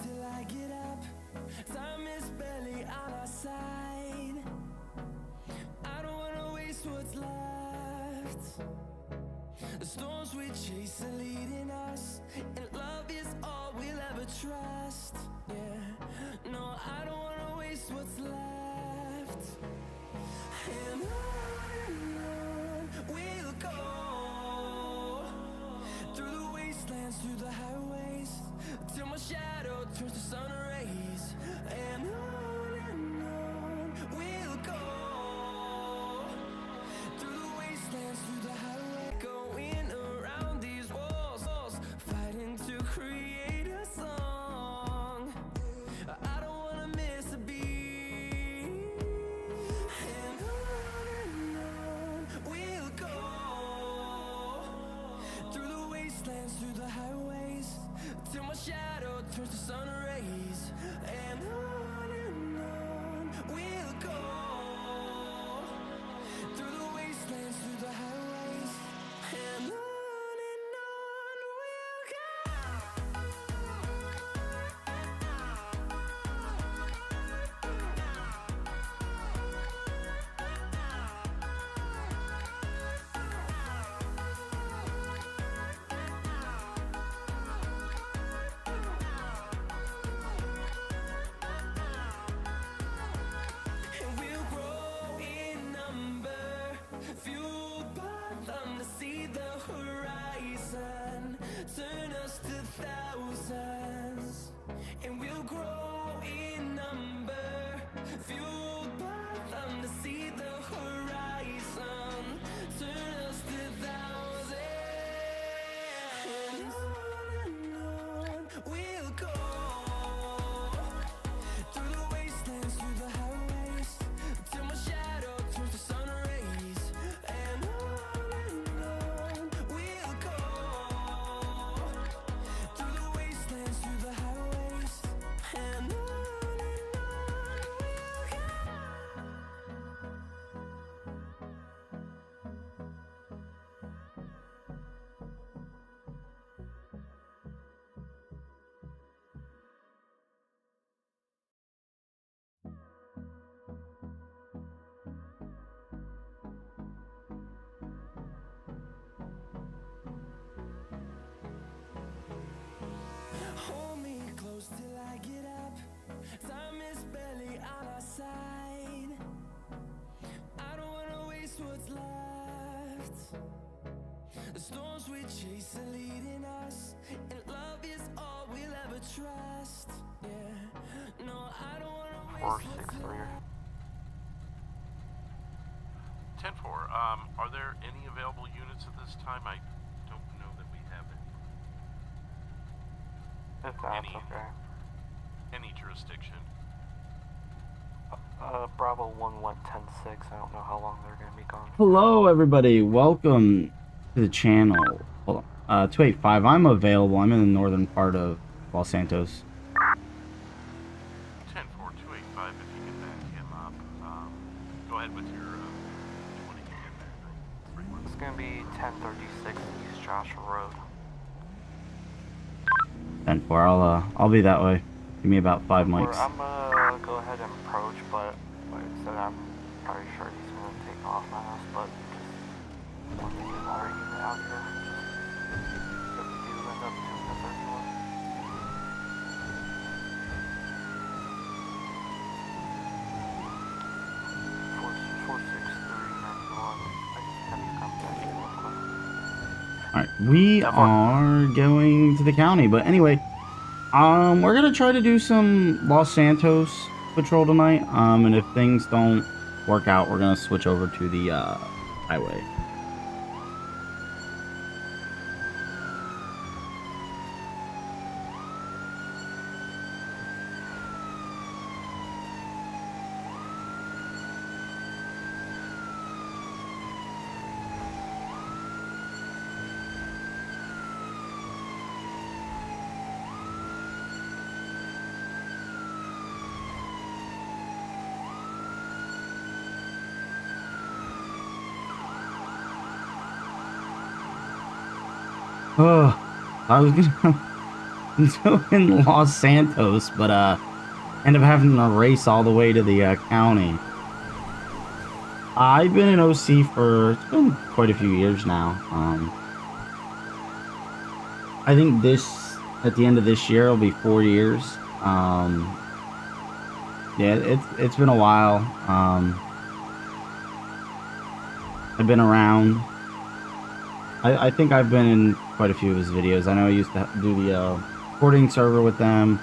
till I get up. Time is barely on our side. I don't wanna waste what's left. The storms we chase are leading us, and love is all we'll ever trust. Yeah, no, I don't wanna waste what's left. And on we'll go, through the wastelands, through the highways, till my shadow turns to sun rays. And on we'll go, through the wastelands, through the highways, going around these walls, fighting to create a song. I don't wanna miss a beat. And on we'll go, through the wastelands, through the highways, till my shadow turns to sun rays. And on we'll go, through the wastelands, through the highways, and on we'll go. And we'll grow in number, fueled by them to see the horizon, turn us to thousands. And we'll grow in number, fueled by them to see the horizon, turn us to thousands. And on we'll go, through the wastelands, through the highways, till my shadow turns to sun rays. And on we'll go, through the wastelands, through the highways, and on we'll go. Hold me close till I get up. Time is barely on our side. I don't wanna waste what's left. The storms we chase are leading us, and love is all we'll ever trust. Yeah, no, I don't wanna waste what's 463. left. 10-4, are there any available units at this time? I don't know that we have it. If that's Any- okay. Any jurisdiction. Bravo 1110-6. I don't know how long they're gonna be gone. Hello, everybody. Welcome to the channel. Hold on. 285. I'm available. I'm in the northern part of Los Santos. 10-4, 285, if you can back him up. Go ahead with your, when you get there. It's gonna be 1036 East Joshua Road. 10-4. I'll be that way. Give me about 5 mics. I'm gonna go ahead and approach, but like I said, I'm pretty sure he's gonna take off on us, but just want to get our unit out here. If we do end up doing the 31. Alright, we are going to the county, but anyway, we're gonna try to do some Los Santos patrol tonight, and if things don't work out, we're gonna switch over to the, highway. Oh, I was gonna in Los Santos, but end up having to race all the way to the county. I've been in OC for it's been quite a few years now. I think at the end of this year will be 4 years. Yeah, it's been a while. I've been around. I think I've been in quite a few of his videos. I know I used to do the recording server with them.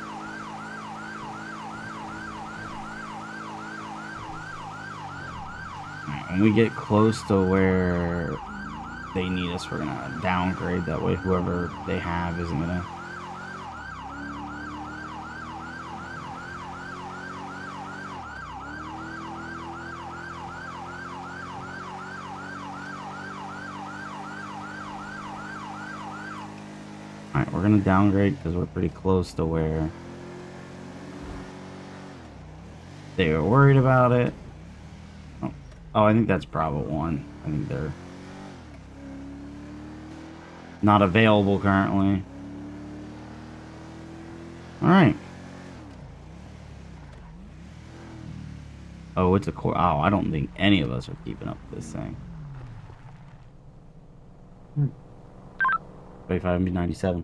When we get close to where they need us, we're gonna downgrade. That way whoever they have isn't gonna... Alright, we're gonna downgrade because we're pretty close to where they were worried about it. Oh, I think that's Bravo 1. I think they're not available currently. Alright. Oh, it's a core. Oh, I don't think any of us are keeping up with this thing. 25 and 97.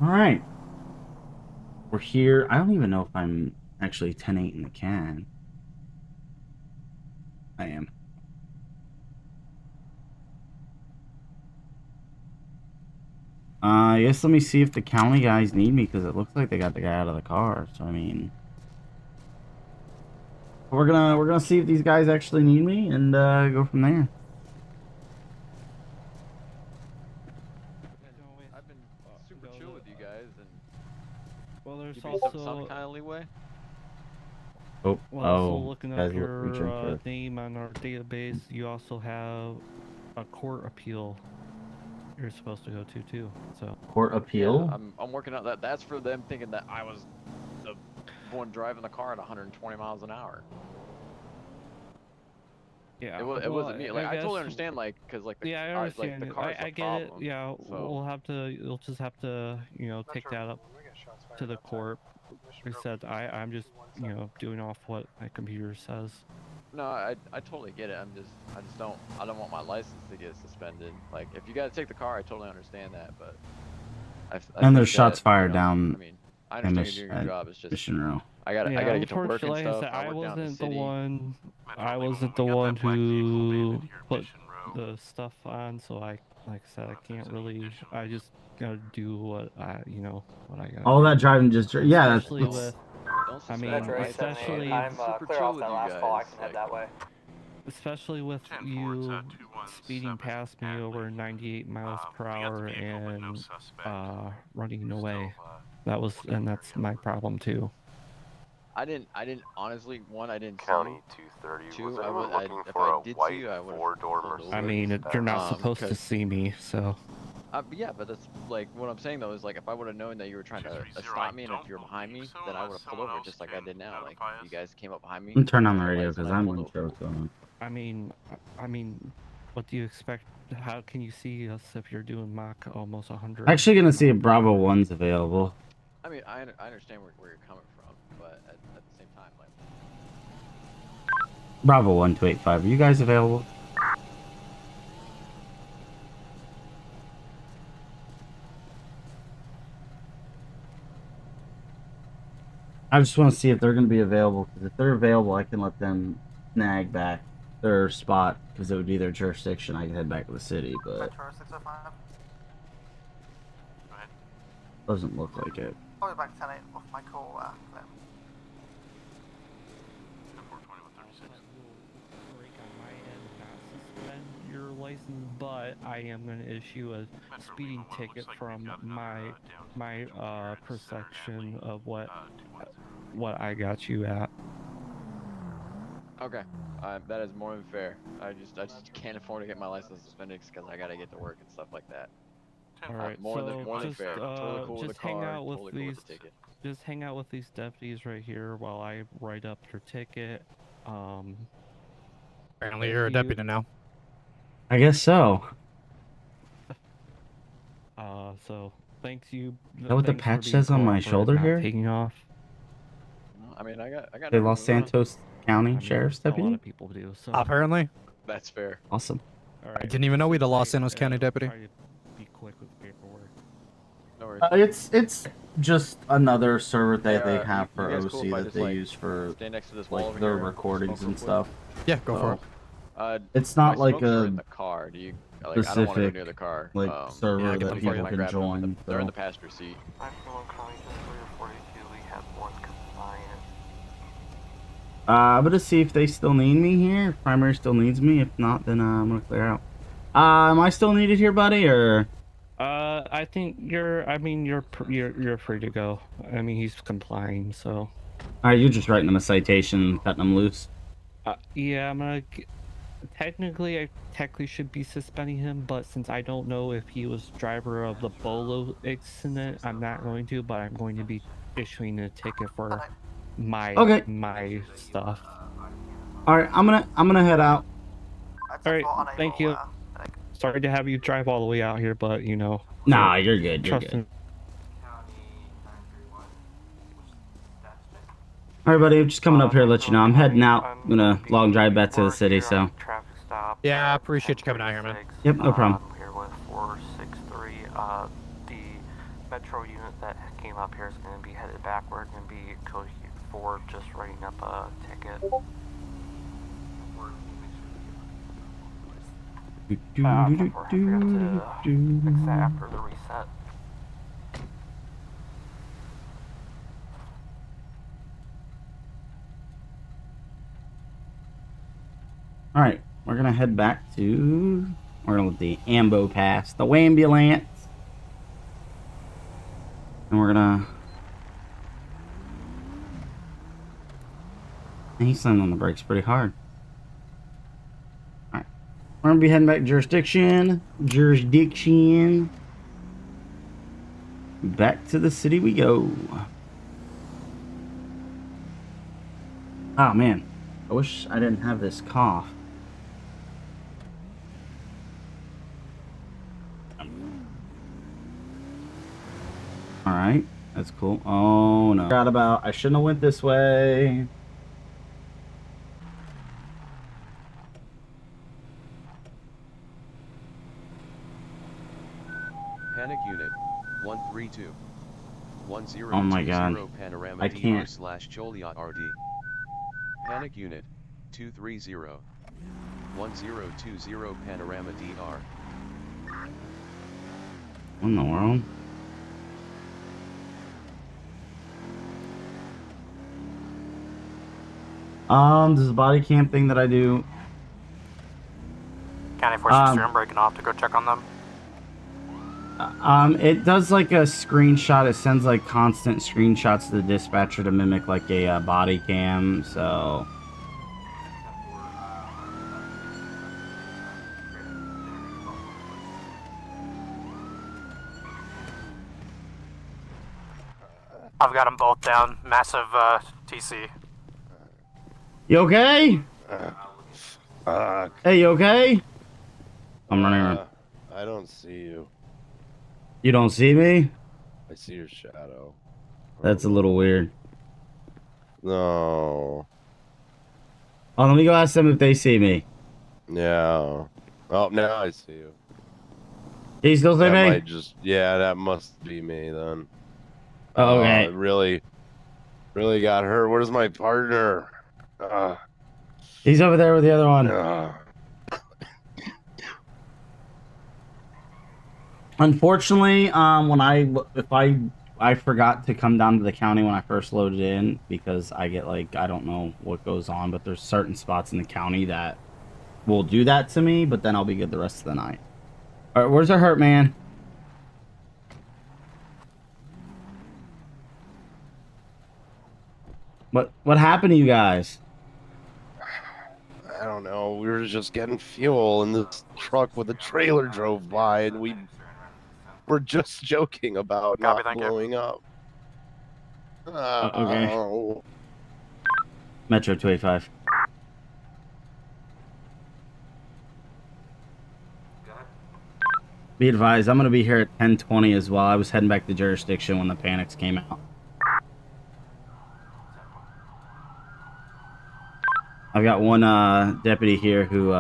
Alright. We're here. I don't even know if I'm actually 10-8 in the can. I am. I guess let me see if the county guys need me, because it looks like they got the guy out of the car. So I mean, we're gonna see if these guys actually need me and go from there. I've been super chill with you guys, and well, there's give me also some kind of leeway. Oh, also looking guys up are reaching your for... name on our database. You also have a court appeal you're supposed to go to too. So Court appeal? Yeah, I'm working out that. That's for them thinking that I was the one driving the car at 120 miles an hour. yeah, It wasn't me. Like I totally understand, like, because like the, yeah, I understand. like, the car's I the get problem, it. Yeah, so. you'll just have to, take that up to the court. They said I'm just, doing off what my computer says. No, I totally get it. I don't want my license to get suspended. Like, if you gotta take the car, I totally understand that, but And there's shots fired down. I mean, I understand you're doing your job. It's just Mission Row. I gotta get to work and Unfortunately, stuff. like I I work down in the wasn't the city. one. I Metro, wasn't when the we got one that black vehicle made it who here at put Mission Row, the stuff on, so like I said, I can't really. I just gotta do what I got. All that driving just... Yeah, that's... Especially with. Don't I mean, suspend me. especially. I'm super clear chill off with that you last guys. call. I can head Like, that way. Especially with 10-4, you it's, 217 speeding past me over 98 miles per we got the hour vehicle, but no and suspect. running We're away. still, That's my problem too. I didn't honestly. One, I didn't. County 230. Two, Was I anyone would. looking If for I a did white see you, I would. four-door pulled Mercedes? I mean, they're not supposed to 'cause- see me, so. Yeah, but that's like what I'm saying though is like if I would have known that you were trying to stop me and if you're behind me, then I would have pulled over just like I did now. Like you guys came up behind me. I'm turning on the red radio lights, and because I I'm pulled in over. show going. I mean, what do you expect? How can you see us if you're doing Mach almost 100? Actually gonna see if Bravo 1's available. I mean, I understand where you're coming from, but at the same time, like. Bravo 1285. Are you guys available? I just want to see if they're going to be available, because if they're available, I can let them snag back their spot, because it would be their jurisdiction. I can head back to the city, but Metro 605. doesn't look like it. I'll be back 10-8 off my call. Then. break on my end, not suspend your license, but I am going to issue a speeding ticket from my perception of what I got you at. Okay, that is more than fair. I just can't afford to get my license suspended because I gotta get to work and stuff like that. All right, more than just fair. Totally cool with just the hang car, out with totally cool these. with the ticket. Just hang out with these deputies right here while I write up your ticket. Apparently, you're a deputy now. I guess so. So thanks you. Is that what the thanks for patch being says on my cooperative, shoulder not here? taking off. I mean, I got The no Los reason. Santos County I mean, Sheriff's a lot Deputy? of people do. So Apparently. That's fair. Awesome. all I right, didn't even know we had a Los sit Santos tight, County deputy. Try to be quick with paperwork. No worries. It's just another server that they Hey, have you for guys cool OC if I that just, they like, use for Stand next to this wall like over their here. recordings Smoke and real stuff. Yeah, go for it. It's my not like smokes are a in the car. Do you like? I don't want to go near the car. like server Yeah, I get that them for people you. I can grabbed them in join. they're in the So. passenger seat. 91 County, just 342, we have one compliant. I'm gonna see if they still need me here. If primary still needs me. If not, then I'm gonna clear out. Am I still needed here, buddy? Or I think you're. I mean, you're free to go. I mean, he's complying. So. all right, you're just writing him a citation, cutting him loose. Yeah, I'm gonna. Technically, I should be suspending him, but since I don't know if he was driver of the Bolo incident, I'm not going to. But I'm going to be issuing a ticket for my stuff. All right, I'm gonna head out. All right, thank you. Sorry to have you drive all the way out here, but you know. Nah, you're good. You're Trust good. in. All right, buddy. I'm just coming up here to let you know I'm heading out. I'm gonna long drive back to the city. So. Traffic stop. Yeah, I appreciate you coming out here, man. Yep, no problem. I'm here with 463. The metro unit that came up here is going to be headed backward and be code 4, just writing up a ticket. I forgot to fix that after the reset. All right, we're gonna head back to. We're gonna let the ambo pass the ambulance, and we're gonna. And he's slamming on the brakes pretty hard. All right, we're gonna be heading back to jurisdiction. Back to the city we go. Oh man, I wish I didn't have this cough. Alright, that's cool. Oh no. Forgot about, I shouldn't have went this way. Panic unit 132 1020 Oh my god. Panorama I can't. DR/Joliet RD. Panic unit 230 1020 Panorama DR. What in the world? This is a body cam thing that I do. County 463, I'm breaking off to go check on them. It does like a screenshot. It sends like constant screenshots to the dispatcher to mimic like a body cam. So. I've got them both down. Massive TC. You okay? Fuck. Hey, you okay? I'm running around. I don't see you. You don't see me? I see your shadow. That's a little weird. No. Oh, let me go ask them if they see me. Yeah. Oh, now I see you. Can you still see That me? might just, yeah, that must be me then. Oh, okay. It really got hurt. Where's my partner? He's over there with the other one. Unfortunately, when I forgot to come down to the county when I first loaded in because I get like, I don't know what goes on, but there's certain spots in the county that will do that to me, but then I'll be good the rest of the night. All right, where's the hurt man? What happened to you guys? I don't know. We were just getting fuel, and this truck with a trailer drove by, and we were just joking about Copy, not thank you. blowing up. Okay. Oh. Metro 285. Be advised, I'm going to be here at 10:20 as well. I was heading back to jurisdiction when the panics came out. I've got one deputy here who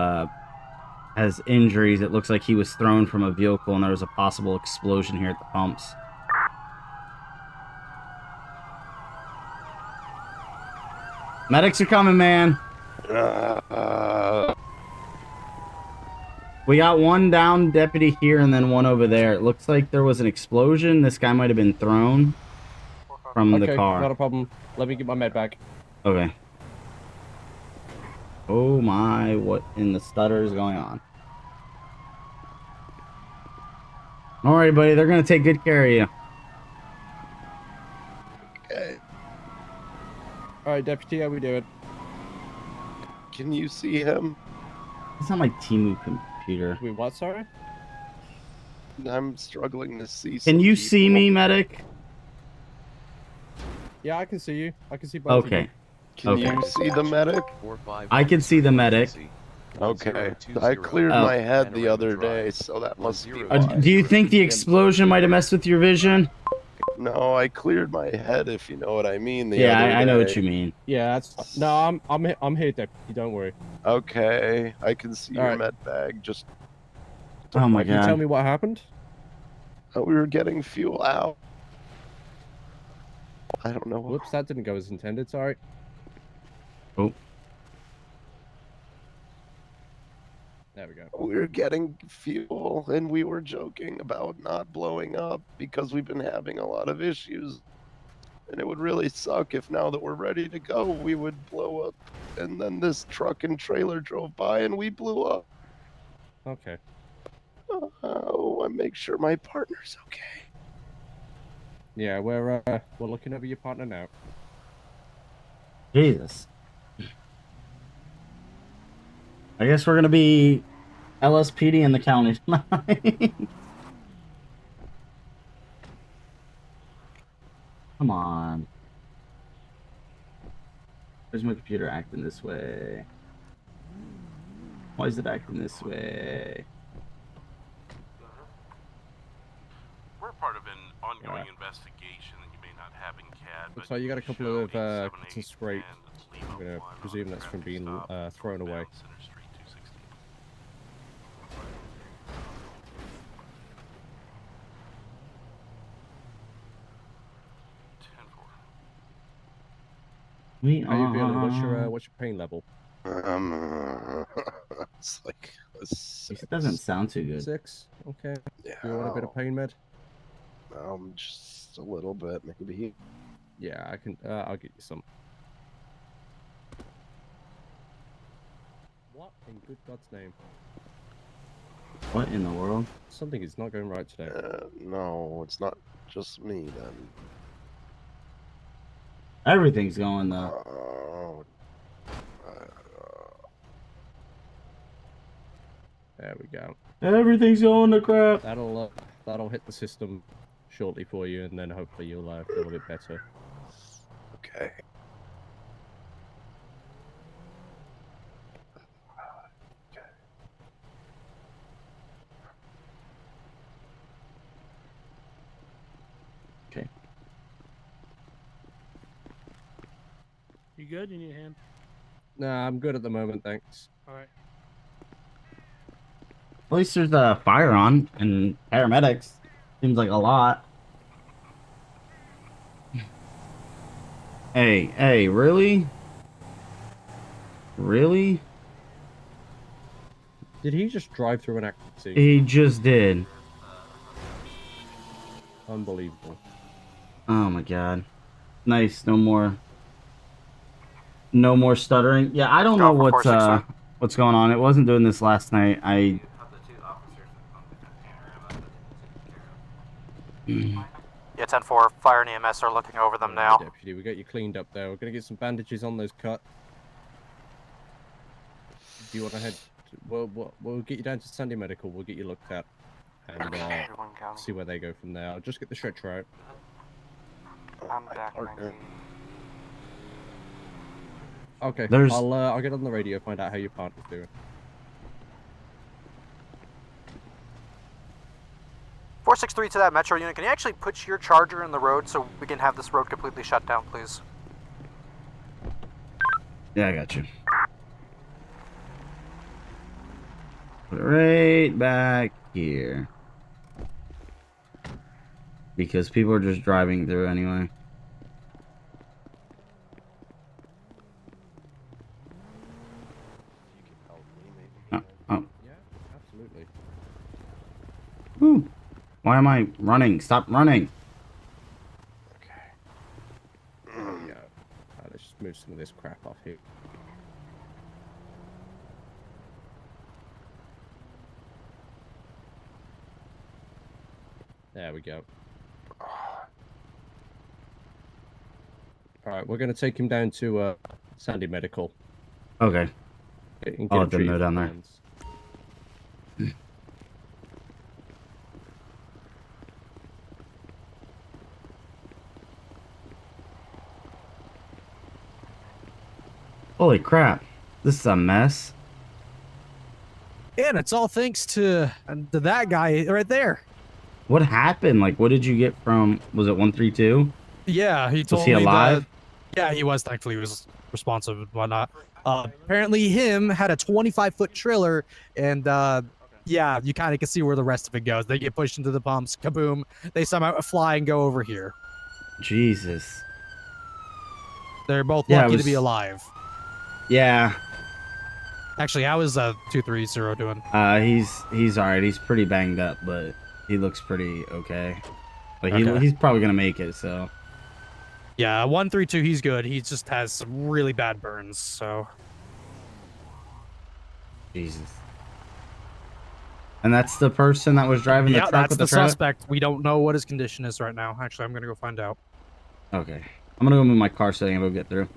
has injuries. It looks like he was thrown from a vehicle and there was a possible explosion here at the pumps. Medics are coming, man. We got one down deputy here and then one over there. It looks like there was an explosion. This guy might have been thrown from the car. Not a problem. Let me get my med back. Okay. Oh my, what in the stutter is going on? Alright, buddy, they're gonna take good care of you. Okay. Alright, Deputy, how we doing? Can you see him? It's not my Timu computer. We what, sorry? I'm struggling to see. Can you see me, medic? Yeah, I can see you. I can see both of you. Okay. Can you see the medic? I can see the medic. Okay. I cleared my head the other day, so that must be why. Do you think the explosion might have messed with your vision? No, I cleared my head, if you know what I mean. Yeah, I know what you mean. Yeah, that's no. I'm here, Deputy. Don't worry. Okay, I can see your med bag. Just Oh my Can you god. tell me what happened? we were getting fuel out. I don't know. Whoops, that didn't go as intended. Sorry. Oh. There we go. We were getting fuel, and we were joking about not blowing up because we've been having a lot of issues. And it would really suck if now that we're ready to go, we would blow up. And then this truck and trailer drove by, and we blew up. Okay. Oh, I make sure my partner's okay. Yeah, we're looking over your partner now. Jesus. I guess we're gonna be LSPD in the county tonight. Come on. Where's my computer acting this way? Why is it acting this way? We're part of an ongoing investigation that you may not have in CAD. Looks like you got a couple of cuts and scrape. I'm gonna presume that's from being thrown away. We How you feeling? are. What's your pain level? It's like a It doesn't sound too good. 6. Okay. Yeah. Do you want a bit of pain med? Just a little bit, maybe. Yeah, I can. I'll get you some. What in good God's name? What in the world? Something is not going right today. No, it's not just me then. Everything's going though. There we go. Everything's going to crap. That'll hit the system shortly for you, and then hopefully you'll feel a bit better. Okay. Okay. You good? You need a hand? Nah, I'm good at the moment, thanks. Alright. At least there's a fire on and paramedics. Seems like a lot. Hey, really? Really? Did he just drive through an active scene? He just did. Unbelievable. Oh my god. Nice, no more stuttering. Yeah, I don't know what's going on. It wasn't doing this last night. Yeah, 10-4, fire and EMS are looking over them now. Deputy, we got you cleaned up there. We're gonna get some bandages on those cuts. Do you want to head? We'll get you down to Sunday Medical. We'll get you looked at and see where they go from there. I'll just get the stretcher out. I'm back, partner. Okay. There's- I'll get on the radio, find out how your partner's doing. 463 to that Metro unit. Can you actually put your charger in the road so we can have this road completely shut down, please? Yeah, I got you. Put it right back here. Because people are just driving through anyway. Oh. Yeah, absolutely. Woo. Why am I running? Stop running. Okay. Yeah. Let's just move some of this crap off here. There we go. Alright, we're going to take him down to Sandy Medical. Okay. I'll let them know treated down for there. burns. Holy crap. This is a mess. And it's all thanks to that guy right there. What happened? Like, what did you get from, was it 132? Yeah, he told Was he me alive? Yeah, he was. Thankfully, he was responsive and whatnot. Apparently, him had a 25-foot trailer, and yeah, you kind of can see where the rest of it goes. They get pushed into the pumps, kaboom. They somehow fly and go over here. Jesus. They're both Yeah, lucky to be alive. Yeah. Actually, how is 230 doing? He's alright. He's pretty banged up, but he looks pretty okay. Like Okay. he's probably gonna make it. So Yeah, 132, he's good. He just has some really bad burns. So. Jesus. And that's the person that was driving the Yeah, truck that's with the the trailer? suspect. We don't know what his condition is right now. Actually, I'm gonna go find out. Okay. I'm gonna go move my car so Ambo get through.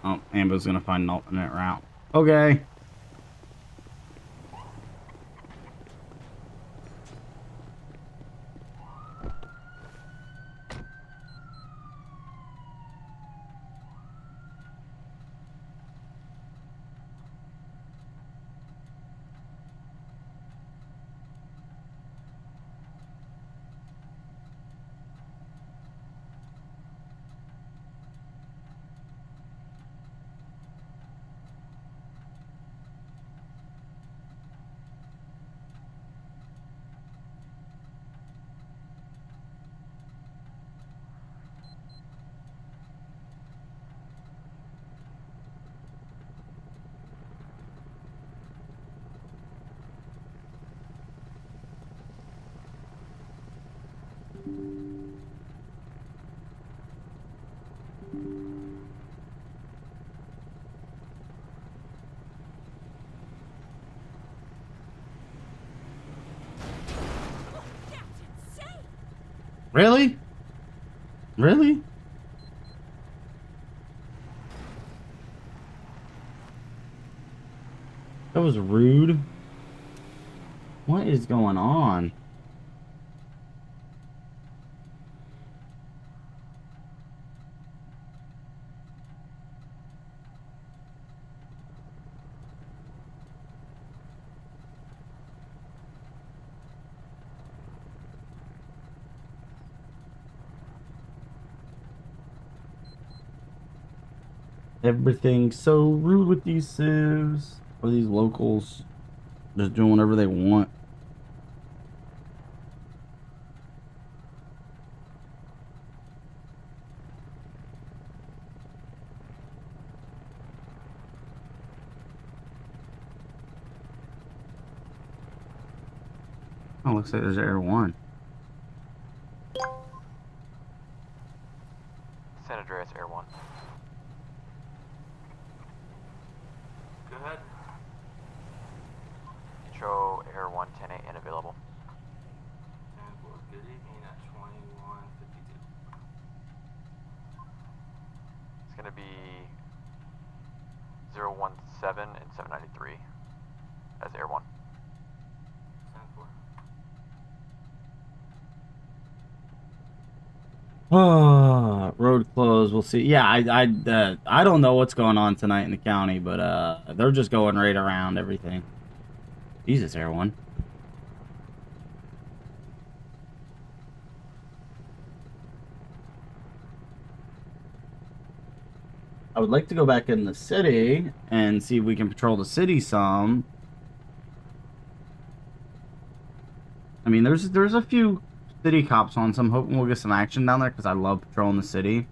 Oh, Ambo's gonna find an alternate route. Okay. Really? Really? That was rude. What is going on? Everything's so rude with these civs or these locals, just doing whatever they want. Oh, looks like there's Air 1. San Andreas Air 1. Go ahead. Show Air 110A unavailable. And we'll good evening at 2152. It's gonna be 017 and 793 as Air 1. 10-4. Road closed. We'll see. Yeah, I don't know what's going on tonight in the county, but they're just going right around everything. Jesus, everyone. I would like to go back in the city and see if we can patrol the city some. I mean, there's a few city cops on, so I'm hoping we'll get some action down there because I love patrolling the city.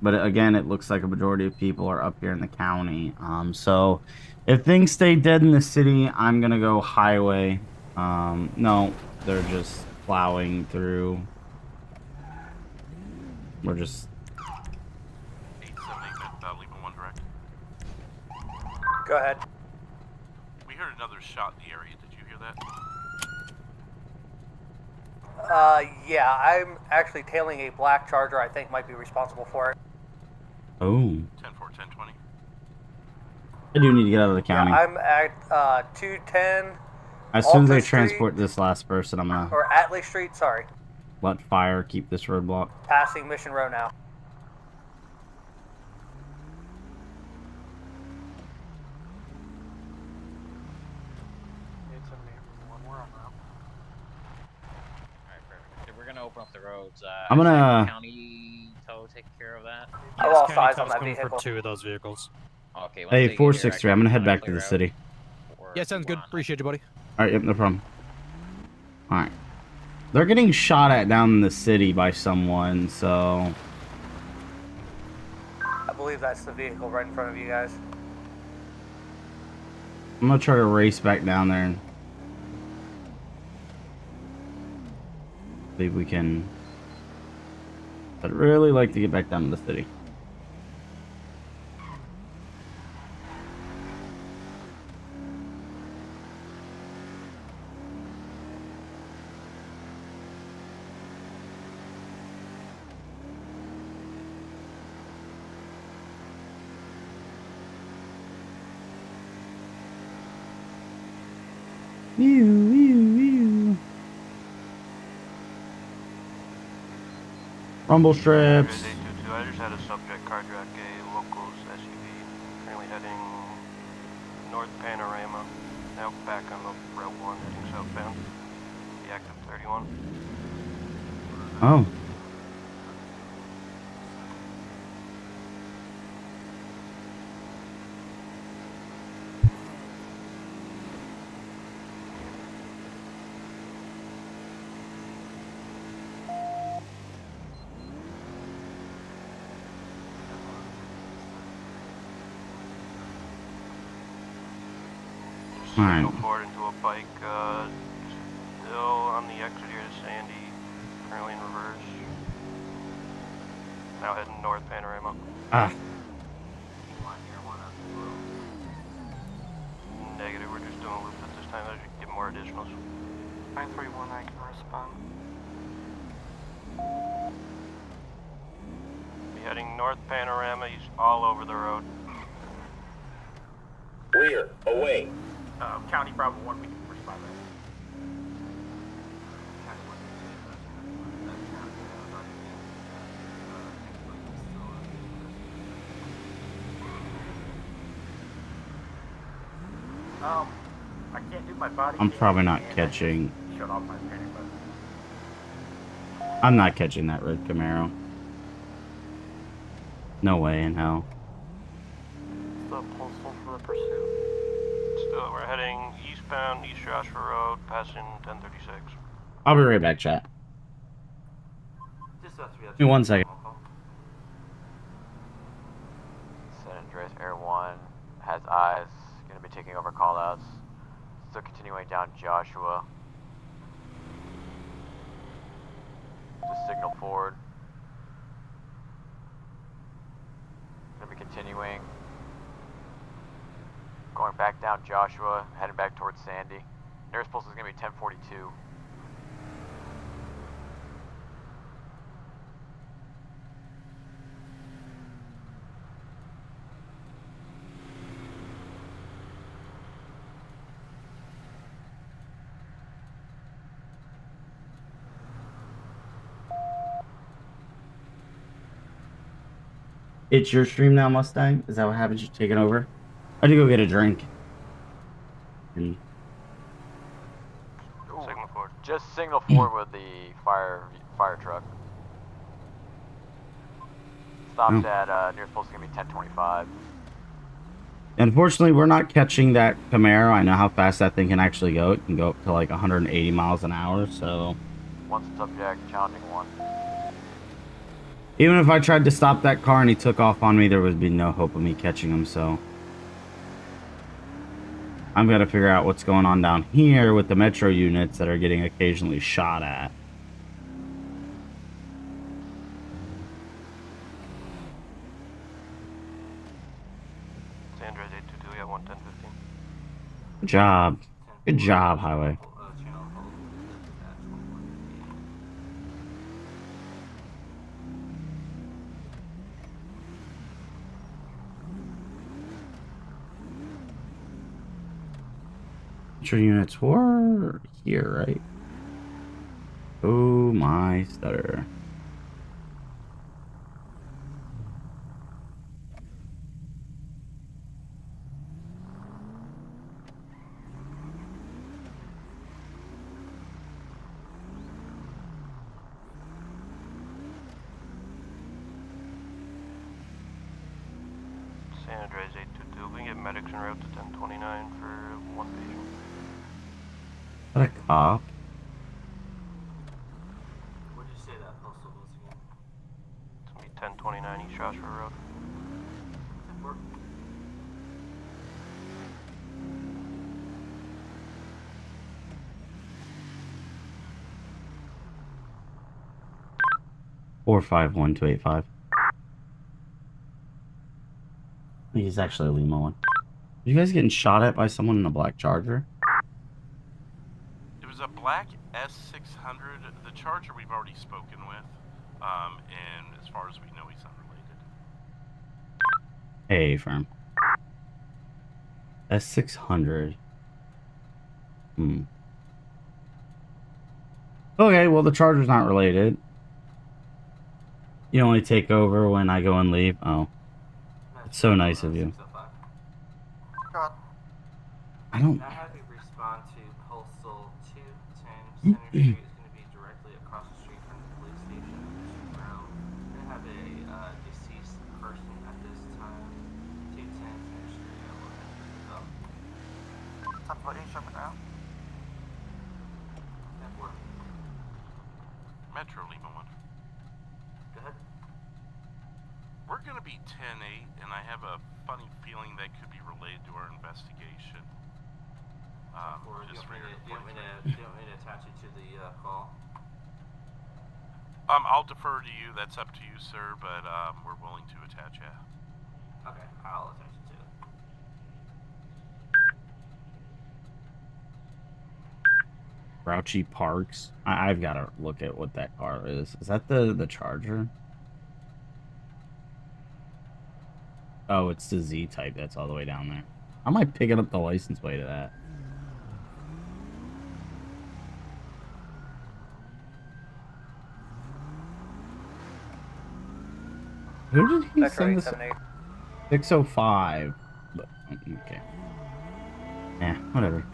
But again, it looks like a majority of people are up here in the county. So if things stay dead in the city, I'm gonna go highway. No, they're just plowing through. We're just. 878, leaving one direct. Go ahead. We heard another shot in the area. Did you hear that? Yeah, I'm actually tailing a black Charger I think might be responsible for it. Oh. 10-4, 10-20. I do need to get out of the county. Yeah, I'm at 210. As soon as I Alta transport Street, this last person, I'm gonna or Atlee Street, sorry. let fire keep this roadblock. Passing Mission Row now. We're gonna open up the roads. I'm gonna. County tow take care of that. I lost eyes on that vehicle. For 2 of those vehicles. Okay. Hey, 463. I'm gonna head back to the city. Yeah, sounds good. Appreciate you, buddy. All right, yep, no problem. All right. They're getting shot at down in the city by someone, so. I believe that's the vehicle right in front of you guys. I'm gonna try to race back down there and see if we can. I'd really like to get back down to the city. Rumble strips. I just had a subject carjack a locals SUV, currently heading north Panorama, now back on the Route 1 heading southbound, the active 31. Oh. Signal forward into a bike, still on the exit here to Sandy, currently in reverse. Now heading north Panorama. Ah. Negative, we're just doing a loop at this time, I should get more additionals. 931, I can respond. Be heading north Panorama, he's all over the road. Rear, away. County Bravo 1, we can respond I can't do my body. I'm probably not catching. Shut off my panic button. I'm not catching that red Camaro. No way in hell. Still postal for the pursuit. Still, we're heading eastbound, East Joshua Road, passing 1036. I'll be right back, chat. Give me 1 second. San Andreas Air 1 has eyes. Gonna be taking over callouts. Still continuing down Joshua. Just signal forward. Gonna be continuing. Going back down Joshua, heading back towards Sandy. Nearest pulse is gonna be 1042. It's your stream now, Mustang? Is that what happens? You're taking over? I had to go get a drink. And signal forward with the fire truck. Stops at near supposed to be 1025. Unfortunately, we're not catching that Camaro. I know how fast that thing can actually go. It can go up to like 180 miles an hour, so... One subject, challenging one. Even if I tried to stop that car and he took off on me, there would be no hope of me catching him, so... I'm gonna figure out what's going on down here with the metro units that are getting occasionally shot at. Sandra 822, we have 11015. Good job. Good job, Highway. Metro units were here, right? Oh my stutter. San Andreas 822, we can get medics en route to 1029 for one patient. Is that a cop? What did you say that postal was again? It's gonna be 1029 East Joshua Road. Or 51285. I think he's actually a Lima one. Are you guys getting shot at by someone in a black Charger? It was a black S600. The Charger we've already spoken with, and as far as we know, he's unrelated. Hey, firm. S600. Okay, well, the Charger's not related. You only take over when I go and leave. Oh. It's so nice of you. I don't... Now have you respond to Postal 210 Center Street. Is going to be directly across the street from the police station. Brown. We're going to have a deceased person at this time. 210 Center Street. I will have to pick up. Top 40, jumping out. Network. Metro Lima 1. Go ahead. We're going to be 10-8, and I have a funny feeling that could be related to our investigation. Do you want me to attach you to the call? I'll defer to you. That's up to you, sir, but we're willing to attach you. Okay, I'll attach you to it. Grouchy Parks. I've got to look at what that car is. Is that the Charger? Oh, it's the Z-type. That's all the way down there. How am I picking up the license plate of that? Who did he send this? 605. But, okay. Yeah, whatever.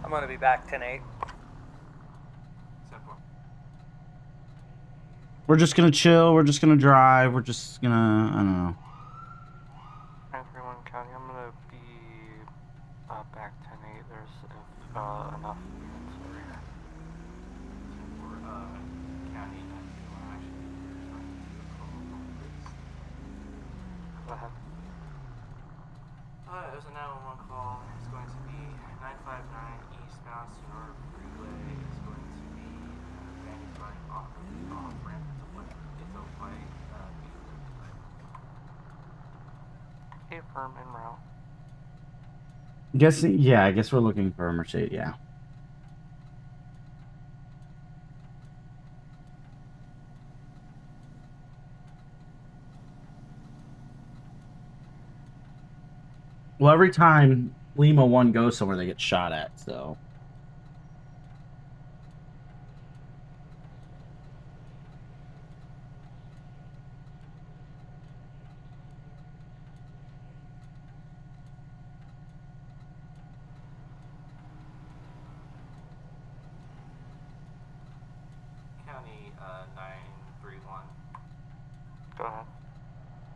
I'm going to be back 10-8. We're just gonna chill. We're just gonna drive. We're just gonna, I don't know. Everyone County, I'm gonna be back 10-8. There's enough units over here. County, I'm actually responding to a call from the police. Go ahead. It was a 911 call. It's going to be 959 eastbound Sonora Freeway. It's going to be Vandy's running off ramp. It's a white Hey, firm en route. Guessing, yeah, I guess we're looking for a Mercedes, yeah. Well, every time Lima 1 goes somewhere, they get shot at, so... County 931. Go ahead.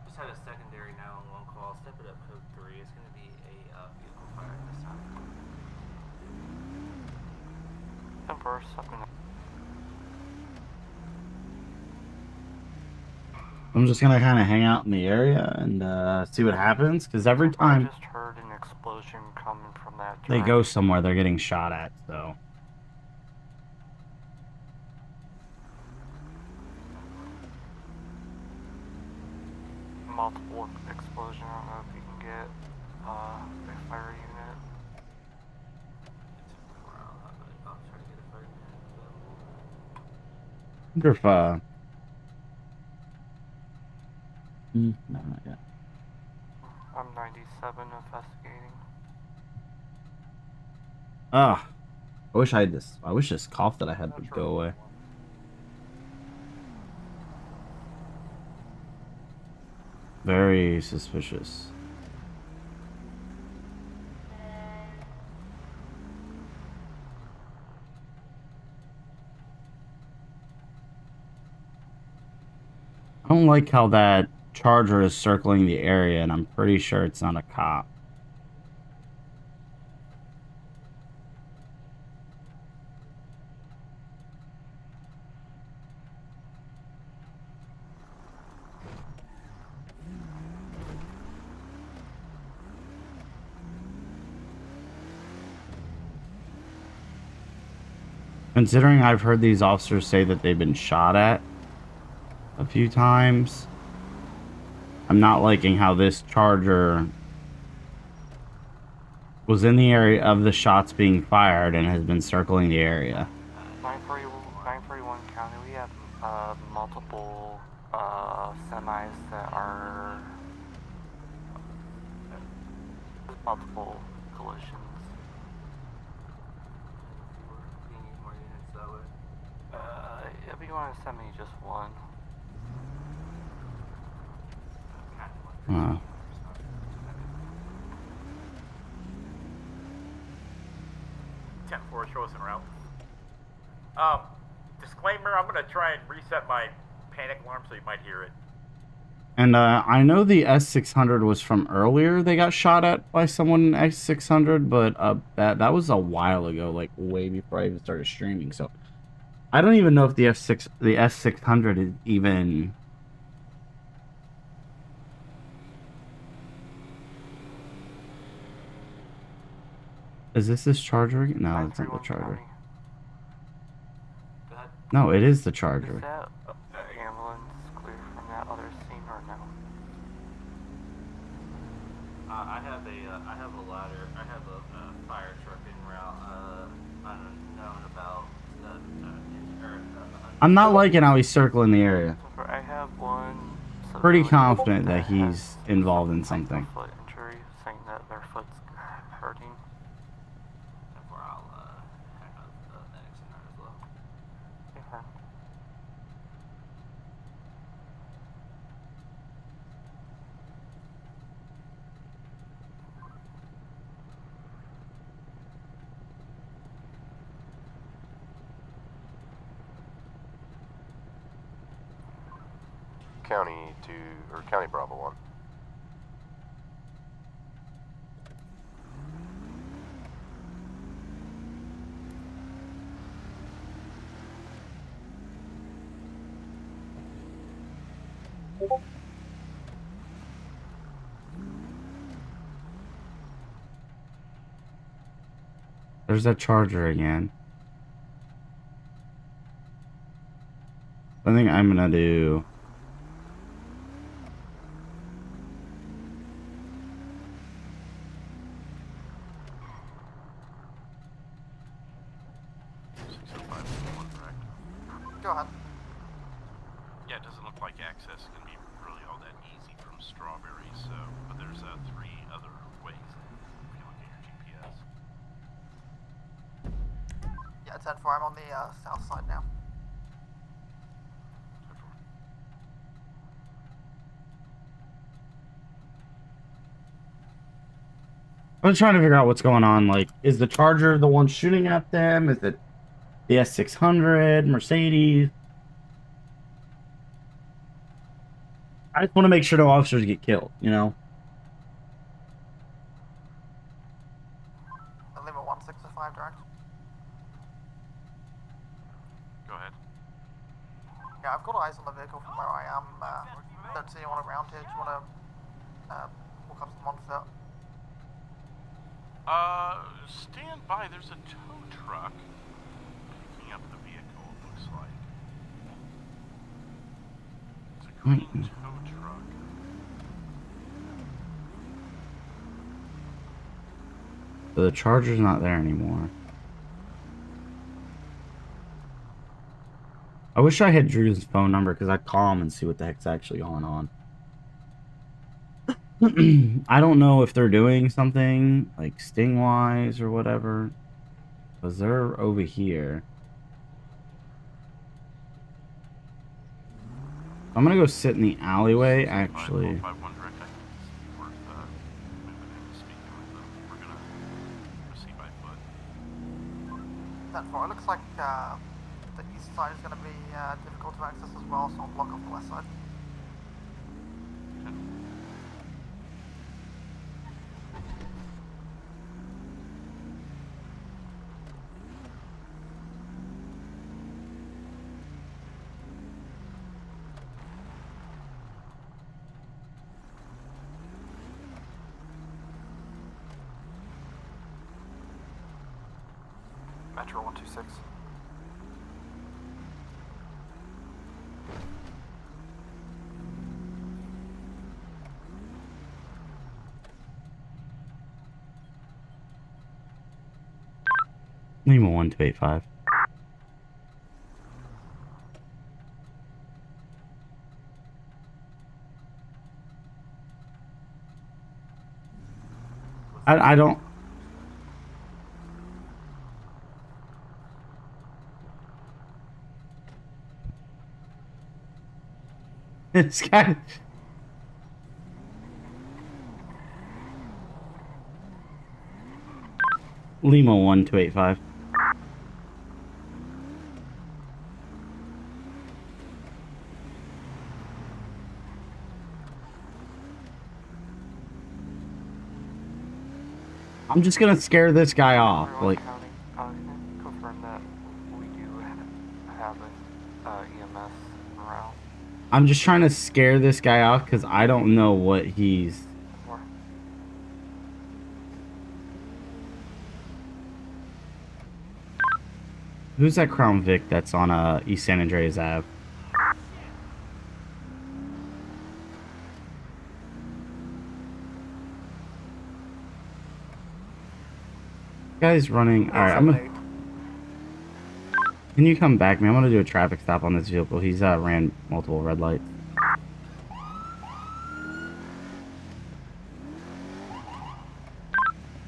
Just had a secondary 911 call. Step it up code 3. It's going to be a vehicle fire this time. And first, I'm just gonna kind of hang out in the area and see what happens, because every time I just heard an explosion coming from that they direction. go somewhere, they're getting shot at, so. Multiple explosion. I don't know if you can get a fire unit. I'll try to get a fire unit available. I wonder if no, not yet. I'm 97 investigating. Ah, I wish I had this. I wish this cough that I had would go away. Very suspicious. I don't like how that Charger is circling the area, and I'm pretty sure it's not a cop. Considering I've heard these officers say that they've been shot at a few times, I'm not liking how this Charger was in the area of the shots being fired and has been circling the area. 941 County, we have multiple semis that are multiple collisions. Do you need more units that way? If you want to send me just one. 10-4, show us en route. Disclaimer, I'm gonna try and reset my panic alarm so you might hear it. And I know the S600 was from earlier. They got shot at by someone in S600, but that was a while ago, like way before I even started streaming. So I don't even know if the S600 is even. Is this Charger? No, it's not the Charger. No, it is the Charger. Is that ambulance clear from that other scene or no? I have a ladder. I have a fire truck en route. Unknown about I'm not liking how he's circling the area. I have one. Pretty confident that he's involved in something. Foot injury, saying that their foot's hurting. Therefore, I'll hack out the medics in there as well. Okay. County 2 or County Bravo 1. There's that Charger again. I think I'm gonna do. Go ahead. Yeah, it doesn't look like access is going to be really all that easy from Strawberry, so, but there's 3 other ways if you look at your GPS. Yeah, 10-4, I'm on the south side now. I'm trying to figure out what's going on. Like, is the Charger the one shooting at them? Is it the S600, Mercedes? I just want to make sure no officers get killed, you know? Lima 165 direct. Go ahead. Yeah, I've got eyes on the vehicle from where I am. Don't see anyone around here. Do you want to walk up to the monitor? Stand by. There's a tow truck picking up the vehicle, it looks like. It's a green tow truck. So the charger's not there anymore. I wish I had Drew's phone number because I'd call him and see what the heck's actually going on. I don't know if they're doing something like sting-wise or whatever. Because they're over here. I'm gonna go sit in the alleyway, actually. That's right. It looks like the east side is going to be difficult to access as well, so I'll block off the west side. Metro 126. Lima 1285. I don't. This guy. Lima 1285. I'm just gonna scare this guy off. Like, Confirm that we do have an EMS route. I'm just trying to scare this guy off because I don't know what he's. Who's that Crown Vic that's on East San Andreas Ave? Guy's running. All right, Can you come back, man? I'm gonna do a traffic stop on this vehicle. He's ran multiple red lights.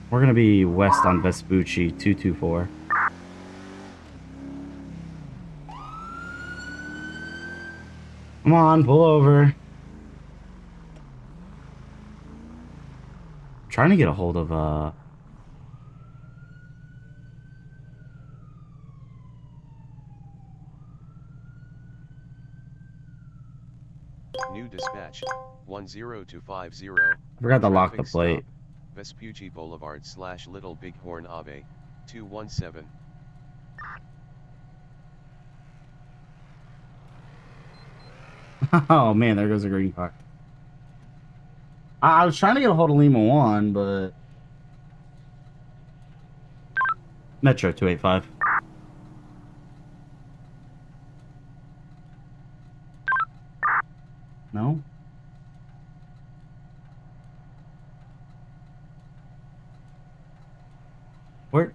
We're gonna be west on Vespucci 224. Come on, pull over. I'm trying to get a hold of New dispatch 10250. I forgot to lock the Traffic plate. stop, Vespucci Boulevard / Little Bighorn Ave 217. Oh man, there goes a green car. I was trying to get a hold of Lima 1, but Metro 285. No? Where?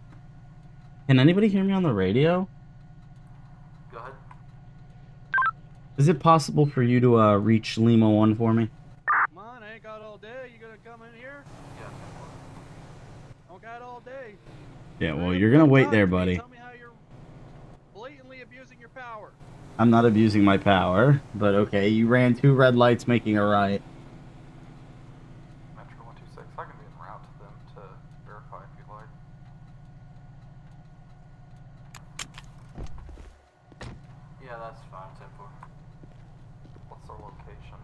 Can anybody hear me on the radio? Go ahead. Is it possible for you to reach Lima 1 for me? Come on, I ain't got all day. You gonna come in here? Yeah. Don't got all day. Yeah, well, you're gonna wait there, buddy. Tell me how you're blatantly abusing your power. I'm not abusing my power, but okay, you ran 2 red lights making a right. Metro 126. I can be en route to them to verify if you'd like. Yeah, that's fine, 10-4. What's their location?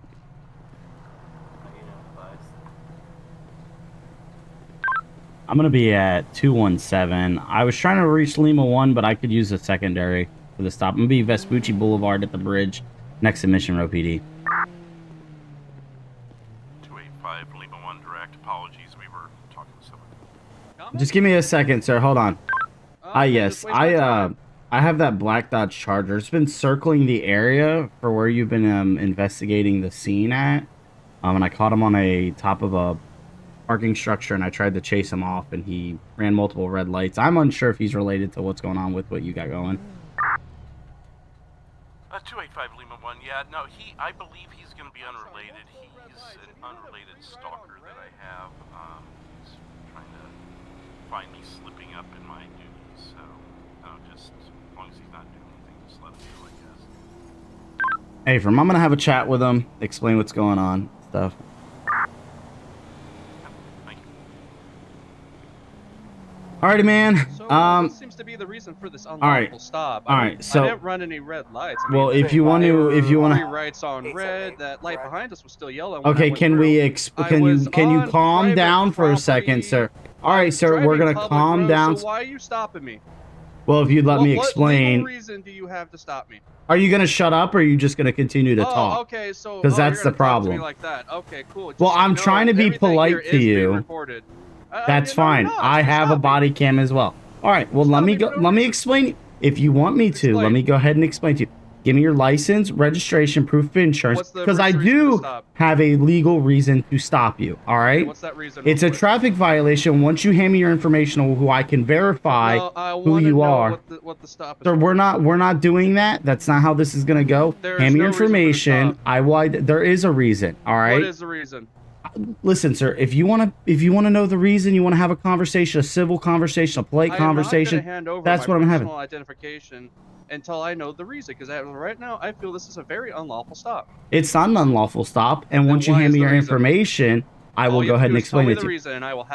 I'm gonna be at 217. I was trying to reach Lima 1, but I could use a secondary for the stop. I'm gonna be Vespucci Boulevard at the bridge next to Mission Row PD. 285 Lima 1 direct. Apologies, we were talking to someone. Just give me a second, sir. Hold on. Yes, I have that black Dodge Charger. It's been circling the area for where you've been investigating the scene at. And I caught him on a top of a parking structure, and I tried to chase him off, and he ran multiple red lights. I'm unsure if he's related to what's going on with what you got going. 285 Lima 1, yeah, no, I believe he's going to be unrelated. He's an unrelated stalker that I have. He's trying to find me slipping up in my duties, so, just as long as he's not doing anything, just let him do, I guess. Hey, I'm gonna have a chat with him, explain what's going on, stuff. Alrighty, man. What seems to be the reason for this unlawful stop? Alright, so I didn't run any red lights. I well, mean, if you want to, three lights on red, that light behind us was still yellow. Okay, can you calm down for a second, sir? Alright, sir, we're gonna calm down. So why are you stopping me? Well, if you'd let me explain. What reason do you have to stop me? Are you gonna shut up, or are you just gonna continue to talk? Okay, so because that's the problem. Talk to me like that. Okay, cool. Well, I'm trying to be polite to you. That's fine. I have a body cam as well. All right. Well, let me explain. If you want me to, let me go ahead and explain to you. Give me your license, registration, proof of insurance, because I do have a legal reason to stop you. All right. What's that reason? It's a traffic violation. Once you hand me your information, who I can verify who you are. What the stop is. Sir, we're not doing that. That's not how this is gonna go. Hand me your information. There is a reason. All right. What is the reason? Listen, sir, if you want to know the reason, you want to have a conversation, a civil conversation, a polite conversation, that's what I'm having. Identification until I know the reason, because right now I feel this is a very unlawful stop. It's not an unlawful stop, and once you hand me your information, I will go ahead and explain it to you.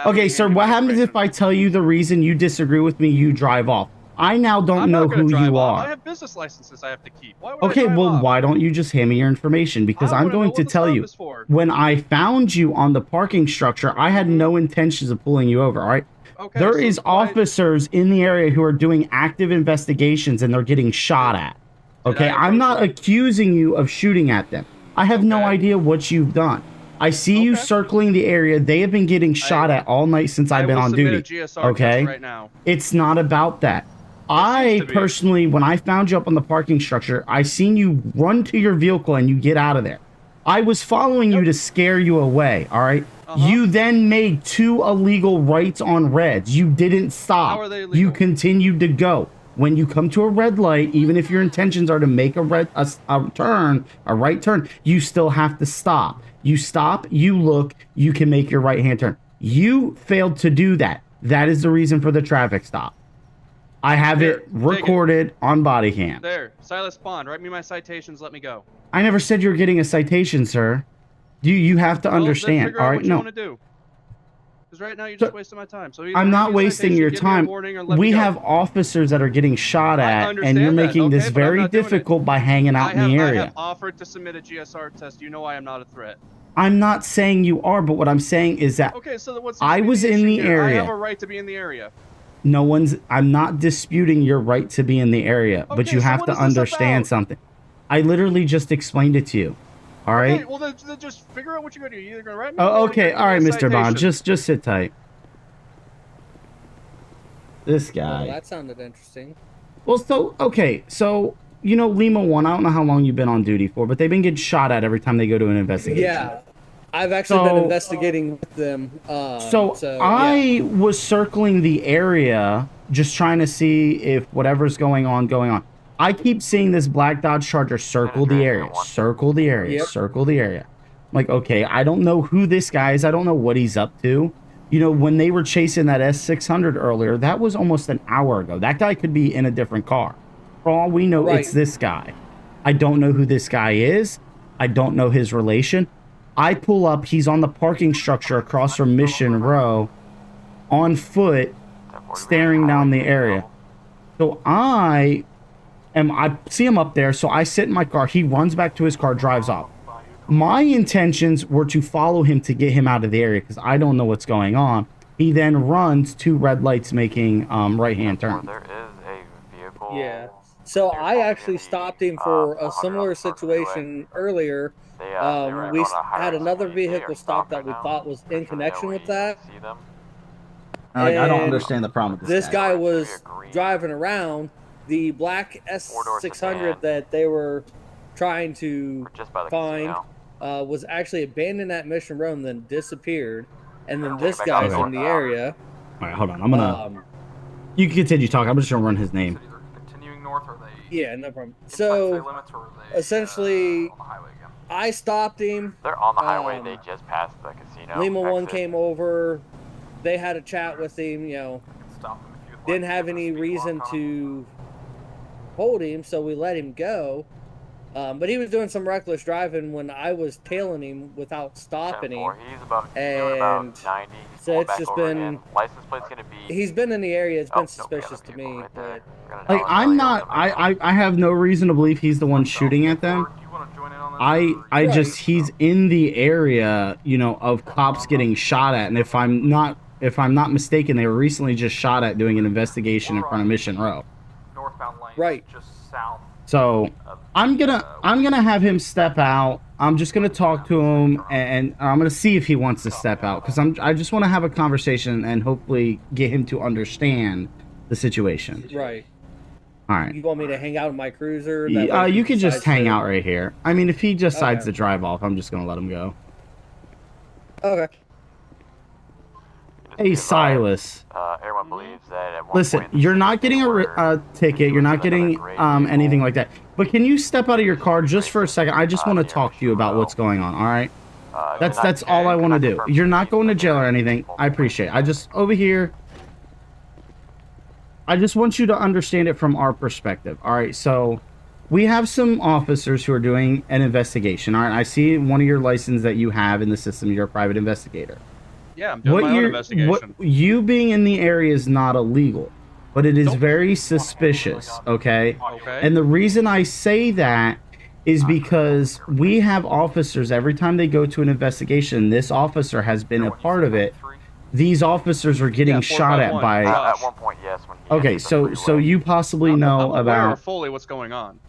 Okay, sir, what happens if I tell you the reason, you disagree with me, you drive off? I now don't know who you are. I have business licenses I have to keep. Okay, well, why don't you just hand me your information? Because I'm going to tell you, when I found you on the parking structure, I had no intentions of pulling you over, all right? Okay, there is officers in the area who are doing active investigations, and they're getting shot at. Okay, I'm not accusing you of shooting at them. I have no idea what you've done. I see you circling the area. They have been getting shot at all night since I've been on duty. Okay, right now. It's not about that. I personally, when I found you up on the parking structure, I seen you run to your vehicle and you get out of there. I was following you to scare you away, all right? You then made 2 illegal rights on reds. You didn't stop. How are they illegal? You continued to go. When you come to a red light, even if your intentions are to make a right turn, you still have to stop. You stop, you look, you can make your right-hand turn. You failed to do that. That is the reason for the traffic stop. I have it recorded on body cam. There, Silas Bond, write me my citations, let me go. I never said you were getting a citation, sir. You have to understand, all right? What you want to do. Because right now you're just wasting my time. So I'm not wasting your time. We have officers that are getting shot at, and you're making this very difficult by hanging out in the area. I have offered to submit a GSR test. You know I am not a threat. I'm not saying you are, but what I'm saying is that I was in the area. I have a right to be in the area. I'm not disputing your right to be in the area, but you have to understand something. I literally just explained it to you. All right? Okay, well then just figure out what you're going to do. You're either going to write me Oh, okay. All right, Mr. Bond. Just sit tight. This guy. Well, that sounded interesting. Well, so, you know, Lima 1, I don't know how long you've been on duty for, but they've been getting shot at every time they go to an investigation. Yeah. I've actually been investigating with them. I was circling the area just trying to see if whatever's going on. I keep seeing this black Dodge Charger circle the area. I'm like, okay, I don't know who this guy is. I don't know what he's up to. You know, when they were chasing that S600 earlier, that was almost an hour ago. That guy could be in a different car. For all we know, it's this guy. I don't know who this guy is. I don't know his relation. I pull up, he's on the parking structure across from Mission Row, on foot, staring down the area. So I see him up there, so I sit in my car. He runs back to his car, drives off. My intentions were to follow him to get him out of the area because I don't know what's going on. He then runs 2 red lights making right-hand turn. There is a vehicle. Yeah. So I actually stopped him for a similar situation earlier. We had another vehicle stop that we thought was in connection with that. Like, I don't And understand the problem with this guy was driving around the black S600 that they were trying to find was actually abandoned at Mission Road and then disappeared. And then this guy's in the area. All right, hold on. I'm gonna. You can continue talking. I'm just gonna run his name. Continuing north, or they? Yeah, no problem. So essentially, I stopped him. They're on the highway. They just passed the casino. Lima 1 came over. They had a chat with him. You know, didn't have any reason to hold him, so we let him go. But he was doing some reckless driving when I was tailing him without stopping him. He's about, and 90. So it's just been. License plate's gonna be. He's been in the area. It's been suspicious to me, but. Like, I'm not. I have no reason to believe he's the one shooting at them. I just he's in the area, you know, of cops getting shot at, and if I'm not mistaken, they were recently just shot at doing an investigation in front of Mission Row. Northbound lane. Right. Just south. So I'm gonna have him step out. I'm just gonna talk to him, and I'm gonna see if he wants to step out, because I just want to have a conversation and hopefully get him to understand the situation. Right. All right. You want me to hang out in my cruiser? You can just hang out right here. I mean, if he decides to drive off, I'm just gonna let him go. Okay. Hey, Silas. Everyone believes that at one Listen, point you're not getting a ticket. You're not getting anything like that. But can you step out of your car just for a second? I just want to talk to you about what's going on. All right. That's all I want to do. You're not going to jail or anything. I appreciate it. I just over here. I just want you to understand it from our perspective. All right. So we have some officers who are doing an investigation. All right. I see one of your licenses that you have in the system. You're a private investigator. Yeah, I'm doing my own investigation. You being in the area is not illegal, but it is very suspicious, okay? And the reason I say that is because we have officers, every time they go to an investigation, this officer has been a part of it. These officers are getting shot at by... At one point, yes. When he okay, so you possibly know I'm aware about... fully what's going on.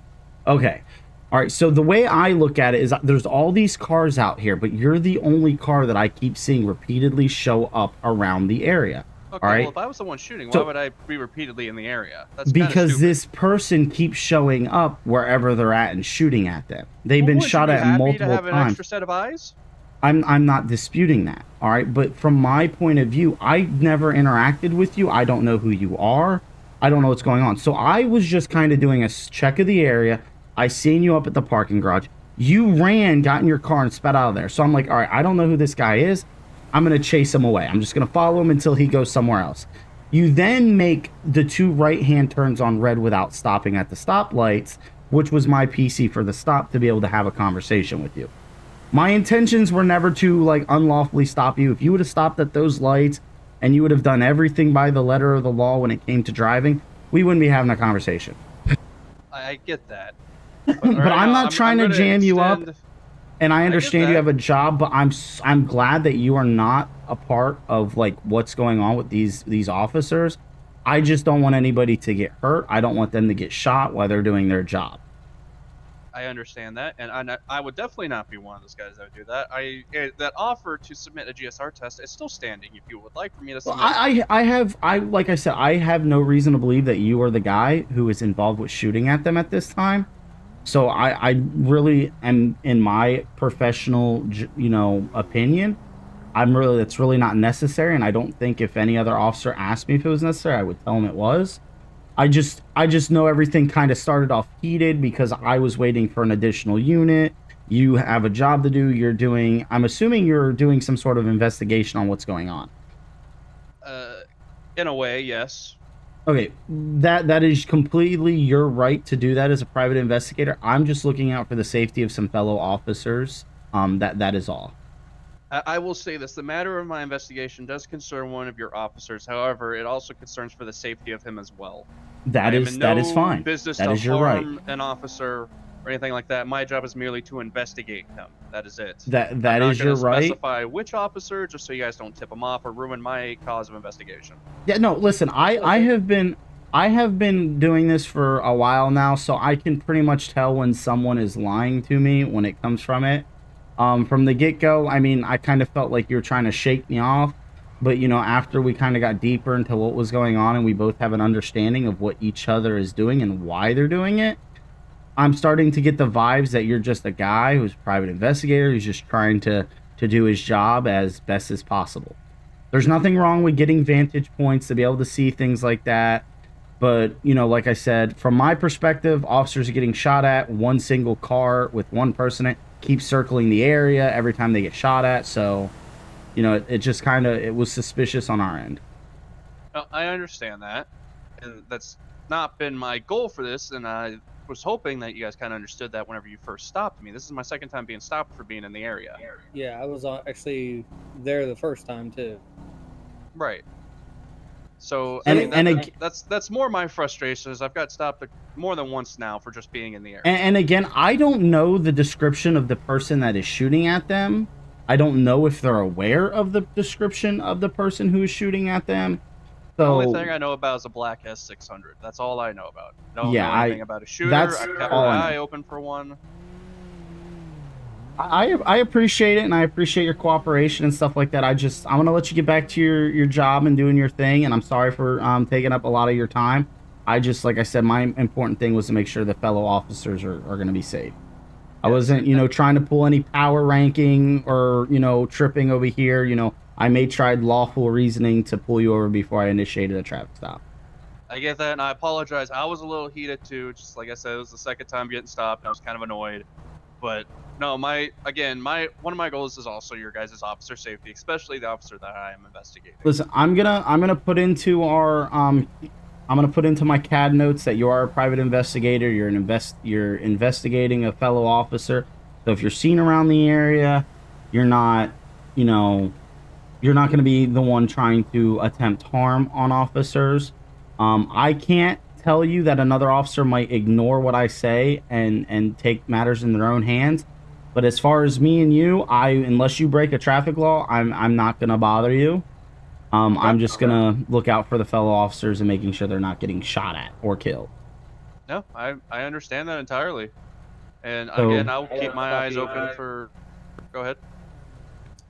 Okay. All right, so the way I look at it is there's all these cars out here, but you're the only car that I keep seeing repeatedly show up around the area. Okay, all right? well, if I was the one shooting, why would I be repeatedly in the area? That's because this person keeps showing up wherever they're at and shooting at them. They've been shot at multiple to have an times. extra set of eyes? I'm not disputing that, all right? But from my point of view, I never interacted with you. I don't know who you are. I don't know what's going on. So I was just kind of doing a check of the area. I seen you up at the parking garage. You ran, got in your car, and sped out of there. So I'm like, all right, I don't know who this guy is. I'm going to chase him away. I'm just going to follow him until he goes somewhere else. You then make the 2 right-hand turns on red without stopping at the stoplights, which was my PC for the stop to be able to have a conversation with you. My intentions were never to, like, unlawfully stop you. If you would have stopped at those lights and you would have done everything by the letter of the law when it came to driving, we wouldn't be having a conversation. I get that. But I'm not trying to jam you up, and I understand you have a job, but I'm glad that you are not a part of like what's going on with these officers. I just don't want anybody to get hurt. I don't want them to get shot while they're doing their job. I understand that, and I would definitely not be one of those guys that would do that. That offer to submit a GSR test is still standing. If you would like for me to submit, like I said, I have no reason to believe that you are the guy who is involved with shooting at them at this time. So I really am, in my professional, opinion, that's really not necessary. And I don't think if any other officer asked me if it was necessary, I would tell him it was. I just know everything kind of started off heated because I was waiting for an additional unit. You have a job to do. I'm assuming you're doing some sort of investigation on what's going on. In a way, yes. Okay, that is completely your right to do that as a private investigator. I'm just looking out for the safety of some fellow officers. That is all. I will say this: the matter of my investigation does concern one of your officers. However, it also concerns for the safety of him as well. That is fine. Business that to is your right. harm an officer or anything like that. My job is merely to investigate him. That is it. That I'm not is your gonna right. specify which officer, just so you guys don't tip him off or ruin my cause of investigation. Yeah, no, listen, I have been doing this for a while now, so I can pretty much tell when someone is lying to me when it comes from it. From the get-go, I mean, I kind of felt like you were trying to shake me off, but you know, after we kind of got deeper into what was going on and we both have an understanding of what each other is doing and why they're doing it, I'm starting to get the vibes that you're just a guy who's a private investigator who's just trying to do his job as best as possible. There's nothing wrong with getting vantage points to be able to see things like that. But, you know, like I said, from my perspective, officers are getting shot at. One single car with one person in it keeps circling the area every time they get shot at. So, you know, it just kind of, it was suspicious on our end. I understand that. And that's not been my goal for this. And I was hoping that you guys kind of understood that whenever you first stopped me. This is my second time being stopped for being in the area. Yeah, I was actually there the first time, too. Right. So And, I mean, that's more my frustration is I've got stopped more than once now for just being in the area. And again, I don't know the description of the person that is shooting at them. I don't know if they're aware of the description of the person who is shooting at them. So, The only thing I know about is a black S600. That's all I know about. Don't know anything about a shooter. I've kept my eye open for one. I appreciate it, and I appreciate your cooperation and stuff like that. I'm going to let you get back to your job and doing your thing, and I'm sorry for taking up a lot of your time. Like I said, my important thing was to make sure the fellow officers are going to be safe. I wasn't, you know, trying to pull any power ranking or, you know, tripping over here. You know, I tried lawful reasoning to pull you over before I initiated a traffic stop. I get that, and I apologize. I was a little heated, too. Just like I said, it was the second time getting stopped, and I was kind of annoyed. But no, one of my goals is also your guys' officer safety, especially the officer that I am investigating. Listen, I'm gonna put into our I'm gonna put into my CAD notes that you are a private investigator. You're investigating a fellow officer. So if you're seen around the area, you're not, you know, you're not gonna be the one trying to attempt harm on officers. I can't tell you that another officer might ignore what I say and take matters in their own hands, but as far as me and you, unless you break a traffic law, I'm not gonna bother you. I'm just gonna look out for the fellow officers and making sure they're not getting shot at or killed. No, I understand that entirely, and again, I'll keep my eyes open for. Go ahead.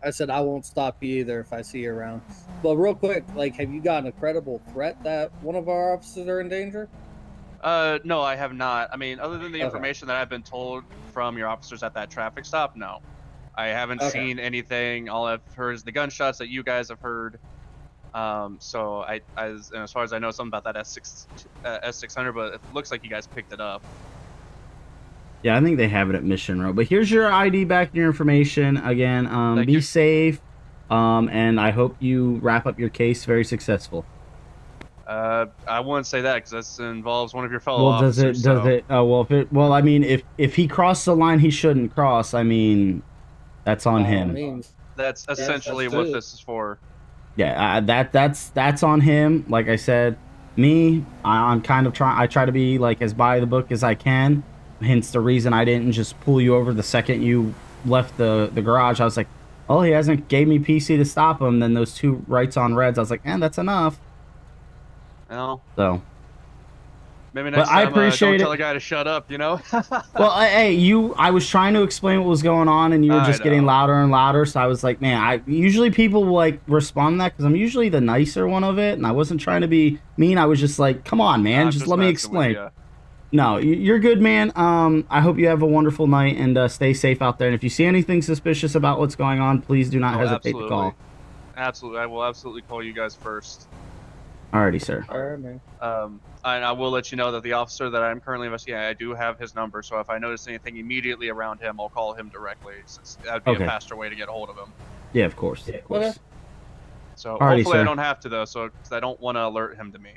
I said I won't stop you either if I see you around. But real quick, like, have you gotten a credible threat that one of our officers are in danger? No, I have not. I mean, other than the information that I've been told from your officers at that traffic stop, no. I haven't seen anything. All I've heard is the gunshots that you guys have heard. So as far as I know, something about that S600, but it looks like you guys picked it up. Yeah, I think they have it at Mission Row. But here's your ID back and your information. Again, be safe. And I hope you wrap up your case very successful. I wouldn't say that because this involves one of your fellow officers. Does it? Oh, well, I mean, if he crossed the line he shouldn't cross, I mean, that's on him. That's essentially what this is for. Yeah, that's on him. Like I said, I'm kind of I try to be like as by the book as I can. Hence the reason I didn't just pull you over the second you left the garage. I was like, oh, he hasn't gave me PC to stop him. Then those 2 rights on reds, I was like, that's enough. No. So. Maybe next time, I appreciate don't tell a guy to shut up, you know? Well, hey, I was trying to explain what was going on, and you were just getting louder and louder, so I was like, man, usually people will, like, respond to that, because I'm usually the nicer one of it, and I wasn't trying to be mean. I was just like, come on, man, just let me explain. No, you're good, man. I hope you have a wonderful night, and stay safe out there, and if you see anything suspicious about what's going on, please do not hesitate to call. Absolutely. I will absolutely call you guys first. Alrighty, sir. Alright, man. And I will let you know that the officer that I'm currently investigating, I do have his number, so if I notice anything immediately around him, I'll call him directly, since that would be a faster way to get a hold of him. Yeah, of course. Of course. Okay. So Alrighty, hopefully sir. I don't have to, though, so because I don't want to alert him to me.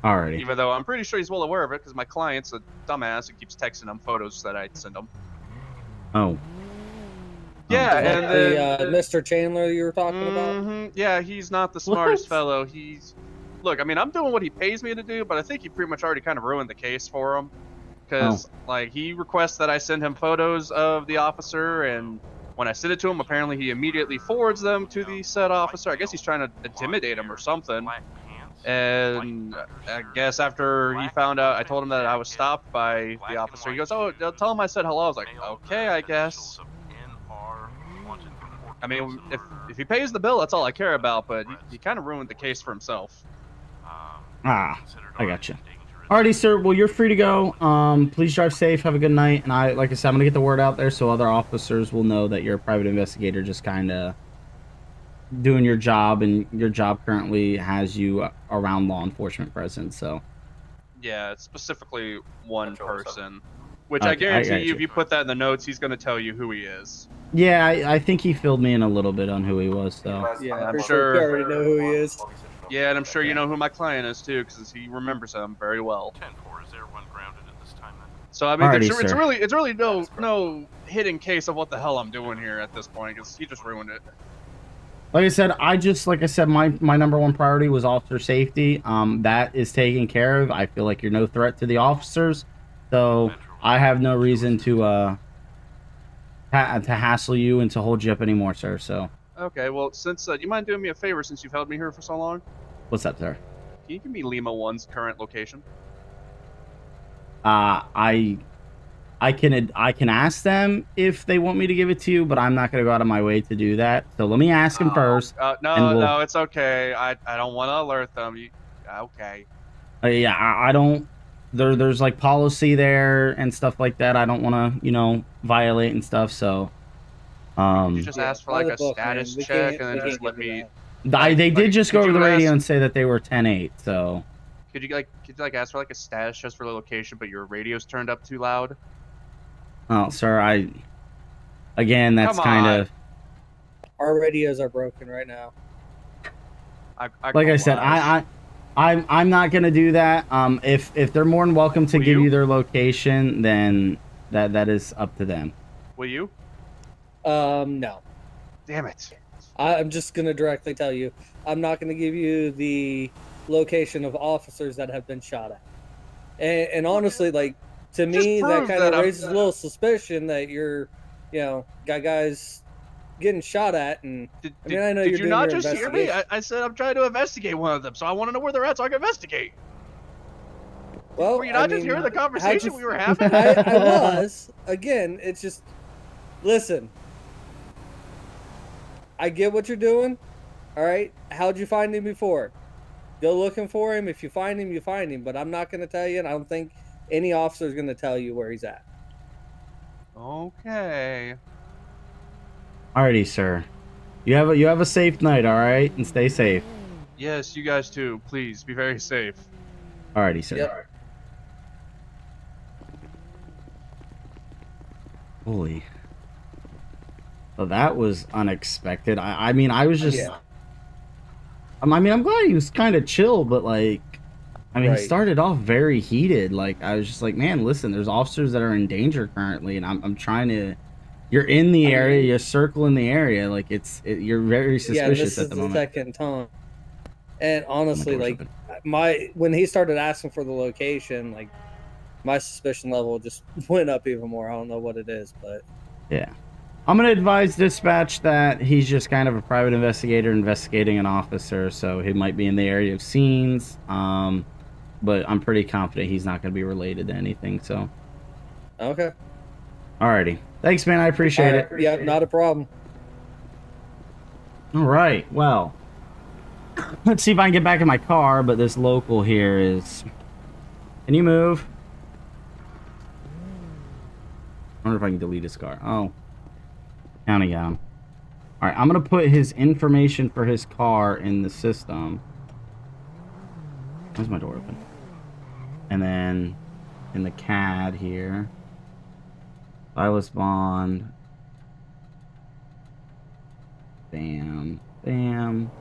Alrighty. Even though I'm pretty sure he's well aware of it, because my client's a dumbass who keeps texting him photos that I send him. Oh. Yeah, and then Mr. Chandler you were talking about? Yeah, he's not the smartest fellow. Look, I mean, I'm doing what he pays me to do, but I think he pretty much already kind of ruined the case for him. because like he requests that I send him photos of the officer, and when I send it to him, apparently he immediately forwards them to the said officer. I guess he's trying to intimidate him or something. And I guess after he found out, I told him that I was stopped by the officer. He goes, "Oh, tell him I said hello." I was like, "Okay, I guess." I mean, if he pays the bill, that's all I care about. But he kind of ruined the case for himself. I got you. Alrighty, sir. Well, you're free to go. Please drive safe. Have a good night. And like I said, I'm gonna get the word out there so other officers will know that you're a private investigator, just kind of doing your job, and your job currently has you around law enforcement presence. So. Yeah, it's specifically one person, which I guarantee you, if you put that in the notes, he's gonna tell you who he is. Yeah, I think he filled me in a little bit on who he was. So. Yeah, I'm pretty sure. You already know who he is. Yeah, and I'm sure you know who my client is too, because he remembers him very well. 10-4, is everyone grounded at this time then? So I mean, Alrighty, it's really no hidden case of what the hell I'm doing here at this point, because he just ruined it. Like I said, my number one priority was officer safety. That is taken care of. I feel like you're no threat to the officers, so I have no reason to hassle you and to hold you up anymore, sir. So. Okay, well, since do you mind doing me a favor since you've held me here for so long? What's up, sir? Can you give me Lima 1's current location? I can ask them if they want me to give it to you, but I'm not gonna go out of my way to do that. So let me ask them first. No, it's okay. I don't want to alert them. Okay. Yeah, I don't. There's like policy there and stuff like that. I don't want to, violate and stuff. So. You just ask for like a status check and then just let me. They did just go over the radio and say that they were 10-8. So. Could you ask for like a status just for the location, but your radio's turned up too loud? Oh, sir, again, that's kind of. Our radios are broken right now. Like I said, I'm not gonna do that. If they're more than welcome to give you their location, then that is up to them. Will you? No. Damn it. I'm just gonna directly tell you, I'm not gonna give you the location of officers that have been shot at. And honestly, like, to me, that kind of raises a little suspicion that you're, got guys getting shot at. And I know you're did you doing not your just hear me? I said I'm trying to investigate one of them, so I want to know where they're at so I can investigate. Well, were you not just hearing the conversation we were having? I was. Again, it's just, listen. I get what you're doing. All right. How'd you find him before? Go looking for him. If you find him, you find him. But I'm not going to tell you, and I don't think any officer is going to tell you where he's at. Okay. Alrighty, sir. You have a safe night, all right, and stay safe. Yes, you guys too. Please be very safe. Alrighty, sir. Yep. Holy. Well, that was unexpected. I mean, I was just. Yeah. I'm glad he was kind of chill, but like, he started off very heated. Like, I was just like, man, listen, there's officers that are in danger currently, and I'm trying to. You're in the area, you're circling the area, like you're very suspicious at the moment. Yeah, this is the second time. And honestly, when he started asking for the location, like, my suspicion level just went up even more. I don't know what it is, but yeah. I'm going to advise dispatch that he's just kind of a private investigator investigating an officer, so he might be in the area of scenes, but I'm pretty confident he's not going to be related to anything, so. Okay. Alrighty. Thanks, man. I appreciate it. Yeah, not a problem. All right. Well, let's see if I can get back in my car, but this local here is... Can you move? I wonder if I can delete his car. Oh. County got him. All right, I'm going to put his information for his car in the system. Where's my door open? And then in the CAD here... Silas Bond. Bam. Bam.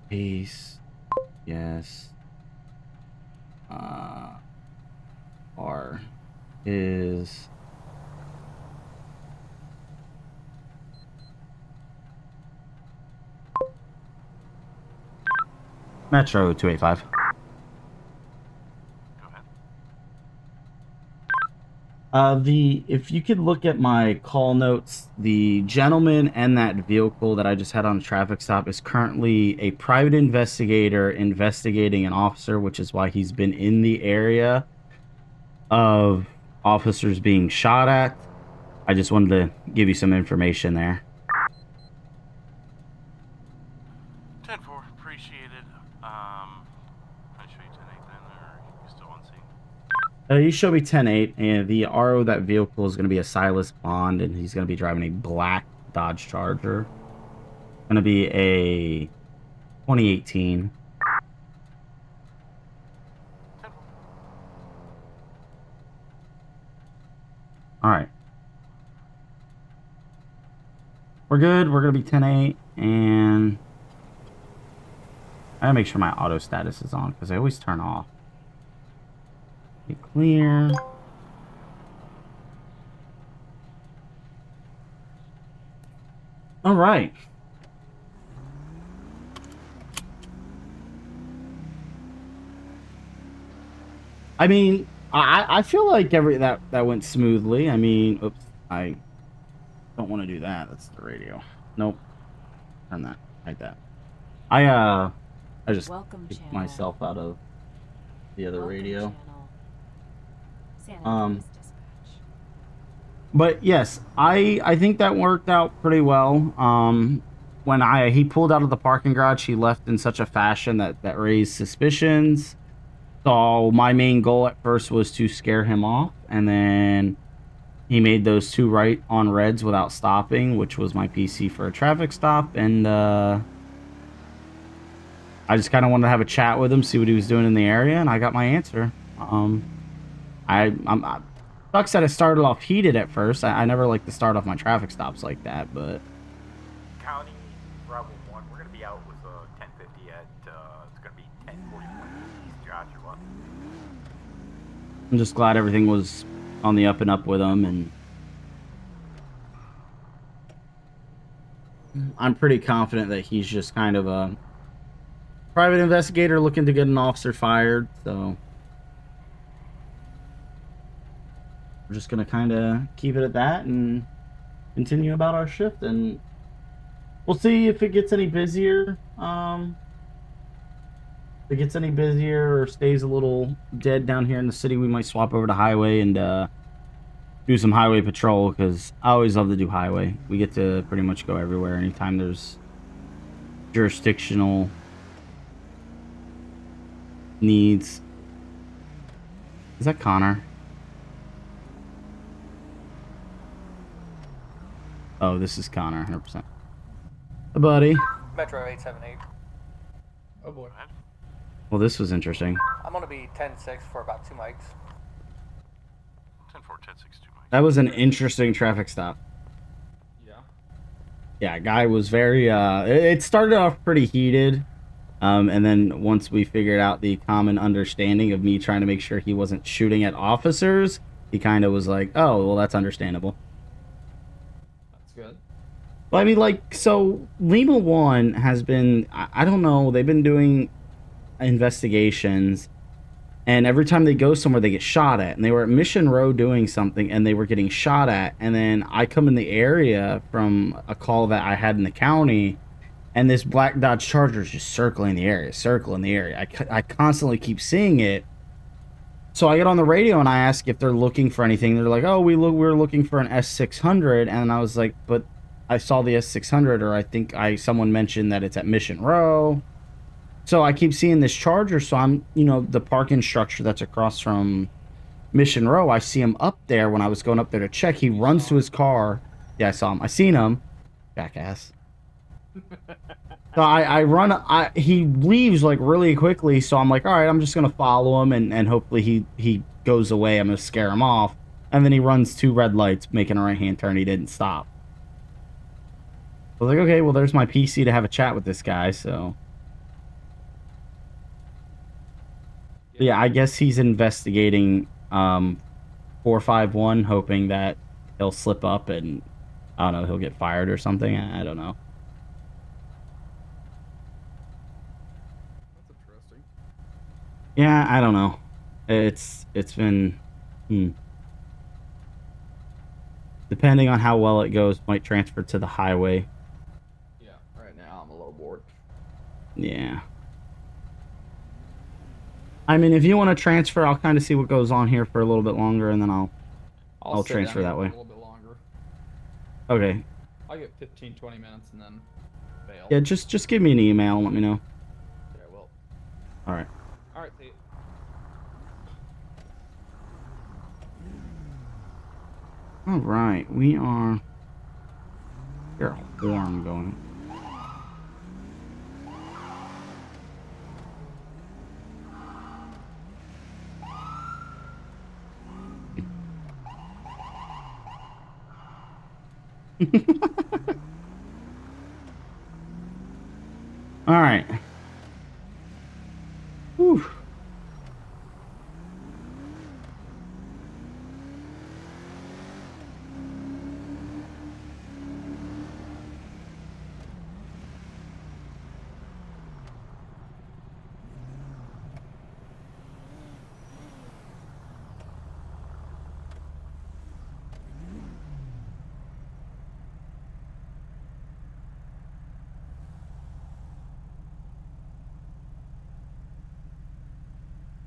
Peace. Yes. R is Metro 285. If you could look at my call notes, the gentleman and that vehicle that I just had on a traffic stop is currently a private investigator investigating an officer, which is why he's been in the area of officers being shot at. I just wanted to give you some information there. 10-4, appreciate it. Can I show you 10-8 then, or you still on scene? You show me 10-8, and the RO of that vehicle is going to be a Silas Bond, and he's going to be driving a black Dodge Charger. Going to be a 2018. All right. We're good. We're going to be 10-8, and I gotta make sure my auto status is on, because they always turn off. Be clear. All right. I mean, I feel like that went smoothly. I mean, oops, I don't want to do that. That's the radio. Nope. Turn that like that. I just kicked myself out of the other radio. But yes, I think that worked out pretty well. When he pulled out of the parking garage, he left in such a fashion that raised suspicions. So my main goal at first was to scare him off, and then he made those 2 right on reds without stopping, which was my PC for a traffic stop, and I just kind of wanted to have a chat with him, see what he was doing in the area, and I got my answer. Sucks that it started off heated at first. I never like to start off my traffic stops like that, but... County, Bravo 1, we're going to be out with 1050 at, it's going to be 1041 East Joshua. I'm just glad everything was on the up and up with him, and... I'm pretty confident that he's just kind of a private investigator looking to get an officer fired, so... We're just going to kind of keep it at that and continue about our shift, and we'll see if it gets any busier. If it gets any busier or stays a little dead down here in the city, we might swap over to highway and do some highway patrol, because I always love to do highway. We get to pretty much go everywhere anytime there's jurisdictional needs. Is that Connor? Oh, this is Connor, 100%. Hey, buddy. Metro 878. Oh boy. Well, this was interesting. I'm gonna be 10-6 for about 2 mics. 10-4, 10-6, 2 mics. That was an interesting traffic stop. Yeah. Yeah, guy was very, it started off pretty heated. And then once we figured out the common understanding of me trying to make sure he wasn't shooting at officers, he kind of was like, oh, well, that's understandable. Good. Well, I mean, like, so Lima 1 has been, I don't know, they've been doing investigations, and every time they go somewhere, they get shot at. And they were at Mission Row doing something, and they were getting shot at. And then I come in the area from a call that I had in the county, and this black Dodge Charger is just circling the area. I constantly keep seeing it. So I get on the radio and I ask if they're looking for anything. They're like, oh, we're looking for an S600. And I was like, but I saw the S600, or I think someone mentioned that it's at Mission Row. So I keep seeing this Charger. So I'm, the parking structure that's across from Mission Row, I see him up there when I was going up there to check. He runs to his car. Yeah, I saw him. I seen him. Jackass. So I run, he leaves like really quickly, so I'm like, all right, I'm just going to follow him, and hopefully he goes away. I'm going to scare him off. And then he runs 2 red lights, making a right-hand turn. He didn't stop. I was like, okay, well, there's my PC to have a chat with this guy, so. Yeah, I guess he's investigating 451, hoping that he'll slip up and, I don't know, he'll get fired or something. I don't know. Yeah, I don't know. It's been... Depending on how well it goes, might transfer to the highway. Yeah, right now I'm a little bored. Yeah. I mean, if you want to transfer, I'll kind of see what goes on here for a little bit longer, and then I'll sit transfer down that for way. a little bit longer. Okay. I'll get 15, 20 minutes and then bail. Yeah, just give me an email and let me know. Yeah, I will. All right. All right, see you. All right, we are. Here's a horn going. All right. Whew.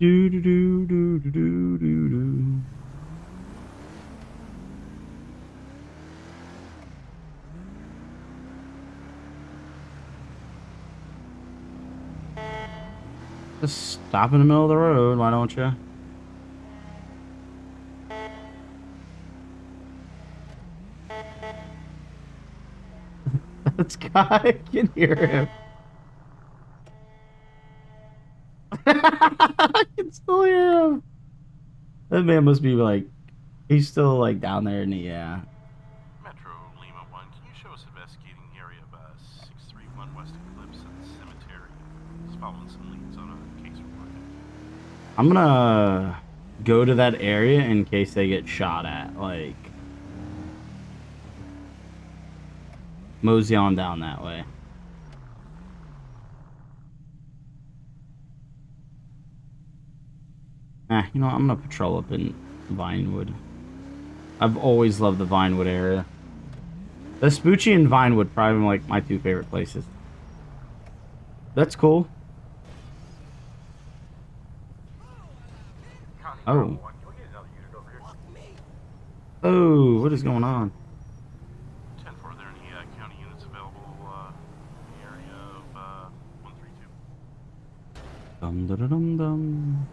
Do do do do do do do do. Just stop in the middle of the road, why don't you? This guy, I can hear him. I can still hear him. That man must be like, he's still like down there in the, yeah. Metro Lima 1, can you show us investigating the area of 631 West Eclipse at the cemetery? Just following some leads on a case report. I'm gonna go to that area in case they get shot at, like, mosey on down that way. You know what, I'm gonna patrol up in Vinewood. I've always loved the Vinewood area. Vespucci and Vinewood probably like my two favorite places. That's cool. Oh. Oh, what is going on? 10-4, are there any county units available in the area of 132? Dum dum dum dum.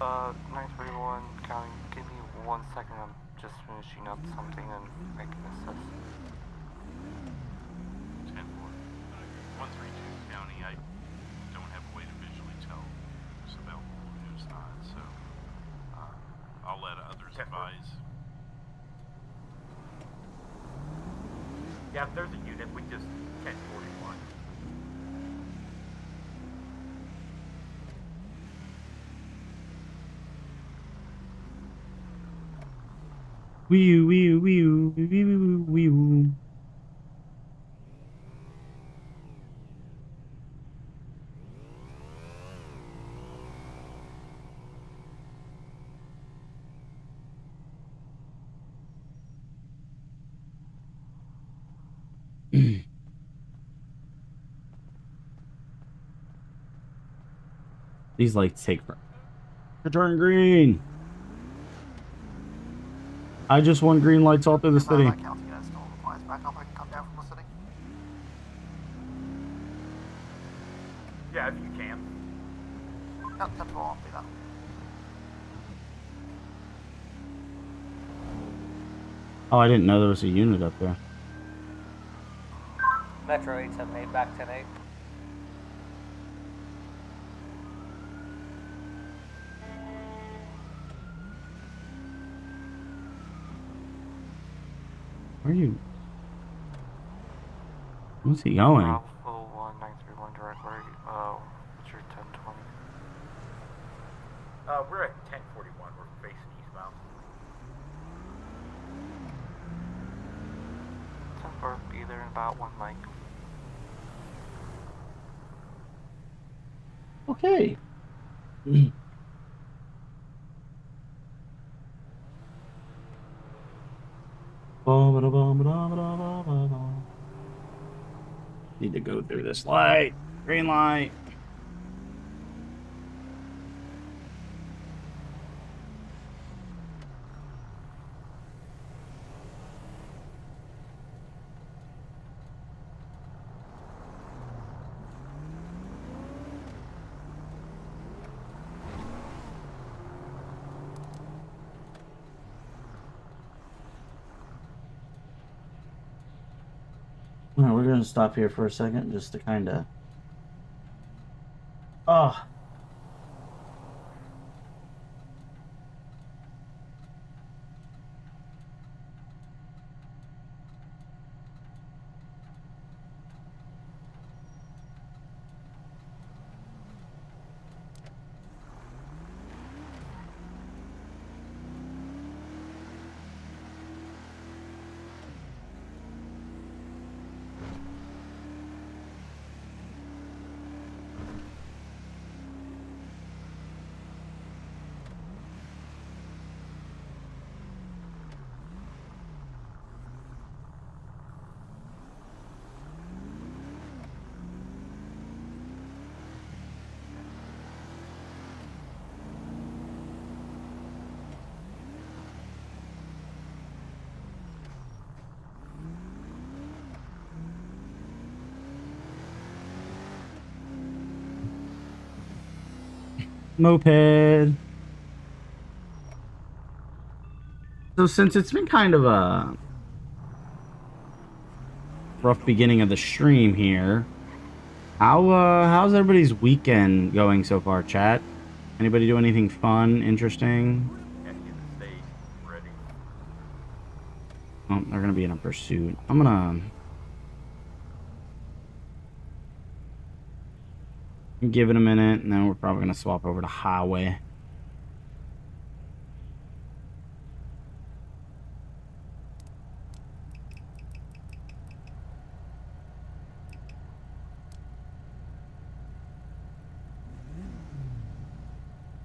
Uh, 931 County, give me 1 second, I'm just finishing up something and I can assess. 10-4. 132 County, I don't have a way to visually tell who's available and who's not, so I'll let others advise. Yeah, if there's a unit, we just 1041. Wee wee wee wee wee wee wee. These lights take forever to turn green. I just want green lights all through the city. Back up, I can come down from the city. Yeah, if you can. Yeah, 10-4, I'll do that. Oh, I didn't know there was a unit up there. Metro 878, back 10-8. Where are you? Where's he going? Bravo 1931 direct where what's your 1020? We're at 1041, we're facing eastbound. 10-4, be there in about 1 mic. Okay. Need to go through this light. Green light. Well, we're gonna stop here for a second just to kind of. Oh. Moped. So since it's been kind of a rough beginning of the stream here, how's everybody's weekend going so far, chat? Anybody do anything fun, interesting? Oh, they're gonna be in a pursuit. I'm gonna give it a minute, and then we're probably gonna swap over to highway.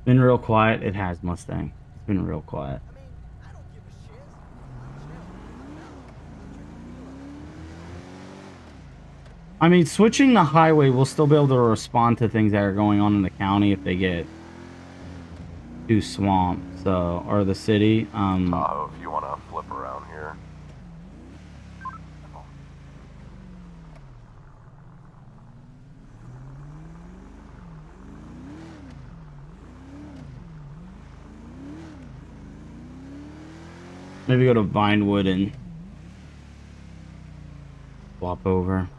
Been real quiet. It has, Mustang. It's been real quiet. I mean, switching the highway, we'll still be able to respond to things that are going on in the county if they get too swamped, so, or the city. If you want to flip around here. Maybe go to Vinewood and swap over.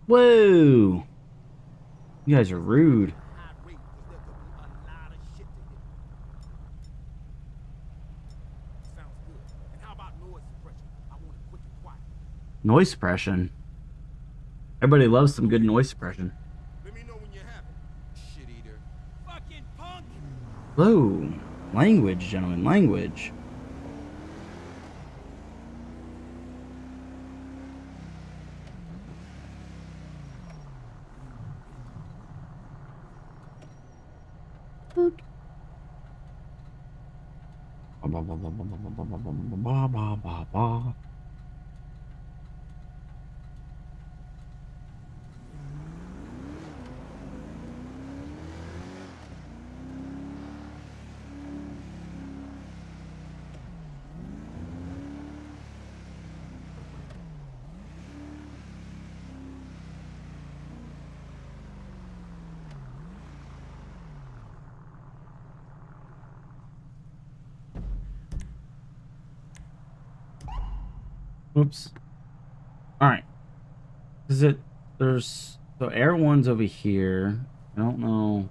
Whoa! You guys are rude. Noise suppression. Everybody loves some good noise suppression. Whoa. Language, gentlemen, language. Oops. Alright. Is it... There's... So Air 1's over here. I don't know...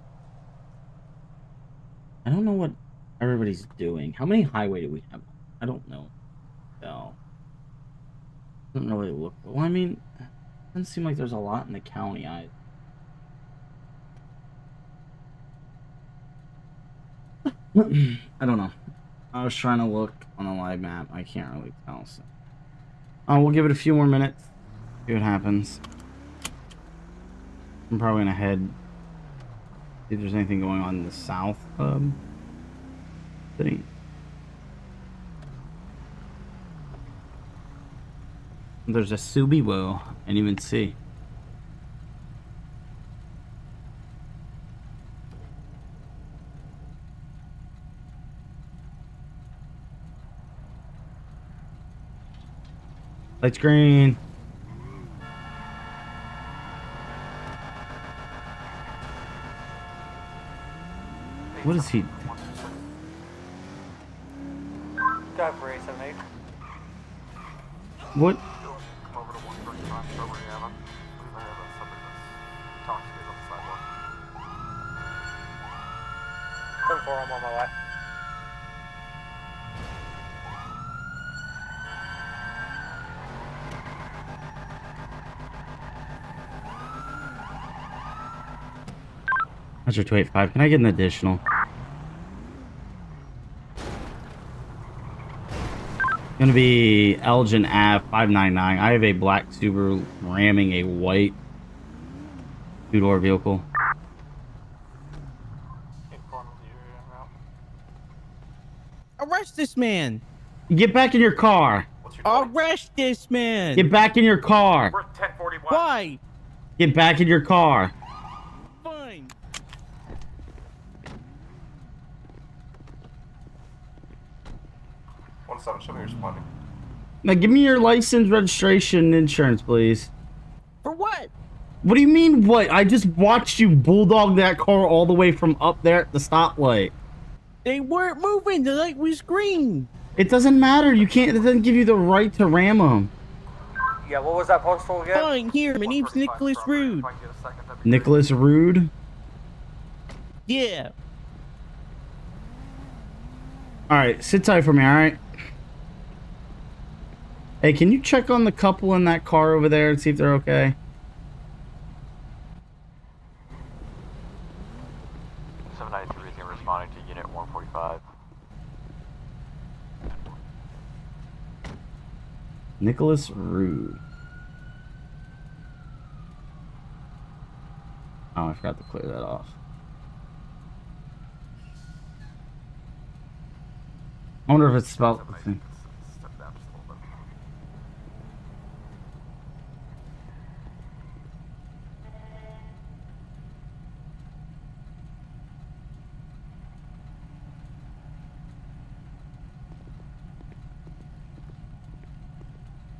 I don't know what everybody's doing. How many highway do we have? I don't know. No. Doesn't really look... Well, I mean... It doesn't seem like there's a lot in the county either. I don't know. I was trying to look on the live map. I can't really tell, so... we'll give it a few more minutes. See what happens. I'm probably gonna head. See if there's anything going on in the south city. There's a Subiwoo. I didn't even see. Lights green. What is he? Go for 878. What? Come over to 135 over here, Emma. I have somebody that's talking to me on the sidewalk. 10-4, I'm on my way. That's your 285. Can I get an additional? Gonna be Elgin Ave 599. I have a black Subaru ramming a white two-door vehicle. Arrest this man! Get back in your car! Arrest this man! Get back in your car! We're 1041. Why? Get back in your car! Fine. 17, show me your responding. Now give me your license, registration, and insurance, please. For what? What do you mean, what? I just watched you bulldog that car all the way from up there at the stoplight. They weren't moving. The light was green. It doesn't matter. You can't. It doesn't give you the right to ram them. Yeah, what was that postal again? Fine, here. My name's Nicholas Rude. Nicholas Rude? Yeah. Alright, sit tight for me, alright? Hey, can you check on the couple in that car over there and see if they're okay? Responding to Unit 145. Nicholas Rude. Oh, I forgot to clear that off. I wonder if it's spelled the same.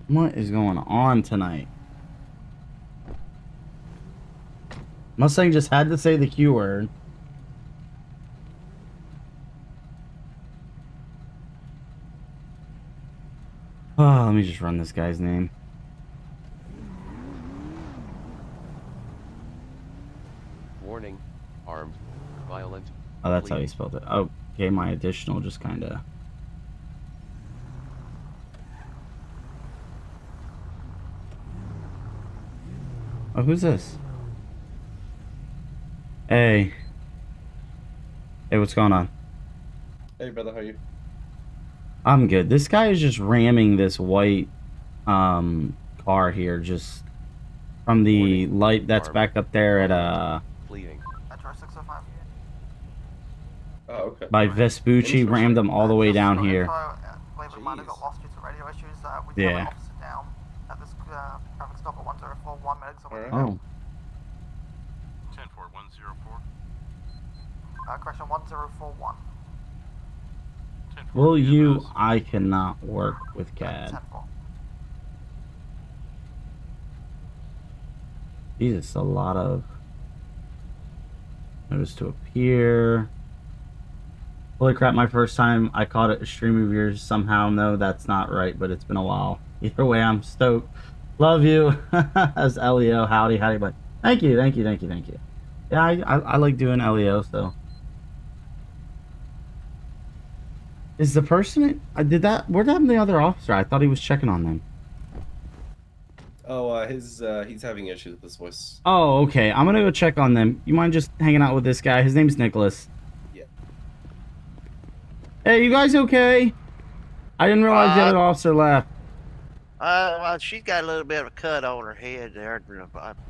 What is going on tonight? Mustang just had to say the Q word. Oh, let me just run this guy's name. Warning, armed, violent. Oh, that's how he spelled it. Oh, okay, my additional just kind of... Oh, who's this? Hey. Hey, what's going on? Hey, brother, how are you? I'm good. This guy is just ramming this white car here, just from the light that's back up there at Oh, okay. by Vespucci, rammed them all the way down here. Yeah. Oh. 10-4-104. Correction 1041. Will you? I cannot work with CAD. Jesus, a lot of notice to appear. Holy crap, my first time I caught it a stream of yours somehow. No, that's not right, but it's been a while. Either way, I'm stoked. Love you. As LEO, howdy, but thank you. Yeah, I like doing LEO, so. Is the person did that? Where'd happened to the other officer? I thought he was checking on them. Oh, he's having issues with his voice. Oh, okay. I'm gonna go check on them. You mind just hanging out with this guy? His name's Nicholas. Yeah. Hey, you guys okay? I didn't realize the other officer left. Well, she's got a little bit of a cut on her head there.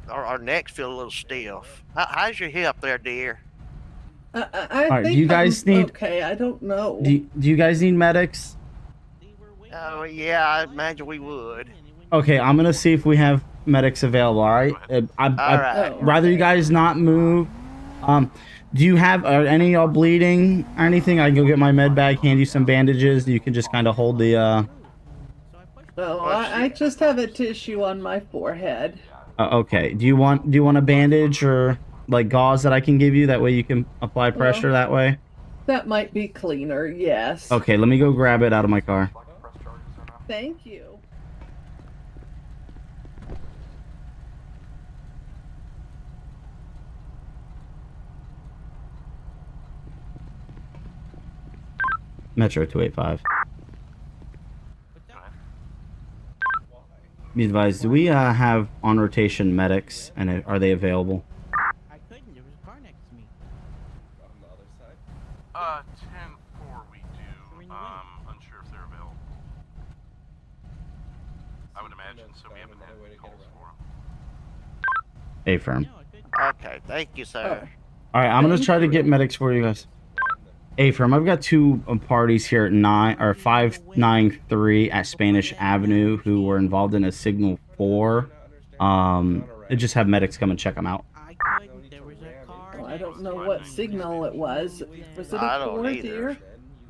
Our necks feel a little stiff. How's your hip there, dear? I Alright, think do you guys I'm need... Okay, I don't know. Do you guys need medics? Oh, yeah, I imagine we would. Okay, I'm gonna see if we have medics available, alright? I'd rather you guys not move. Do you have... Are any of y'all bleeding or anything? I can go get my med bag, hand you some bandages. You can just kind of hold the, No, I just have a tissue on my forehead. Okay. Do you want a bandage or like gauze that I can give you? That way you can apply pressure that way. That might be cleaner, yes. Okay, let me go grab it out of my car. Thank you. Metro 285. Be advised, do we have on rotation medics, and are they available? I couldn't. There was a car next to me. 10-4 we do. Unsure if they're available. I would imagine so. We haven't had calls for them. A-firm. Okay, thank you, sir. Alright, I'm gonna try to get medics for you guys. A-firm, I've got two parties here at 593 at Spanish Avenue who were involved in a Signal 4. They just have medics come and check them out. Well, I don't know what signal it was. Was it a 4, dear?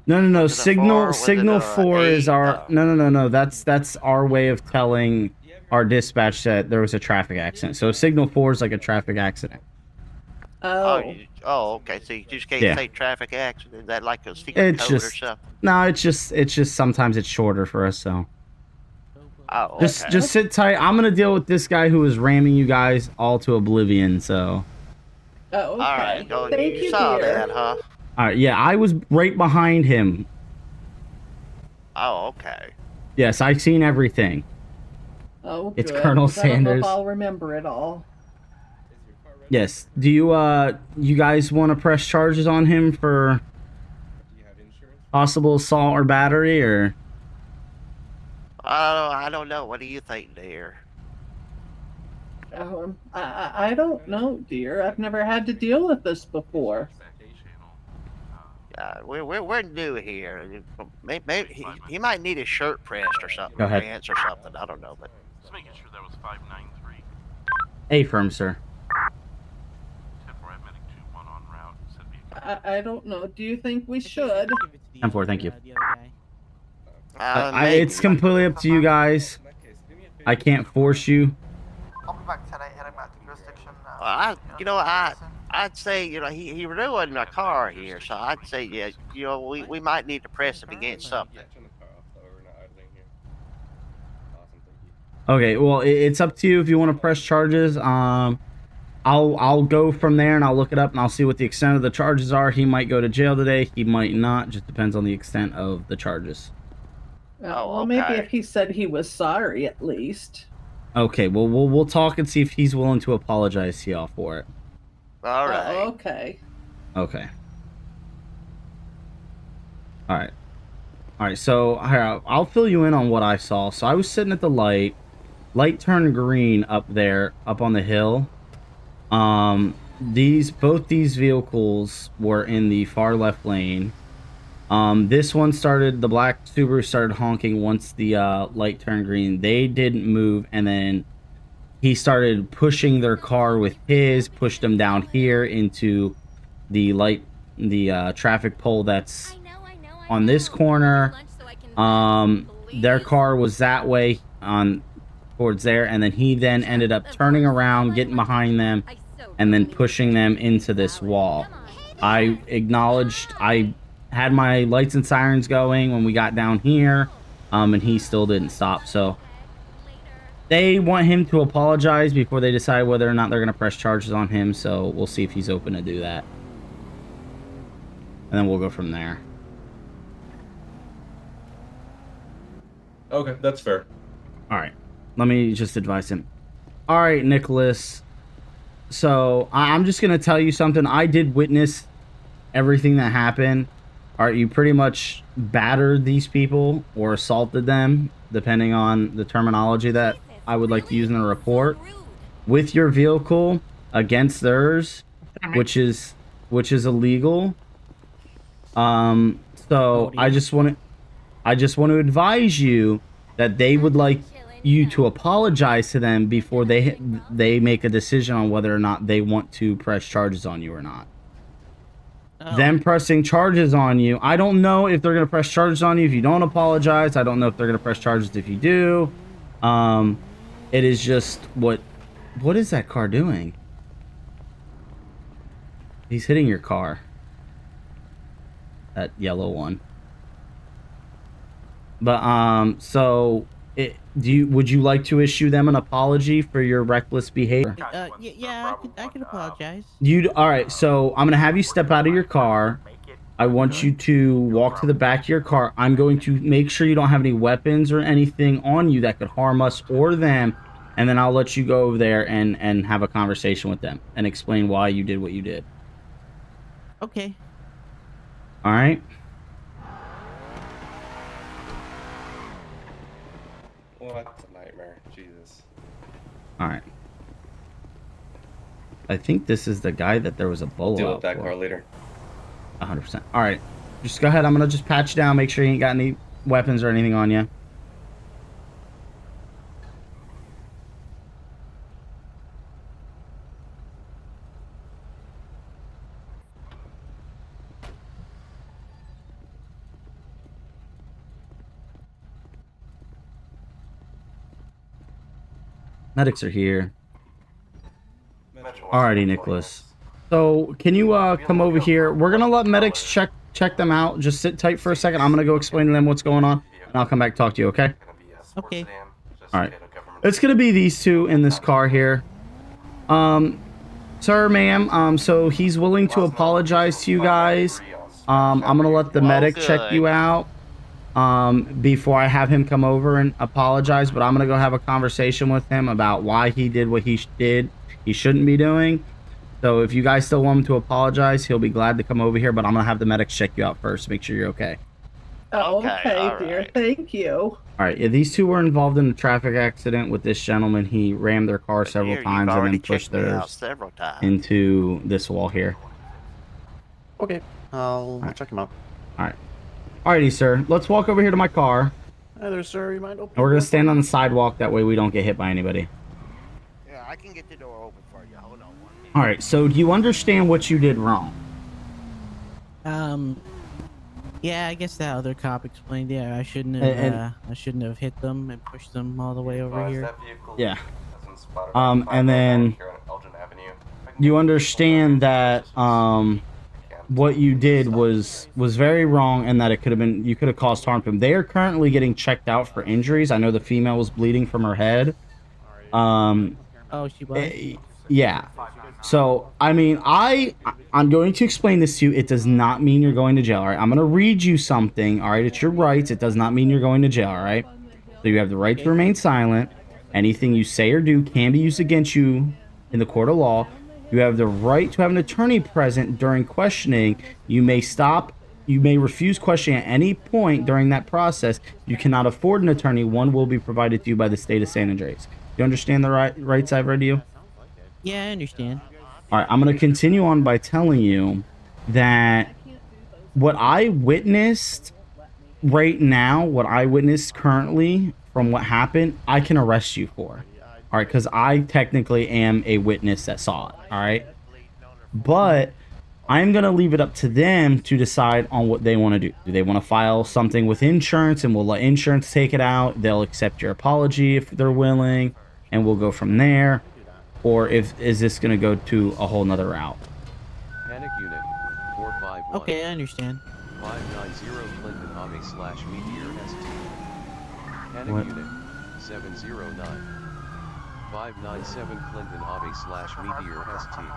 No. Signal 4 is our... No. That's our way of telling our dispatch that there was a traffic accident. So Signal 4 is like a traffic accident. Oh, okay. So you just can't say traffic accident. Is that like a secret It's code or just... something? No, it's just sometimes it's shorter for us, so... Oh, okay. Just sit tight. I'm gonna deal with this guy who was ramming you guys all to oblivion, so... Oh, okay. All right. Oh, Thank you, saw dear. that, huh? Alright, yeah, I was right behind him. Oh, okay. Yes, I've seen everything. Oh, It's good, Colonel 'cause I don't know if Sanders. I'll remember it all. Yes. Do you guys want to press charges on him for possible assault or battery, or? I don't know. What do you think, dear? I don't know, dear. I've never had to deal with this before. We're new here. Maybe he might need his shirt pressed or something. Go ahead. Pants or something. I don't know, but Just making sure that was 593. A-firm, sir. 10-4, I have medic 2-1 on route. Said be I don't know. Do you think we should? 10-4, thank you. maybe. It's completely up to you guys. I can't force you. I'll be back 10-8, heading back to jurisdiction. I'd say, he ruined my car here, so I'd say, yeah, we might need to press him against something. Okay, well, it's up to you if you want to press charges. I'll go from there and I'll look it up and I'll see what the extent of the charges are. He might go to jail today. He might not. Just depends on the extent of the charges. Well, maybe if he said he was sorry, at least. Okay, well, we'll talk and see if he's willing to apologize to y'all for it. All right. Okay. Okay. All right, so I'll fill you in on what I saw. So I was sitting at the light. Light turned green up there, up on the hill. Both these vehicles were in the far left lane. This one the black Subaru started honking once the light turned green. They didn't move, and then he started pushing their car with his, pushed them down here into the traffic pole that's on this corner. Their car was that way towards there, and then he ended up turning around, getting behind them, and then pushing them into this wall. I had my lights and sirens going when we got down here, and he still didn't stop. So they want him to apologize before they decide whether or not they're going to press charges on him. So we'll see if he's open to do that, and then we'll go from there. Okay, that's fair. All right, let me just advise him. All right, Nicholas. So I'm just going to tell you something. I did witness everything that happened. All right, you pretty much battered these people or assaulted them, depending on the terminology that I would like to use in the report, with your vehicle against theirs, which is illegal. So I just want to advise you that they would like you to apologize to them before they make a decision on whether or not they want to press charges on you or not. Them pressing charges on you, I don't know if they're going to press charges on you if you don't apologize. I don't know if they're going to press charges if you do. It is just what is that car doing? He's hitting your car. That yellow one. But so would you like to issue them an apology for your reckless behavior? Yeah, I can apologize. All right, so I'm gonna have you step out of your car. I want you to walk to the back of your car. I'm going to make sure you don't have any weapons or anything on you that could harm us or them, and then I'll let you go over there and have a conversation with them and explain why you did what you did. Okay. All right. What a nightmare. Jesus. All right. I think this is the guy that there was a bolo Deal out with that for. car later. 100%. All right. Just go ahead. I'm going to just patch you down. Make sure you ain't got any weapons or anything on you. Medics are here. Alrighty, Nicholas. So, can you come over here? We're gonna let medics check them out. Just sit tight for a second. I'm gonna go explain to them what's going on, and I'll come back and talk to you. Okay? Okay. All right. It's gonna be these two in this car here. Sir, ma'am. So he's willing to apologize to you guys. I'm gonna let the medic check you out. Before I have him come over and apologize, but I'm gonna go have a conversation with him about why he did what he shouldn't be doing. So if you guys still want him to apologize, he'll be glad to come over here, but I'm gonna have the medics check you out first, make sure you're okay. Okay, dear. Thank you. All right, yeah, these two were involved in a traffic accident with this gentleman. He rammed their car several times and then pushed theirs into this wall here. Okay, I'll check him out. All right. Alrighty, sir. Let's walk over here to my car. Hi there, sir. You mind And opening? we're gonna stand on the sidewalk. That way we don't get hit by anybody. Yeah, I can get the door open for you. Hold on. All right. So do you understand what you did wrong? Yeah, I guess that other cop explained. Yeah, I shouldn't have hit them and pushed them all the way over here. Yeah. And then you understand that what you did was very wrong, and that you could have caused harm to him. They are currently getting checked out for injuries. I know the female was bleeding from her head. Oh, she was? Yeah. So, I mean, I'm going to explain this to you. It does not mean you're going to jail, all right? I'm going to read you something, all right? It's your rights. It does not mean you're going to jail, all right? So you have the right to remain silent. Anything you say or do can be used against you in the court of law. You have the right to have an attorney present during questioning. You may refuse questioning at any point during that process. You cannot afford an attorney. One will be provided to you by the state of San Andreas. You understand the rights I've read to you? Yeah, I understand. All right, I'm going to continue on by telling you that what I witnessed right now, what I witnessed currently from what happened, I can arrest you for. All right, because I technically am a witness that saw it. All right, but I'm going to leave it up to them to decide on what they want to do. Do they want to file something with insurance, and we'll let insurance take it out? They'll accept your apology if they're willing, and we'll go from there. Or is this going to go to a whole nother route? Panic Unit 451. Okay, I understand. 590 Clinton Ave / Meteor ST. Panic What? Unit 709. 597 Clinton Ave / Meteor ST.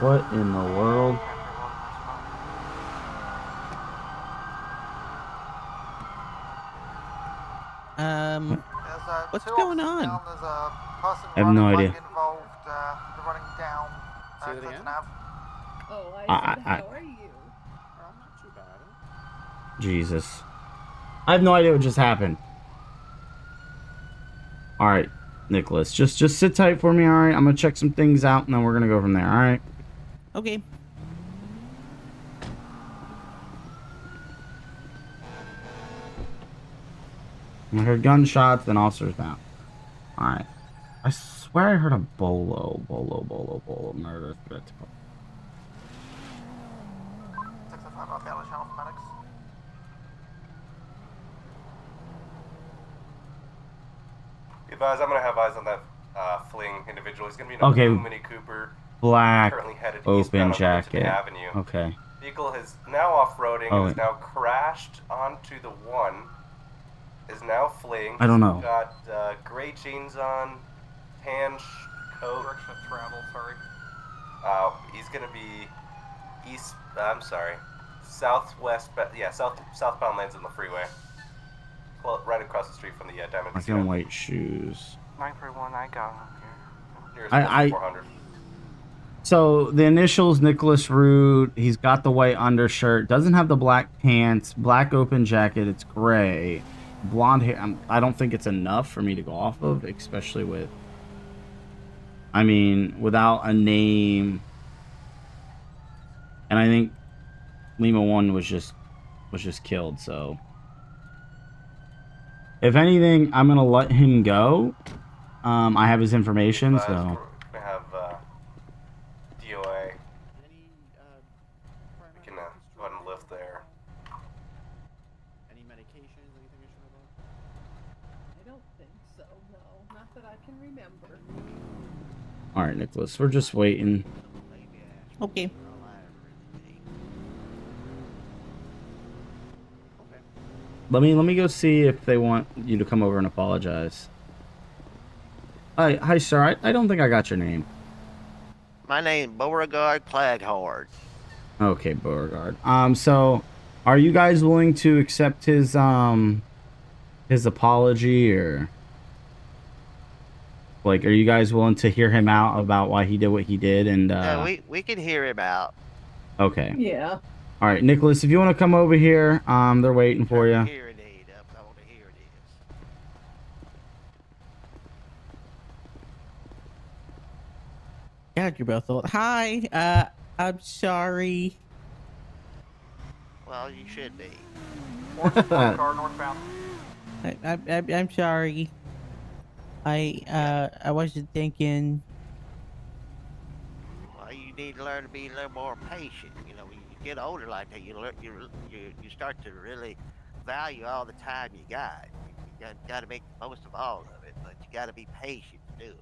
What in the world? What's going on? There's a person I have no running, idea. involved. They're running down Clinton Ave. Oh, I said, how are you? I'm not too bad. Jesus. I have no idea what just happened. Alright, Nicholas. Just sit tight for me, alright? I'm gonna check some things out and then we're gonna go from there, alright? Okay. I heard gunshots, then officers down. Alright. I swear I heard a bolo murder threat. 605 out Valley Channel for medics. Advise, I'm gonna have eyes on that fleeing individual. He's gonna be in a Okay. blue Mini Cooper. Black Currently headed open eastbound on Washington jacket. Avenue. Okay. Vehicle is now off-roading Oh, and is now crashed onto the one. Is now fleeing. I don't know. Got gray jeans on, tan coat. Direction of travel, sorry. He's gonna be southwest, southbound lanes on the freeway. Well, right across the street from the Diamond I Casino. feel white shoes. 931, I got him here. Nearest 400. So the initials Nicholas Root. He's got the white undershirt. Doesn't have the black pants. Black open jacket. It's gray. Blonde hair. I don't think it's enough for me to go off of, especially with. I mean, without a name. And I think Lima 1 was just killed. So if anything, I'm gonna let him go. I have his information, so. We have DOA. We can go ahead and lift there. Any medications, anything I should know about? I don't think so, no. Not that I can remember. All right, Nicholas, we're just waiting. Okay. Let me go see if they want you to come over and apologize. Hi, sir. I don't think I got your name. My name Beauregard Claghard. Okay, Beauregard. So, are you guys willing to accept his apology, or like, are you guys willing to hear him out about why he did what he did? And we can hear him out. Okay. Yeah. All right, Nicholas, if you want to come over here, they're waiting for you. Hearing aid up. I want to hear this. God, you're both old. Hi, I'm sorry. Well, you should be. Car northbound. I'm sorry. I wasn't thinking. Well, you need to learn to be a little more patient. You know, when you get older like that, you start to really value all the time you got. You got to make the most of all of it, but you got to be patient to do it.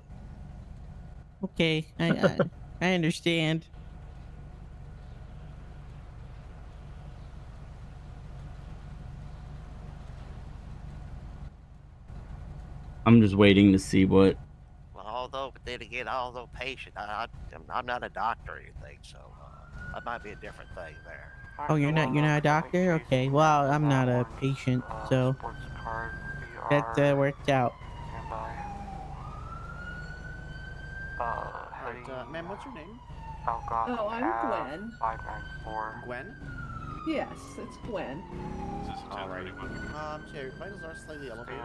Okay, I understand. I'm just waiting to see what. Well, but then again, although patient, I'm not a doctor or anything, so that might be a different thing there. Oh, you're not a doctor? Okay. Well, I'm not a patient, so that worked out. Ma'am, what's your name? Oh, I'm Gwen. 594. Gwen? Yes, it's Gwen. Alright. So your vitals are slightly elevated.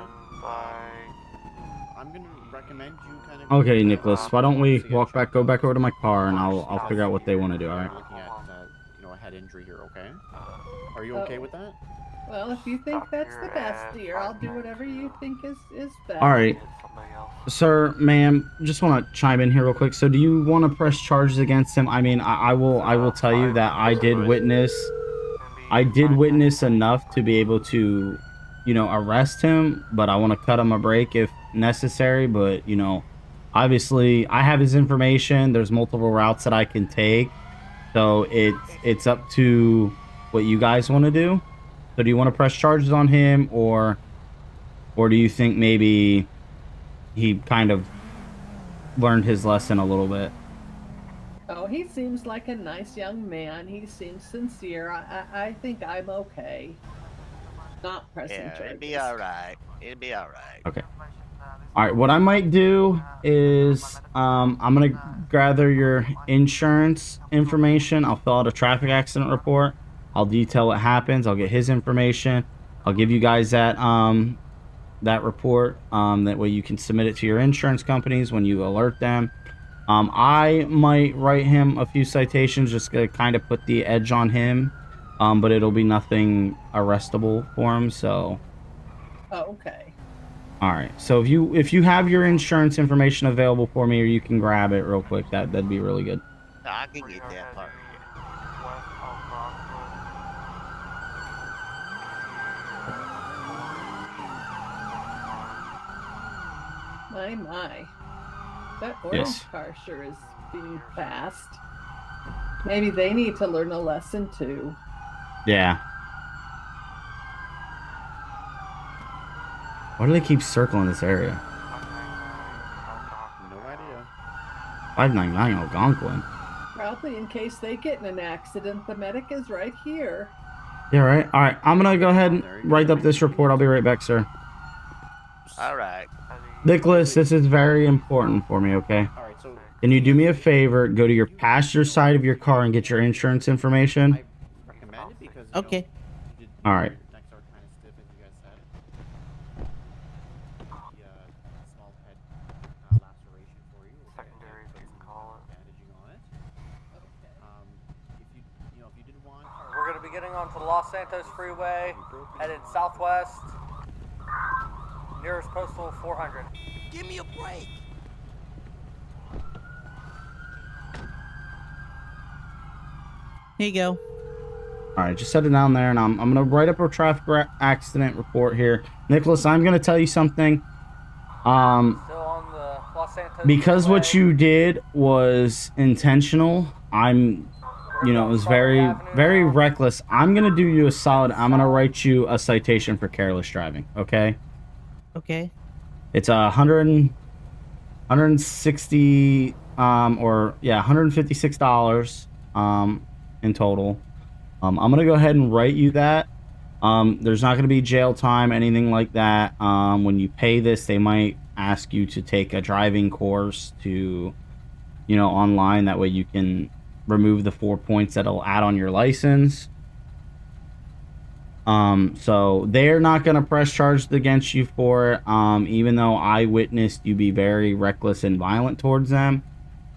I'm gonna recommend you kind of. Okay, Nicholas, why don't we go back over to my car, and I'll figure out what they want to do. All right. Looking at, a head injury here. Okay. Are you okay with that? Well, if you think that's the best, dear, I'll do whatever you think is best. All right. Sir, ma'am, just want to chime in here real quick. So, do you want to press charges against him? I mean, I will tell you that I did witness enough to be able to, arrest him, but I want to cut him a break if necessary. But, obviously I have his information. There's multiple routes that I can take. So it's up to what you guys want to do. So do you want to press charges on him, or do you think maybe he kind of learned his lesson a little bit? Oh, he seems like a nice young man. He seems sincere. I think I'm okay. Not pressing charges. It'd be all right. It'd be all right. Okay. All right, what I might do is I'm going to gather your insurance information. I'll fill out a traffic accident report. I'll detail what happens. I'll get his information. I'll give you guys that that report. That way you can submit it to your insurance companies when you alert them. I might write him a few citations just to kind of put the edge on him, but it'll be nothing arrestable for him. So. Oh, okay. All right. So if you have your insurance information available for me, or you can grab it real quick, that'd be really good. I can get that part. My. That orange car sure is being fast. Maybe they need to learn a lesson too. Yeah. Why do they keep circling this area? No idea. 599 Algonquin. Probably in case they get in an accident, the medic is right here. Yeah, right. All right. I'm gonna go ahead and write up this report. I'll be right back, sir. All right. Nicholas, this is very important for me, okay? All right, so Can you do me a favor? Go to your passenger side of your car and get your insurance information. I recommend it because okay. All right. necks are kind of stiff, as you guys said. The small head laceration for you. Secondary, if you can call it. Bandaging on it. If you did want. We're going to be getting onto the Los Santos Freeway, headed southwest, nearest postal 400. Give me a break. Here you go. All right, just set it down there, and I'm gonna write up a traffic accident report here. Nicholas, I'm gonna tell you something. Still on the Los Santos Because Freeway. what you did was intentional. It was very, very reckless. I'm gonna do you a solid. I'm gonna write you a citation for careless driving. Okay. Okay. It's $160 $156 in total. I'm gonna go ahead and write you that. There's not gonna be jail time, anything like that. When you pay this, they might ask you to take a driving course to, online. That way you can remove the 4 points that'll add on your license. So they're not going to press charges against you for it. Even though I witnessed you be very reckless and violent towards them.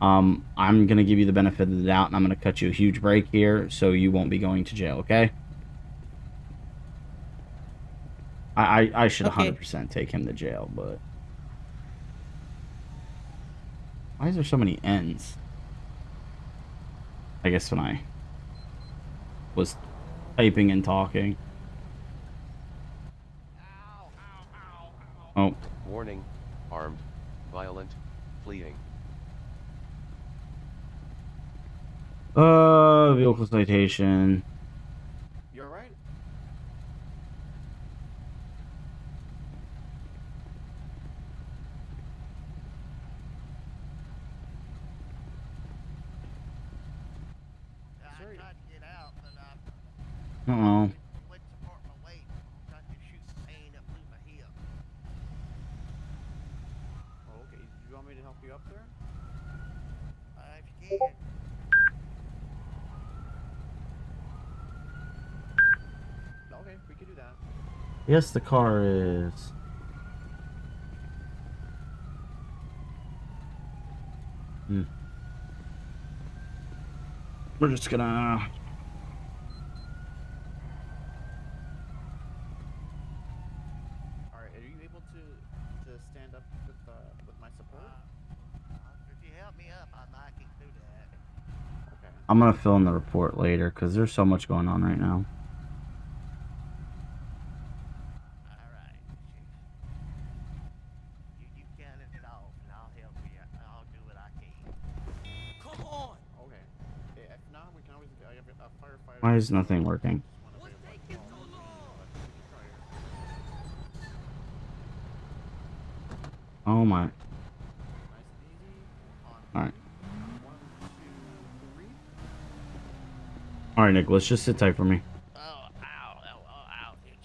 I'm going to give you the benefit of the doubt, and I'm going to cut you a huge break here so you won't be going to jail, okay? I should 100% take him to jail, but why is there so many N's? I guess when I was typing and talking. Oh. Warning. Armed. Violent. Fleeing. Vehicle citation. You're right. Uh-oh. Okay, do you want me to help you up there? If you can. Okay, we can do that. Yes, the car is. We're just gonna. Alright, are you able to stand up with my support? If you help me up, I might can do that. Okay. I'm gonna fill in the report later because there's so much going on right now. Alright. You count it off, and I'll help you. I'll do what I can. Come on! Okay. If not, we can always get a firefighter. Why is nothing working? Oh my. Alright. Alright, Nicholas, just sit tight for me.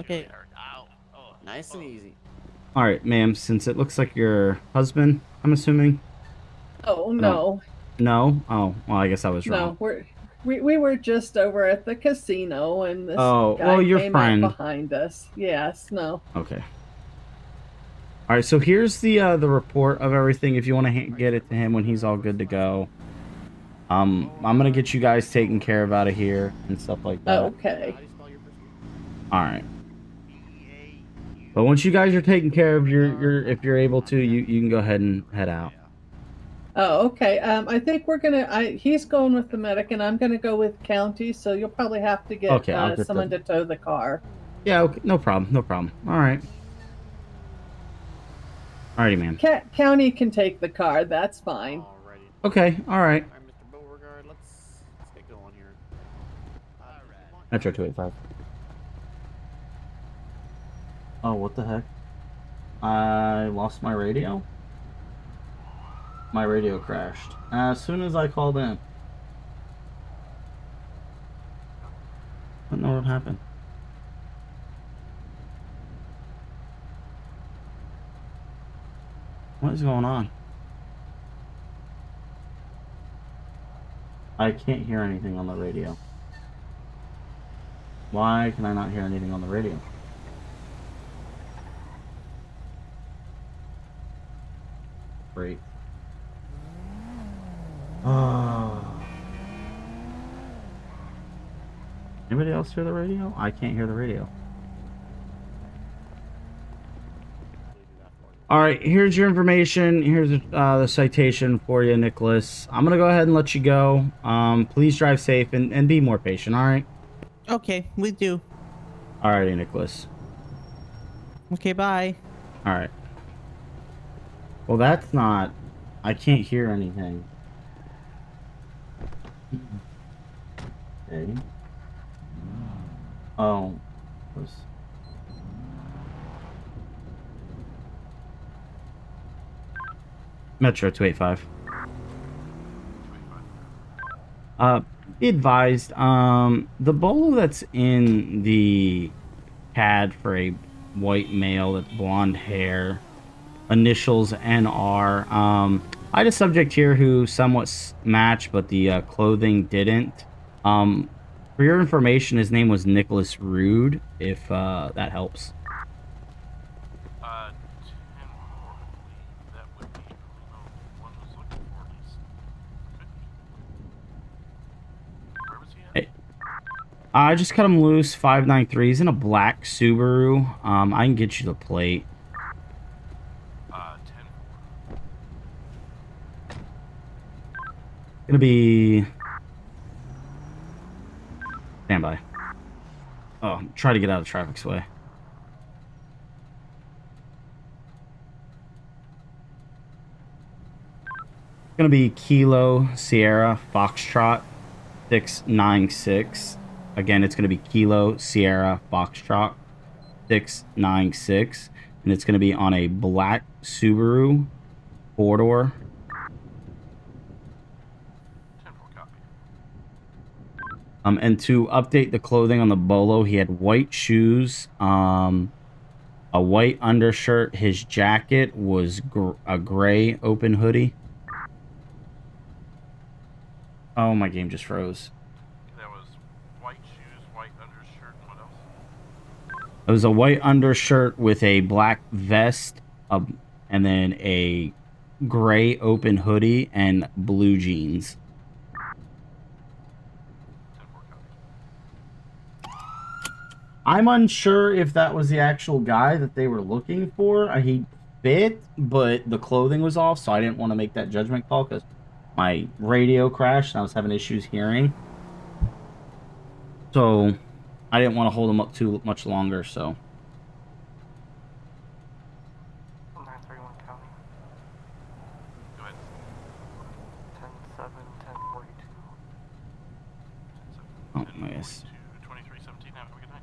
Okay. Nice and easy. All right, ma'am. Since it looks like your husband, I'm assuming. Oh I don't- no, No. Oh, well, I guess I was wrong. no, we were just over at the casino, and this Oh, guy well, your came friend. up behind us. Yes, no. Okay. All right. So here's the report of everything. If you want to get it to him when he's all good to go. I'm gonna get you guys taken care of out of here and stuff like that. Okay. All right. But once you guys are taken care of, if you're able to, you can go ahead and head out. Oh, okay. I think we're gonna. He's going with the medic, and I'm gonna go with county. So you'll probably have to get Okay, I'll get someone to tow the car. Yeah. Okay. No problem. No problem. All right. Alrighty, ma'am. County can take the car. That's fine. Okay. All right. Mr. Beauregard, let's get going here. Metro 285. Oh, what the heck? I lost my radio? My radio crashed as soon as I called in. I don't know what happened. What is going on? I can't hear anything on the radio. Why can I not hear anything on the radio? Great. Anybody else hear the radio? I can't hear the radio. All right, here's your information. Here's the citation for you, Nicholas. I'm gonna go ahead and let you go. Please drive safe and be more patient. All right. Okay, we do. All righty, Nicholas. Okay, bye. All right. Well, that's not. I can't hear anything. Okay. Oh. Metro 285. Be advised, the bolo that's in the pad for a white male with blonde hair, initials NR. I had a subject here who somewhat matched, but the clothing didn't. For your information, his name was Nicholas Rude, if that helps. I just cut him loose. 593. He's in a black Subaru. I can get you the plate. Gonna be. Stand by. Oh, try to get out of traffic's way. Gonna be Kilo Sierra Foxtrot 696. Again, it's going to be Kilo Sierra Foxtrot 696, and it's going to be on a black Subaru 4-door. And to update the clothing on the bolo, he had white shoes, a white undershirt. His jacket was a gray open hoodie. Oh, my game just froze. It was a white undershirt with a black vest, and then a gray open hoodie and blue jeans. I'm unsure if that was the actual guy that they were looking for. He fit, but the clothing was off, so I didn't want to make that judgment call because my radio crashed and I was having issues hearing. So I didn't want to hold him up too much longer, so. 931 County. Go ahead. 10-7, 10-42. Oh, nice. 2317, have a good night.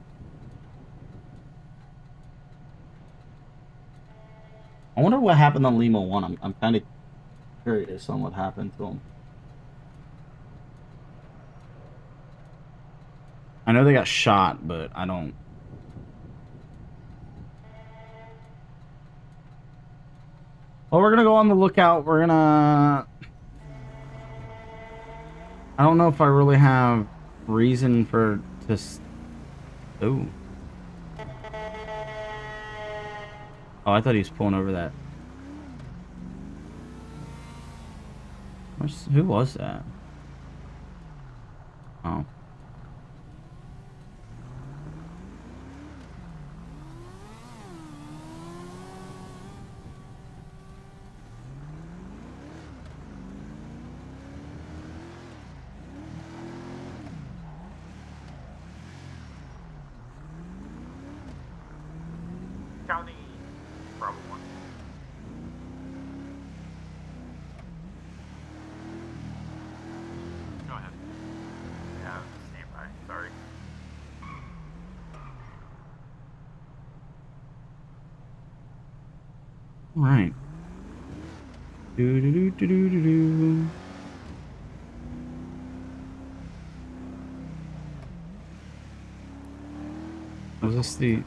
I wonder what happened on Lima 1. I'm kind of curious on what happened to him. I know they got shot, but I don't. Well, we're gonna go on the lookout. We're gonna... I don't know if I really have reason for this. Ooh. Oh, I thought he was pulling over that. Who was that? Oh. County Bravo 1. Go ahead. Yeah, stand by. Sorry. All right. Do do do do do do do. Was this the?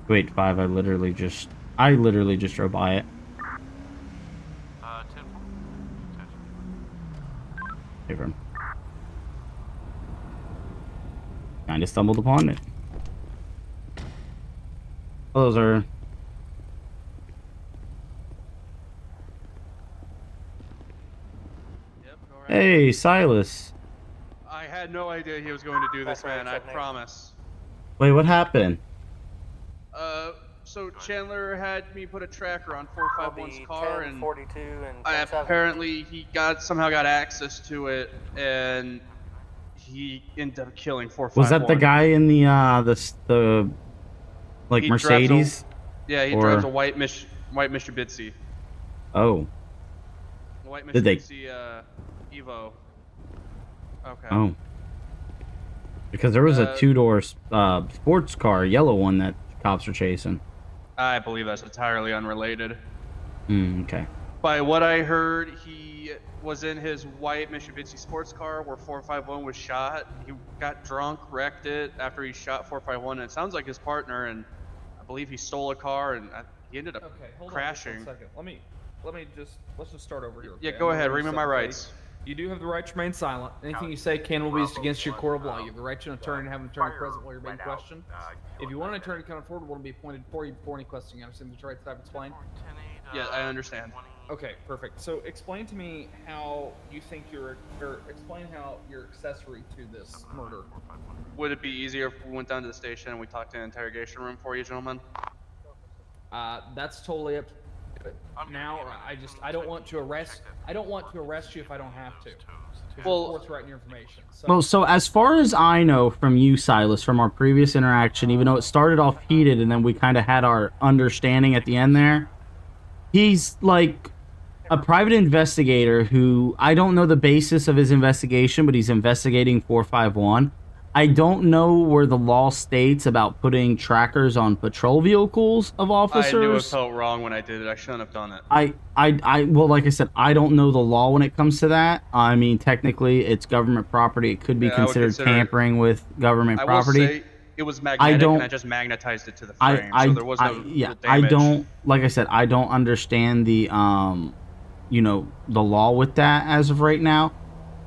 Wait, 5. I literally just drove by it. 10-4. Fivem. Kinda stumbled upon it. Hello, sir. Hey, Silas. I had no idea he was going to do this, man. I promise. Wait, what happened? So Chandler had me put a tracker on 451's car, and 42 and apparently he somehow got access to it, and he ended up killing 451. Was that the guy in the like He Mercedes? Yeah, he drives a white Mitsubishi. Oh. White Did they? Mitsubishi Evo. Okay. Oh. Because there was a 2-door sports car, yellow one that cops were chasing. I believe that's entirely unrelated. Okay. By what I heard, he was in his white Mitsubishi sports car where 451 was shot. He got drunk, wrecked it after he shot 451, and it sounds like his partner, and I believe he stole a car, and he ended up crashing. On just 1 second. Let's just start over here. Okay? Yeah, go ahead. Read me my rights. You do have the right to remain silent. Anything you say can will be used against your court of law. You have the right to an attorney and have an attorney present while you're being questioned. If you want an attorney to come forward, one will be appointed for you before any questioning. You understand the rights that I've explained? Yeah, I understand. Okay, perfect. So explain to me how you think explain how you're accessory to this murder. Would it be easier if we went down to the station and we talked in an interrogation room for you, gentlemen? That's totally up to now. I don't want to arrest you if I don't have to. Well, forthright in your information. Well, so as far as I know from you, Silas, from our previous interaction, even though it started off heated and then we kind of had our understanding at the end there, he's like a private investigator who, I don't know the basis of his investigation, but he's investigating 451. I don't know where the law states about putting trackers on patrol vehicles of officers. I knew it felt wrong when I did it. I shouldn't have done it. Well, like I said, I don't know the law when it comes to that. I mean, technically, it's government property. It could be considered tampering with government property. I will say it was magnetic, and I just magnetized it to the frame, so there was no damage. I don't, like I said, I don't understand the, you know, the law with that as of right now.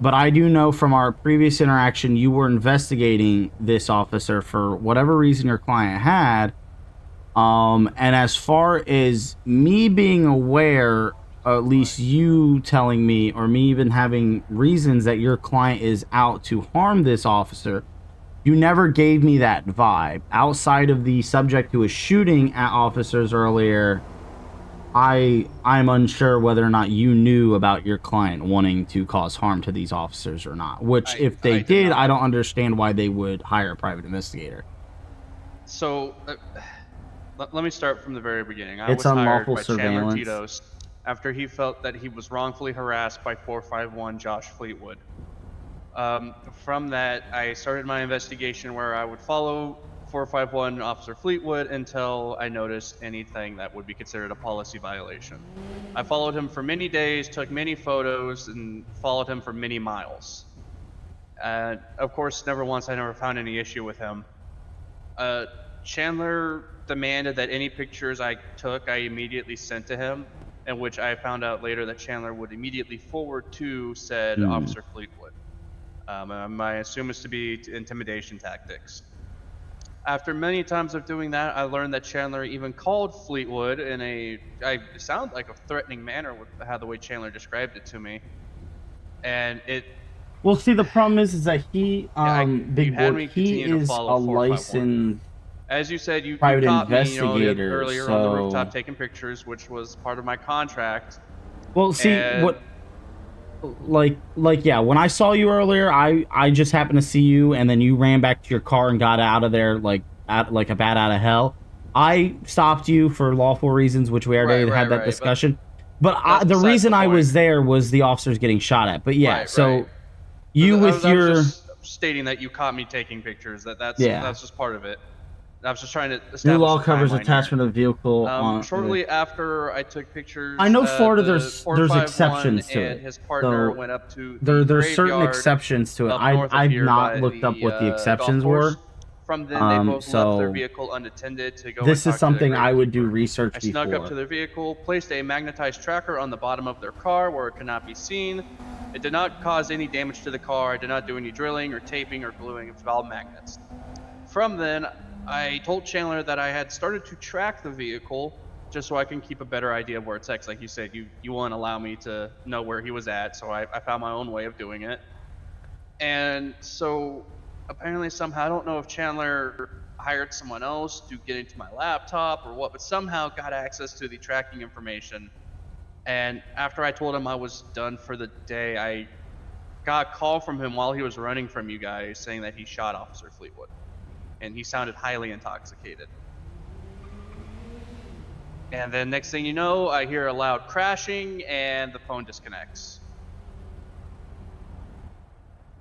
But I do know from our previous interaction, you were investigating this officer for whatever reason your client had. And as far as me being aware, at least you telling me, or me even having reasons that your client is out to harm this officer, you never gave me that vibe. Outside of the subject who was shooting at officers earlier, I'm unsure whether or not you knew about your client wanting to cause harm to these officers or not. Which, if they did, I don't understand why they would hire a private investigator. So, let me start from the very beginning. I It's was hired unlawful by Chandler surveillance. Tito's after he felt that he was wrongfully harassed by 451 Josh Fleetwood. From that, I started my investigation where I would follow 451 Officer Fleetwood until I noticed anything that would be considered a policy violation. I followed him for many days, took many photos, and followed him for many miles. And of course, never once I never found any issue with him. Chandler demanded that any pictures I took, I immediately sent to him, in which I found out later that Chandler would immediately forward to said Officer Fleetwood. I assume it's to be intimidation tactics. After many times of doing that, I learned that Chandler even called Fleetwood in it sounded like a threatening manner with how the way Chandler described it to me. And it... Well, see, the problem is that he, Big Boy, he is a licensed as you said, you private caught me, investigator, earlier on the rooftop taking pictures, which was part of my contract. Well, see, yeah, when I saw you earlier, I just happened to see you, and then you ran back to your car and got out of there like a bat out of hell. I stopped you for lawful reasons, which we already had that discussion. But the reason I was there was the officers getting shot at. But yeah, you I with your was just stating that you caught me taking pictures. That's just part of it. I was just trying to establish new law the covers timeline attachment of vehicle. Shortly after I took pictures, I know Florida. There's 451 exceptions to and it. his partner So went up to there's certain exceptions to it. I've not looked up what the exceptions were. From then, they both left their vehicle unattended to go. This and is talk to their something I would do research I before. snuck up to their vehicle, placed a magnetized tracker on the bottom of their car where it could not be seen. It did not cause any damage to the car. I did not do any drilling or taping or gluing of valve magnets. From then, I told Chandler that I had started to track the vehicle just so I can keep a better idea of where it's at. Like you said, you wouldn't allow me to know where he was at, so I found my own way of doing it. And so apparently somehow, I don't know if Chandler hired someone else to get into my laptop or what, but somehow got access to the tracking information. And after I told him I was done for the day, I got a call from him while he was running from you guys saying that he shot Officer Fleetwood. And he sounded highly intoxicated. And then next thing you know, I hear a loud crashing and the phone disconnects.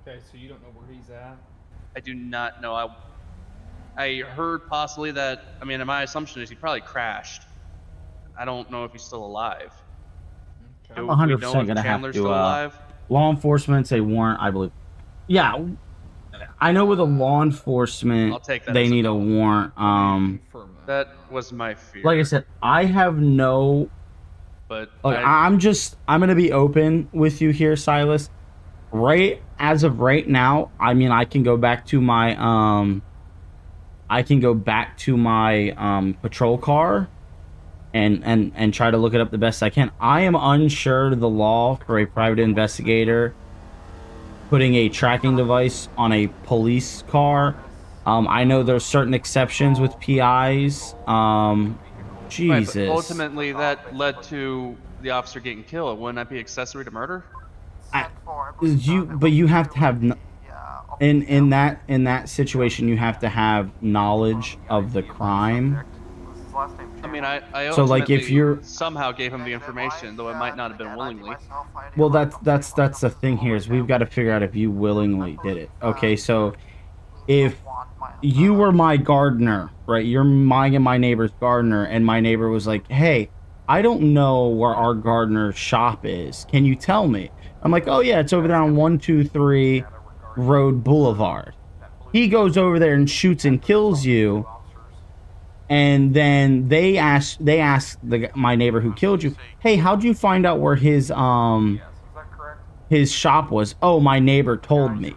Okay, so you don't know where he's at? I do not know. I heard possibly that, I mean, my assumption is he probably crashed. I don't know if he's still alive. I'm 100% gonna have to. Law enforcement's a warrant, I believe. Yeah, I know with a law enforcement, I'll take that they need a warrant. That was my fear. Like I said, I have no. But I'm gonna be open with you here, Silas. As of right now, I mean, I can go back to my patrol car and try to look it up the best I can. I am unsure of the law for a private investigator putting a tracking device on a police car. I know there's certain exceptions with PIs. Jesus. Right, but ultimately, that led to the officer getting killed. Wouldn't that be accessory to murder? But you have to have in that situation, you have to have knowledge of the crime. I mean, I so like if you're somehow gave him the information, though it might not have been willingly. Well, that's the thing here is we've got to figure out if you willingly did it. Okay, so if you were my gardener, right? You're my neighbor's gardener, and my neighbor was like, "Hey, I don't know where our gardener's shop is. Can you tell me?" I'm like, "Oh yeah, it's over there on 123 Road Boulevard." He goes over there and shoots and kills you. And then they ask my neighbor who killed you, "Hey, how'd you find out where his shop was?" "Oh, my neighbor told me."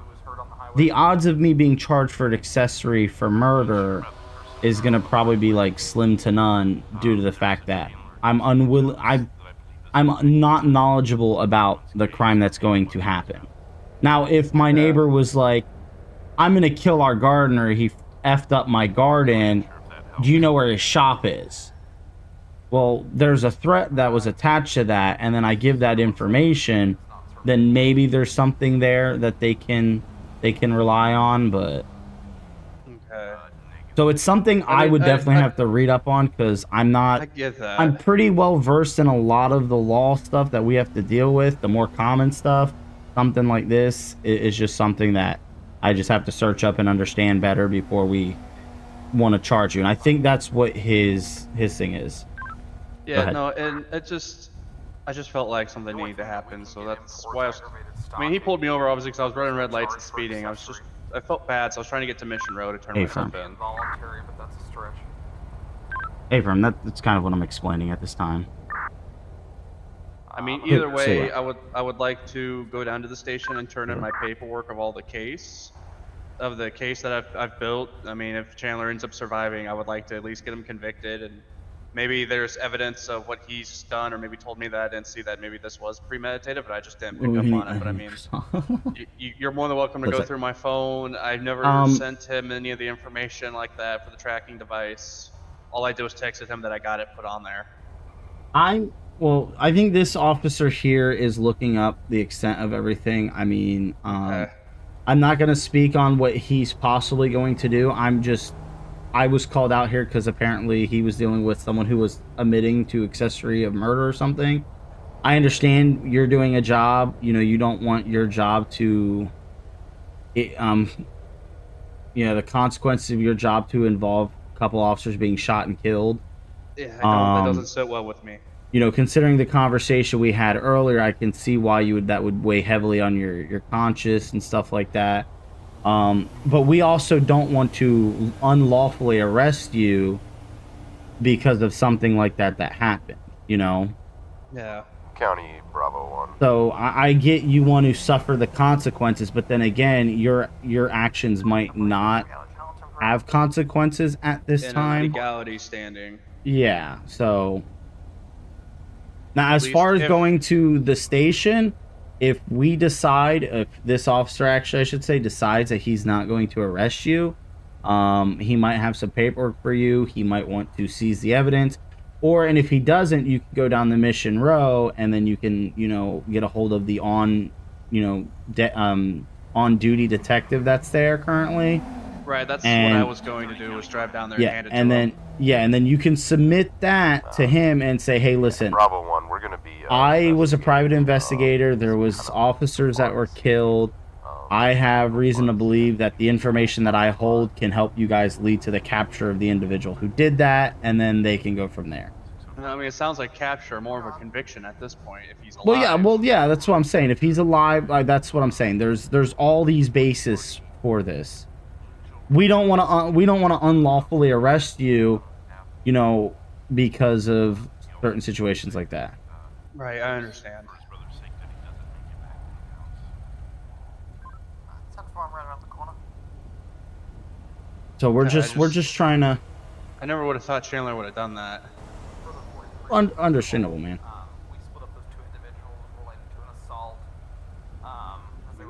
The odds of me being charged for an accessory for murder is gonna probably be like slim to none due to the fact that I'm not knowledgeable about the crime that's going to happen. Now, if my neighbor was like, "I'm gonna kill our gardener, he effed up my garden, do you know where his shop is?" Well, there's a threat that was attached to that, and then I give that information, then maybe there's something there that they can rely on, but okay. So it's something I would definitely have to read up on, because I'm not. I get that. I'm pretty well versed in a lot of the law stuff that we have to deal with, the more common stuff. Something like this is just something that I just have to search up and understand better before we want to charge you. And I think that's what his thing is. Yeah, no, and I just felt like something needed to happen, so that's why I was I mean, he pulled me over obviously because I was running red lights and speeding. I felt bad, so I was trying to get to Mission Road to turn myself in. Voluntary, but that's a stretch. Avram, that's kind of what I'm explaining at this time. I mean, either way, I would like to go down to the station and turn in my paperwork of all the case that I've built. I mean, if Chandler ends up surviving, I would like to at least get him convicted, and maybe there's evidence of what he's done, or maybe told me that I didn't see that maybe this was premeditated, but I just didn't pick up on it. But I mean, you're more than welcome to go through my phone. I've never sent him any of the information like that for the tracking device. All I did was texted him that I got it put on there. Well, I think this officer here is looking up the extent of everything. I mean, I'm not going to speak on what he's possibly going to do. I was called out here because apparently he was dealing with someone who was admitting to accessory of murder or something. I understand you're doing a job. You know, you don't want your job to, the consequences of your job to involve a couple officers being shot and killed. Yeah, that doesn't sit well with me. You know, considering the conversation we had earlier, I can see why that would weigh heavily on your conscience and stuff like that. But we also don't want to unlawfully arrest you because of something like that happened, you know? Yeah. County Bravo 1. So I get you want to suffer the consequences, but then again, your actions might not have consequences at this time. Legality standing. Yeah, so... Now, as far as going to the station, if this officer actually, I should say, decides that he's not going to arrest you, he might have some paperwork for you. He might want to seize the evidence. And if he doesn't, you can go down the Mission Row, and then you can, get a hold of the on-duty detective that's there currently. Right, that's what I was going to do, was drive down there and hand it to him. And then you can submit that to him and say, hey, listen, Bravo 1, we're going to be... I was a private investigator. There was officers that were killed. I have reason to believe that the information that I hold can help you guys lead to the capture of the individual who did that, and then they can go from there. I mean, it sounds like capture, more of a conviction at this point, if he's alive. Well, yeah, that's what I'm saying. If he's alive, that's what I'm saying. There's all these bases for this. We don't want to unlawfully arrest you, because of certain situations like that. Right, I understand. So we're just trying to. I never would have thought Chandler would have done that. Understandable, man. We split up those two individuals related to an assault.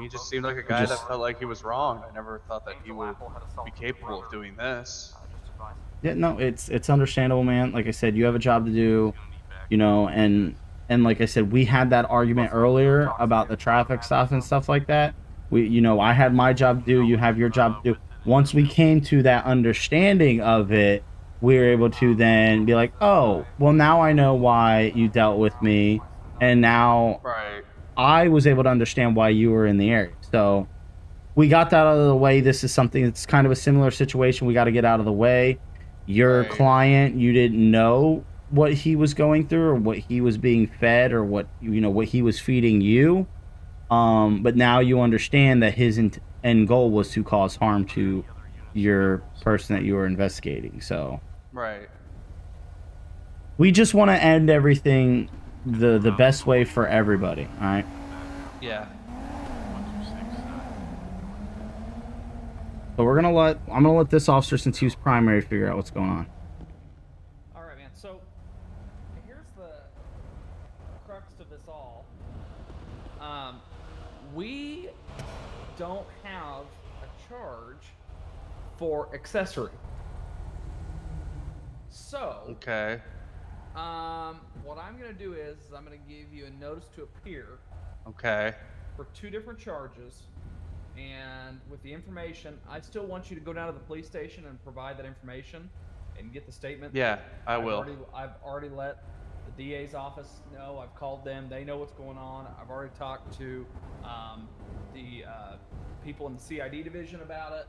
He just seemed like a guy that felt like he was wrong. I never thought that he would be capable of doing this. Yeah, no, it's understandable, man. Like I said, you have a job to do, and like I said, we had that argument earlier about the traffic stop and stuff like that. I had my job to do, you have your job to do. Once we came to that understanding of it, we were able to then be like, oh, well, now I know why you dealt with me, and now I was able to understand why you were in the area. So we got that out of the way. This is something that's kind of a similar situation we got to get out of the way. Your client, you didn't know what he was going through or what he was being fed or what he was feeding you. But now you understand that his end goal was to cause harm to your person that you were investigating. So we just want to end everything the best way for everybody. All right. Yeah. So I'm gonna let this officer, since he was primary, figure out what's going on. All right, man. So here's the crux of this all. We don't have a charge for accessory. So what I'm gonna do is I'm gonna give you a notice to appear. For 2 different charges. And with the information, I still want you to go down to the police station and provide that information and get the statement. Yeah, I will. I've already let the DA's office know. I've called them. They know what's going on. I've already talked to the people in the CID division about it.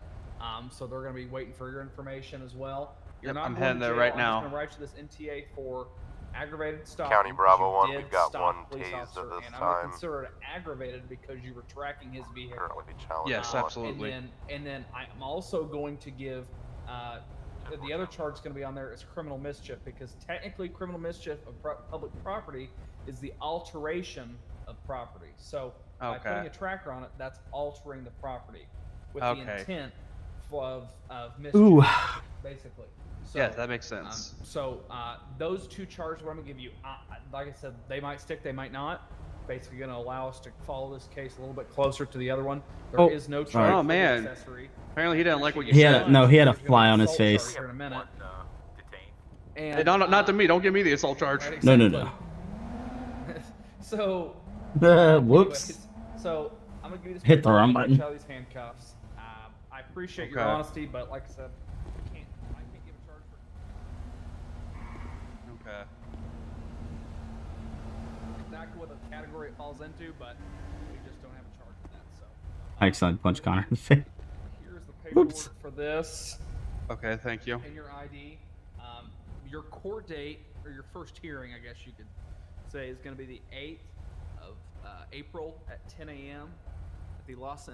So they're going to be waiting for your information as well. I'm heading there right now. I'm just going to write you this NTA for aggravated stalking. County Bravo you 1, did we've got stop one a police tased officer, at this and I'm going to time. consider it aggravated because you were tracking his vehicle. Currently challenging Yes, one. absolutely. And then I'm also going to give the other charge going to be on there is criminal mischief, because technically criminal mischief of public property is the alteration of property. So by putting a tracker on it, that's altering the property with the intent of mischief, basically. So, yeah, that makes sense. Those two charges, what I'm going to give you, like I said, they might stick, they might not. Basically going to allow us to follow this case a little bit closer to the other one. There is no charge for the accessory. Apparently he didn't like what you said. He had a fly on his face. In a minute. Hey, not to me. Don't give me the assault charge. Right, No. So. Whoops. Anyways, so I'm gonna give you this. Hit the wrong button. These handcuffs. I appreciate your honesty, but like I said, I can't give a charge for. Okay. Exactly what the category it falls into, but we just don't have a charge for that. So. I accidentally punched Connor in the face. Here's the paperwork for this. Okay, thank you. And your ID. Your court date, or your first hearing, I guess you could say, is going to be the 8th of April at 10 a.m. at the Los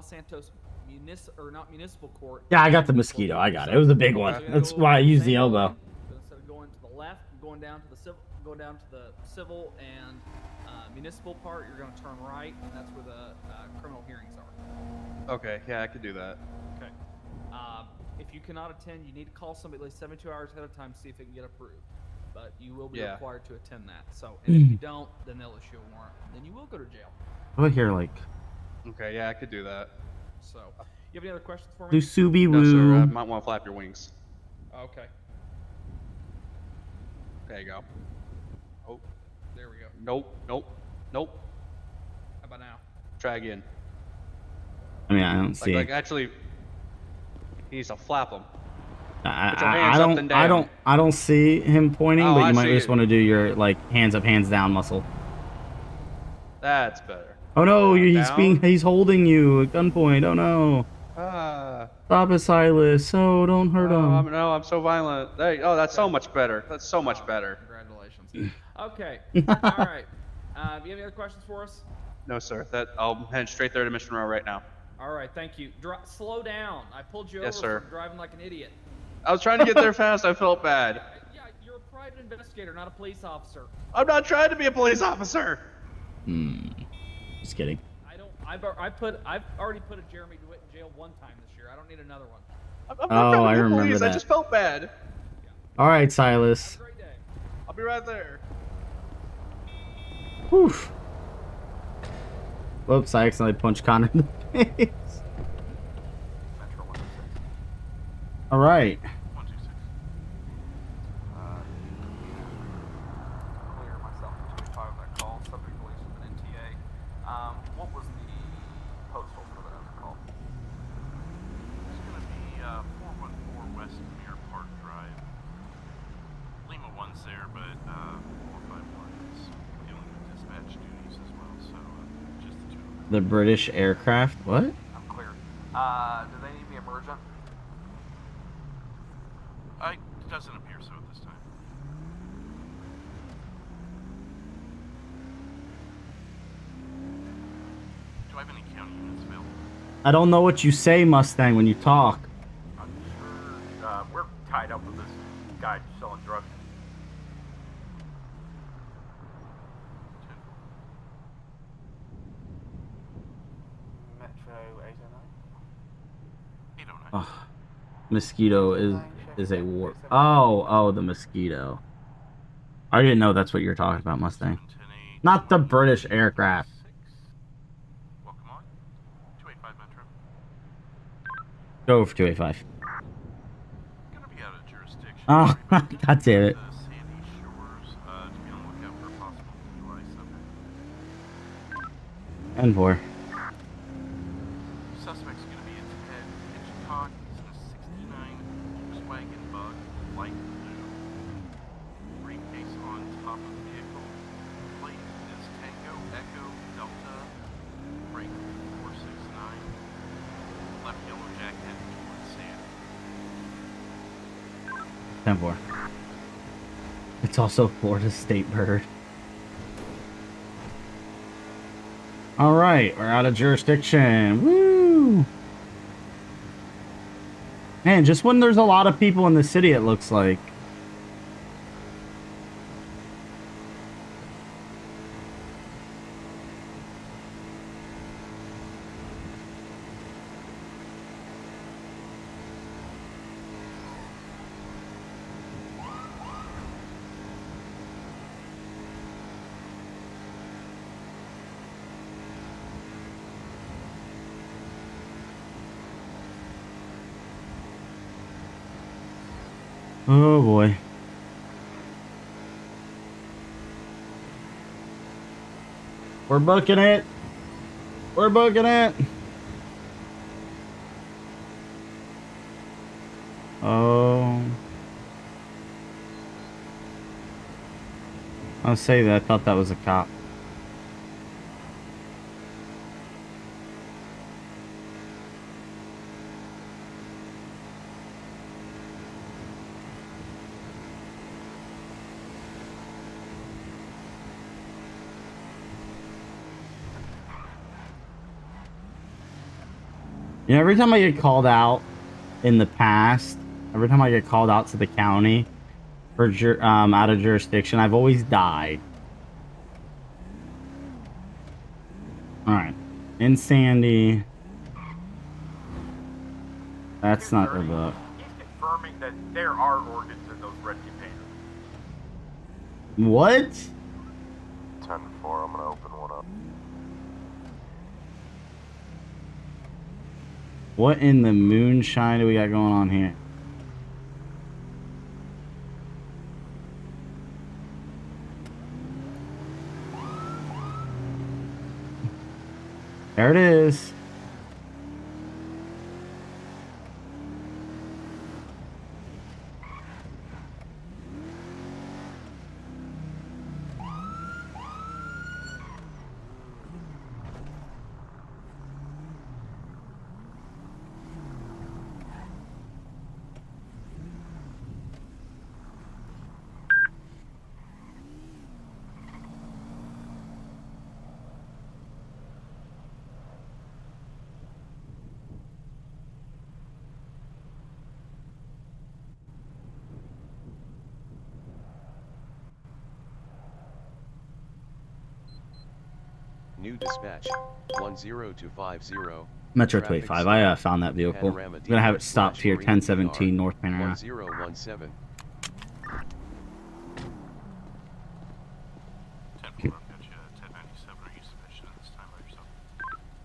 Santos municipal court. Yeah, I got the mosquito. I got it. It was a big one. That's why I used the elbow. So instead of going to the left, going down to the civil and municipal part, you're going to turn right, and that's where the criminal hearings are. Okay, yeah, I could do that. Okay. If you cannot attend, you need to call somebody at least 72 hours ahead of time to see if it can get approved. But you will be required to attend that. So, and if you don't, then they'll issue a warrant. Then you will go to jail. Over here, like. Okay, yeah, I could do that. So, you have any other questions for me? Lusubi No, sir. woo. I might want to flap your wings. Okay. There you go. Oh. There we go. Nope. How about now? Try again. I mean, I don't see. Like actually, he needs to flap them. I don't see him pointing, but you might just want to do your hands up, hands down muscle. That's better. Oh no, he's holding you at gunpoint. Oh no. Stop it, Silas. Oh, don't hurt him. I'm so violent. That's so much better. That's so much better. Congratulations. Okay. All right. Do you have any other questions for us? No, sir. I'll head straight there to Mission Row right now. All right. Thank you. Slow down. I pulled you over sir. for driving like an idiot. I was trying to get there fast. I felt bad. Yeah, you're a private investigator, not a police officer. I'm not trying to be a police officer. Just kidding. I've already put a Jeremy DeWitt in jail one time this year. I don't need another one. I'm not trying to be a remember police. that. I just felt bad. All right, Silas. Have a great day. I'll be right there. Whew. Whoops, I accidentally punched Connor in the face. All right. Clear myself to 25 that call. Subject release with an NTA. What was the postal for that call? It's going to be 414 West Mirror Park Drive. Lima 1's there, but 451 is dealing with dispatch duties as well, so just the two of them. The British aircraft. What? I'm clear. Do they need me emergent? It doesn't appear so at this time. Do I have any county units available? I don't know what you say, Mustang, when you talk. I'm sure we're tied up with this guy selling drugs. Metro 809. 809. Oh, mosquito is a war. Oh, the mosquito. I didn't know that's what you're talking about, Mustang. Not the British aircraft. Welcome on. 285 Metro. Go for 285. Gonna be out of jurisdiction. Oh, god damn it. The Sandy Shores, to be on the lookout for a possible DUI subject. And 4. Suspect's gonna be a Ted Hitchcock. He's in a 69 Volkswagen Bug, light blue. Briefcase on top of the vehicle. Plate is Tango Echo Delta. Brake 469. Left yellow jacket towards Sandy. 10-4. It's also Florida state bird. All right, we're out of jurisdiction. Woo! Man, just when there's a lot of people in the city, it looks like. Oh boy. We're booking it. We're booking it. Oh. I'll say that. I thought that was a cop. You know, every time I get called out in the past, every time I get called out to the county for out of jurisdiction, I've always died. All right, in Sandy. That's not the book. He's confirming that there are organs in those red containers. What? 10-4, I'm gonna open one up. What in the moonshine do we got going on here? There it is. New dispatch 10250. Metro 25. I found that vehicle. I'm gonna have it stopped here, 1017 North Panorama. 1017.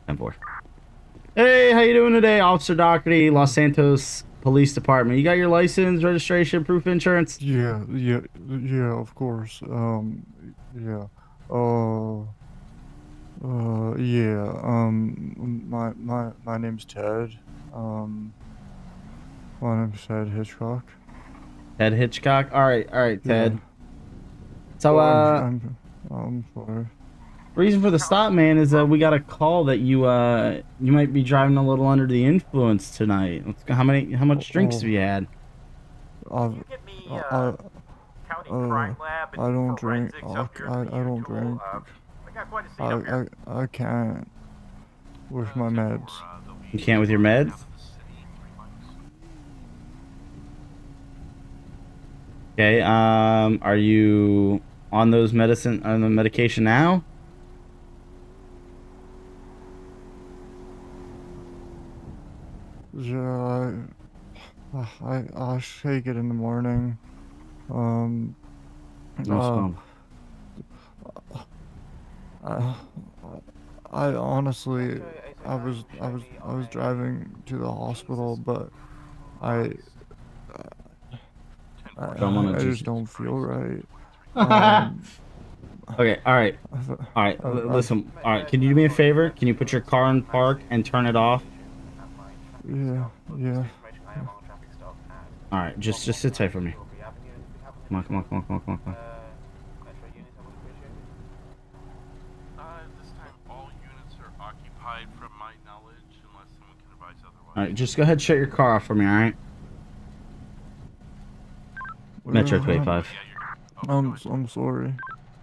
10-4. Hey, how you doing today, Officer Doherty, Los Santos Police Department? You got your license, registration, proof of insurance? Yeah, of course. Yeah. My name's Ted. My name's Ted Hitchcock. Ted Hitchcock? Alright, Ted. Yeah. So, I'm sorry. reason for the stop, man, is that we got a call that you might be driving a little under the influence tonight. How much drinks have you had? I don't drink. I don't drink. I can't with my meds. You can't with your meds? Okay, are you on the medication now? Yeah, I shake it in the morning. I honestly, I was driving to the hospital, but I just don't feel right. Okay, all right. Listen, all right. Can you do me a favor? Can you put your car in park and turn it off? Yeah. All right, just sit tight for me. Come on. This time, all units are occupied from my knowledge, unless someone can advise otherwise. All right, just go ahead and shut your car off for me, all right? Metro 25. I'm sorry.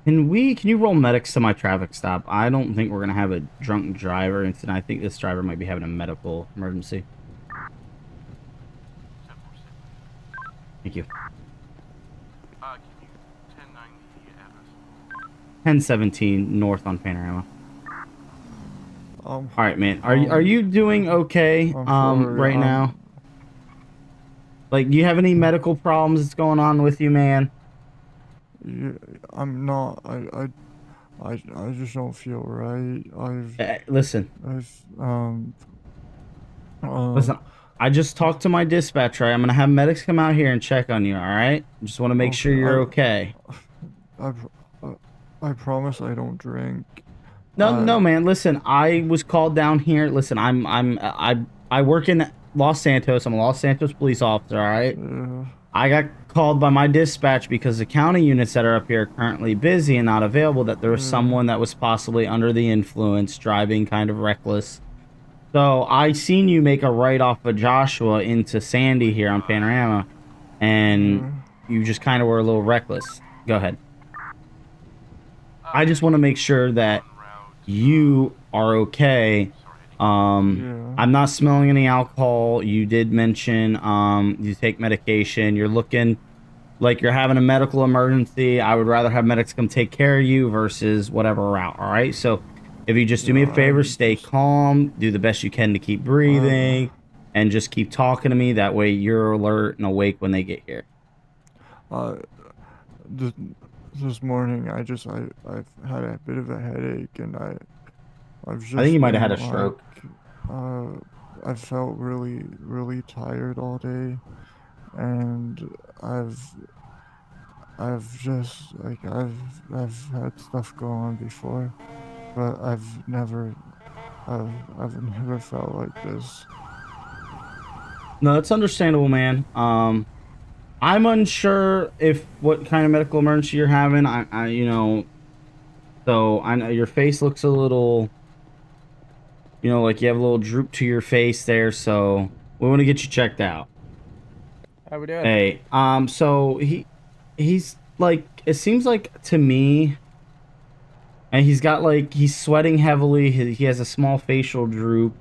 Can you roll medics to my traffic stop? I don't think we're gonna have a drunk driver incident. I think this driver might be having a medical emergency. Thank you. Can you 1090 address? 1017 north on Panorama. All right, man. Are you doing okay sorry, right now? Like, do you have any medical problems that's going on with you, man? Yeah, I'm not. I just don't feel right. Listen. Listen. I just talked to my dispatcher. I'm gonna have medics come out here and check on you. All right. Just want to make sure you're okay. I promise I don't drink. No, man. Listen, I was called down here. Listen, I work in Los Santos. I'm a Los Santos police officer. All right. Yeah. I got called by my dispatch because the county units that are up here are currently busy and not available. That there was someone that was possibly under the influence, driving kind of reckless. So I seen you make a right off of Joshua into Sandy here on Panorama, and you just kind of were a little reckless. Go ahead. I just want to make sure that you are okay. I'm not smelling any alcohol. You did mention you take medication. You're looking like you're having a medical emergency. I would rather have medics come take care of you versus whatever route. All right. So if you just do me a favor, stay calm, do the best you can to keep breathing, and just keep talking to me. That way you're alert and awake when they get here. This morning I've had a bit of a headache, and I've just I think you might have had a stroke. I felt really tired all day, and I've just I've had stuff go on before, but I've never felt like this. No, that's understandable, man. I'm unsure if what kind of medical emergency you're having. So I know your face looks a little, like you have a little droop to your face there. So we want to get you checked out. How we doing? Hey, so he's like, it seems like to me, and he's sweating heavily. He has a small facial droop.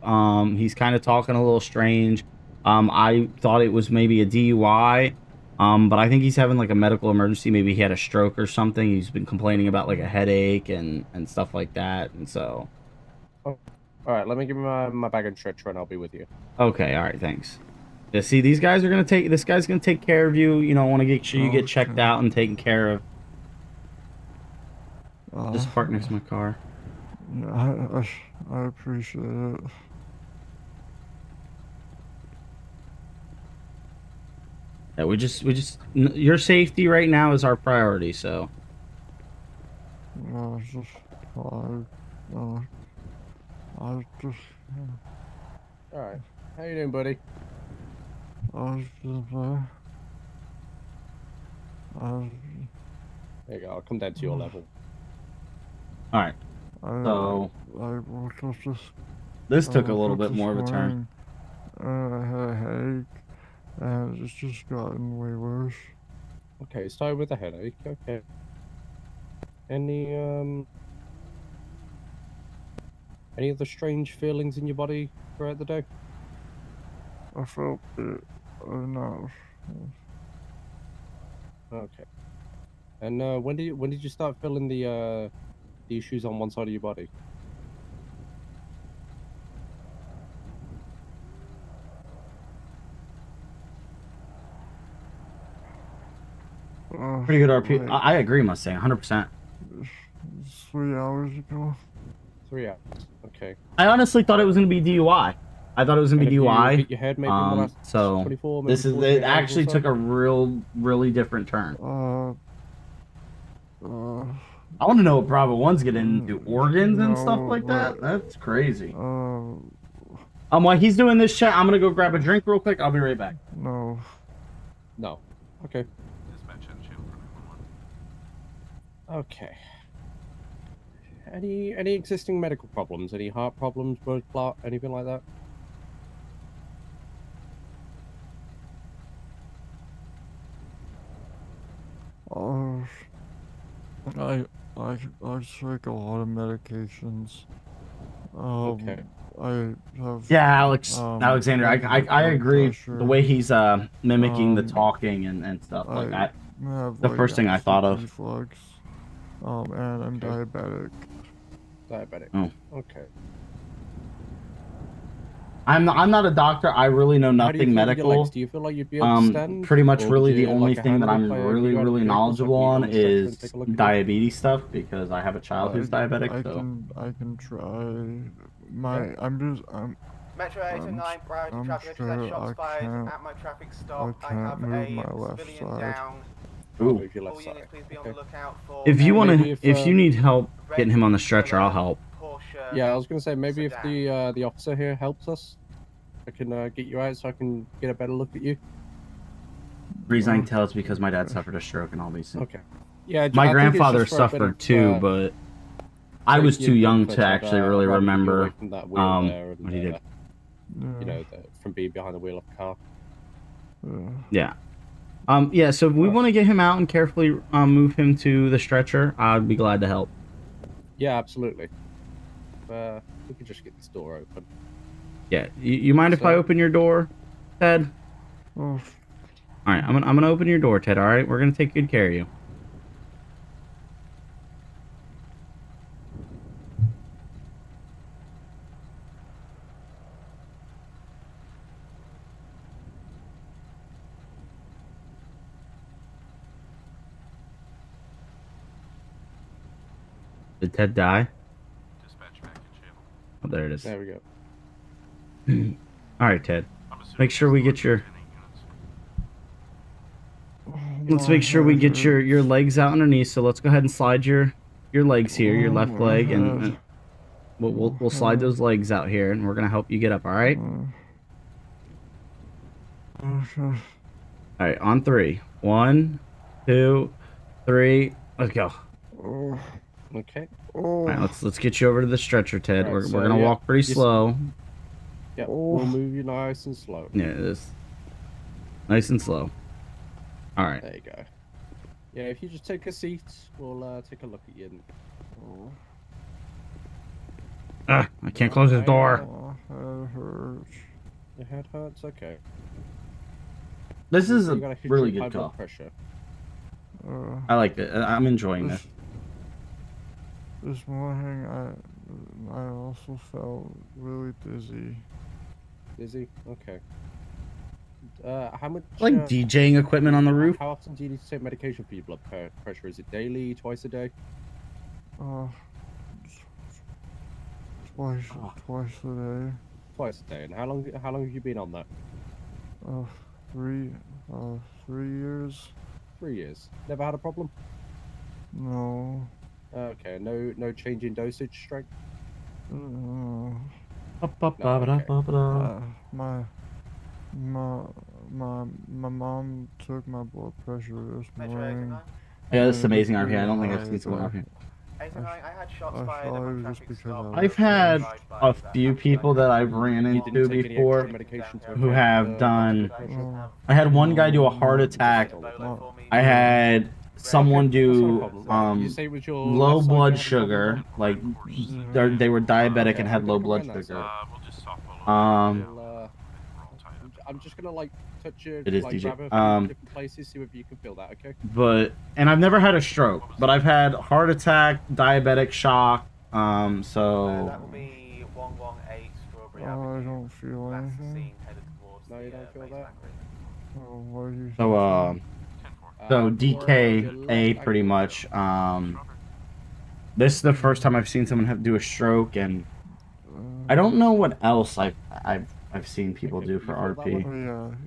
He's kind of talking a little strange. I thought it was maybe a DUI. But I think he's having like a medical emergency. Maybe he had a stroke or something. He's been complaining about like a headache and stuff like that. And so. Oh, all right, let me give me my bag and stretcher, and I'll be with you. Okay, all right, thanks. Yeah, see, this guy's gonna take care of you. Want to get sure you get checked out and taken care of. Just park next to my car. Yeah, I appreciate it. Yeah, we just your safety right now is our priority. So. I just. All right, how you doing, buddy? There you go. I'll come down to your level. All right. So. This took a little bit more of a turn. I had a headache, and it's just gotten way worse. Okay, started with a headache. Okay. Any other strange feelings in your body throughout the day? I felt it enough. Okay. And when did you start feeling the issues on one side of your body? Pretty good RP. I agree, Mustang, 100%. 3 hours ago. 3 hours. Okay. I honestly thought it was gonna be DUI. I thought it was gonna be DUI. Hit your head maybe in the last so 24, this is it. Actually took a really different turn. I want to know what Bravo 1's getting into organs and stuff like that. That's crazy. While he's doing this chat, I'm gonna go grab a drink real quick. I'll be right back. No. Okay. Okay. Any existing medical problems? Any heart problems, blood clot, anything like that? I take a lot of medications. Okay. I have. Yeah, Alexander, I blood agree. pressure. The way he's mimicking the talking and stuff like that. Have, The like, first thing I thought of. reflux. And I'm diabetic. Diabetic. Oh. Okay. I'm not a doctor. I really know How do you nothing feel with your medical. legs? Do you feel like you'd be able to stand? Pretty much, Or really, would the you only like a thing hand that if I'm I really, get you out of really the vehicle so I knowledgeable can get you on on the stretcher and is take a look at you? diabetes stuff because I have a child who's diabetic. I can try. Metro 809, priority traffic, said shots fired at my traffic stop. I have a civilian down. Ooh. Move your left All side. units, please be on the lookout for If you want a to, if you need help getting him on the stretcher, I'll help. Porsche. Yeah, I was gonna say maybe if the officer here helps us, I can get you out so I can get a better look at you. Reason I can tell is because my dad suffered a stroke and all these things. Okay. Yeah, My I think it's grandfather just for a bit suffered of, too, but I was safety too and young comfort to of, actually really riding you remember away from that wheel there and, what he did. You know, from being behind the wheel of a car. Yeah. Yeah, so if we want to get him out and carefully move him to the stretcher, I'd be glad to help. Yeah, absolutely. We can just get this door open. Yeah, you mind if I open your door, Ted? Oh. All right, I'm gonna open your door, Ted. All right, we're gonna take good care of you. Did Ted die? Oh, there it is. There we go. All right, Ted. Make sure we get your. Let's make sure we get your legs out underneath. So let's go ahead and slide your legs here, your left leg, and we'll slide those legs out here, and we're gonna help you get up. All right. All right, on 3. 1, 2, 3. Let's go. Okay. All right, let's get you over to the stretcher, Ted. Right, we're so, gonna walk pretty slow. Yeah, we'll move you nice and slow. Yeah, it is. Nice and slow. All right. There you go. Yeah, if you just take a seat, we'll take a look at you. I can't close his door. Head hurts. Your head hurts? Okay. This is You a got history really of high good blood call. pressure. I like it. I'm enjoying this. This morning, I also felt really dizzy. Dizzy? Okay. How much? Like DJing equipment on the roof. How often do you need to take medication for your blood pressure? Is it daily, twice a day? Twice a day. Twice a day. And how long have you been on that? 3 years. 3 years. Never had a problem? No. Okay. No change in dosage strength? My mom took my blood pressure this morning. Yeah, this is amazing RP. I don't think I've seen someone RP. I've had a few people that I've ran into before who have done. I had one guy do a heart attack. I had someone do low blood sugar, like they were diabetic and had low blood sugar. I'm just gonna like touch your It is like, DJ. grab a few different places, see if you can feel that, okay? And I've never had a stroke, but I've had heart attack, diabetic shock. So. That will be 118 Strawberry I don't feel anything. No, you don't feel that? What are you So DKA pretty much. This is the first time I've seen someone do a stroke, and I don't know what else I've seen people do for RP.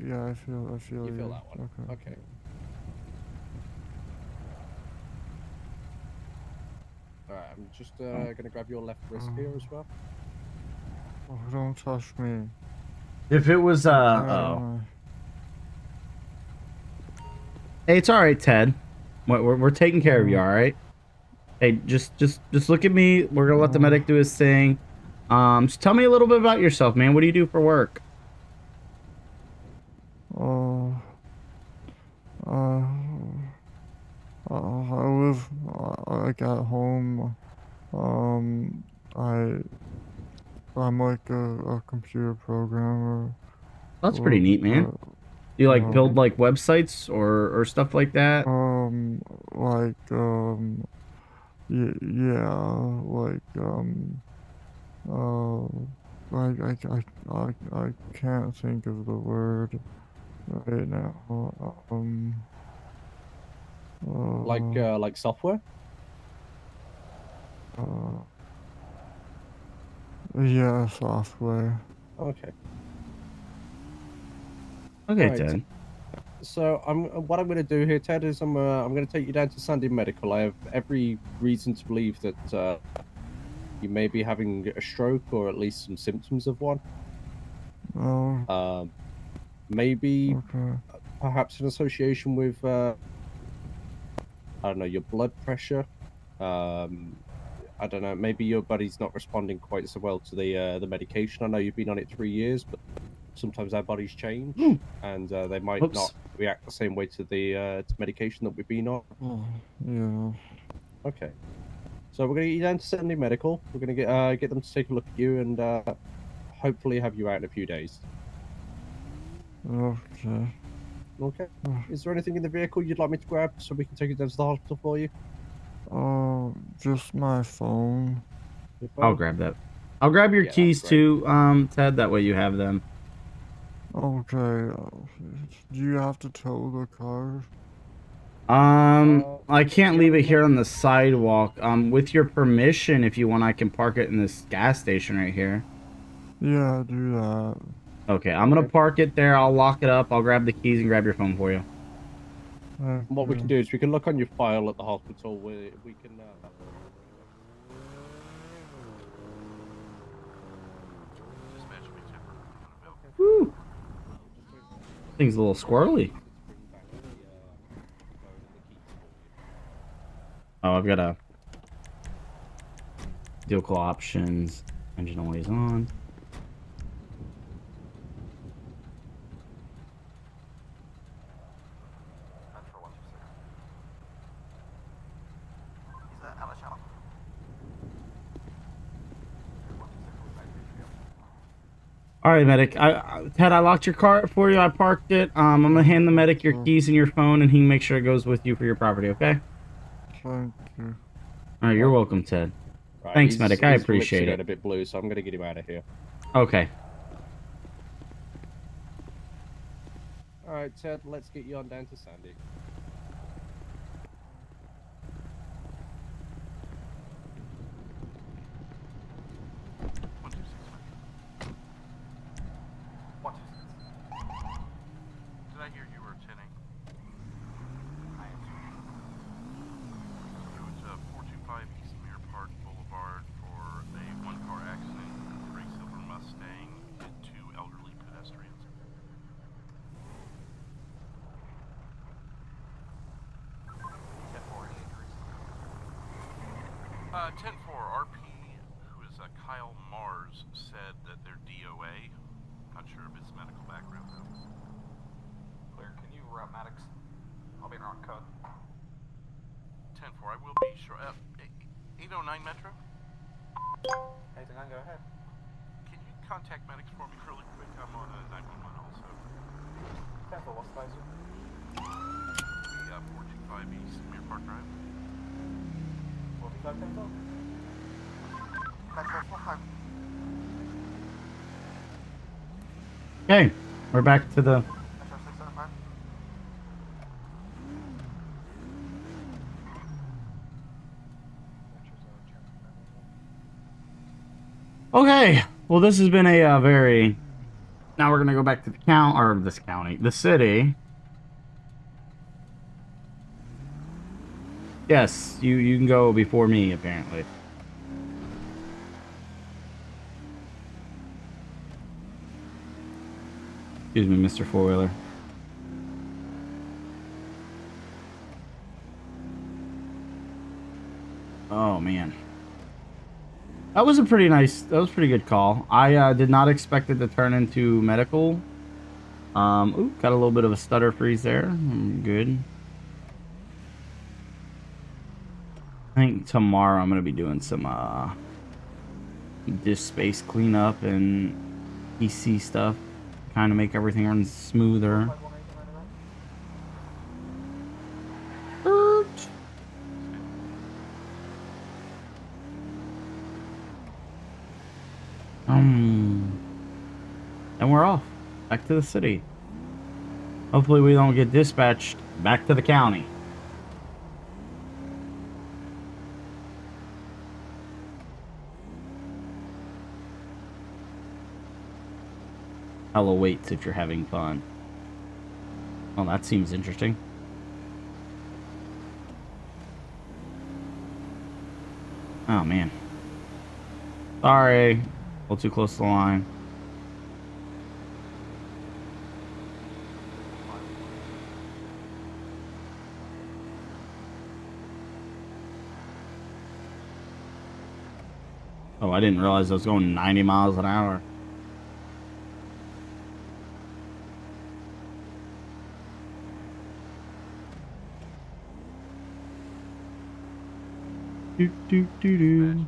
Yeah, I feel You feel that one? Okay. Alright, I'm just gonna grab your left wrist here as well. Oh, don't touch me. If it was Hey, it's all right, Ted. We're taking care of you, all right? Hey, just look at me. We're gonna let the medic do his thing. So tell me a little bit about yourself, man. What do you do for work? I live like at home. I'm like a computer programmer. That's pretty neat, man. Do you like build like websites or stuff like that? Like yeah, I can't think of the word right now. Like software? Yeah, software. Okay. Okay, Right. Ted. So what I'm going to do here, Ted, is I'm going to take you down to Sandy Medical. I have every reason to believe that you may be having a stroke or at least some symptoms of one. Oh. Maybe Okay. perhaps in association with I don't know, your blood pressure. I don't know, maybe your body's not responding quite so well to the medication. I know you've been on it 3 years, but sometimes our bodies change, and they might not react the same way to the medication that we've been on. Oh, yeah. Okay. So we're gonna get you down to Sandy Medical. We're gonna get them to take a look at you and hopefully have you out in a few days. Okay. Okay. Is there anything in the vehicle you'd like me to grab so we can take it down to the hospital for you? Just my phone. I'll grab that. I'll grab your keys too, Ted. That way you have them. Okay. Do you have to tow the car? I can't leave it here on the sidewalk. With your permission, if you want, I can park it in this gas station right here. Yeah, do that. Okay, I'm gonna park it there. I'll lock it up. I'll grab the keys and grab your phone for you. What we can do is we can look on your file at the hospital. We can. Woo! Thing's a little squirrely. Oh, I've got a vehicle options. Engine always on. All right, medic. Ted, I locked your car for you. I parked it. I'm gonna hand the medic your keys and your phone, and he can make sure it goes with you for your property. Okay? Thank you. All right, you're welcome, Ted. Right, Thanks, medic. I his lips are appreciate getting it. a bit blue, so I'm gonna get him out of here. Okay. All right, Ted. Let's get you on down to Sandy. Did I hear you were attending? It was 425 East Mirror Park Boulevard for a one-car accident. A gray silver Mustang hit two elderly pedestrians. 10-4 RP, who is Kyle Mars, said that they're DOA. Not sure of his medical background though. Clear, can you route Maddox? I'll be around code. 10-4, I will be sure. 809 Metro? 809, go ahead. Can you contact medics for me really quick? I'm on a 911 also. 10-4, what's the place? We got 425 East Mirror Park Drive. 45 10-4. Metro 45. Okay, we're back to the. Metro 675. Okay, well, this has been a very. Now we're gonna go back to the the city. Yes, you can go before me apparently. Excuse me, Mr. Four-wheeler. Oh man. That was pretty good call. I did not expect it to turn into medical. Ooh, got a little bit of a stutter freeze there. Good. I think tomorrow I'm gonna be doing some disk space cleanup and PC stuff, kind of make everything run smoother. And we're off back to the city. Hopefully we don't get dispatched back to the county. Hella weights if you're having fun. Well, that seems interesting. Oh, man. Sorry. A little too close to the line. Oh, I didn't realize I was going 90 miles an hour. Do do do do.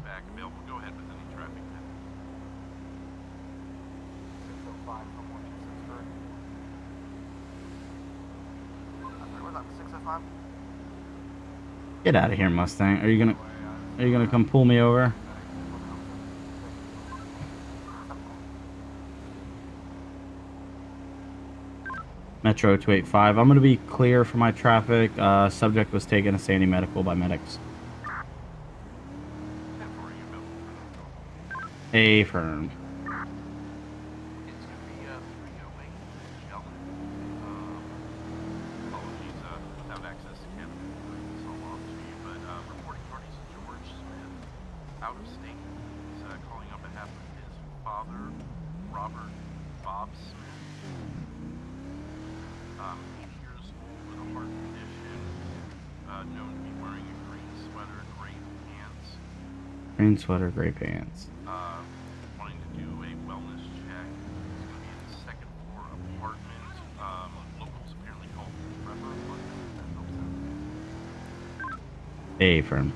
Get out of here, Mustang. Are you gonna come pull me over? Metro 285. I'm gonna be clear for my traffic. Subject was taken to Sandy Medical by medics. Affirmed. Out of state. He's calling on behalf of his father, Robert Bob Smith. 8 years old with a heart condition, known to be wearing a green sweater, gray pants. Green sweater, gray pants. Wanting to do a wellness check. It's going to be in the second floor apartment. Locals apparently called Trevor apartment. That helps out. Affirmed.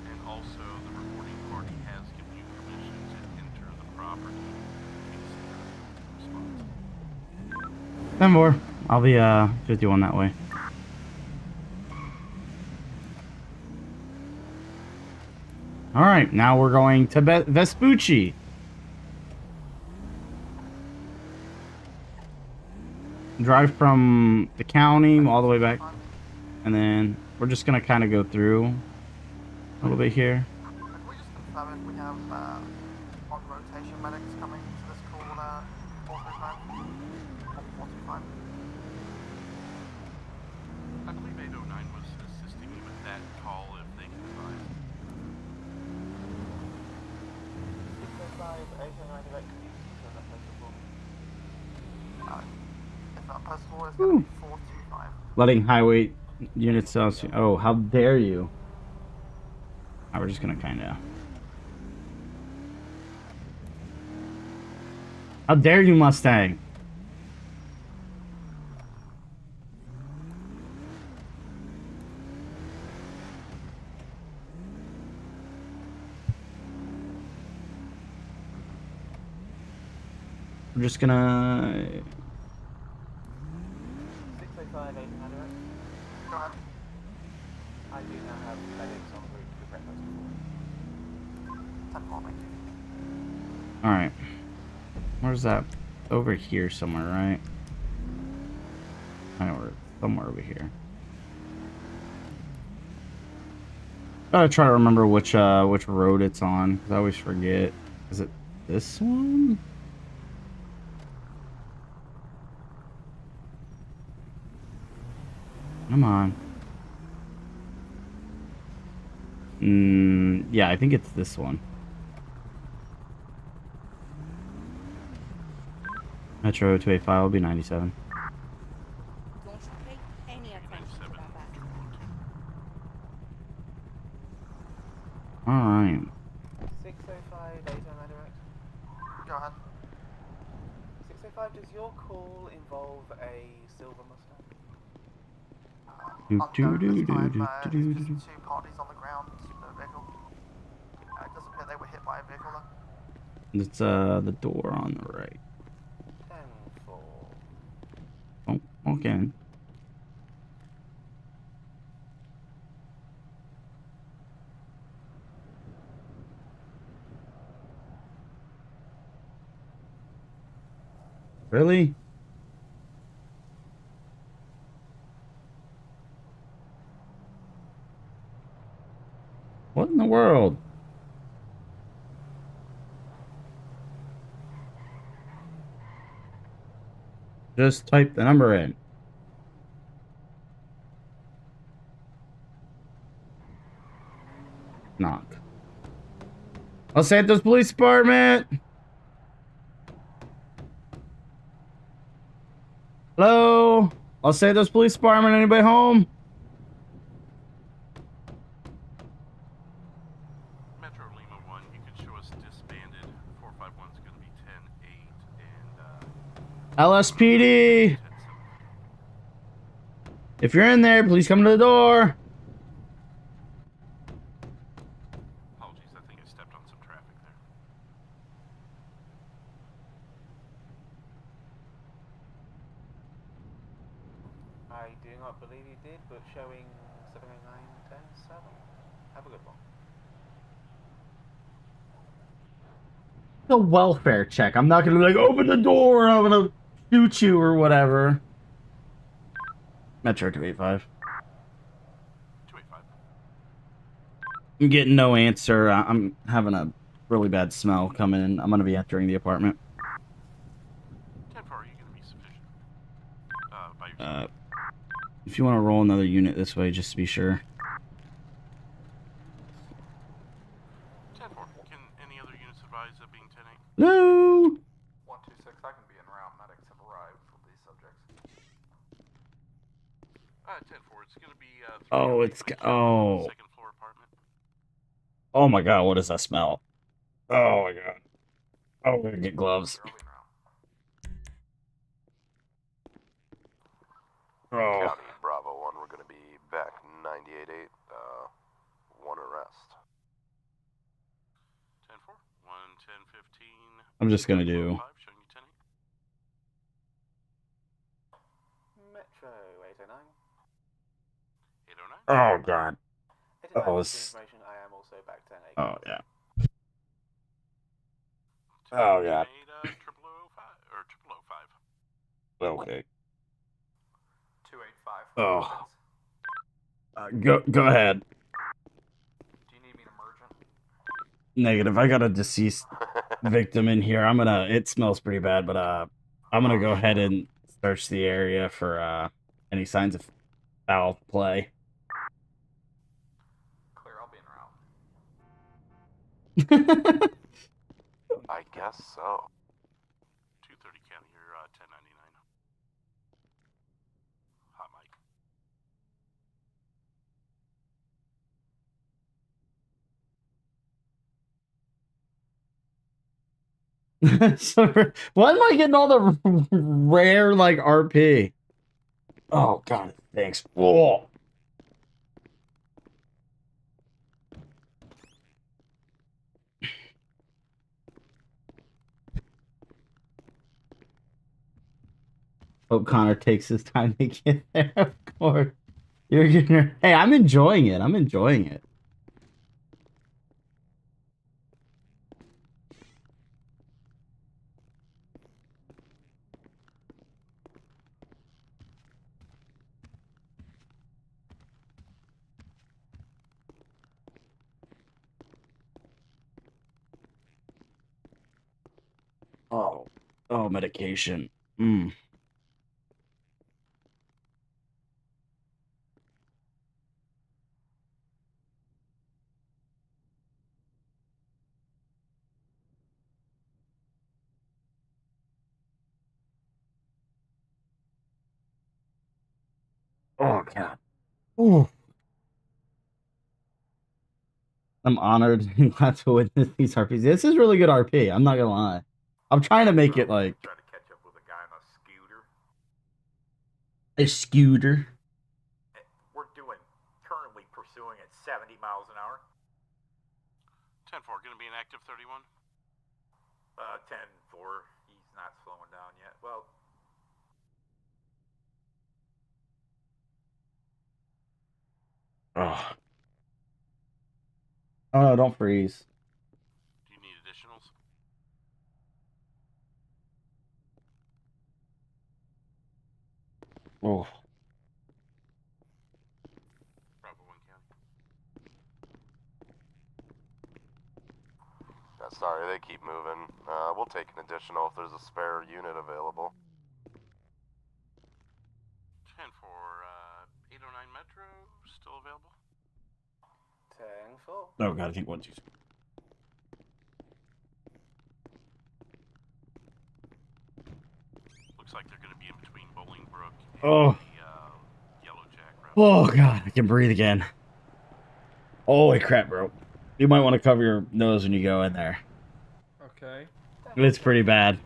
And also, the reporting party has given you permission to enter the property. Response. 10-4. I'll be 51 that way. All right, now we're going to Vespucci. Drive from the county all the way back, and then we're just gonna kind of go through a little bit here. Can we just confirm if we have on rotation medics coming to this call 435? 425? I believe 809 was assisting me with that call if they can advise. 605, 809 direct to that postal. If that postal is going to be 425. Letting highway units cells. Oh, how dare you! Right, we're just gonna kind of. How dare you, Mustang! We're just gonna. 605, 800. Go ahead. I do now have medics on route to breakfast. 10-4, thank you. Alright. Where's that? Over here somewhere, right? I know we're somewhere over here. Gotta try to remember which road it's on, because I always forget. Is it this one? Come on. Yeah, I think it's this one. Metro 285 will be 97. Don't you pay any attention to that. Alright. 605, 809 direct. Go ahead. 605, does your call involve a silver Mustang? unknown this time. There's just two parties on the ground, no vehicle. It does appear they were hit by a vehicle though. It's the door on the right. 10-4. Oh, okay. Really? What in the world? Just type the number in. Knock. Los Santos Police Department. Hello? Los Santos Police Department. Anybody home? Metro Lima 1, you can show us disbanded. 451's going to be 10-8 and LSPD. If you're in there, please come to the door. apologies, I think I stepped on some traffic there. I do not believe you did, but showing 709-10-7. Have a good one. A welfare check. I'm not gonna be like, open the door, I'm gonna shoot you or whatever. Metro 285. 285. I'm getting no answer. I'm having a really bad smell coming in. I'm gonna be entering the apartment. 10-4, are you going to be sufficient? By your If you want to roll another unit this way, just to be sure. 10-4, can any other units advise of being 10-8? No. 126, I can be en route. Medics have arrived for these subjects. 10-4, it's going to be Oh, it's oh. second floor apartment. Oh my god, what does that smell? Oh my god. Oh, I'm gonna get gloves. Oh. County Bravo 1, we're gonna be back 98-8. One arrest. 10-4, 1-10-15. I'm just gonna do. 5, showing you 10-8. Metro 809. 809. Oh god. Oh, Information, I am also back 10-8. Oh yeah. Oh god. 005 or 0005. Okay. 285. Oh. Go ahead. Do you need me to emergent? Negative. I got a deceased victim in here. It smells pretty bad, but I'm gonna go ahead and search the area for any signs of foul play. Clear, I'll be en route. I guess so. 230 County, you're 1099. Hot mic. So, why am I getting all the rare like RP? Oh god, thanks. Whoa. Hope Connor takes his time to get there, of course. Hey, I'm enjoying it. I'm enjoying it. Oh, medication. Oh god. Ooh. I'm honored and glad to witness these RPs. This is really good RP. I'm not gonna lie. I'm trying to make it like Try to catch up with a guy on a scooter. a scooter. 70 miles an hour. 10-4, gonna be an active 31. 10-4. He's not slowing down yet. Well. Oh. Oh no, don't freeze. Do you need additionals? Oh. Bravo 1 County. Sorry, they keep moving. We'll take an additional if there's a spare unit available. 10-4, 809 Metro, still available? 10-4. Oh god, I think 1, 2. Looks like they're gonna be in between Bolingbrook and Oh. the Yellow Jack route. Oh god, I can breathe again. Holy crap, bro. You might want to cover your nose when you go in there. Okay. It's pretty bad.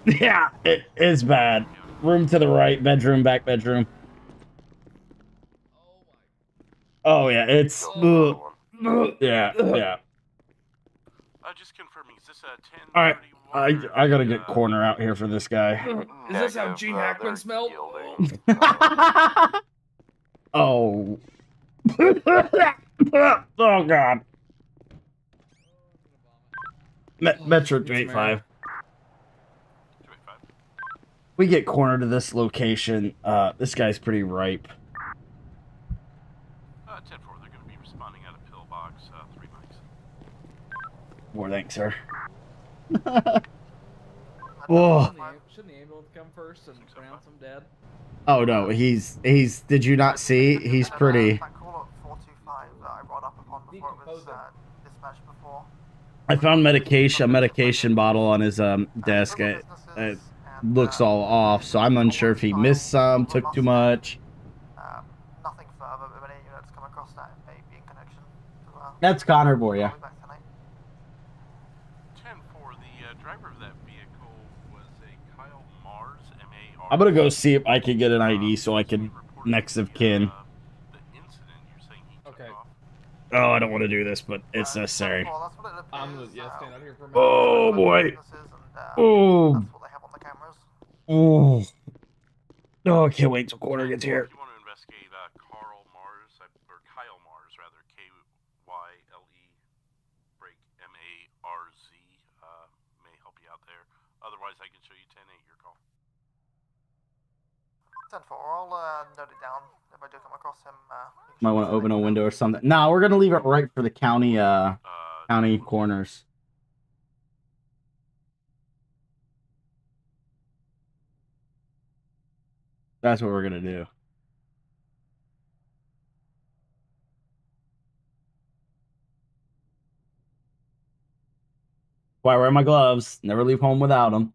Yeah, it is bad. Room to the right, bedroom, back bedroom. Oh yeah, it's yeah. Just confirming, is this a 10? All right, I gotta get corner out here for this guy. Is this how Gene Hackman smelled? Oh. Oh god. Metro 285. We get corner to this location. This guy's pretty ripe. 10-4, they're gonna be responding out of pillbox, 3 mics. More thanks, sir. Whoa. Shouldn't the ambulance come first and pronounce him dead? Oh no, he's. Did you not see? He's pretty. That call at 425 that I brought up upon before it was dispatched before. I found a medication bottle on his desk. It looks all off, so I'm unsure if he missed some, took too much. Nothing further, but if any units come across that, it may be in connection to That's Connor for you. 10-4, the driver of that vehicle was a Kyle Mars, M-A-R. I'm gonna go see if I can get an ID so I can next of kin. Okay. Oh, I don't want to do this, but it's necessary. I'm gonna stand out here for a minute. Oh boy. Oh. Oh. Oh, I can't wait till corner gets here. If you want to investigate Carl Mars, or Kyle Mars, rather, K-Y-L-E, break M-A-R-Z, may help you out there. Otherwise, I can show you 10-8, your call. 10-4, I'll note it down. If I do come across him, Might want to open a window or something. No, we're gonna leave it right for the county county corners. That's what we're gonna do. Why wear my gloves? Never leave home without them.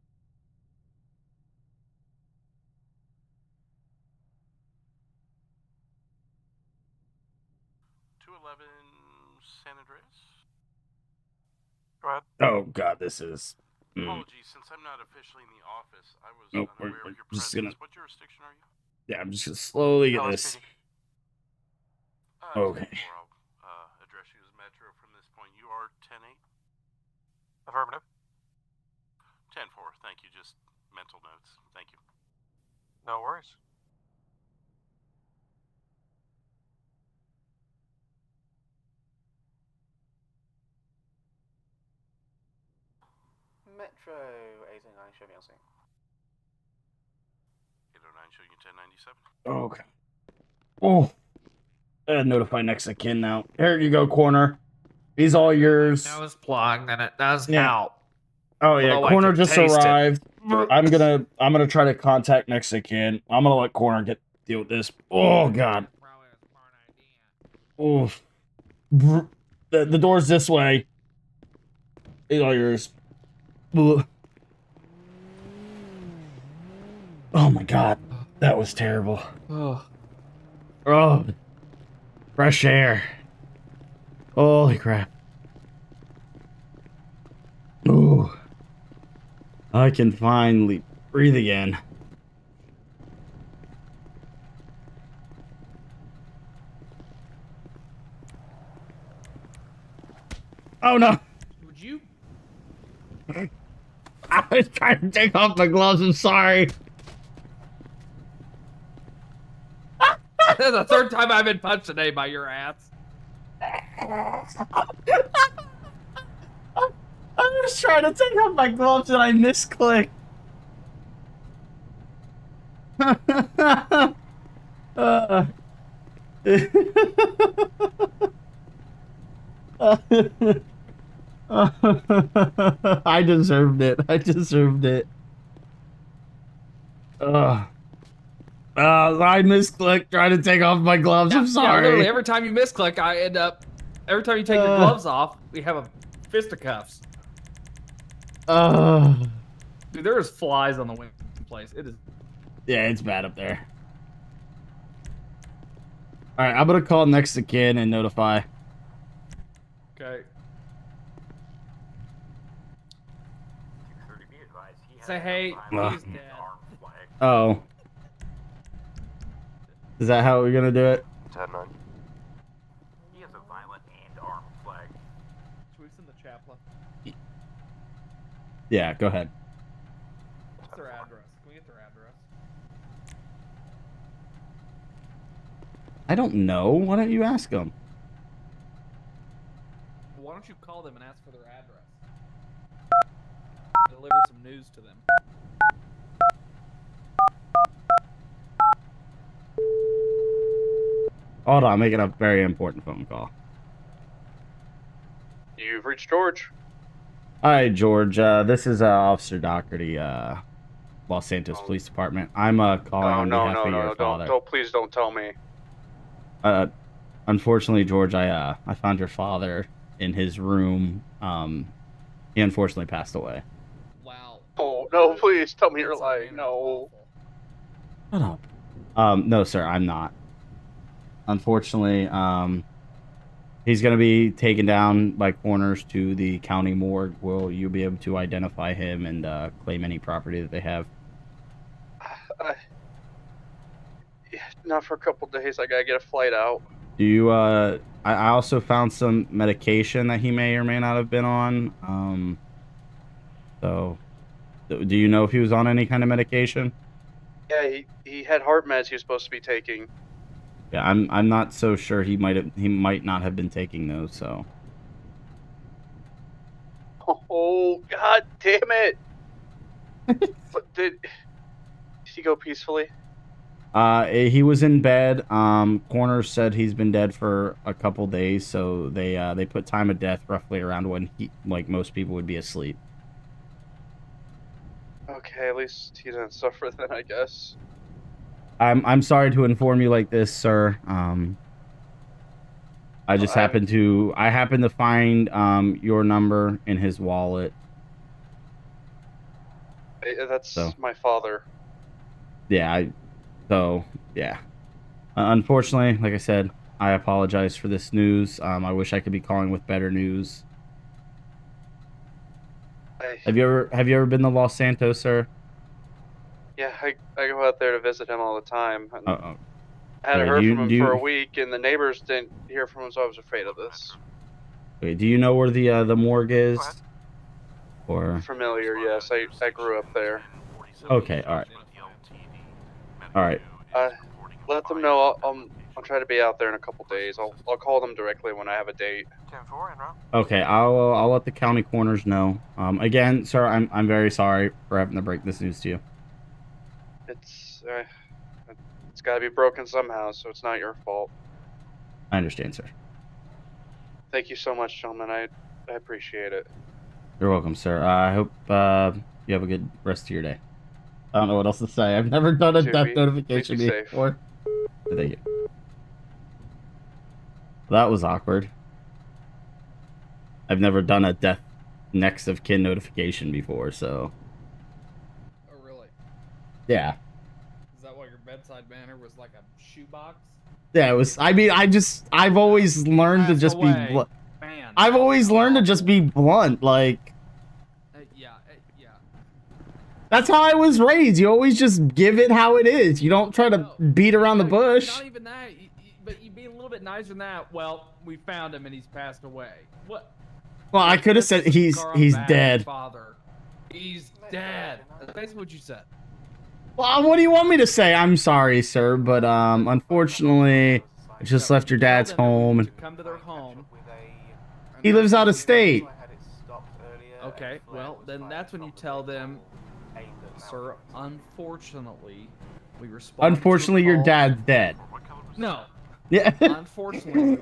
San Andreas? Go ahead. Oh god, this is. Apologies, since I'm not officially in the office, I was Nope, unaware we're of your just presence. gonna. What jurisdiction are you? Yeah, I'm just gonna slowly get this. Okay. I'll address you as Metro from this point. You are 10-8? Affirmative. 10-4, thank you. Just mental notes. Thank you. No worries. Metro 809, show me on scene. 809, show you 1097. Okay. Oh. Notify next of kin now. Here you go, corner. He's all yours. Now it's plugged and it does Yeah. help. Oh yeah, Although I corner can just taste it. arrived. I'm gonna try to contact next of kin. I'm gonna let corner deal with this. Oh god. Oh. The door's this way. He's all yours. Ugh. Oh my god, that was terrible. Oh. Oh. Fresh air. Holy crap. Ooh. I can finally breathe again. no. Would you? I was trying to take off my gloves. I'm sorry. That's the third time I've been punched today by your ass. I was trying to take off my gloves and I misclicked. I deserved it. I deserved it. I misclicked trying to take off my gloves. I'm sorry. Yeah, literally, every time you misclick, I end up. Every time you take your gloves off, we have a fisticuffs. Dude, there is flies on the wing place. It is. Yeah, it's bad up there. All right, I'm gonna call next of kin and notify. Okay. Say hey, he's dead. Oh. Is that how we're gonna do it? 10-9. He has a violent and armed flag. Should we send the chaplain? Yeah, go ahead. What's their address? Can we get their address? I don't know. Why don't you ask them? Why don't you call them and ask for their address? Deliver some news to them. Hold on, I'm making a very important phone call. You've reached George. Hi, George. This is Officer Doherty, Los Santos Police Department. I'm calling on behalf of your father. Please don't tell me. Unfortunately, George, I found your father in his room. He unfortunately passed away. Wow. Oh no! Please tell me you're lying. No. Shut up. No, sir, I'm not. Unfortunately, he's going to be taken down by coroners to the county morgue. Will you be able to identify him and claim any property that they have? Not for a couple days. I gotta get a flight out. Do you? I also found some medication that he may or may not have been on. So, do you know if he was on any kind of medication? Yeah, he had heart meds he was supposed to be taking. Yeah, I'm not so sure. He might not have been taking those. So. Oh God damn it! Did he go peacefully? He was in bed. Coroner said he's been dead for a couple days, so they put time of death roughly around when most people would be asleep. Okay, at least he didn't suffer then, I guess. I'm sorry to inform you like this, sir. I just happened to find your number in his wallet. That's my father. Yeah, yeah. Unfortunately, like I said, I apologize for this news. I wish I could be calling with better news. Have you ever been to Los Santos, sir? Yeah, I go out there to visit him all the time. Uh-oh. I hadn't heard from him for a week, and the neighbors didn't hear from him, so I was afraid of this. Wait, do you know where the morgue is? Or familiar? Yes, I grew up there. Okay, all right. All right. Let them know I'll try to be out there in a couple days. I'll call them directly when I have a date. Okay, I'll let the county coroners know. Again, sir, I'm very sorry for having to break this news to you. It's got to be broken somehow, so it's not your fault. I understand, sir. Thank you so much, gentlemen. I appreciate it. You're welcome, sir. I hope you have a good rest of your day. I don't know what else to say. I've never done a death notification before. Thank you. That was awkward. I've never done a death next of kin notification before, so. Oh, really? Yeah. Is that why your bedside manner was like a shoebox? Yeah, it was. I mean, I've always learned to just be blunt. I've always learned to just be blunt, like. Yeah. That's how I was raised. You always just give it how it is. You don't try to beat around the bush. Not even that. But you'd be a little bit nicer than that. Well, we found him and he's passed away. What? Well, I could have said he's dead. Father, he's dead. That's basically what you said. Well, what do you want me to say? I'm sorry, sir, but unfortunately, I just left your dad's home, and Come to their home. he lives out of state. Okay, well then that's when you tell them, sir. Unfortunately, we respond. Unfortunately, your dad's dead. No. Yeah. Unfortunately,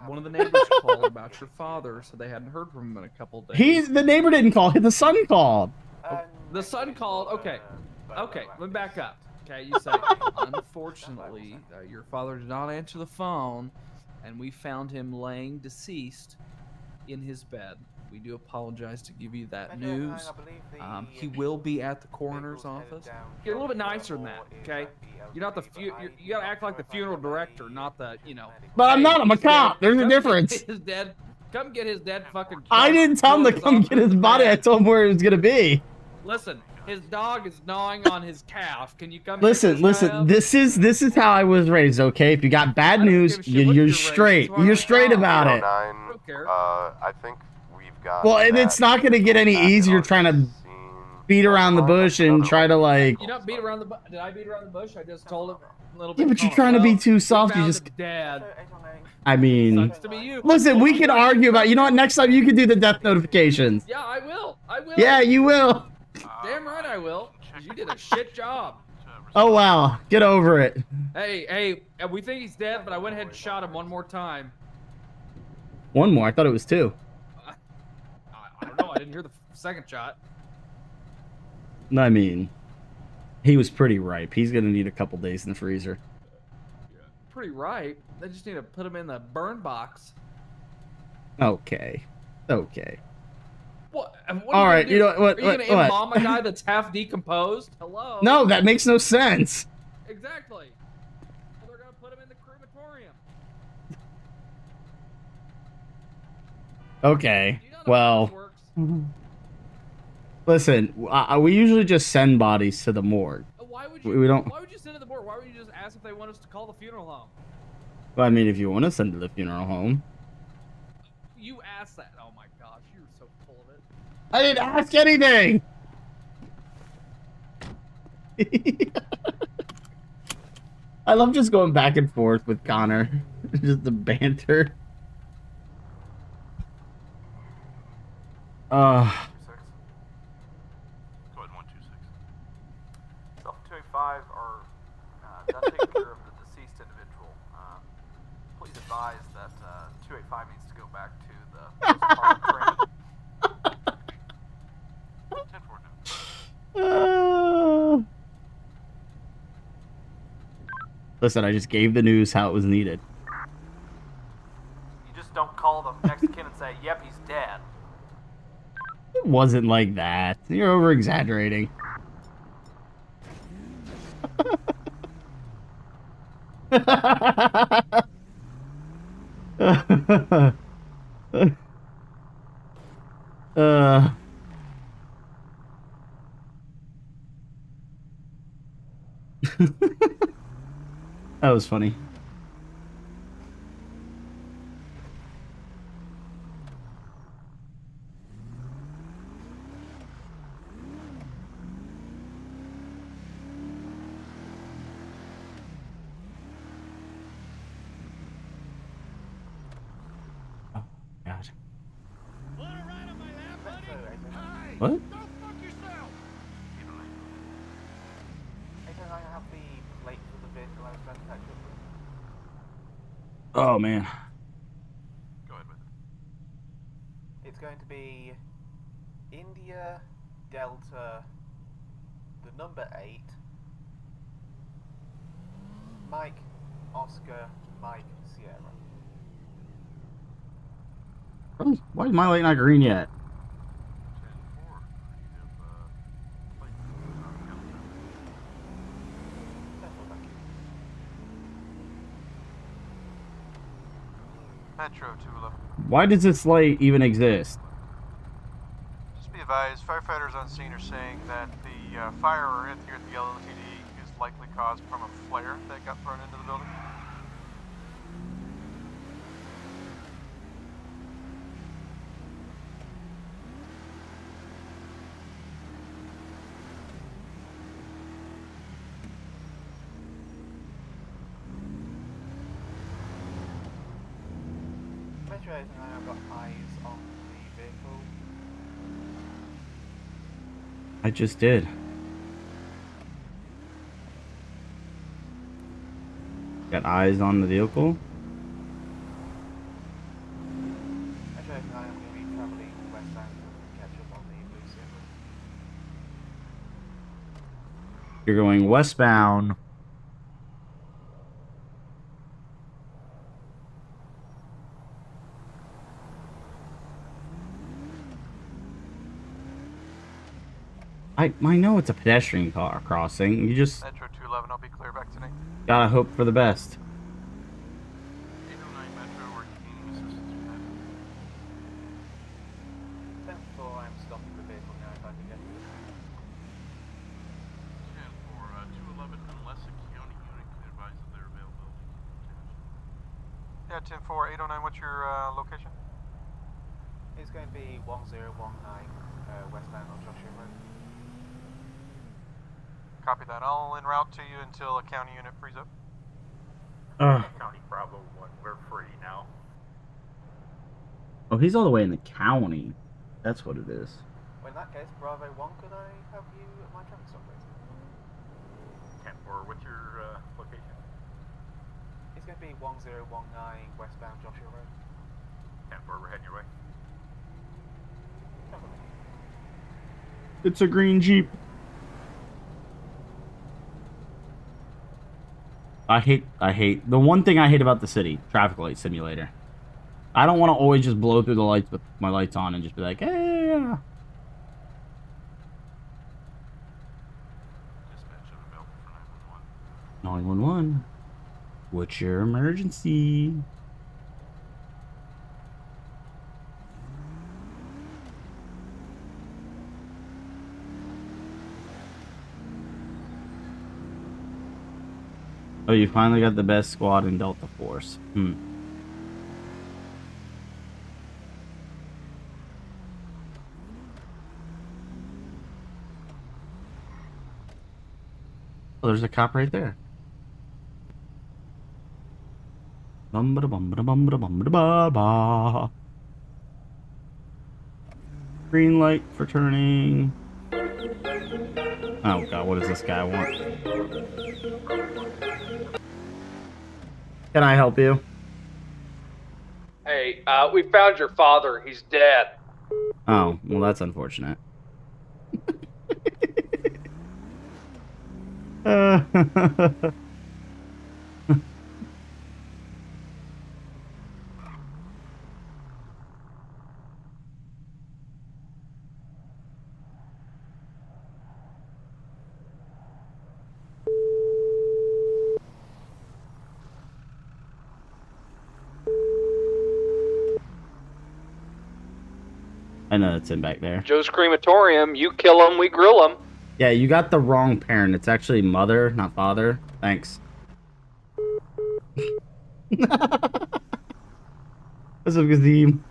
one of the neighbors called about your father, so they hadn't heard from him in a couple days. The neighbor didn't call. The son called. The son called. Okay, let me back up. Okay, you say, unfortunately, your father did not answer the phone, and we found him laying deceased in his bed. We do apologize to give you that news. He will be at the coroner's office. You're a little bit nicer than that, okay? You're not the you gotta act like the funeral director, not the, you know. But I'm not. I'm a cop. There's a difference. Come get his dead fucking. I didn't tell him to come get his body. I told him where it was gonna be. Listen, his dog is gnawing on his calf. Can you come? Listen. This is how I was raised. Okay, if you got bad news, you're straight. You're straight about it. I think we've got. Well, and it's not gonna get any easier trying to beat around the bush and try to like. You not beat around the bush. Did I beat around the bush? I just told him a little bit. Yeah, but you're trying to be too soft. You just. Dad. I mean, Sucks to be you. listen, we can argue about. You know what? Next time you can do the death notifications. Yeah, I will. Yeah, you will. Damn right I will. 'Cause you did a shit job. Oh wow, get over it. Hey, we think he's dead, but I went ahead and shot him one more time. One more. I thought it was two. I don't know. I didn't hear the second shot. I mean, he was pretty ripe. He's gonna need a couple days in the freezer. Pretty ripe. They just need to put him in the burn box. Okay. What all right, you know what? Are you gonna embalm a guy that's half decomposed? Hello. No, that makes no sense. Exactly. Well, they're gonna put him in the crematorium. Okay. Well. Listen, we usually just send bodies to the morgue. Why would we don't. Why would you send it to the morgue? Why would you just ask if they want us to call the funeral home? Well, I mean, if you want to send to the funeral home. You asked that. Oh my gosh, you're so full of it. I didn't ask anything. I love just going back and forth with Connor. Just the banter. Go ahead, 126. Self 285 are done taking care of the deceased individual. Please advise that 285 needs to go back to the postpartum training. 10-4 Listen, I just gave the news how it was needed. You just don't call the next of kin and say, "Yep, he's dead." It wasn't like that. You're over exaggerating. That was funny. Oh, God. What? Oh, man. Go ahead with it. It's going to be India, Delta, the number 8, Mike, Oscar, Mike, Sierra. Why is my light not green yet? Metro 211. Why does this light even exist? Just be advised, firefighters on scene are saying that the fire here at the LTD is likely caused from a flare that got thrown into the building. Metro 89, I've got eyes on the vehicle. I just did. Got eyes on the vehicle. Metro 89, I'm going to be travelling westbound to catch up on the blue vehicle. You're going westbound. I know it's a pedestrian car crossing. You just Metro 211, I'll be clear back tonight. gotta hope for the best. 809 Metro, we're gaining assistance from that. 10-4, I'm stopping the vehicle now if I can get to it. 10-4, 211, unless a county unit can advise of their availability. Yeah, 10-4, 809, what's your location? It's going to be 1019 westbound on Joshua Road. Copy that. I'll en route to you until a county unit frees up. County Bravo 1, we're free now. Oh, he's all the way in the county. That's what it is. Well, in that case, Bravo 1, could I have you at my traffic stop, please? 10-4, what's your location? It's going to be 1019 westbound Joshua Road. 10-4, we're heading your way. It's a green Jeep. I hate the one thing I hate about the city, traffic light simulator. I don't want to always just blow through the lights with my lights on and just be like, hey, yeah. Dispatch unavailable for 911. What's your emergency? Oh, you finally got the best squad in Delta Force. Oh, there's a cop right there. Bum-ba-da-bum-ba-da-bum-ba-da-bum-ba-da-ba-ba. Green light for turning. Oh god, what does this guy want? Can I help you? Hey, we found your father. He's dead. Oh, well that's unfortunate. I know that's him back there. Joe's crematorium. You kill him, we grill him. Yeah, you got the wrong parent. It's actually mother, not father. Thanks. What's up, Kazim?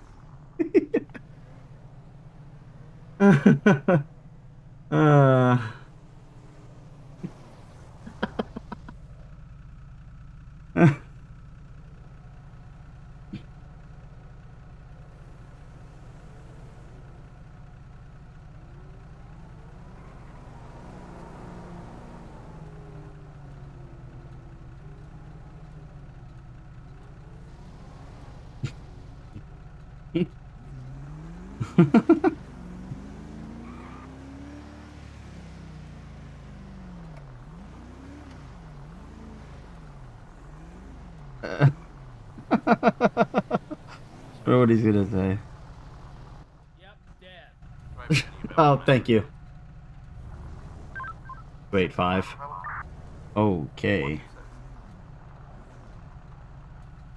What he's gonna say. Oh, thank you. Wait, 5. Okay.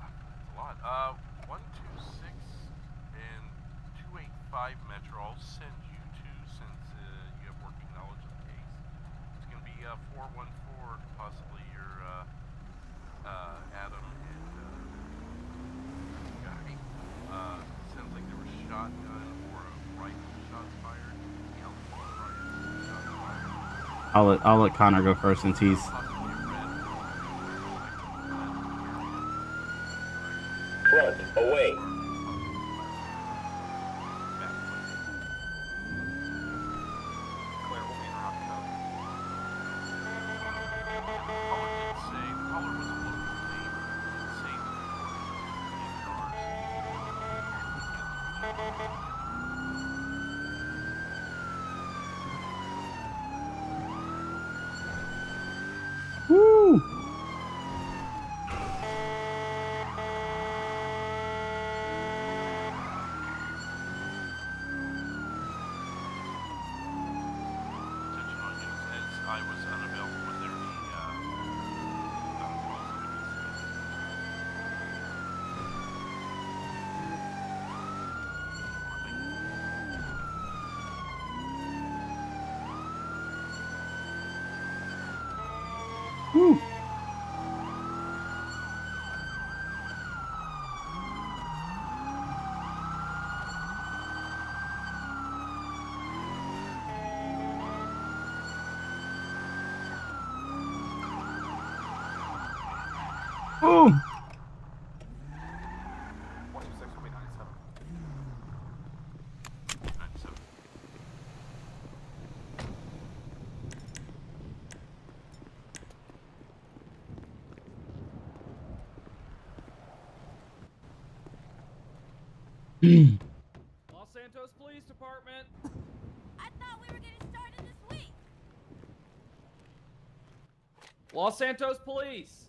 A lot. 126 and 285 Metro. I'll send you to since you have working knowledge of the case. It's going to be 414, possibly your Adam and guy. Sounds like there was shotgun or a rifle shots fired. I'll let Connor go first since he's. Front, away. Whew. Oh. 126 will be 97. 97. Los Santos Police Department. I thought we were getting started this week. Los Santos Police.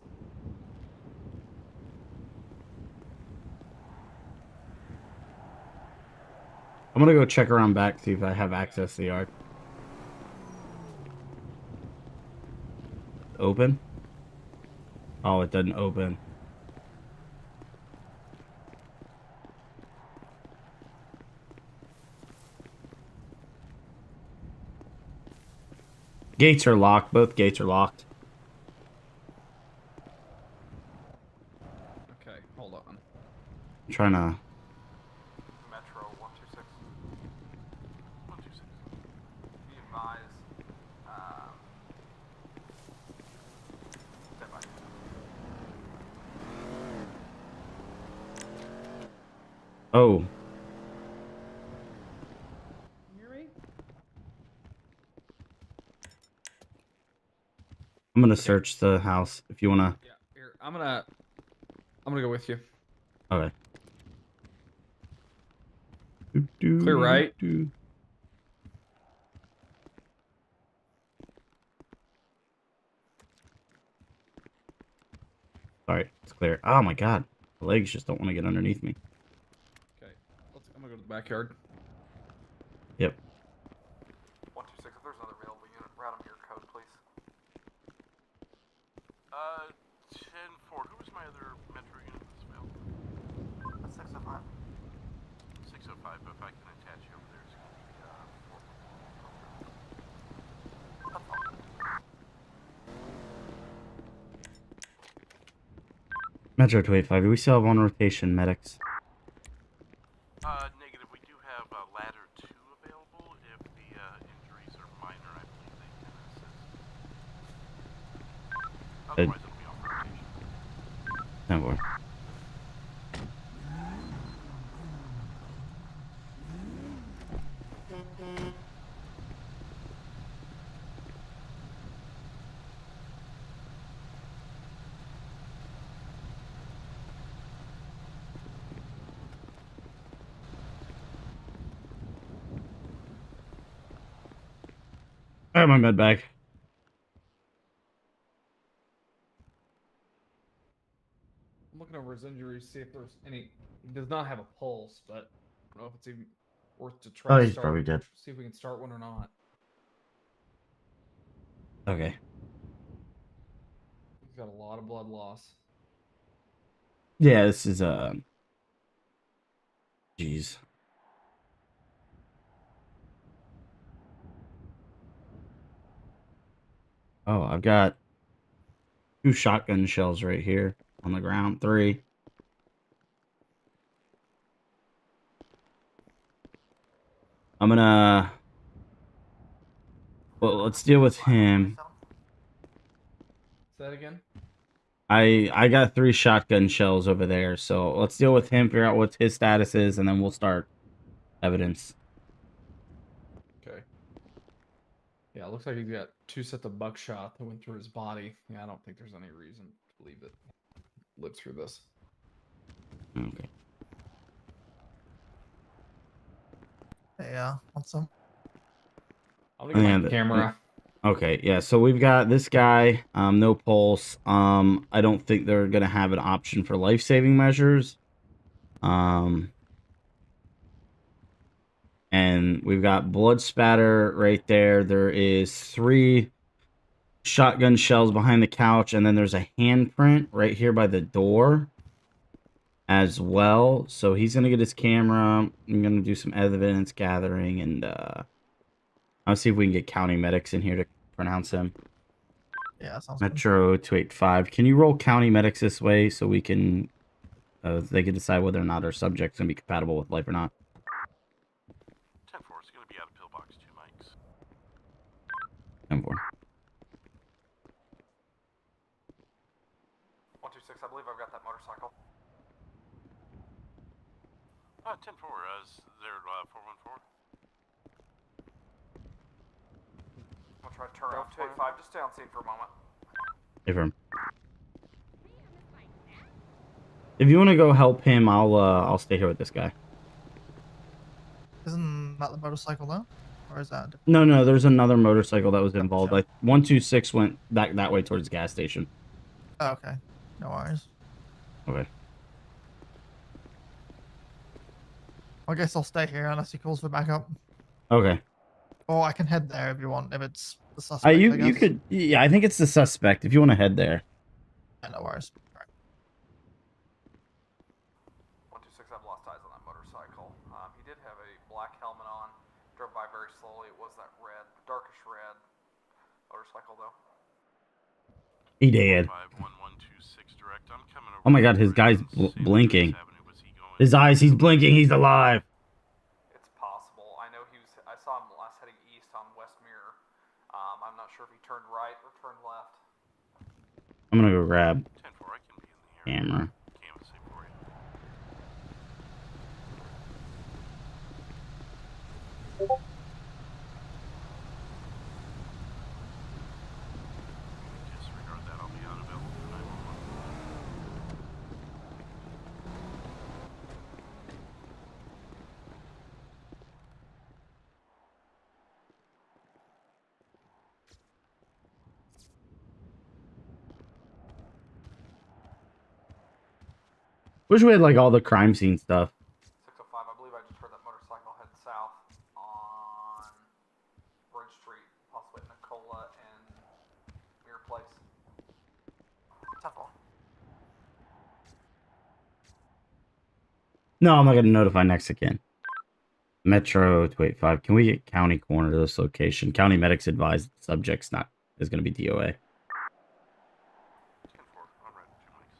I'm gonna go check around back, see if I have access to the yard. Open? Oh, it doesn't open. Gates are locked. Both gates are locked. Okay, hold on. I'm trying to... Metro 126. 126. Be advised. Stand by. Oh. Can you hear me? I'm gonna search the house if you wanna... Yeah, here. I'm gonna go with you. Okay. Clear right. Alright, it's clear. Oh my god. The legs just don't want to get underneath me. Okay, I'm gonna go to the backyard. Yep. 126, if there's another available unit, route them your code, please. 10-4. Who was my other Metro unit that's available? That's 605. 605, but if I can attach you over there, it's going to be 4. Metro 285, we still have on rotation medics. Negative. We do have ladder 2 available. If the injuries are minor, I believe they can assist. Otherwise, it'll be on rotation. Don't worry. I have my med bag. I'm looking over his injuries, see if there's any. He does not have a pulse, but I don't know if it's even worth to try Oh, to he's start. probably dead. See if we can start one or not. Okay. He's got a lot of blood loss. Yeah, this is jeez. Oh, I've got 2 shotgun shells right here on the ground. 3. I'm gonna... Well, let's deal with him. Say that again? I got 3 shotgun shells over there, so let's deal with him, figure out what his status is, and then we'll start evidence. Okay. Yeah, it looks like he's got 2 sets of buckshot that went through his body. Yeah, I don't think there's any reason to believe that he lived through this. Okay. Yeah, what's up? I'm gonna get my camera. Okay, yeah, so we've got this guy, no pulse. I don't think they're gonna have an option for life-saving measures. And we've got blood spatter right there. There is 3 shotgun shells behind the couch, and then there's a handprint right here by the door as well. So he's gonna get his camera. I'm gonna do some evidence gathering, and I'll see if we can get county medics in here to pronounce him. Yeah, sounds good. Metro 285. Can you roll county medics this way so we can, they can decide whether or not our subject's gonna be compatible with life or not? 10-4 is going to be out of pillbox 2 mics. 10-4. 126, I believe I've got that motorcycle. 10-4, is there 414? I'm gonna try to turn around 285. Just stay on scene for a moment. Affirm. If you want to go help him, I'll stay here with this guy. Isn't that the motorcycle though? Or is that? No, there's another motorcycle that was involved. Like 126 went back that way towards the gas station. Oh, okay. No worries. Okay. I guess I'll stay here unless he calls for backup. Okay. Or I can head there if you want, if it's the suspect. I guess. You could, yeah, I think it's the suspect. If you want to head there. Yeah, no worries. All right. 126, I've lost eyes on that motorcycle. He did have a black helmet on. Drove by very slowly. It was that red, darkish red motorcycle though. He did. 1126 direct. I'm coming over. Oh my god, his guy's blinking. His eyes, he's blinking. He's alive. It's possible. I know I saw him last heading east on West Mirror. I'm not sure if he turned right or turned left. I'm gonna go grab 10-4, I can be in the area. camera. Canvassing for you. Disregard that, I'll be unavailable for 911. Wish we had like all the crime scene stuff. 605, I believe I just heard that motorcycle head south on Bridge Street, possibly at Nicola and Mirror Place. 10-4. No, I'm not gonna notify next again. Metro 285. Can we get county coroner to this location? County medics advise the subject's is gonna be DOA. 10-4, I'll ride 2 mics.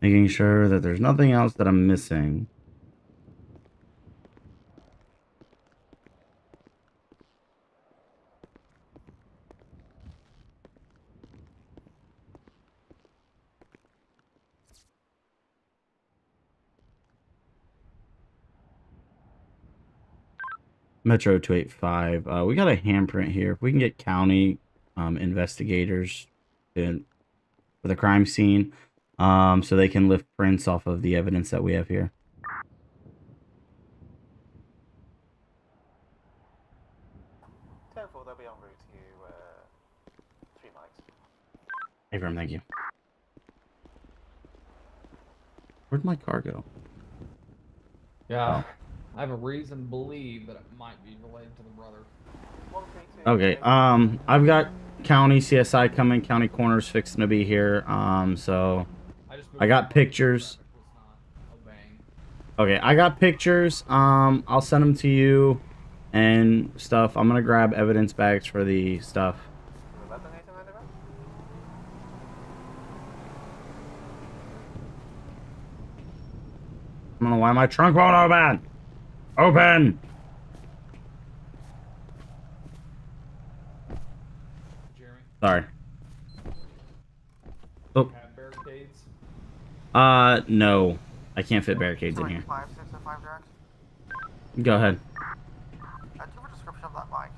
Making sure that there's nothing else that I'm missing. Metro 285. We got a handprint here. If we can get county investigators for the crime scene, so they can lift prints off of the evidence that we have here. They'll be en route to you, 3 mics. Affirm, thank you. Where'd my car go? Yeah, I have a reason to believe that it might be related to the brother. Okay, I've got county CSI coming, county coroner's fixing to be here, so I got pictures. Okay, I got pictures, I'll send them to you and stuff. I'm gonna grab evidence bags for the stuff. I don't know why my trunk won't open! Open! Jeremy? Sorry. Oh. Have barricades? No. I can't fit barricades in here. 605 direct. Go ahead. Do you have a description of that bike?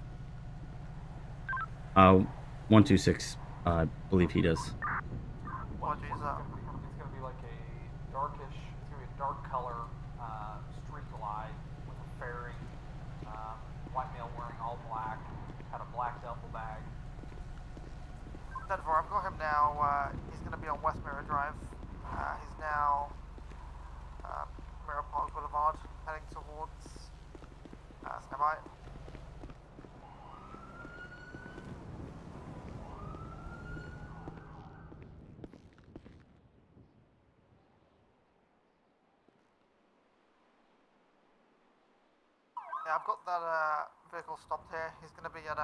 126. I believe he does. What is that? It's gonna be like a darkish, it's gonna be a dark color, street glide with a fairing, white male wearing all black, had a black duffel bag. 10-4, I've got him now, he's gonna be on West Mirror Drive. He's now Mirror Park Boulevard, heading towards Snowbite. Yeah, I've got that vehicle stopped here. He's going to be at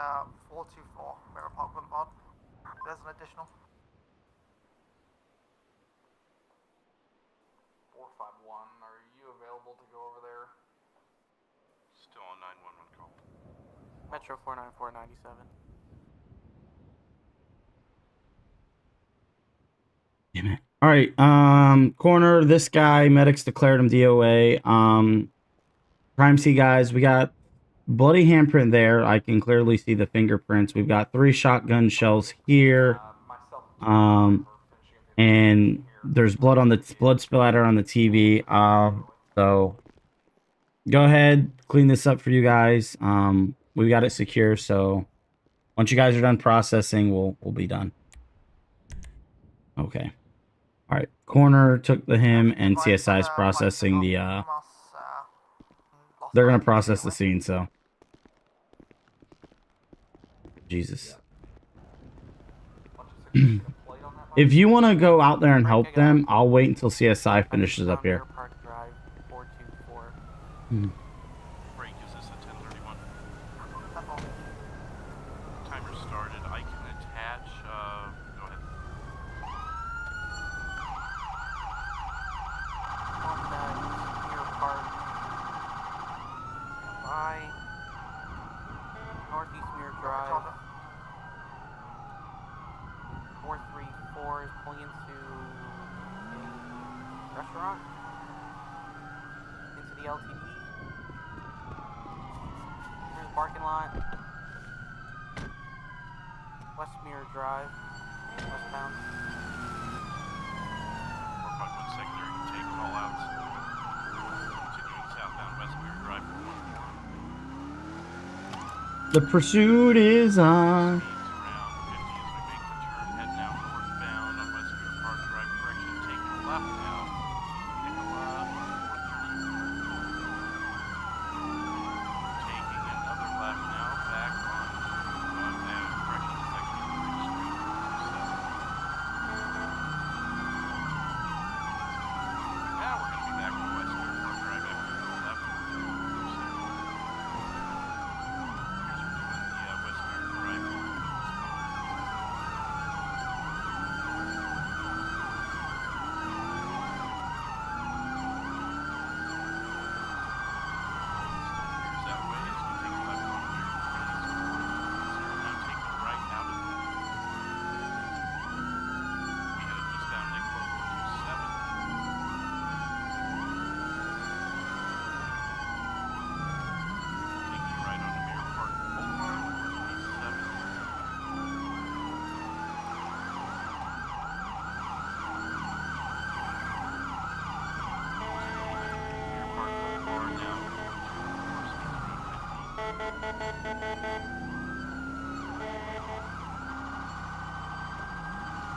424 Mirror Park Boulevard. There's an additional. 451, are you available to go over there? Still on 911 call. Metro 49497. Damn it. All right. Corner. This guy. Medics declared him DOA. Crime scene guys. We got bloody handprint there. I can clearly see the fingerprints. We've got 3 shotgun shells here. And there's blood on the blood splatter on the TV. So go ahead, clean this up for you guys. We got it secure. So once you guys are done processing, we'll be done. Okay. All right. Corner took the him, and CSI is processing the. They're gonna process the scene. So. Jesus. If you want to go out there and help them, I'll wait until CSI finishes up here. Park Drive 424. Break, is this a 1031? Timer started. I can attach. Go ahead. Mirror Park. By Northeast Mirror Drive. 434 is pulling into a restaurant. Into the LTD. Here's the parking lot. West Mirror Drive. Westbound. 451 secondary can take call outs. Continuing southbound West Mirror Drive for 1-4. The pursuit is on.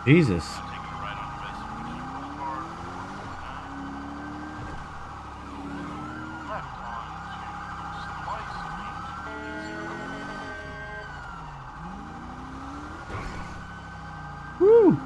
Jesus. Woo!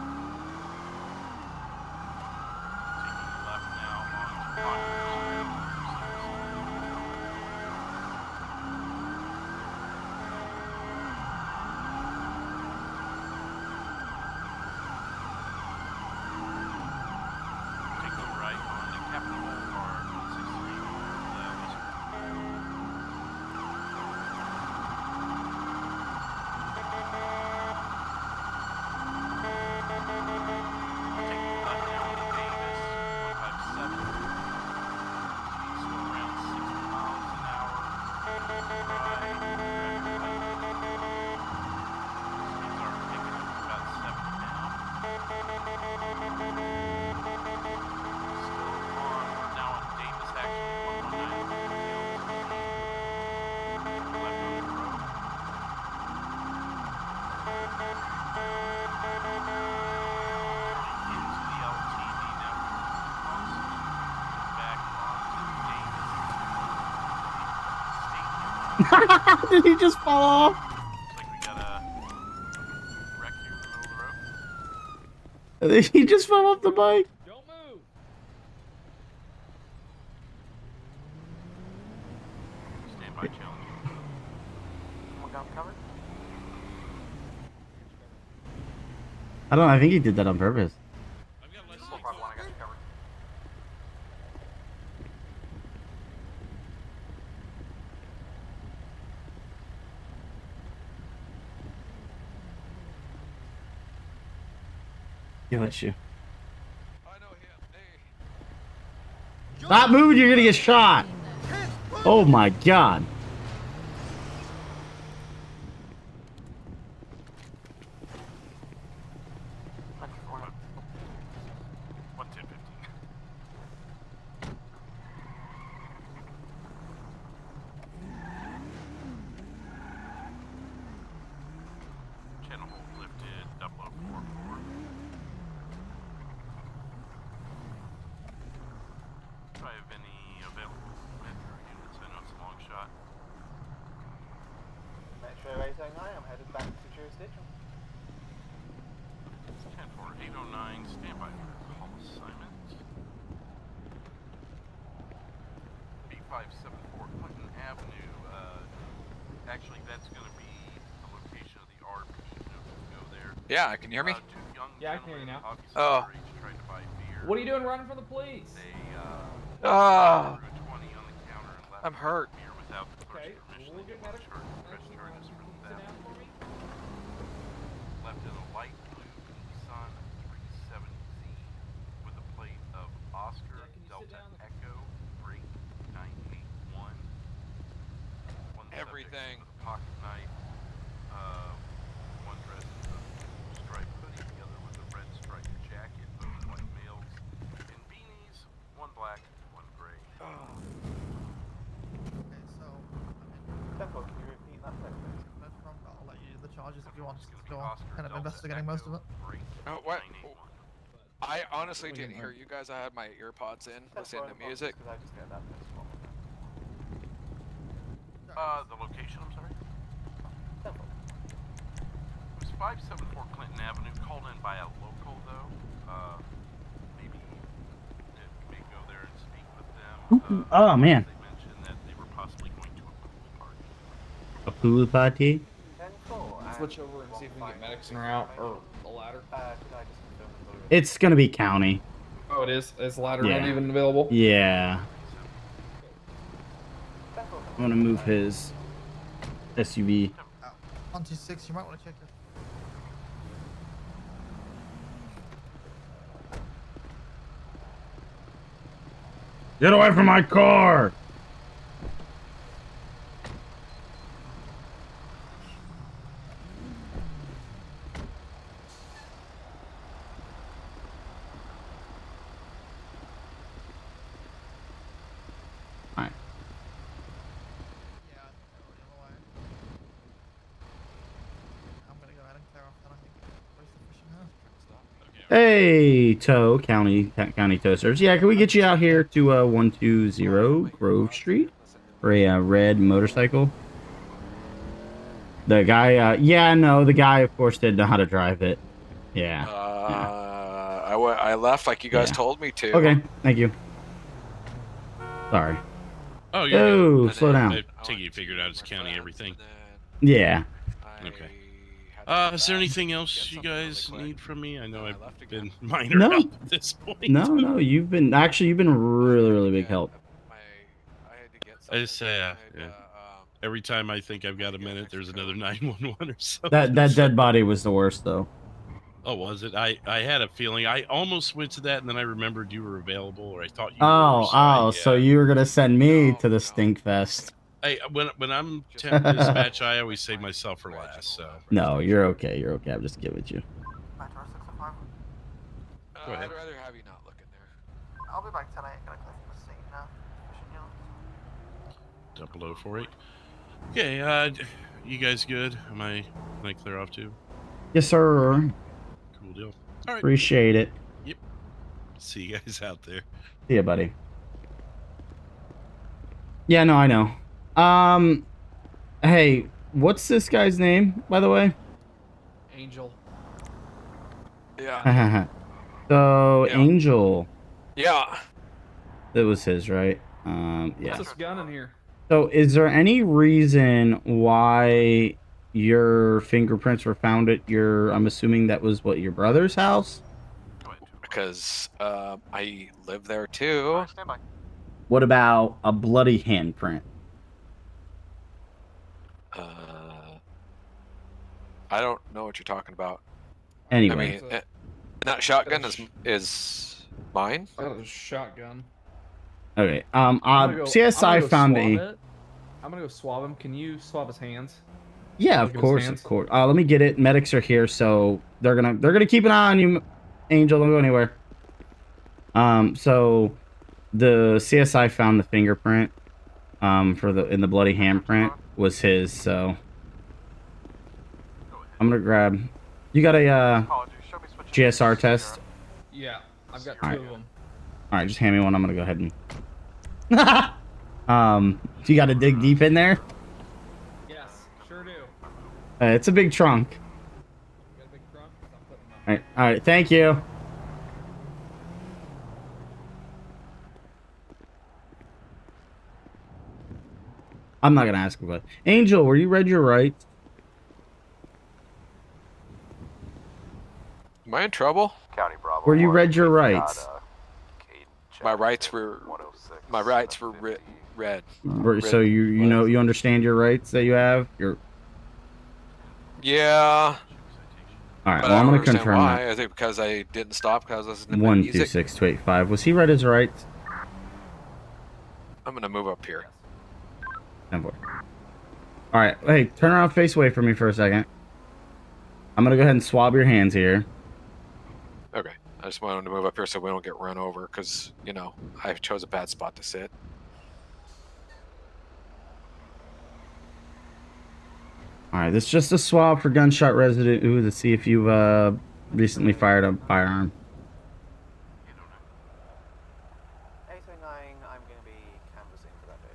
Did he just fall off? Looks like we got a wreck here in the middle of the road. He just fell off the bike. Don't move. Stand by challenge. Someone got covered? I don't know. I think he did that on purpose. 451, I got you covered. Got you. Stop moving, you're gonna get shot. Oh my god. Channel hold lifted, 0044. Do I have any available metro units? I know it's a long shot. Metro 809, I'm headed back to jurisdiction. 10-4, 809, stand by for call assignment. B574 Clinton Avenue. Actually, that's going to be the location of the RP. You know, go there. Yeah, can you hear me? Two young Yeah, I can hear you now. Oh. Trying to buy beer. What are you doing running from the police? They Oh. threw a 20 on the counter and left I'm hurt. beer without the Okay, permission. we'll They get want medical. press charges for Sit that. down for me. Left in a light blue Nissan 37Z with a plate of Oscar Delta Echo Break 981. One Everything. With a pocket knife. One dressed in a striped hoodie, the other with a red striped jacket. Both white males in beanies. One black, one gray. Okay, so Tempo, can you repeat that please? I'll let you do the charges if you want. It's gonna be Go on. Oscar Kind of Delta investigating most of it. Break Oh, what? 981. I honestly didn't hear you guys. I had my earpods in, listening to music. Because I just got that next one. The location, I'm sorry? It was 574 Clinton Avenue, called in by a local, though. Maybe it may go there and speak with them. Oh man. They mentioned that they were possibly going to a pool party. A pool party? Switch over and see if we can get medics en route or a ladder. It's gonna be county. Oh, it is. Is ladder Yeah. not even available? Yeah. I'm gonna move his SUV. 126, you might want to check it. Get away from my car! Alright. I'm gonna go ahead and clear off that, I think. Where's the fishing house? Hey, tow, county toasters. Yeah, can we get you out here to 120 Grove Street for a red motorcycle? The guy, yeah, no, the guy, of course, didn't know how to drive it. Yeah. I left like you guys Yeah. told me to. Okay, thank you. Sorry. Oh, you're Oh, good. slow down. I take it you figured out it's county everything. Yeah. Okay. Is there anything else you guys need from me? I know I've been minor No. help at this point. No, you've been really big help. I just say, yeah. Every time I think I've got a minute, there's another 911 or something. That dead body was the worst, though. Oh, was it? I had a feeling. I almost went to that, and then I remembered you were available, or I thought you were. So you were gonna send me to the stink fest. Hey, when I'm temp dispatch, I always save myself for last. So. No, you're okay. You're okay. I'm just giving it you. Go ahead. I'd rather have you not look in there. I'll be back tonight. Gonna clear from the scene now. Fishing units. 0048. Okay, you guys good? Am I clear off too? Yes, sir. Cool deal. All right. Appreciate it. Yep. See you guys out there. See ya, buddy. Yeah, no, I know. Hey, what's this guy's name, by the way? Angel. Yeah. So, Yeah. Angel. Yeah. That was his, right? What's Yeah. this gun in here? So, is there any reason why your fingerprints were found at your, I'm assuming that was what, your brother's house? Because I live there too. Stand by. What about a bloody handprint? I don't know what you're talking about. Anyway. I mean, that shotgun is mine. That was a shotgun. Okay. CSI found a. I'm gonna go swab him. Can you swab his hands? Yeah, of course, of course. Let me get it. Medics are here, so they're gonna keep an eye on you, Angel. Don't go anywhere. So the CSI found the fingerprint, in the bloody handprint was his. So I'm gonna grab. You got a GSR test? Yeah, I've got two of them. All right, just hand me one. I'm gonna go ahead and. You got to dig deep in there? Yes, sure do. It's a big trunk. You got a big trunk? I'm putting them up. All right. Thank you. I'm not gonna ask about Angel. Were you read your rights? Am I in trouble? County Bravo. Were you read your rights? My rights were read. So you understand your rights that you have. Yeah. All right. But Well, I'm gonna understand confirm why. that. I think because I didn't stop because I was listening to my music. 126285. Was he read his rights? I'm gonna move up here. 10-4. All right. Hey, turn around, face away from me for a second. I'm gonna go ahead and swab your hands here. Okay. I just wanted to move up here so we don't get run over because, you know, I chose a bad spot to sit. All right. This is just a swab for gunshot residue to see if you've recently fired a firearm. 809, I'm going to be canvassing for that day.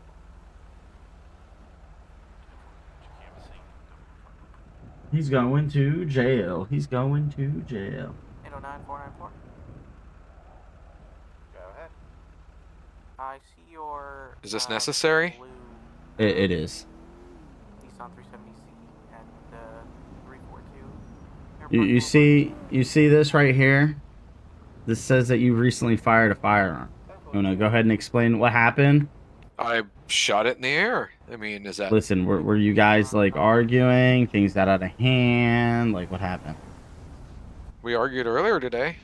He's going to jail. He's going to jail. 809-494. Go ahead. I see your... Is this necessary? It is. Nissan 370C and 342. You see this right here? This says that you recently fired a firearm. You wanna go ahead and explain what happened? I shot it in the air. I mean, is that... Listen, were you guys like arguing? Things got out of hand? Like what happened? We argued earlier today.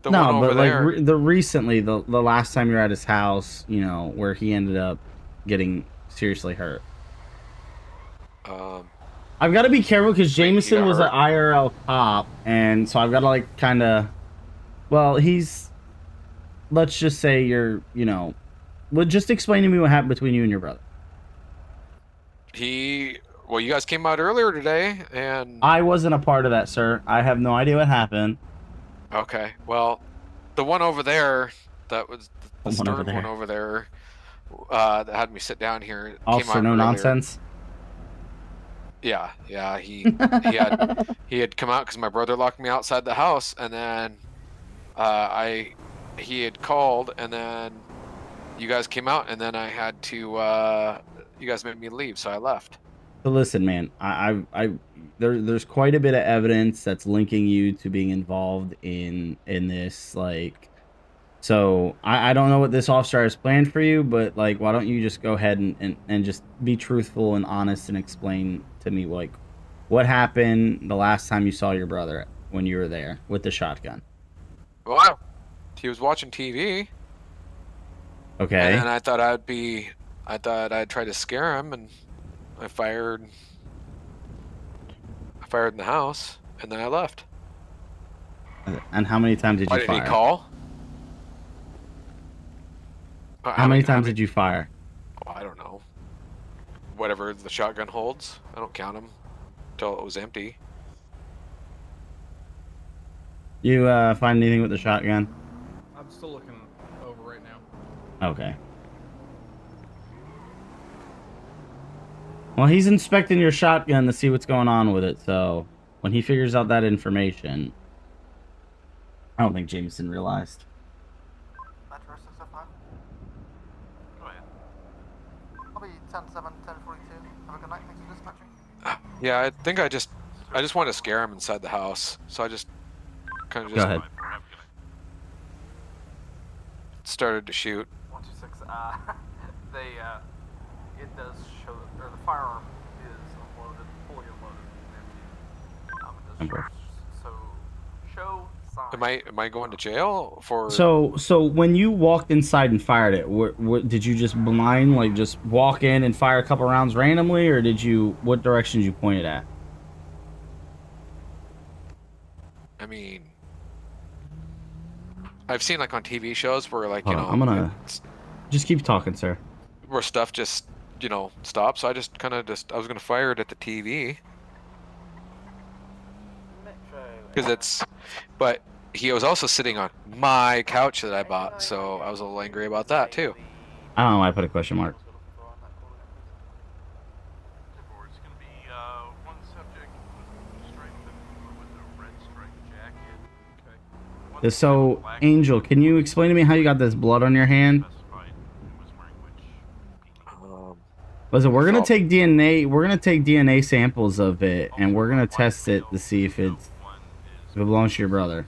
The No, one over but there. like the last time you were at his house, you know, where he ended up getting seriously hurt. I've got to be careful because Jameson was an IRL cop, and so I've got to like kind of, well, let's just say well, just explain to me what happened between you and your brother. Well, you guys came out earlier today, and... I wasn't a part of that, sir. I have no idea what happened. Okay, well, the one over there, that was the stern one over there, that had me sit down here. Officer No Nonsense? Yeah, he had come out because my brother locked me outside the house, and then he had called, and then you guys came out, and then I had to you guys made me leave, so I left. So listen, man, there's quite a bit of evidence that's linking you to being involved in this, like, so I don't know what this officer has planned for you, but like, why don't you just go ahead and just be truthful and honest and explain to me like what happened the last time you saw your brother when you were there with the shotgun. Well, he was watching TV. Okay. And I thought I'd try to scare him, and I fired in the house, and then I left. And how many times did you fire? Why did he call? How many times did you fire? Oh, I don't know. Whatever the shotgun holds. I don't count them until it was empty. You find anything with the shotgun? I'm still looking over right now. Okay. Well, he's inspecting your shotgun to see what's going on with it, so when he figures out that information, I don't think Jameson realized. Metro 605. Go ahead. I'll be 10-7, 10-42. Have a good night. Thanks for dispatching. Yeah, I think I just wanted to scare him inside the house, so I just kind of Go just ahead. started to shoot. 126. It does show that, or the firearm is unloaded, fully unloaded, and empty. It does show, so show sign. Am I going to jail for? So when you walked inside and fired it, what did you just blind, like just walk in and fire a couple rounds randomly, or what direction did you point it at? I mean, I've seen like on TV shows where like, Hold on, I'm gonna just keep talking, sir. Where stuff just, stops. So I just I was gonna fire it at the TV. But he was also sitting on my couch that I bought, so I was a little angry about that too. I don't know why I put a question mark. It's gonna be one subject with a red striped jacket. Okay. So, Angel, can you explain to me how you got this blood on your hand? Listen, we're gonna take DNA. We're gonna take DNA samples of it, and we're gonna test it to see if it belongs to your brother.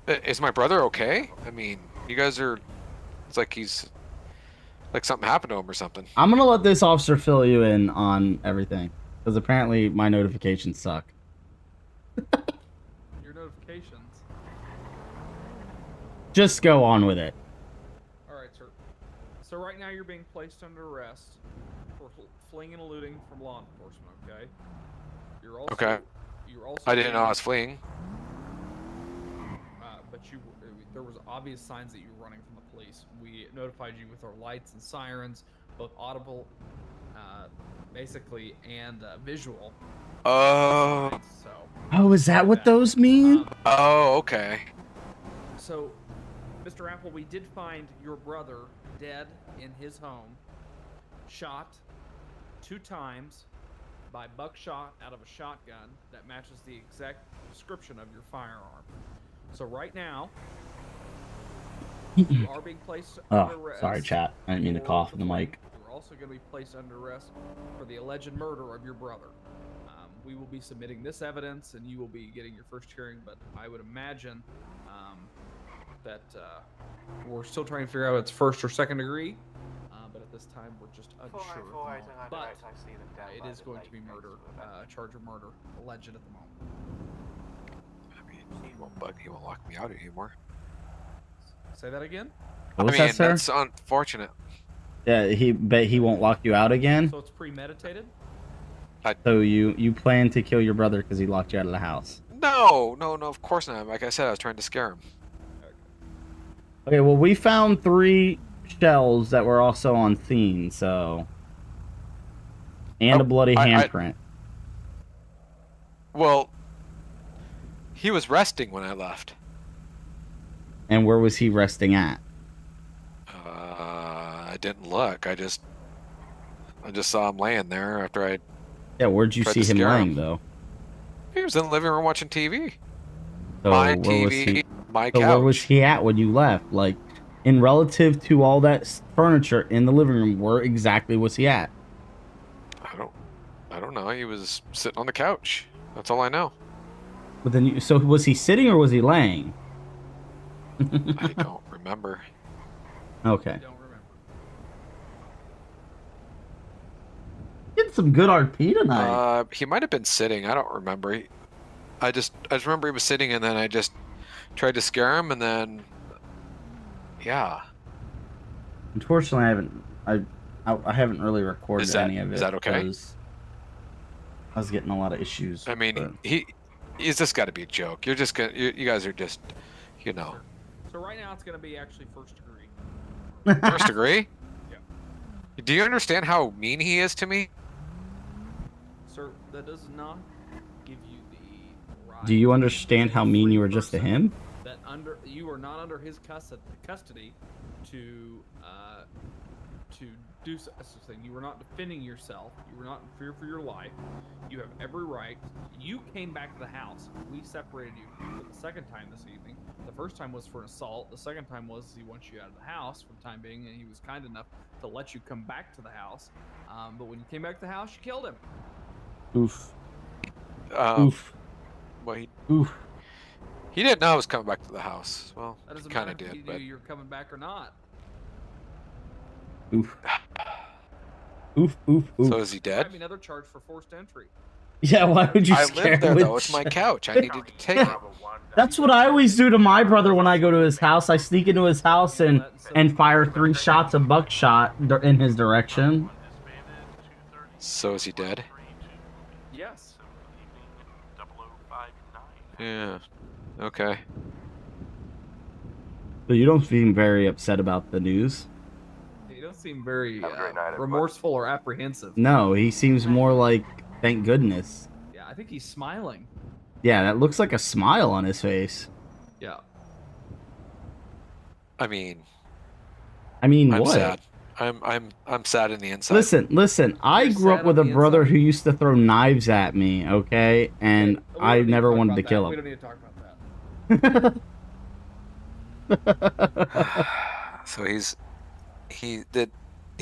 Is my brother okay? I mean, you guys are. It's like he's like something happened to him or something. I'm gonna let this officer fill you in on everything, because apparently my notifications suck. Your notifications. Just go on with it. All right, sir. So right now you're being placed under arrest for fleeing and eluding from law enforcement. Okay. You're also. Okay. You're also. I didn't know I was fleeing. But there was obvious signs that you were running from the police. We notified you with our lights and sirens, both audible, basically, and visual. Oh. So. Oh, is that what those mean? Oh, okay. So, Mr. Apple, we did find your brother dead in his home, shot 2 times by buckshot out of a shotgun that matches the exact description of your firearm. So right now, you are being placed under arrest. Sorry, chat. I didn't mean to cough in the mic. You're also going to be placed under arrest for the alleged murder of your brother. We will be submitting this evidence, and you will be getting your first hearing, but I would imagine that we're still trying to figure out if it's first or second degree, but at this time we're just unsure. But it is going to be murder, charge of murder, alleged at the moment. I mean, he won't lock me out anymore. Say that again? What was that, sir? That's unfortunate. Yeah, he won't lock you out again? So it's premeditated? So you plan to kill your brother because he locked you out of the house? No, of course not. Like I said, I was trying to scare him. Okay, well, we found 3 shells that were also on scene, so... And a bloody handprint. Well, he was resting when I left. And where was he resting at? I didn't look. I just saw him laying there after I... Yeah, where'd you see him laying, though? He was in the living room watching TV. So my where TV, was he? my So couch. where was he at when you left? Like, in relative to all that furniture in the living room, where exactly was he at? I don't know. He was sitting on the couch. That's all I know. But then, so was he sitting or was he laying? I don't remember. Okay. Getting some good RP tonight. He might have been sitting. I don't remember. I just remember he was sitting, and then I just tried to scare him, and then yeah. Unfortunately, I haven't really recorded any of it. Is that okay? I was getting a lot of issues. I mean, he's just got to be a joke. You're just gonna, you guys are just, you know. So right now it's going to be actually first degree. First degree? Yeah. Do you understand how mean he is to me? Sir, that does not give you the right. Do you understand how mean you were just to him? That you are not under his custody to to do such a thing. You were not defending yourself. You were not in fear for your life. You have every right. You came back to the house. We separated you for the second time this evening. The first time was for an assault. The second time was he wants you out of the house for the time being, and he was kind enough to let you come back to the house. But when you came back to the house, you killed him. Oof. Oof. Well, Oof. He didn't know I was coming back to the house. Well, That doesn't he kind matter of if did, you but knew you're coming back or not. Oof. Oof, oof, oof. So is he dead? Might be another charge for forced entry. Yeah, why would you I scare live there with though. It's my shit? couch. I needed to take it. That's what I always do to my brother when I go to his house. I sneak into his house and fire 3 shots of buckshot in his direction. So is he dead? Yes. Yeah. Okay. But you don't seem very upset about the news. You don't seem very remorseful or apprehensive. No, he seems more like, thank goodness. Yeah, I think he's smiling. Yeah, that looks like a smile on his face. Yeah. I mean, I'm what? sad. I'm sad in the inside. Listen. I grew up with a brother who used to throw knives at me, okay? And I never wanted to kill him. We don't need to talk about that. So he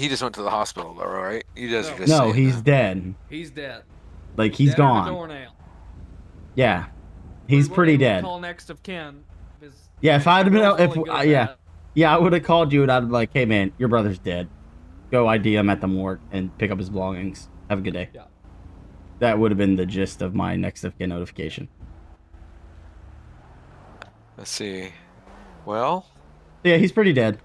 just went to the hospital though, right? You guys are just No, saying he's that. dead. He's dead. Like, he's Dead as a gone. doornail. Yeah. He's We pretty weren't able to dead. Call next of kin. Yeah, if I'd have been, Will's really good at that. yeah, I would have called you and I'd be like, hey man, your brother's dead. Go ID him at the morgue and pick up his belongings. Have a good day. Yeah. That would have been the gist of my next of kin notification. Let's see. Well. Yeah, he's pretty dead.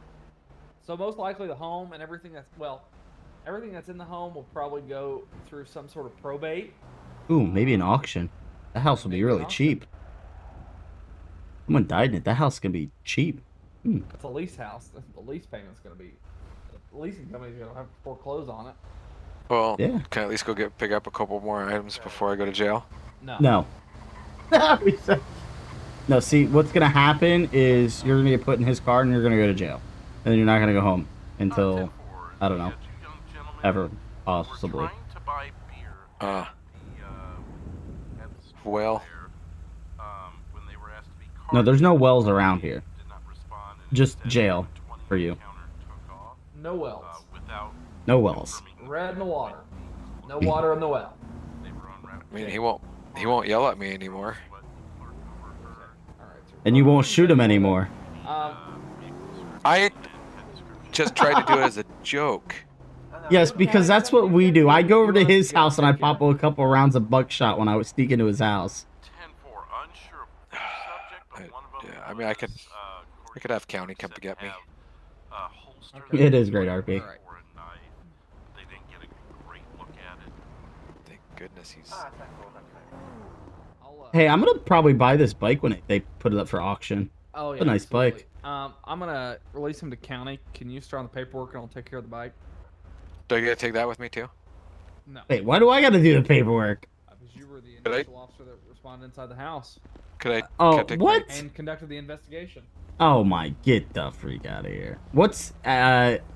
So most likely the home and everything that's in the home will probably go through some sort of probate. Ooh, maybe an auction. That house will be really cheap. Someone died in it. That house is gonna be cheap. It's a lease house. The lease payment's going to be. The leasing company's going to have to foreclose on it. Well, Yeah. can I at least go pick up a couple more items before I go to jail? No. No, see, what's gonna happen is you're gonna get put in his car and you're gonna go to jail. And then you're not gonna go home until, I don't know, ever, possibly. Well. No, there's no wells around here. Just jail for you. No wells. No wells. Red in the water. No water in the well. I mean, he won't yell at me anymore. And you won't shoot him anymore. I just tried to do it as a joke. Yes, because that's what we do. I go over to his house and I pop a couple rounds of buckshot when I would sneak into his house. Yeah, I mean, I could have county come to get me. It is great, RP. Thank goodness he's. Hey, I'm gonna probably buy this bike when they put it up for auction. Oh yeah. It's a nice bike. I'm gonna release him to county. Can you start on the paperwork and I'll take care of the bike? Do I get to take that with me too? No. Wait, why do I gotta do the paperwork? Because you were the initial officer that responded inside the house. Could I? Oh, can I take what? And conducted the investigation. Oh my, get the freak out of here. What's, okay.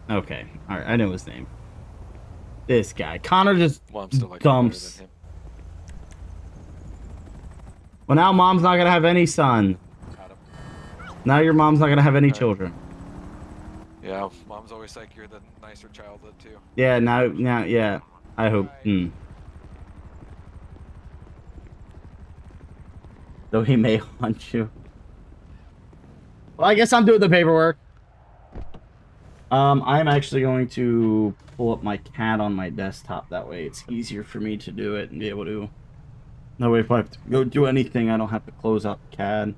Alright, I know his name. This guy. Connor just Well, I'm still like dumps. Well, now mom's not gonna have any son. Now your mom's not gonna have any children. Yeah, mom's always like you're the nicer childhood too. Yeah, now, yeah. I hope. Though he may haunt you. Well, I guess I'm doing the paperwork. I'm actually going to pull up my CAD on my desktop. That way it's easier for me to do it and be able to... That way if I have to go do anything, I don't have to close out CAD.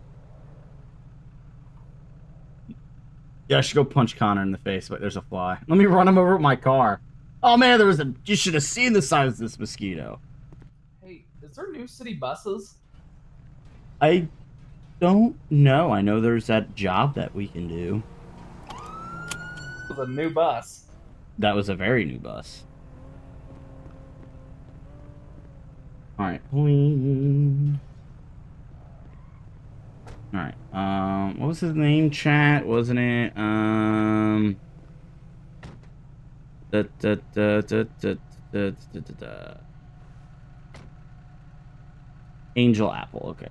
Yeah, I should go punch Connor in the face, but there's a fly. Let me run him over with my car. Oh man, you should have seen the size of this mosquito. Hey, is there new city buses? I don't know. I know there's that job that we can do. It was a new bus. That was a very new bus. Alright. Alright. What was his name, chat? Wasn't it? Angel apple. Okay.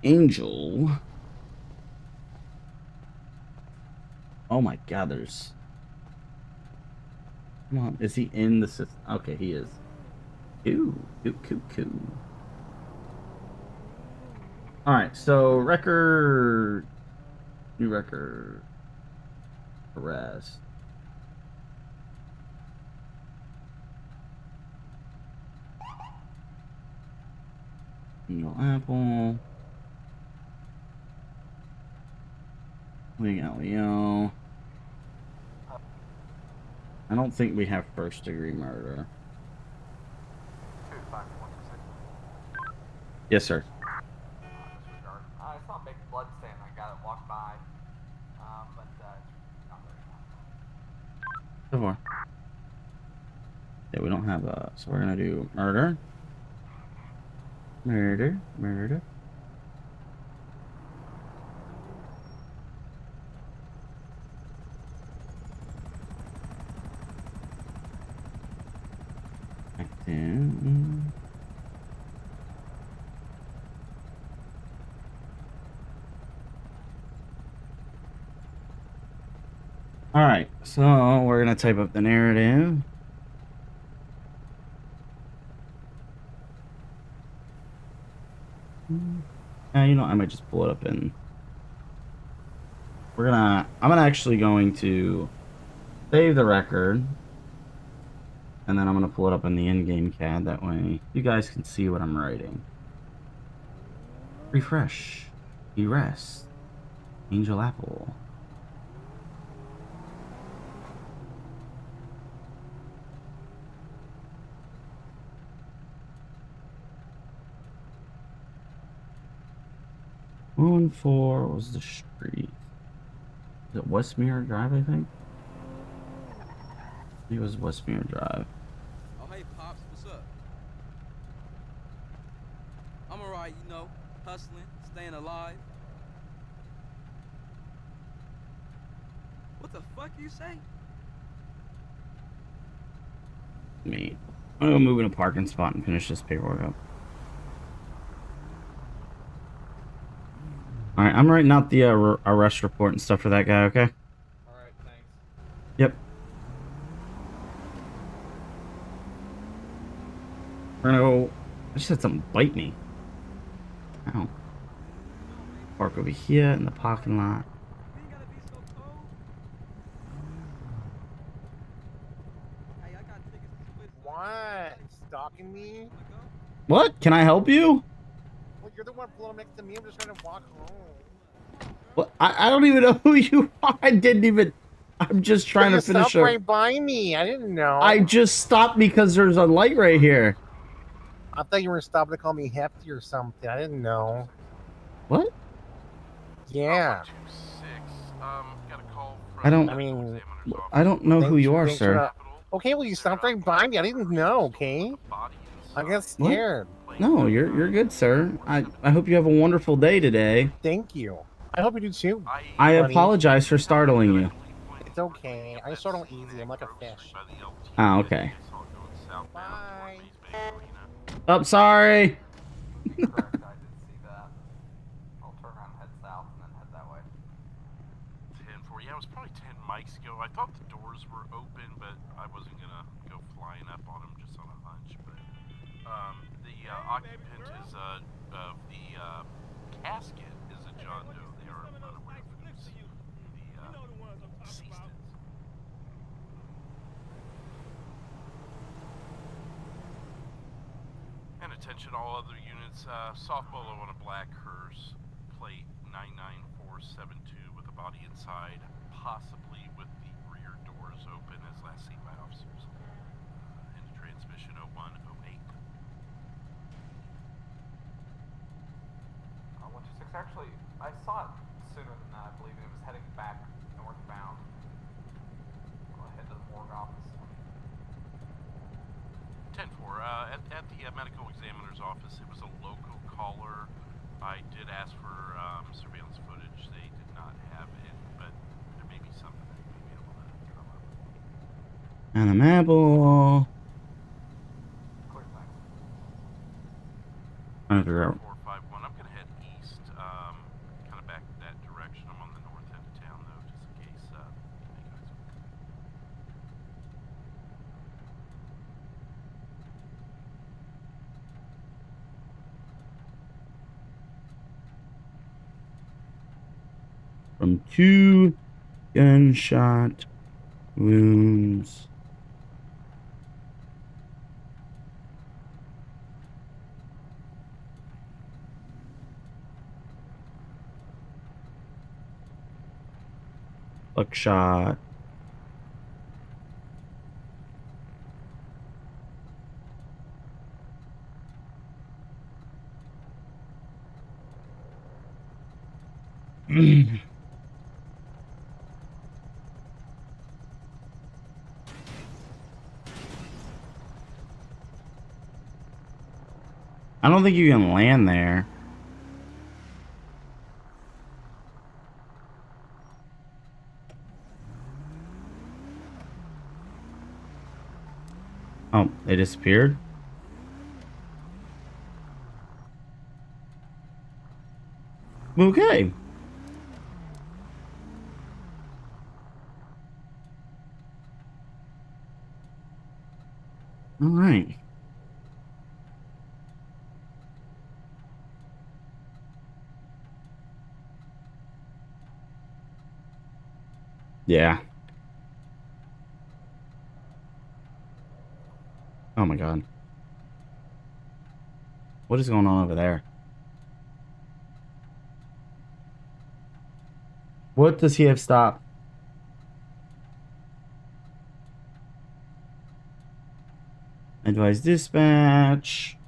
Angel. Oh my God, there's... Come on, is he in the system? Okay, he is. Cool. Alright, so record... New record... Arrest. Angel apple. Leo. I don't think we have first degree murder. 25126. Yes, sir. Disregard. I saw a big blood stain. I got it walked by. But it's not very So far. Yeah, we don't have a... So we're gonna do murder. Murder. Alright, so we're gonna type up the narrative. You know, I might just pull it up in... I'm actually going to save the record. And then I'm gonna pull it up in the in-game CAD, that way you guys can see what I'm writing. Refresh. Erase. Angel apple. One four was the street. Is it Westmere Drive, I think? It was Westmere Drive. Oh, hey, Pops, what's up? I'm alright, you know, hustling, staying alive. What the fuck you say? Me. I'm gonna move in a parking spot and finish this paperwork up. Alright, I'm writing out the arrest report and stuff for that guy, okay? Alright, thanks. Yep. We're gonna go... I just had something bite me. Ow. Park over here in the parking lot. What? Stalking me? What? Can I help you? Well, you're the one pulling next to me. I'm just trying to walk home. What? I don't even know who you are. I didn't even... I'm just trying to finish stopped right by me. I didn't know. I just stopped because there's a light right here. I thought you were stopping to call me hefty or something. I didn't know. What? Yeah. Got a call from I don't... I mean... I don't know who you are, sir. Okay, well, you stopped right by me. I didn't know, okay? I got scared. No, you're good, sir. I hope you have a wonderful day today. Thank you. I hope you do too. I apologize for startling you. It's okay. I start on easy. I'm like a fish. Ah, okay. Bye. Oh, sorry. Correct, I did see that. I'll turn around and head south and then head that way. 10-4. Yeah, it was probably 10 mics ago. I thought the doors were open, but I wasn't gonna go flying up on them just on a hunch. But the occupant is of the casket is a John Doe. They are unaware of who's the deceased is. And attention all other units, soft bolo on a black hearse, plate 99472 with a body inside, possibly with the rear doors open as last seen by officers. Into transmission 0108. 126, actually, I saw it sooner than that. I believe it was heading back northbound. I'll head to the morgue office. 10-4, at the medical examiner's office, it was a local caller. I did ask for surveillance footage. They did not have it, but there may be something that may be able And a apple. Trying to figure out. 451. I'm gonna head east, kind of back that direction. I'm on the north end of town though, just in case you guys. From 2 gunshot wounds. Buckshot. I don't think you can land there. Oh, they disappeared? Okay. All right. Yeah. Oh my God. What is going on over there? What does he have stopped? Advise dispatch.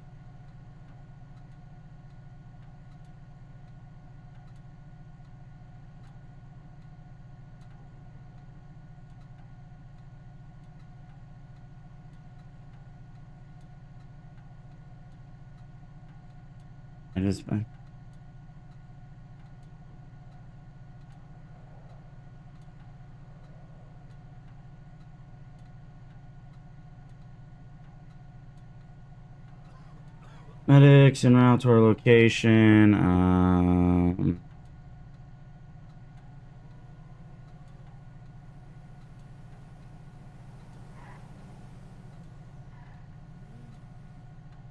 Dispatch. Medics en route to our location.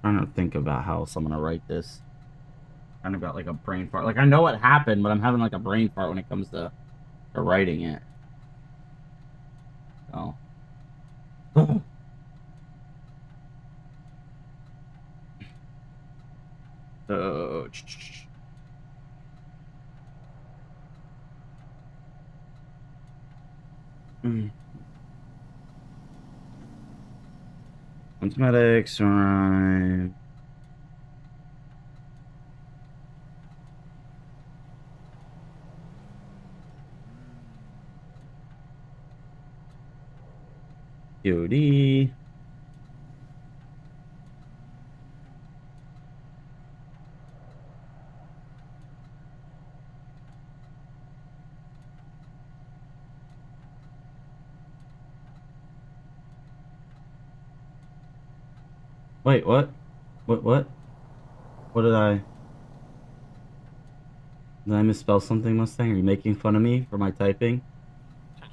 Trying to think about how else I'm gonna write this. Kind of got like a brain fart. Like I know what happened, but I'm having like a brain fart when it comes to writing it. Oh. Oh. Once medics arrive. POD. Wait, what? What? What did I misspell something, Mustang? Are you making fun of me for my typing?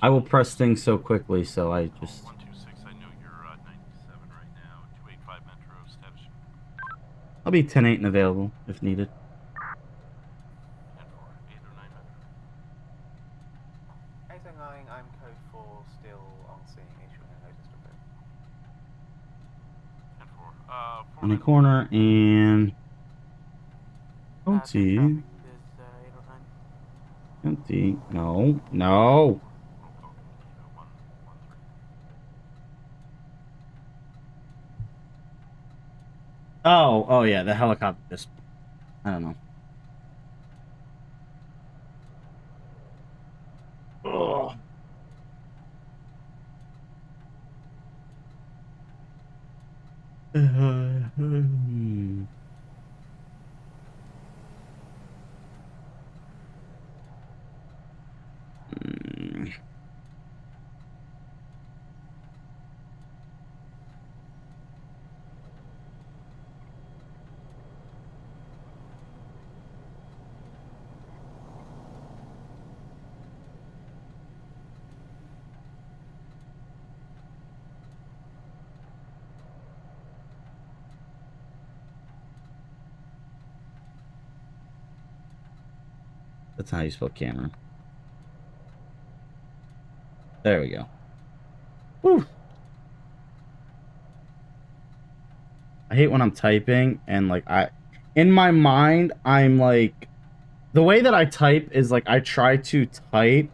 I will press things so quickly, so I just... 126, I know you're 97 right now. 285 Metro status. I'll be 10-8 and available if needed. 10-4, 809 Metro. 809, I'm code 4, still on scene, issuing a notice to bid. 10-4, On the corner and... Empty. Empty. No. No. Oh yeah, the helicopter just... I don't know. Ugh. That's how you spell camera. There we go. Whew. I hate when I'm typing and like in my mind, I'm like, the way that I type is like I try to type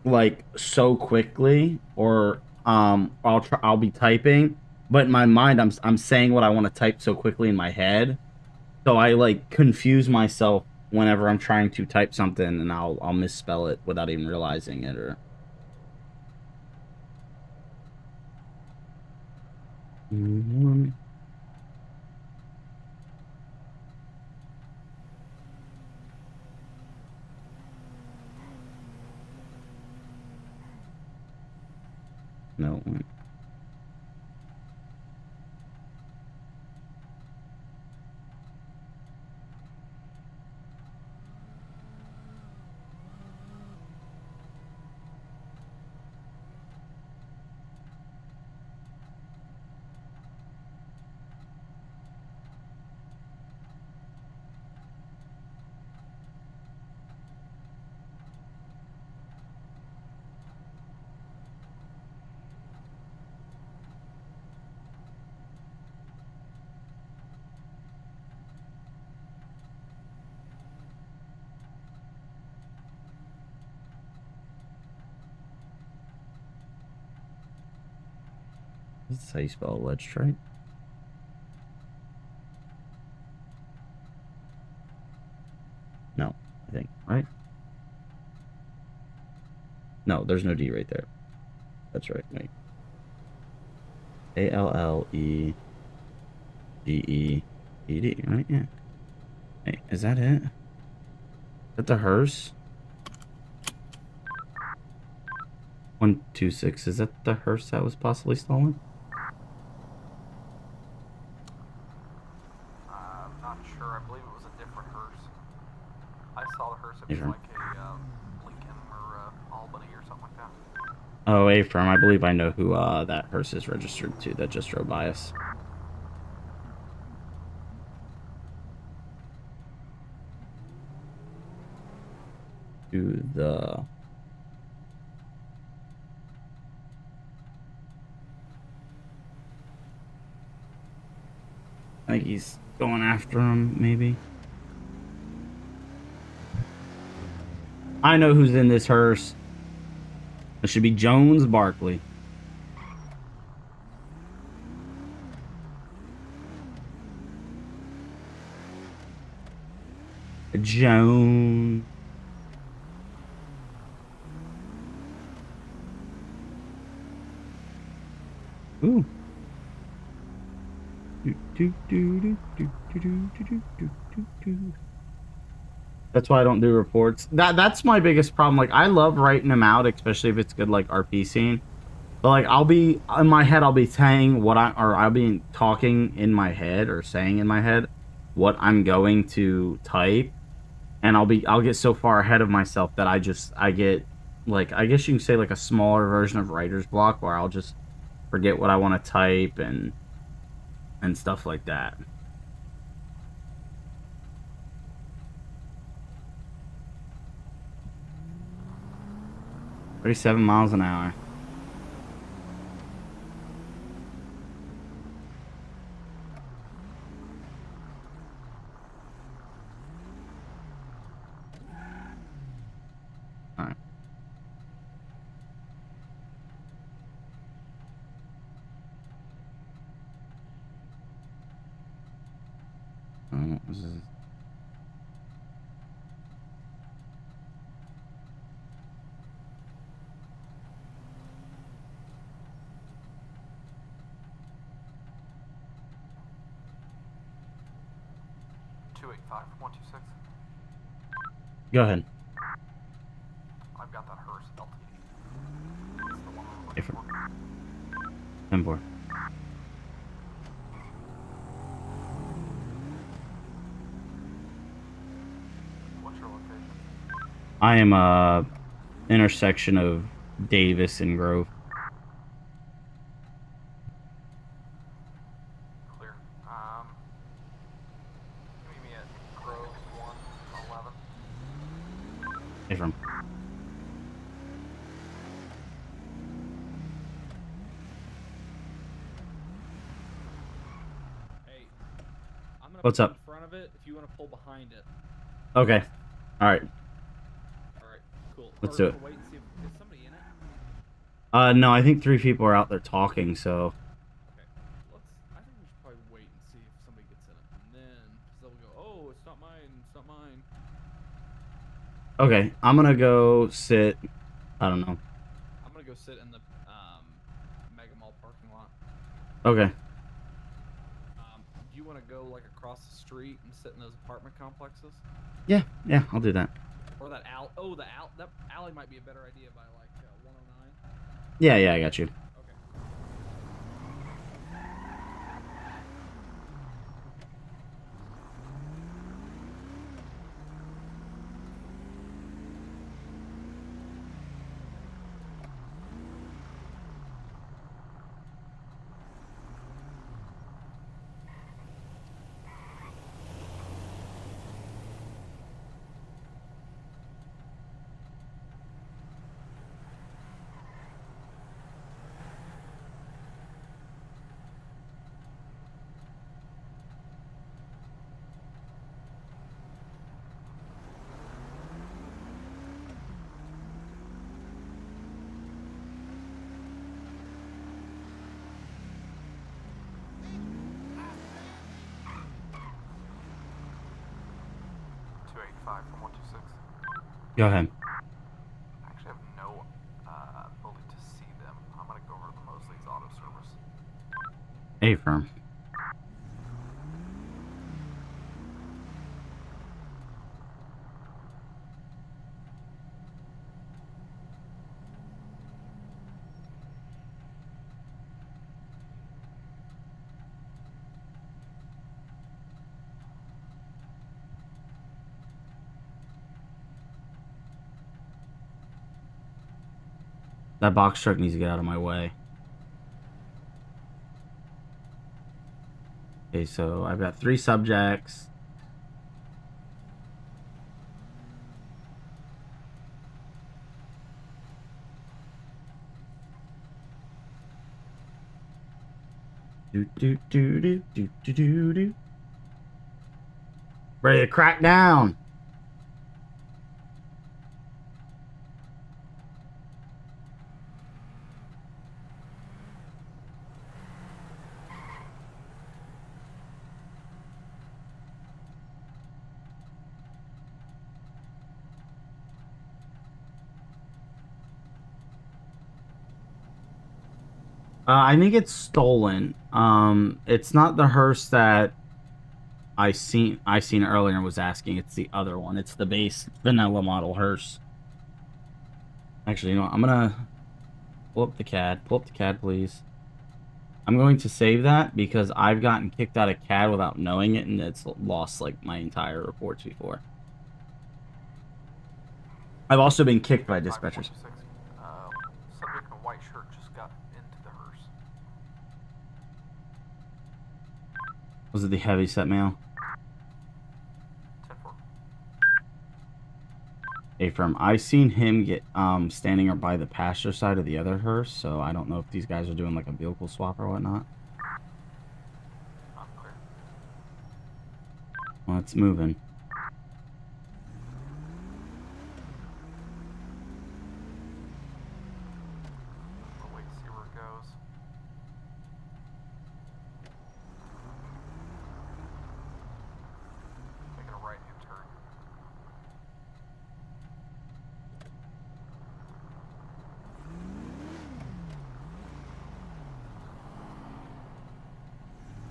like so quickly, or I'll be typing, but in my mind I'm saying what I want to type so quickly in my head. So I like confuse myself whenever I'm trying to type something, and I'll misspell it without even realizing it. Or no. That's how you spell ledge trite. No, I think, right? No, there's no D right there. That's right. Wait. ALLEGEED, right? Yeah. Hey, is that it? Is that the hearse? 126. Is that the hearse that was possibly stolen? I'm not sure. I believe it was a different hearse. I saw the hearse. It was Ephraim. like a Lincoln or Albany or something like that. Oh, Ephraim, I believe I know who that hearse is registered to that just drove by us. To the... I think he's going after him, maybe. I know who's in this hearse. It should be Jones Barkley. Joan. Ooh. That's why I don't do reports. That's my biggest problem. Like, I love writing them out, especially if it's good, like, RP scene. But, like, I'll be, in my head, I'll be saying what I'll be talking in my head, or saying in my head what I'm going to type. And I'll get so far ahead of myself that I get, like, I guess you can say, like, a smaller version of writer's block, where I'll just forget what I want to type and stuff like that. $37 miles an hour. All right. This is... Go ahead. I've got that hearse LTD. It's the one I'm looking Different. for. 10-4. What's your location? I am intersection of Davis and Grove. Clear. Meet me at Grove 111. Hey, from. Hey, I'm gonna What's pull up? in front of it if you want to pull behind it. Okay. All right. All right, cool. Let's Or do it. Wait and see if is somebody in it. No, I think 3 people are out there talking, so. I think we should probably wait and see if somebody gets in it, and then they'll go, "Oh, it's not mine. It's not mine." Okay, I'm gonna go sit. I don't know. I'm gonna go sit in the Mega Mall parking lot. Okay. Do you want to go like across the street and sit in those apartment complexes? Yeah, I'll do that. Or that alley? Oh, that alley might be a better idea by like 109. Yeah, I got you. From 126. Go ahead. I actually have no ability to see them. I'm gonna go over to the Mosley's auto service. A firm. That box truck needs to get out of my way. Okay, so I've got 3 subjects. Do. Ready to crack down. I think it's stolen. It's not the hearse that I seen earlier and was asking. It's the other one. It's the base vanilla model hearse. Actually, you know what? I'm gonna pull up the CAD. Pull up the CAD, please. I'm going to save that because I've gotten kicked out of CAD without knowing it, and it's lost like my entire reports before. I've also been kicked by dispatchers. Subject in a white shirt just got into the hearse. Was it the heavy set male? 10-4. A firm. I seen him get standing up by the passenger side of the other hearse, so I don't know if these guys are doing like a vehicle swap or whatnot. Not clear. Well, it's moving. We'll wait to see where it goes. Making a right-hand turn.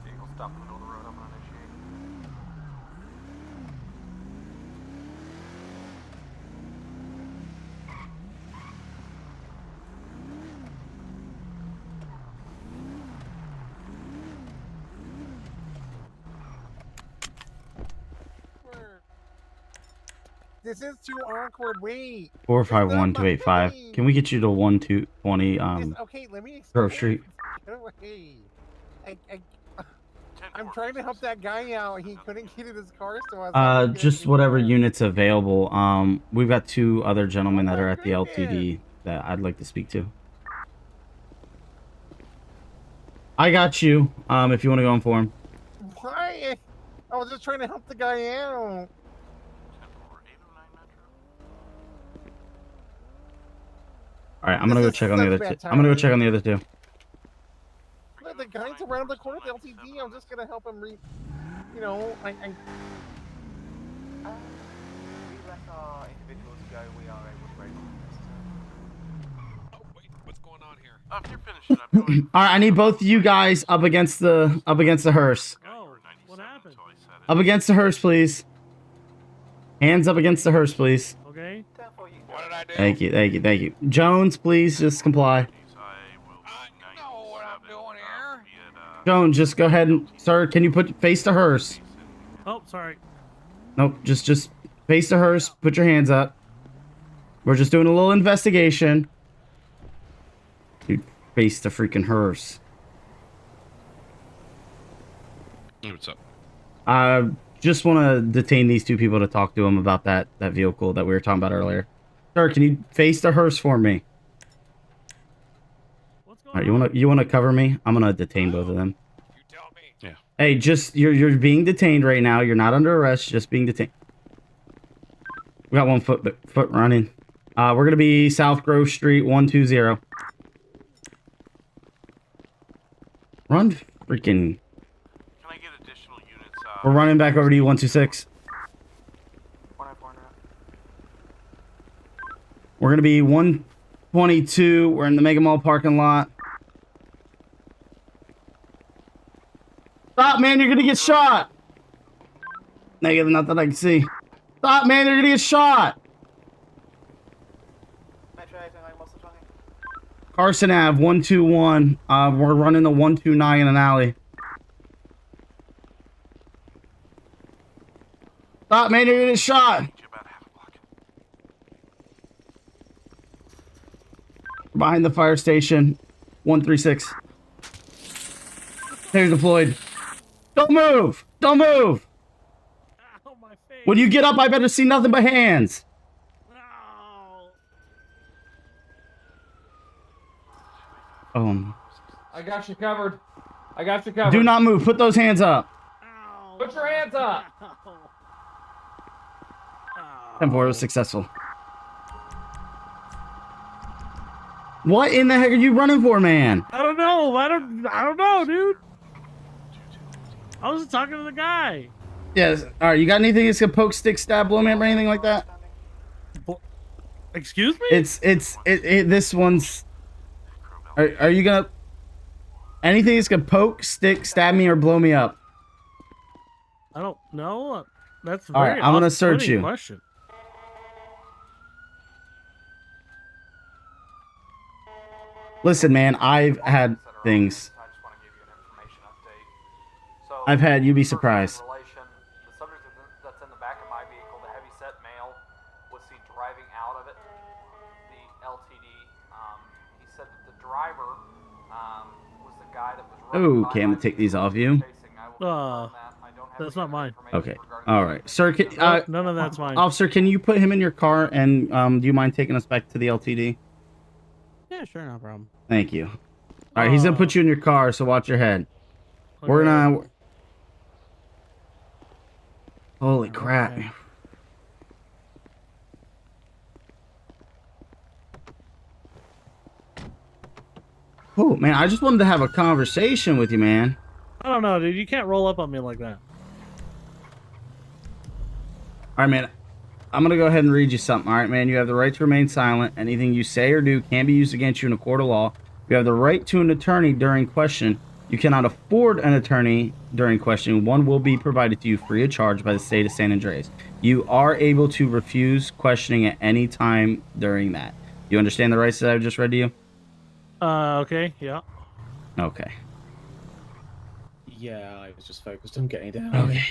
Vehicle stop in the middle of the road. I'm gonna initiate. This is too awkward. Wait. 451-285. Can we get you to 1220 Okay, let me Grove explain. Street? Hey, I'm trying to help that guy out. He couldn't get in his car, so I was Just whatever unit's available. We've got 2 other gentlemen that are at the LTD that I'd like to speak to. I got you. If you want to go in for him. Why? I was just trying to help the guy out. All right, I'm gonna go check on the other 2. I'm gonna go check on the other 2. The guy's around the corner at the LTD. I'm just gonna help him you know, We let our individuals go. We are able to raise Oh wait, what's going on here? If you're finishing up, go ahead. All right, I need both of you guys up against the hearse. Oh, what happened? Up against the hearse, please. Hands up against the hearse, please. Okay. What did I do? Thank you, thank you, thank you. Jones, please just comply. know what I'm doing here. Jones, just go ahead and, sir, can you face the hearse? Oh, sorry. Nope, just face the hearse. Put your hands up. We're just doing a little investigation. Dude, face the freaking hearse. Hey, what's up? I just want to detain these 2 people to talk to them about that vehicle that we were talking about earlier. Sir, can you face the hearse for me? All right, you wanna cover me? I'm gonna detain both of them. You tell me. Yeah. Hey, just you're being detained right now. You're not under arrest. Just being detained. We got 1 foot running. We're gonna be South Grove Street 120. Run, freaking. Can I get additional units? We're running back over to you 126. We're gonna be 122. We're in the Mega Mall parking lot. Stop, man! You're gonna get shot. Negative, not that I can see. Stop, man! You're gonna get shot. Carson Ave 121. We're running the 129 in an alley. Stop, man! You're gonna get shot. Behind the fire station, 136. They're deployed. Don't move! Don't move! Ow, my face. When you get up, I better see nothing but hands. Oh. I got you covered. I got you covered. Do not move. Put those hands up. Put your hands up. 10-4 was successful. What in the heck are you running for, man? I don't know. I don't know, dude. I was talking to the guy. Yes. All right. You got anything that's gonna poke, stick, stab, blow me up, or anything like that? Excuse me? This one's. Are you gonna? Anything that's gonna poke, stick, stab me, or blow me up? I don't know. That's all right. I'm gonna search off-putting you. Question. Listen, man. I've had things. I've had. You'd be surprised. The subject that's in the back of my vehicle, the heavy-set male, was seen driving out of it. The LTD. He said that the driver was the guy that was running. Okay, I'm gonna take these off you. That's not mine. Okay. All right, sir. None of that's mine. Officer, can you put him in your car? And do you mind taking us back to the LTD? Yeah, sure, no problem. Thank you. All right, he's gonna put you in your car, so watch your head. Okay. We're gonna. Holy crap. Okay. Oh, man, I just wanted to have a conversation with you, man. I don't know, dude. You can't roll up on me like that. All right, man. I'm going to go ahead and read you something. All right, man. You have the right to remain silent. Anything you say or do can be used against you in a court of law. You have the right to an attorney during question. You cannot afford an attorney during questioning. One will be provided to you free of charge by the state of San Andreas. You are able to refuse questioning at any time during that. You understand the rights that I just read to you? Okay, yeah. Okay. Yeah, I was just focused on getting down. Okay.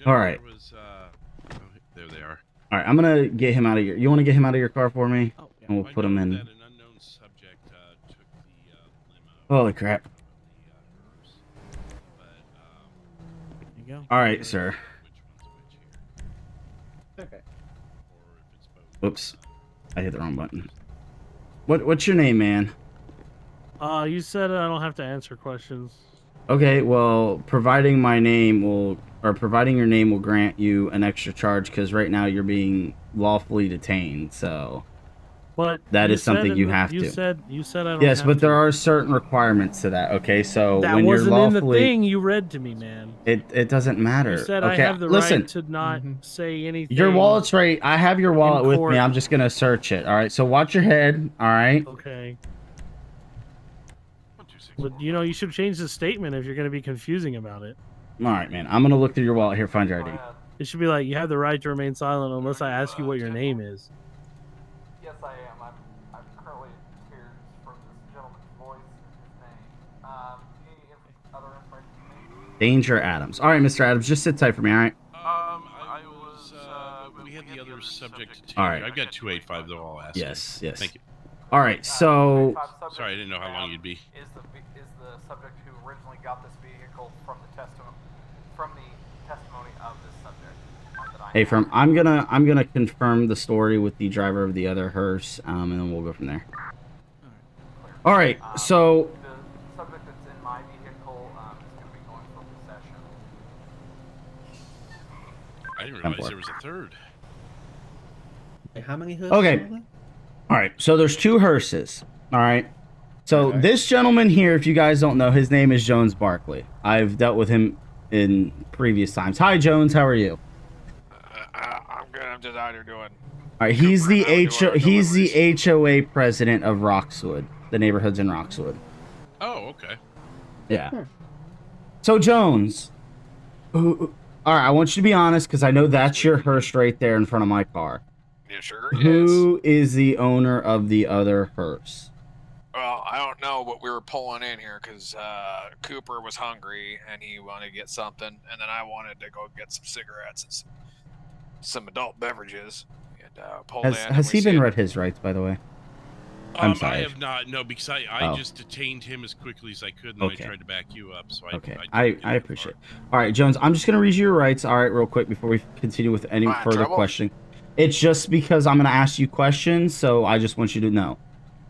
All right. There they are. All right, I'm gonna get him out of your. You want to get him out of your car for me? Oh, yeah. And we'll put him in. That an unknown subject took the limo. Holy crap! But go. All right, sir. Okay. Whoops, I hit the wrong button. What's your name, man? You said I don't have to answer questions. Okay, well, providing your name will grant you an extra charge because right now you're being lawfully detained. So, But that you is something said you in the- have you to. said I don't. Yes, have but to. there are certain requirements to that. Okay, so That when you're wasn't lawfully, in the thing you read to me, man. it doesn't matter. You said okay, I have the listen. right to not say anything. Your wallet's right. I have your wallet with court. me. I'm just gonna search it. All right. So watch your head. All right. Okay. But you should change the statement if you're going to be confusing about it. All right, man. I'm gonna look through your wallet here. Find your ID. It should be like you have the right to remain silent unless I ask you what your name is. Yes, I am. I'm currently here from this gentleman's voice and his name. Any other information you need? Danger Adams. All right, Mr. Adams. Just sit tight for me. All right. I was, we had the other subject to. All right. I've got 285 though. I'll ask. Yes. Yes. Thank you. All right. So. Sorry, I didn't know how long you'd be. Is the subject who originally got this vehicle from the testimony of this subject? Hey, firm. I'm gonna confirm the story with the driver of the other hearse, and then we'll go from there. All right. So. The subject that's in my vehicle is going to be going for possession. I didn't realize there was a third. How many hearses? Okay. All right. So there's 2 hearses. All right. So this gentleman here, if you guys don't know, his name is Jones Barkley. I've dealt with him in previous times. Hi, Jones. How are you? I'm good. I'm just out here doing. All right. He's the HOA president of Roxwood, the neighborhoods in Roxwood. Oh, okay. Yeah. So Jones, all right. I want you to be honest because I know that's your hearse right there in front of my car. Yeah, sure. Who is the owner of the other hearse? Well, I don't know, but we were pulling in here because Cooper was hungry and he wanted to get something, and then I wanted to go get some cigarettes and some adult beverages. And pulled in. Has he been read his rights, by the way? I'm sorry. I have not. No, because I just detained him as quickly as I could, and Okay. I tried to back you up. So I appreciate it. All right, Jones, I'm just going to read you your rights, all right, real quick before we continue with any further questioning. It's just because I'm going to ask you questions, so I just want you to know.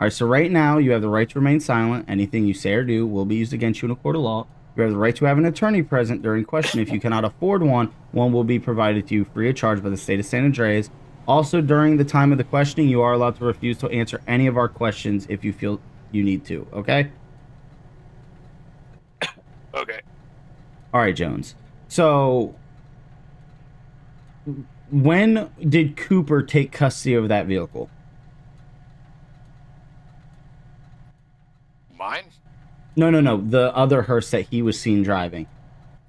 All right, so right now, you have the right to remain silent. Anything you say or do will be used against you in a court of law. You have the right to have an attorney present during question. If you cannot afford one will be provided to you free of charge by the state of San Andreas. Also, during the time of the questioning, you are allowed to refuse to answer any of our questions if you feel you need to, okay? Okay. All right, Jones. So, when did Cooper take custody of that vehicle? Mine? No. The other hearse that he was seen driving.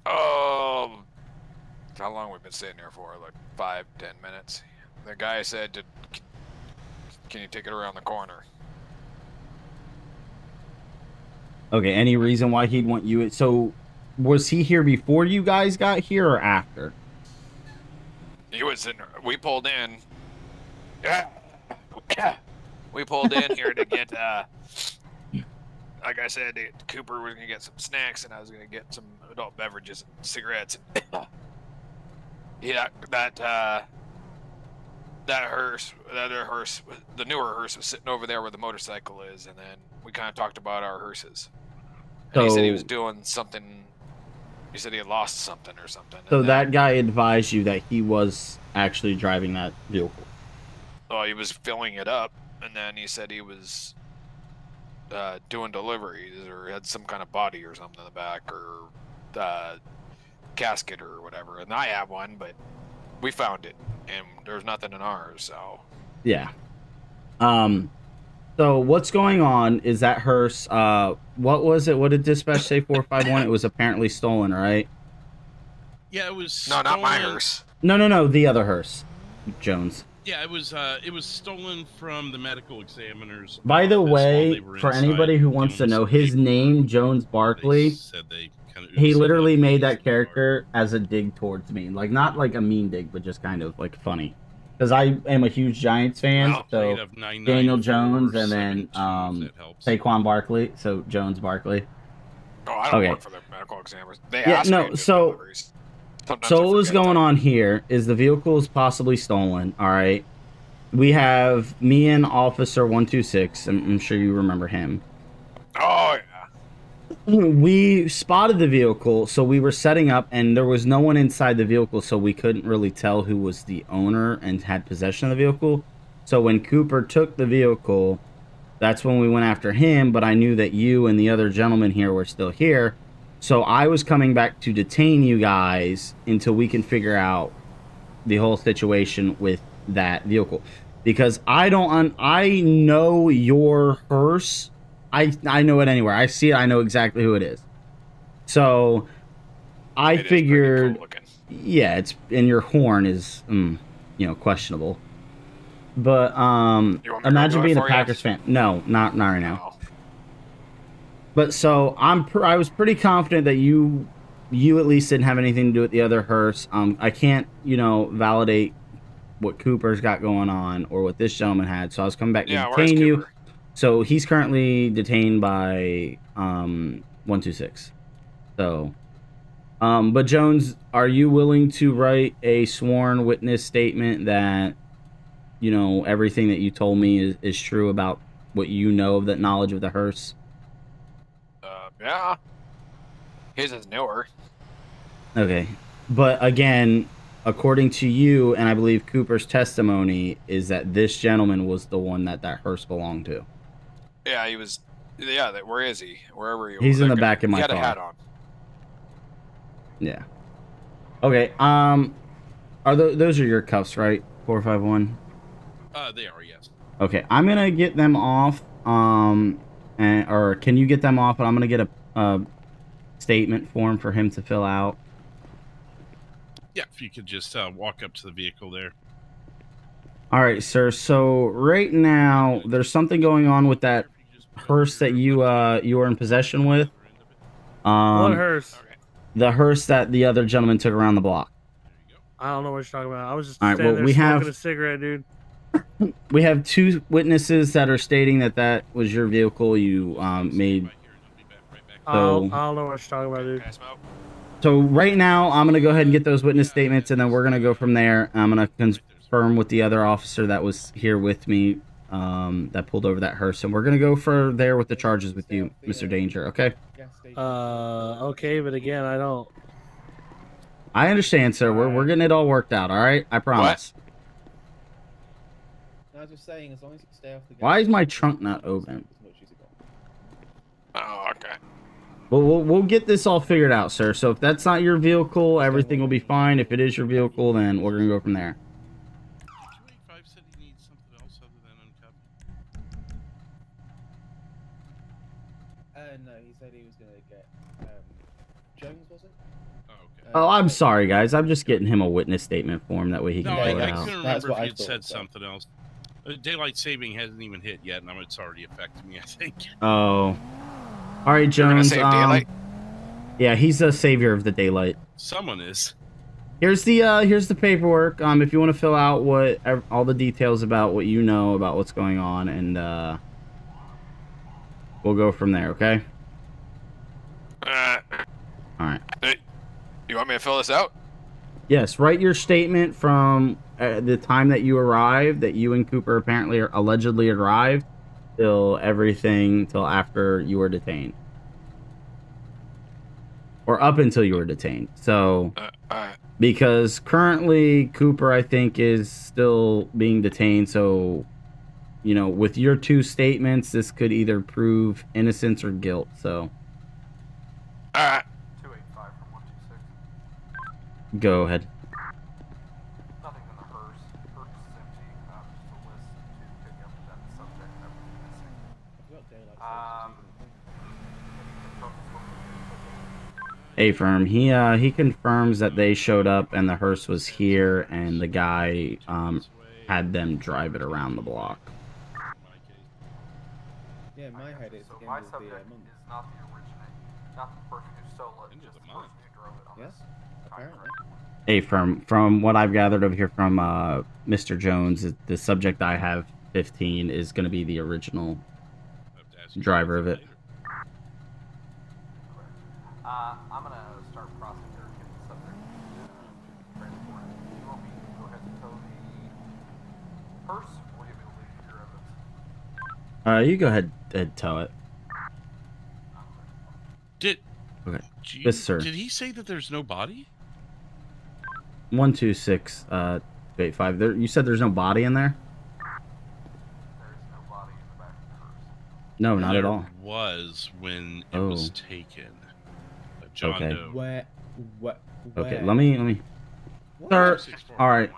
How long we've been sitting here for? Like 5-10 minutes. The guy said, "Can you take it around the corner?" Okay, any reason why he'd want you? So, was he here before you guys got here or after? He was in. We pulled in. We pulled in here to get. Like I said, Cooper was gonna get some snacks, and I was gonna get some adult beverages and cigarettes. Yeah, that hearse, the other hearse, the newer hearse was sitting over there where the motorcycle is, and then we kind of talked about our hearses. And he said he was doing something. He said he had lost something or something. So that guy advised you that he was actually driving that vehicle. Oh, he was filling it up, and then he said he was doing deliveries or had some kind of body or something in the back or casket or whatever. And I have one, but we found it, and there's nothing in ours, so. Yeah. So what's going on is that hearse, what was it? What did dispatch say 451? It was apparently stolen, right? Yeah, it was No, not my stolen- hearse. No, the other hearse, Jones. Yeah, it was stolen from the medical examiner's By the office while way, they were for inside anybody who wants to know, his name, Jones Barkley, said they kind of he literally made that character as a dig towards me. Like, not like a mean dig, but just kind of like funny. Because I am a huge Giants fan, so Daniel Jones and then Saquon Barkley, so Jones Barkley. Oh, I don't Okay. work for the medical examiners. They Yeah, asked me no, to do so deliveries. So what was going on here is the vehicle is possibly stolen. All right. We have me and Officer 126. I'm sure you remember him. Oh, yeah. We spotted the vehicle, so we were setting up, and there was no one inside the vehicle, so we couldn't really tell who was the owner and had possession of the vehicle. So when Cooper took the vehicle, that's when we went after him, but I knew that you and the other gentleman here were still here. So I was coming back to detain you guys until we can figure out the whole situation with that vehicle. Because I know your hearse. I know it anywhere. I see it. I know exactly who it is. So I figured, yeah, it's, and your horn is, questionable. But imagine being a Packers fan. No, not right now. But so I was pretty confident that you at least didn't have anything to do with the other hearse. I can't, validate what Cooper's got going on or what this gentleman had. So I was coming back to detain you. So he's currently detained by 126. So, but Jones, are you willing to write a sworn witness statement that, everything that you told me is true about what you know of that knowledge of the hearse? Yeah. His is newer. Okay. But again, according to you, and I believe Cooper's testimony, is that this gentleman was the one that hearse belonged to. Yeah, he was. Yeah, where is he? Wherever he was. He's in the back of my car. He had a hat on. Yeah. Okay. Those are your cuffs, right? 451. They are, yes. Okay, I'm gonna get them off. Or can you get them off? And I'm gonna get a statement form for him to fill out. Yeah, if you could just walk up to the vehicle there. All right, sir. So right now, there's something going on with that hearse that you were in possession with. What hearse? The hearse that the other gentleman took around the block. I don't know what you're talking about. I was just All right, standing well, there smoking a cigarette, dude. We have two witnesses that are stating that was your vehicle you made. I don't know what you're talking about, dude. So right now, I'm going to go ahead and get those witness statements, and then we're going to go from there. I'm going to confirm with the other officer that was here with me that pulled over that hearse, and we're going to go for there with the charges with you, Mr. Danger, okay? Okay, but again, I don't... I understand, sir. We're getting it all worked out, all right? I promise. I was just saying, as long as you stay off the... Why is my trunk not open? Oh, okay. Well, we'll get this all figured out, sir. So if that's not your vehicle, everything will be fine. If it is your vehicle, then we're going to go from there. 285 said he needs something else other than uncuffed. No, he said he was going to get... Jones, was it? Oh, I'm sorry, guys. I'm just getting him a witness statement form. That way he can fill it I out. couldn't remember if he had said something else. Daylight saving hasn't even hit yet, and it's already affecting me, I think. Oh. All right, Jones. Save daylight? Yeah, he's a savior of the daylight. Someone is. Here's the paperwork. If you want to fill out all the details about what you know about what's going on, and we'll go from there. Okay. All right. You want me to fill this out? Yes. Write your statement from the time that you arrived, that you and Cooper apparently allegedly arrived, till after you were detained. Or up until you were detained. So, because currently Cooper, I think, is still being detained. So, with your two statements, this could either prove innocence or guilt. So, 285 from 126. go ahead. Nothing in the hearse. Hearse is empty. Just a list to pick up that subject that was missing. A-firm. He confirms that they showed up and the hearse was here, and the guy had them drive it around the block. Yeah, in my head it's So the my end of the subject month. is not the not the person who stole it, just the person who drove it on Yes, this apparently. A-firm. From what I've gathered over here from Mr. Jones, the subject I have 15 is going to be the original driver of it. I'm gonna start processing the subject. transport it. Do you want me to go ahead and tow the hearse, or do you want me to leave your evidence? You go ahead and tow it. Did Okay. you, Yes, sir. Did he say that there's no body? 126 85. There, you said there's no body in there? There is no body in the back of the hearse. No, not at all. There was when it Oh. was taken. John Okay. Doe. What? Okay, let me. Sir, all right.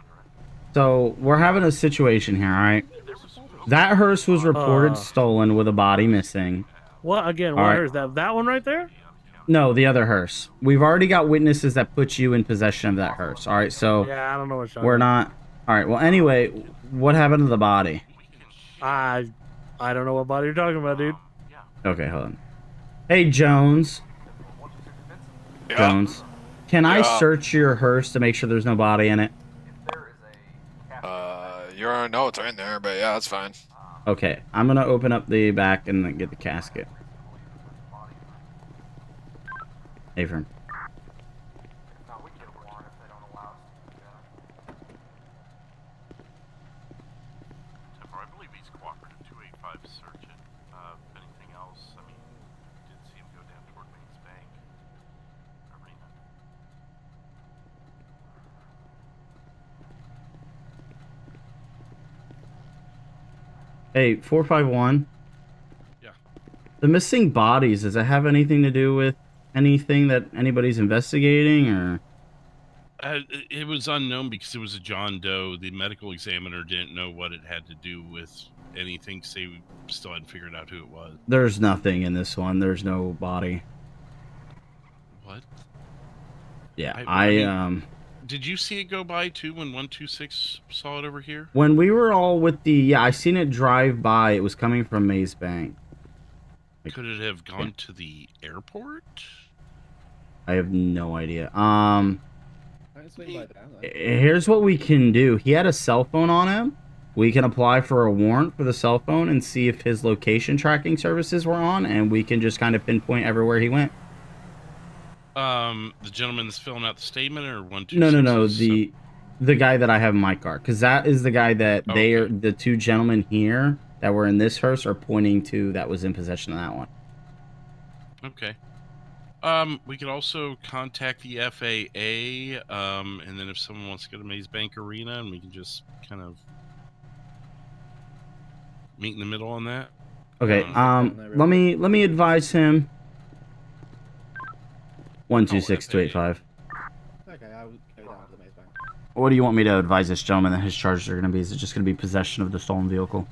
So we're having a situation here, all right? That hearse was reported stolen with a body missing. What again? All What right. hearse? That one right there? No, the other hearse. We've already got witnesses that put you in possession of that hearse. All right, so Yeah, I don't know what you're we're not. All right. Well, anyway, what happened to the body? I don't know what body you're talking about, dude. Okay, hold on. Hey, Jones. Jones, can I search your hearse to make sure there's no body in it? Your notes are in there, but yeah, that's fine. Okay, I'm gonna open up the back and then get the casket. Hey, friend. No, we can get a warrant if they don't allow us to do that. I believe he's cooperative. 285 search it. If anything else, I mean, did see him go down toward Mains Bank Arena. Hey, 451. Yeah. The missing bodies, does it have anything to do with anything that anybody's investigating, or? It was unknown because it was a John Doe. The medical examiner didn't know what it had to do with anything, so we still hadn't figured out who it was. There's nothing in this one. There's no body. What? Yeah, I mean, did you see it go by too when 126 saw it over here? When we were all with the, yeah, I seen it drive by. It was coming from Maze Bank. Could it have gone to the airport? I have no idea. Here's what we can do. He had a cell phone on him. We can apply for a warrant for the cell phone and see if his location tracking services were on, and we can just kind of pinpoint everywhere he went. The gentleman that's filling out the statement, or 126? No. The guy that I have in my car, because that is the guy that they are. The two gentlemen here that were in this hearse are pointing to that was in possession of that one. Okay. We could also contact the FAA, and then if someone wants to go to Maze Bank Arena, and we can just kind of meet in the middle on that. Okay. Let me advise him. 126285. Okay, I will go down to the Maze Bank. What do you want me to advise this gentleman that his charges are going to be? Is it just going to be possession of the stolen vehicle?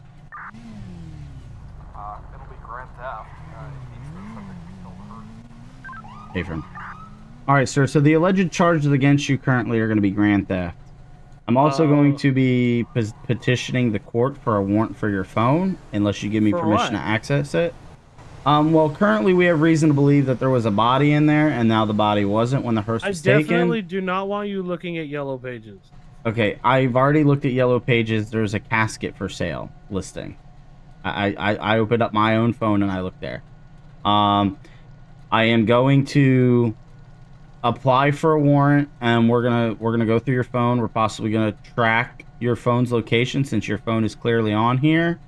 It'll be grand theft. He's the subject to kill the hearse. Hey, friend. All right, sir. So the alleged charges against you currently are going to be grand theft. I'm also going to be petitioning the court for a warrant for your phone, unless you give me For permission what? to access it. Well, currently we have reason to believe that there was a body in there, and now the body wasn't when the hearse I was taken. definitely do not want you looking at yellow pages. Okay, I've already looked at Yellow Pages. There's a casket for sale listing. I opened up my own phone and I looked there. I am going to apply for a warrant, and we're gonna go through your phone. We're possibly gonna track your phone's location since your phone is clearly on here.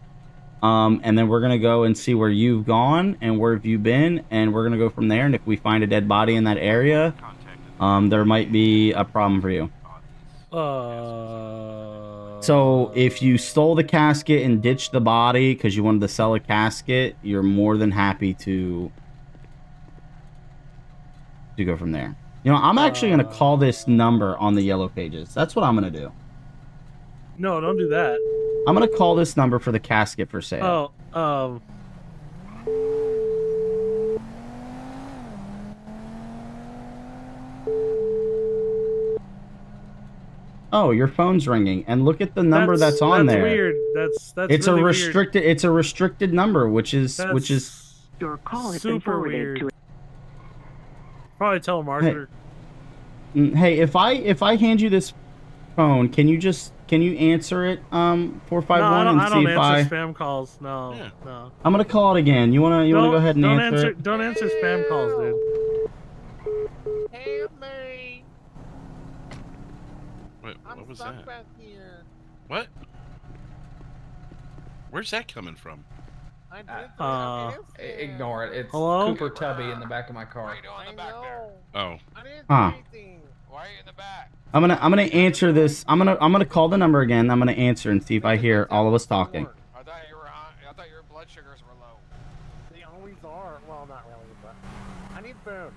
And then we're gonna go and see where you've gone and where have you been, and we're gonna go from there. And if we find a dead body in that area, there might be a problem for you. So if you stole the casket and ditched the body because you wanted to sell a casket, you're more than happy to go from there. You know, I'm actually gonna call this number on the Yellow Pages. That's what I'm gonna do. No, don't do that. I'm gonna call this number for the casket for sale. Oh, your phone's ringing, and look at the number that's on there. Weird. That's It's really a weird. restricted. It's a restricted number, which is Your call has been forwarded to. Probably telemarketer. Hey, if I hand you this phone, can you answer it 451 and I see don't if answer spam calls. No. I'm gonna call it again. You wanna go ahead and answer it? Don't answer spam calls, dude. Help me. What was stuck that? back here. What? Where's that coming from? I did Ignore it. It's Hello? Cooper Tubby in the back of my car. I know. Oh. I didn't Huh. do anything. Why are you in the back? I'm gonna answer this. I'm gonna call the number again. I'm gonna answer and see if I hear all of us talking. I thought your blood sugars were low. They always are. Well, not really, but I need food.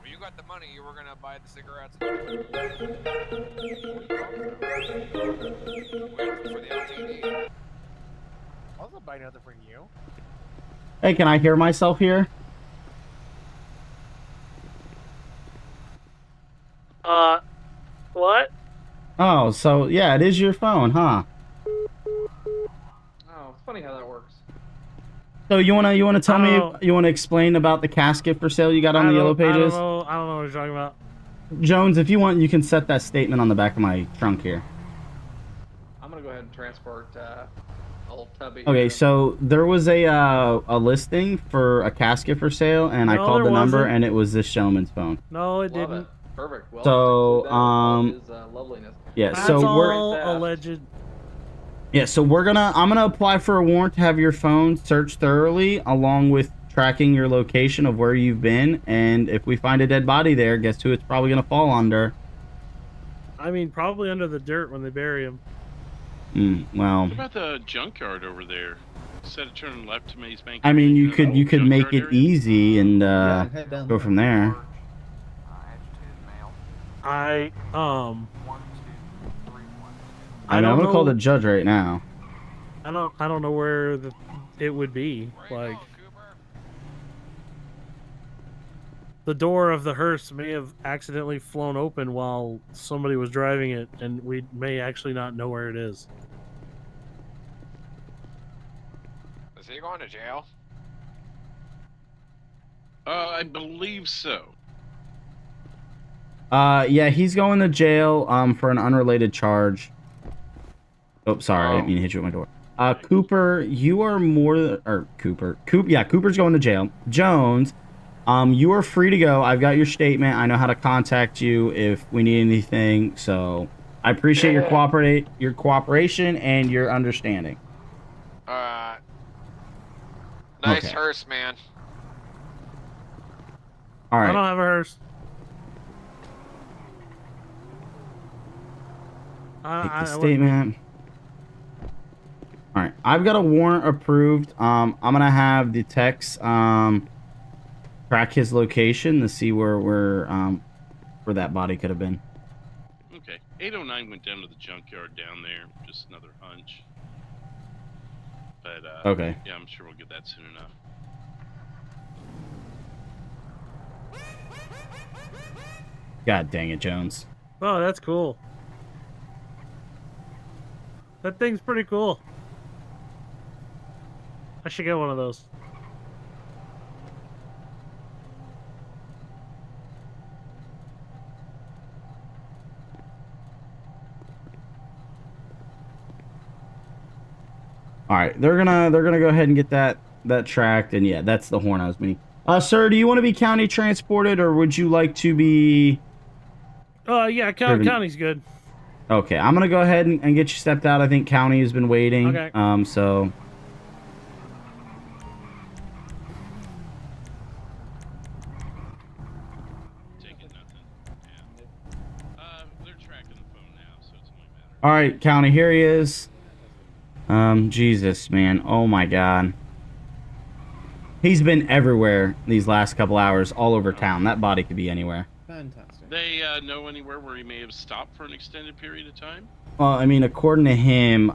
Well, you got the money. You were gonna buy the cigarettes. Wait for the LTD. I wasn't buying nothing for you. Hey, can I hear myself here? What? Oh, so yeah, it is your phone, huh? Oh, it's funny how that works. So you wanna tell me, you wanna explain about the casket for sale you got on the yellow pages? I don't know what you're talking about. Jones, if you want, you can set that statement on the back of my trunk here. I'm gonna go ahead and transport old Tubby. Okay, so there was a listing for a casket for sale, and I No, called the there number, wasn't. and it was this gentleman's phone. No, it Love didn't. it. Perfect. Well, So, loveliness. yeah, That's so all alleged. Yeah, so I'm gonna apply for a warrant to have your phone searched thoroughly, along with tracking your location of where you've been, and if we find a dead body there, guess who it's probably gonna fall under? I mean, probably under the dirt when they bury him. Well, What about the junkyard over there? Instead of turning left to Maze Bank. I mean, you could make it easy and go from there. I mean, I'm gonna call the judge right now. I don't know where it would be. Like, the door of the hearse may have accidentally flown open while somebody was driving it, and we may actually not know where it is. Is he going to jail? I believe so. Yeah, he's going to jail for an unrelated charge. Oh, sorry, I didn't mean to hit you with my door. Cooper, you are Cooper's going to jail. Jones, you are free to go. I've got your statement. I know how to contact you if we need anything. So I appreciate your cooperation and your understanding. Nice Okay. hearse, man. All I right. don't have a hearse. Take the statement. All right, I've got a warrant approved. I'm gonna have the techs track his location to see where that body could have been. Okay. 809 went down to the junkyard down there. Just another hunch. But Okay. Yeah, I'm sure we'll get that soon enough. God dang it, Jones. Oh, that's cool. That thing's pretty cool. I should get one of those. All right, they're gonna go ahead and get that tracked, and yeah, that's the horn I was meaning. Sir, do you want to be county transported, or would you like to be? Yeah, county's good. Okay, I'm gonna go ahead and get you stepped out. I think county has been waiting. Okay. So. All right, county, here he is. Jesus, man. Oh my God. He's been everywhere these last couple hours, all over town. That body could be anywhere. Fantastic. They know anywhere where he may have stopped for an extended period of time? Well, I mean, according to him,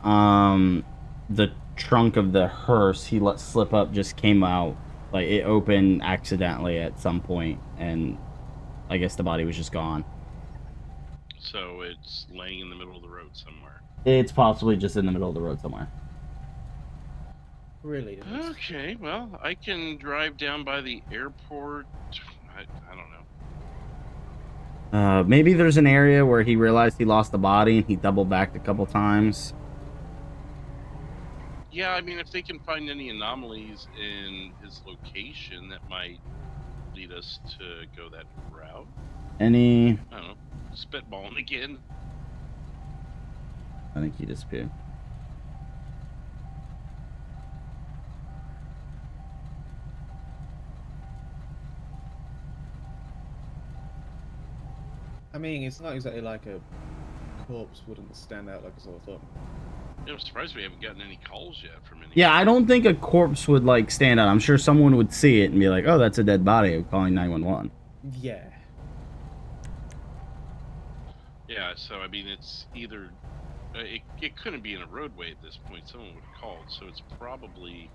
the trunk of the hearse he let slip up just came out. Like, it opened accidentally at some point, and I guess the body was just gone. So it's laying in the middle of the road somewhere. It's possibly just in the middle of the road somewhere. Really? Okay, well, I can drive down by the airport. I don't know. Maybe there's an area where he realized he lost the body and he double backed a couple times. Yeah, I mean, if they can find any anomalies in his location, that might lead us to go that route. Any? I don't know. Spitballing again. I think he disappeared. I mean, it's not exactly like a corpse wouldn't stand out like a sore thumb. Yeah, I'm surprised we haven't gotten any calls yet from any. Yeah, I don't think a corpse would like stand out. I'm sure someone would see it and be like, "Oh, that's a dead body." I'm calling 911. Yeah. Yeah, so I mean, it's either it couldn't be in a roadway at this point. Someone would have called, so it's probably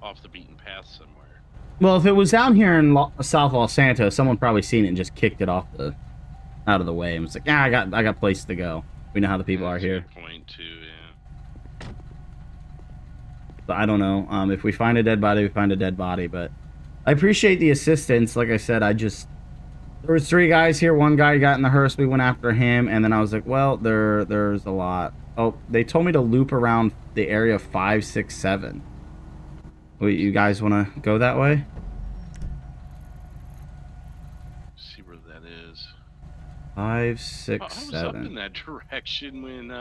off the beaten path somewhere. Well, if it was down here in South Los Santos, someone probably seen it and just kicked it out of the way and was like, "Yeah, I got places to go." We know how the people are here. Good point too. Yeah. But I don't know. If we find a dead body, we find a dead body. But I appreciate the assistance. Like I said, there was 3 guys here. One guy got in the hearse. We went after him, and then I was like, well, there's a lot. Oh, they told me to loop around the area 5, 6, 7. Wait, you guys want to go that way? See where that is. 5, 6, I was 7. up in that direction when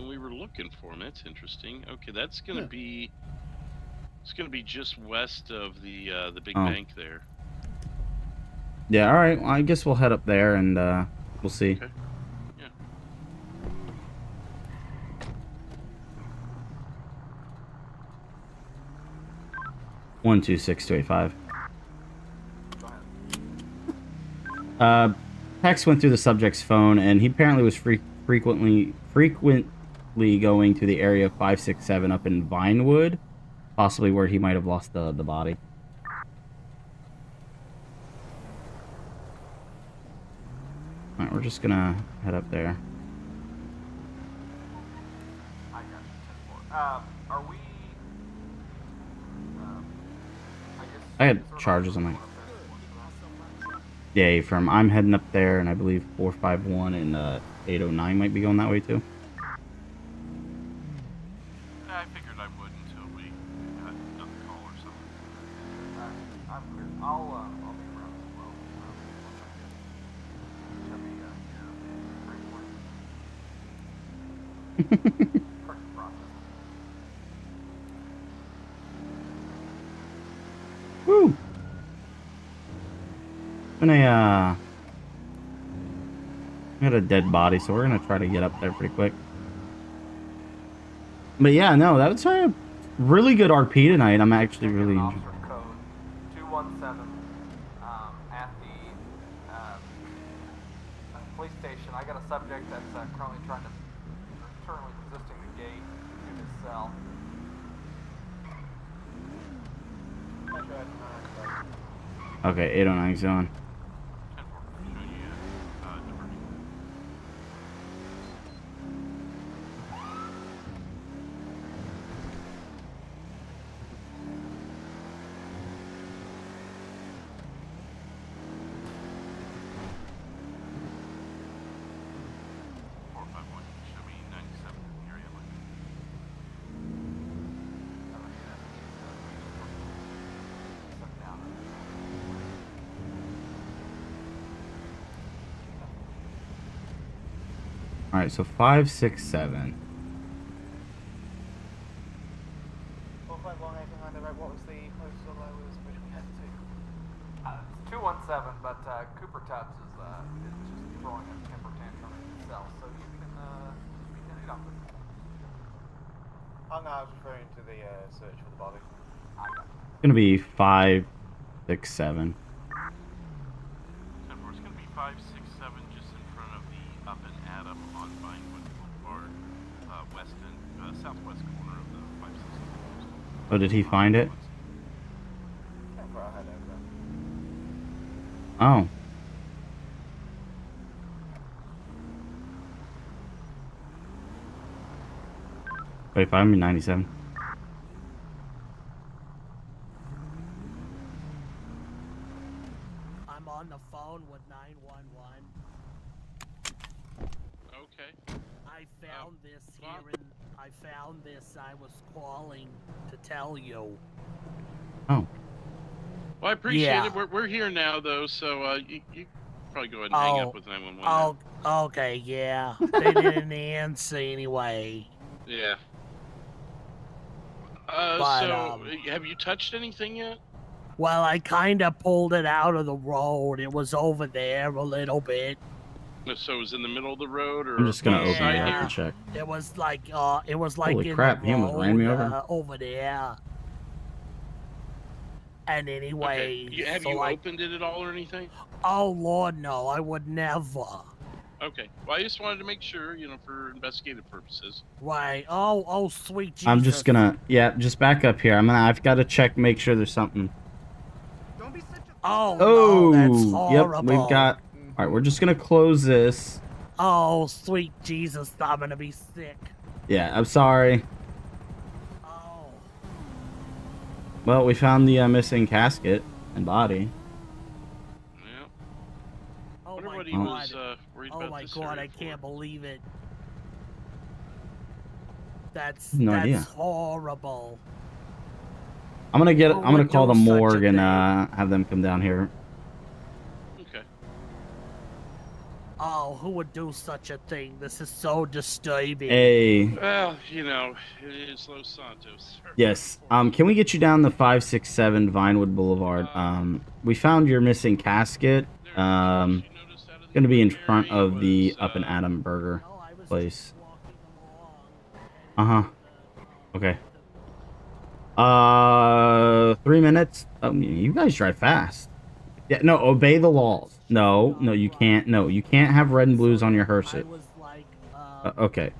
we were looking for him. That's interesting. Okay, that's gonna be. It's gonna be just west of the big bank there. Yeah. All right. Well, I guess we'll head up there and we'll see. Okay. Yeah. 126-285. Text went through the subject's phone, and he apparently was frequently going to the area of 567 up in Vinewood, possibly where he might have lost the body. All right, we're just gonna head up there. I got you. Are we? I had charges on my. Yeah, I'm heading up there, and I believe 451 and 809 might be going that way too. I figured I would until we got another call or something. I'm clear. I'll be around as well. Woo! We got a dead body, so we're gonna try to get up there pretty quick. But yeah, no, that was a really good RP tonight. I'm actually really enjoying. Code 217 at the police station. I got a subject that's currently resisting the gate to his cell. Okay, 809's on. All right, so 5, 6, 7. What was the postal I was which we had to? It's 217, but Cooper Tubbs is just throwing a temper tantrum in his cell, so you can lead off with it. Oh no, I was referring to the search for the body. It's gonna be 5, 6, 7. It's gonna be 5, 6, 7, just in front of the Up and Adam on Vinewood Boulevard, southwest corner of the 567. Oh, did he find it? Oh. Wait, 5, 97. I'm on the phone with 911. Okay. I found this here and I found this. I was calling to tell you. Oh. Well, I appreciate Yeah. it. We're here now, though, so you probably go ahead and hang up with 911. Okay, yeah. They didn't answer anyway. Yeah. But, So, have you touched anything yet? Well, I kind of pulled it out of the road. It was over there a little bit. So it was in the middle of the road, or I'm just gonna on the open side it up here? and check. It was like, Holy in crap, the he almost ran me road, over. over there. And anyway, Okay. Have so you like, opened it at all or anything? oh Lord, no, I would never. Okay. Well, I just wanted to make sure, for investigative purposes. Right. Oh, sweet Jesus. I'm just gonna, just back up here. I've got to check, make sure there's something. Oh, Oh, no, that's horrible. Yep, we've got. All right, we're just gonna close this. Oh, sweet Jesus, I'm gonna be sick. Yeah, I'm sorry. Oh. Well, we found the missing casket and body. Yeah. Oh Wonder my what he God. was worried Oh about my this God, area I can't for. believe it. That's No idea. horrible. I'm gonna Who I'm gonna would call do the such a morgue and thing? have them come down here. Okay. Oh, who would do such a thing? This is so disturbing. Hey. Well, it is Los Santos. Yes. Can we get you down the 567 Vinewood Boulevard? We found your missing casket. Gonna be in front of the Up and Adam Burger place. Uh-huh. Okay. 3 minutes. Oh, you guys drive fast. Yeah, no, obey the laws. No, you can't. No, you can't have red and blues on your hearses. Okay.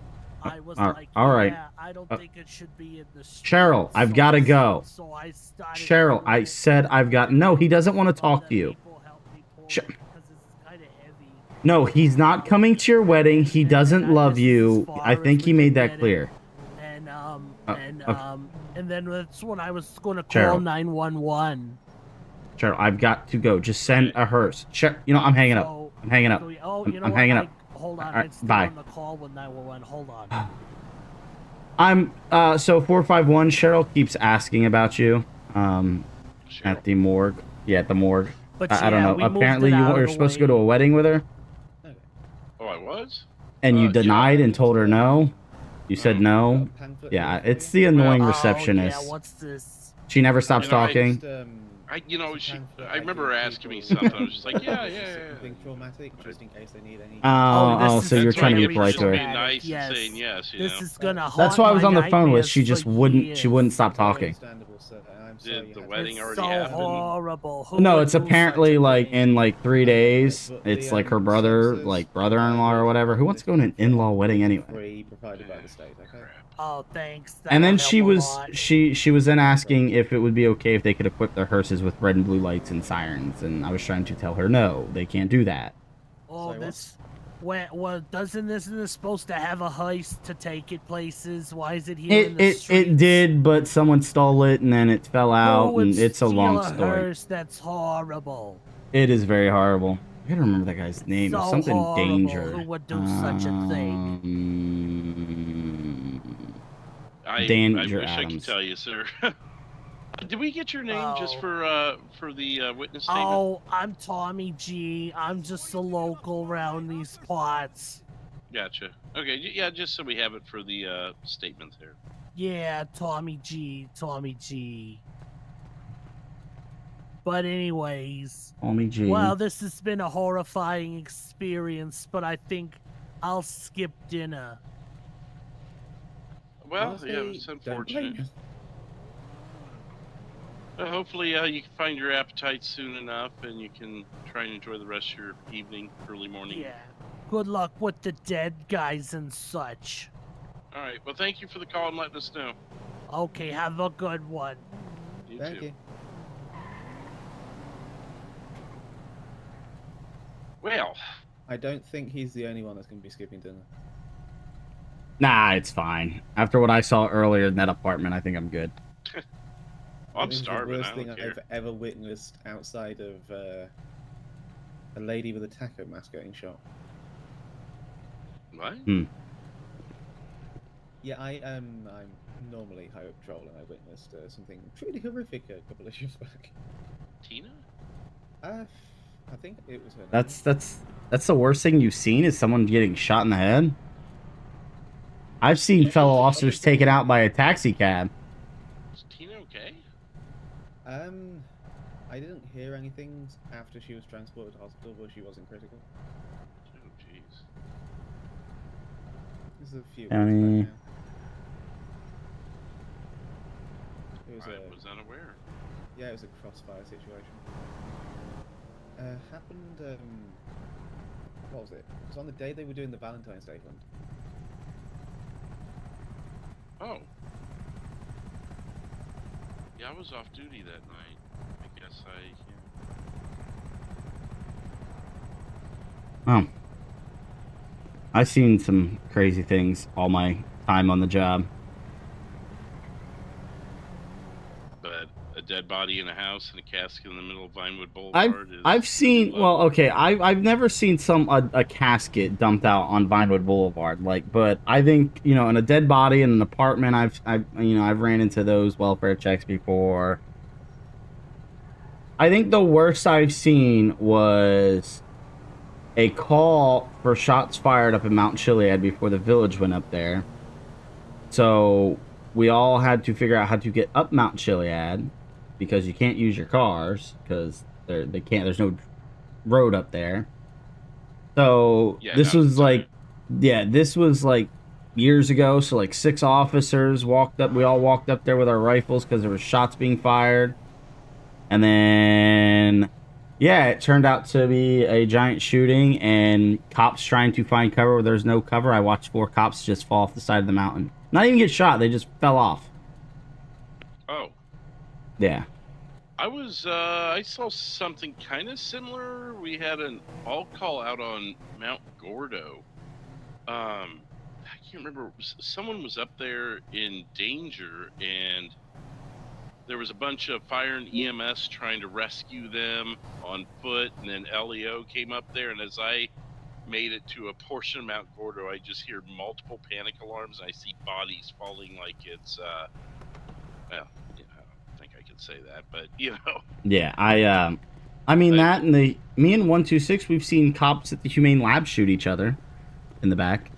All right. Yeah, I don't think it should be in the street. Cheryl, I've got to go. So I started Cheryl, I said I've got. No, he doesn't want to talk to you. No, he's not coming to your wedding. He doesn't love you. I think he made that clear. And then that's when I was going to Cheryl. call 911. Cheryl, I've got to go. Just send a hearse. I'm hanging up. I'm hanging up. I'm hanging up. Hold on, All right, I'm still bye. on the call with 911. Hold on. So 451. Cheryl keeps asking about you. At the morgue. Yeah, at the morgue. But I don't yeah, know. we moved Apparently, it you out of were the supposed to go to a wedding with her, Oh, I was? and you denied and told her no. You said no. Yeah, it's the annoying receptionist. Yeah, what's this? She never stops talking. I remember her asking me something. I was just like, yeah. Something traumatic, just in case they need any. So you're trying to be polite to her. Being nice and saying yes. This is gonna. That's who I was on the phone with. She just wouldn't. She wouldn't stop talking. Did the wedding already So happen? horrible. Who No, would it's do apparently like in 3 days. It's like her brother-in-law or whatever. Who wants to go to an in-law wedding anyway? Free provided by the state. Okay. Oh, thanks. And then That'll she help a was lot. she was then asking if it would be okay if they could equip their hearses with red and blue lights and sirens, and I was trying to tell her no, they can't do that. Oh, this. Well, isn't this supposed to have a heist to take it places? Why is it here in the streets? It did, but someone stole it and then it fell out, Who would and it's a long steal story. hearse? That's horrible. It is very horrible. I gotta remember that guy's name. It was So something horrible. Danger. Who would do such a thing? Danger I wish I could Adams. tell you, sir. Did we get your name just for the witness statement? Oh, I'm Tommy G. I'm just a local around these parts. Gotcha. Okay, yeah, just so we have it for the statement there. Yeah, Tommy G. But anyways, Tommy G. well, this has been a horrifying experience, but I think I'll skip dinner. Well, Honestly, yeah, it's don't blame unfortunate. you. Hopefully, you can find your appetite soon enough, and you can try and enjoy the rest of your evening, early morning. Yeah. Good luck with the dead guys and such. All right. Well, thank you for the call and letting us know. Okay, have a good one. You Thank too. you. Well, I don't think he's the only one that's going to be skipping dinner. Nah, it's fine. After what I saw earlier in that apartment, I think I'm good. I'm This is starving. the worst I thing don't care. I've ever witnessed outside of a lady with a taco mask getting shot. What? Yeah, I'm normally high up patrol, and I witnessed something pretty horrific a couple of years back. Tina? I think it was her. Name. That's That's the worst thing you've seen is someone getting shot in the head? I've seen fellow officers taken out by a taxi cab. Is Tina okay? I didn't hear anything after she was transported to hospital, but she wasn't critical. Oh, jeez. This is a few I weeks mean- back now. It was I was unaware. Yeah, it was a crossfire situation. Happened, what was it? It was on the day they were doing the Valentine's Day hunt. Oh. Yeah, I was off duty that night. I guess Oh. I've seen some crazy things all my time on the job. But a dead body in a house and a casket in the middle of Vinewood Boulevard I've seen, well, okay, I've never seen a casket dumped out on Vinewood Boulevard, like, but I think, you know, in a dead body in an apartment, I've ran into those welfare checks before. I think the worst I've seen was a call for shots fired up in Mount Chiliad before the village went up there. So we all had to figure out how to get up Mount Chiliad because you can't use your cars because they can't. There's no road up there. So Yeah, this was like years ago. So like 6 officers walked up. We all walked up there with our rifles because there were shots being fired. And then, yeah, it turned out to be a giant shooting and cops trying to find cover where there's no cover. I watched 4 cops just fall off the side of the mountain. Not even get shot. They just fell off. Oh. Yeah. I saw something kind of similar. We had an all call out on Mount Gordo. I can't remember. Someone was up there in danger, and there was a bunch of fire and EMS trying to rescue them on foot, and then LEO came up there, and as I made it to a portion of Mount Gordo, I just hear multiple panic alarms, and I see bodies falling like it's, well, you know, I don't think I can say that, but, you know. Yeah, I mean, that and me and 126, we've seen cops at the Humane Lab shoot each other in the back.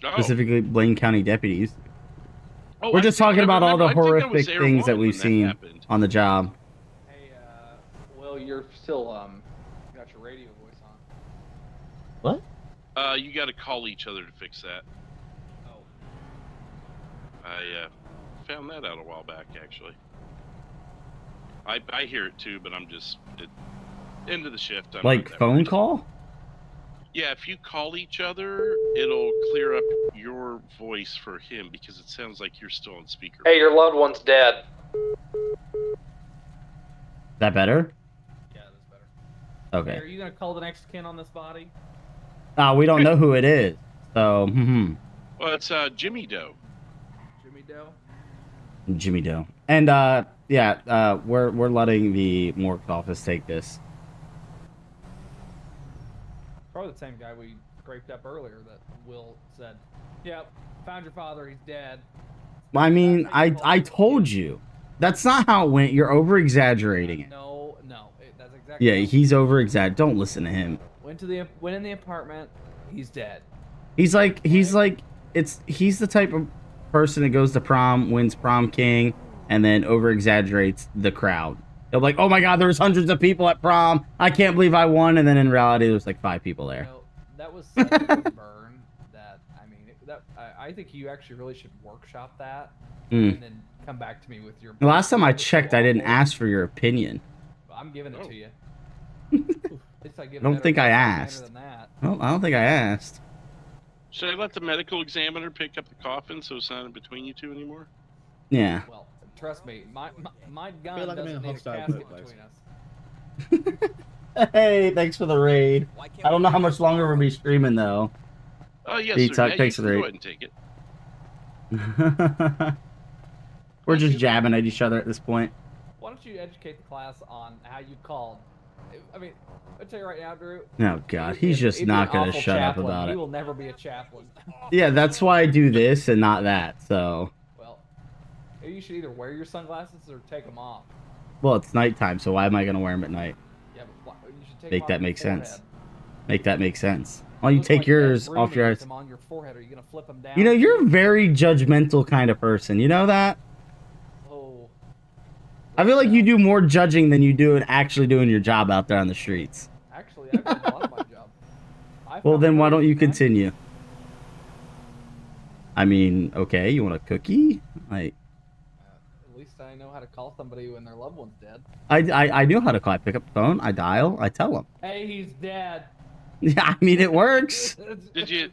Oh. Specifically, Blaine County deputies. Oh, We're just talking about all the horrific Air things that One we've when seen happened. on the job. Hey, Will, you're still, you got your radio voice on. What? You got to call each other to fix that. Oh. I found that out a while back, actually. I hear it too, but I'm just end of the shift. I'm Like not that phone worried. call? Yeah, if you call each other, it'll clear up your voice for him because it sounds like you're still on speaker. Hey, your loved one's dead. That better? Yeah, that's better. Okay. Hey, are you gonna call the next kin on this body? We don't know who it is. So, Well, it's Jimmy Doe. Jimmy Doe? Jimmy Doe. And, yeah, we're letting the morgue office take this. Probably the same guy we scraped up earlier that Will said, yep, found your father, he's dead. I mean, I told you. That's not how it went. You're over-exaggerating it. No, that's exactly Yeah, he's over-exaggerating. Don't listen to him. went in the apartment, he's dead. He's the type of person that goes to prom, wins prom king, and then over-exaggerates the crowd. They're like, oh my god, there was hundreds of people at prom. I can't believe I won. And then in reality, there was like 5 people there. You know, that was such a good burn that, I mean, I think you actually really should workshop that and then come back to me with your... The last time I checked, I didn't ask for your opinion. Well, I'm giving it to you. I don't think I asked. Well, I don't think I asked. Should I let the medical examiner pick up the coffin so it's not in between you two anymore? Yeah. Well, trust me, my gun feel like I'm in doesn't a need a hostile casket workplace. between us. Hey, thanks for the raid. I don't know how much longer we'll be streaming, though. Oh, yes, D-Tuck, sir. Yeah, thanks you for the can raid. go ahead and take it. We're just jabbing at each other at this point. Why don't you educate the class on how you called? I mean, I'll tell you right now, Drew. Oh, God. He's just if you're not an going to awful shut up chaplain, about you it. will never be a chaplain. Yeah, that's why I do this and not that, so... Well, you should either wear your sunglasses or take them off. Well, it's nighttime, so why am I going to wear them at night? Yeah, but you should take Make them that off your make sense. forehead. make that make sense. Why don't you Looks take like you have yours off your roommates eyes? on your forehead. Are you gonna flip them down? You know, you're a very judgmental kind of person. You know that? Oh. I feel like you do more judging than you do in actually doing your job out there on the streets. Actually, I've done a lot of my job. Well, then why don't you continue? I mean, okay, you want a cookie? Like, At least I know how to call somebody when their loved one's dead. I know how to call. I pick up the phone, I dial, I tell them. Hey, he's dead. Yeah, I mean, it works. Did you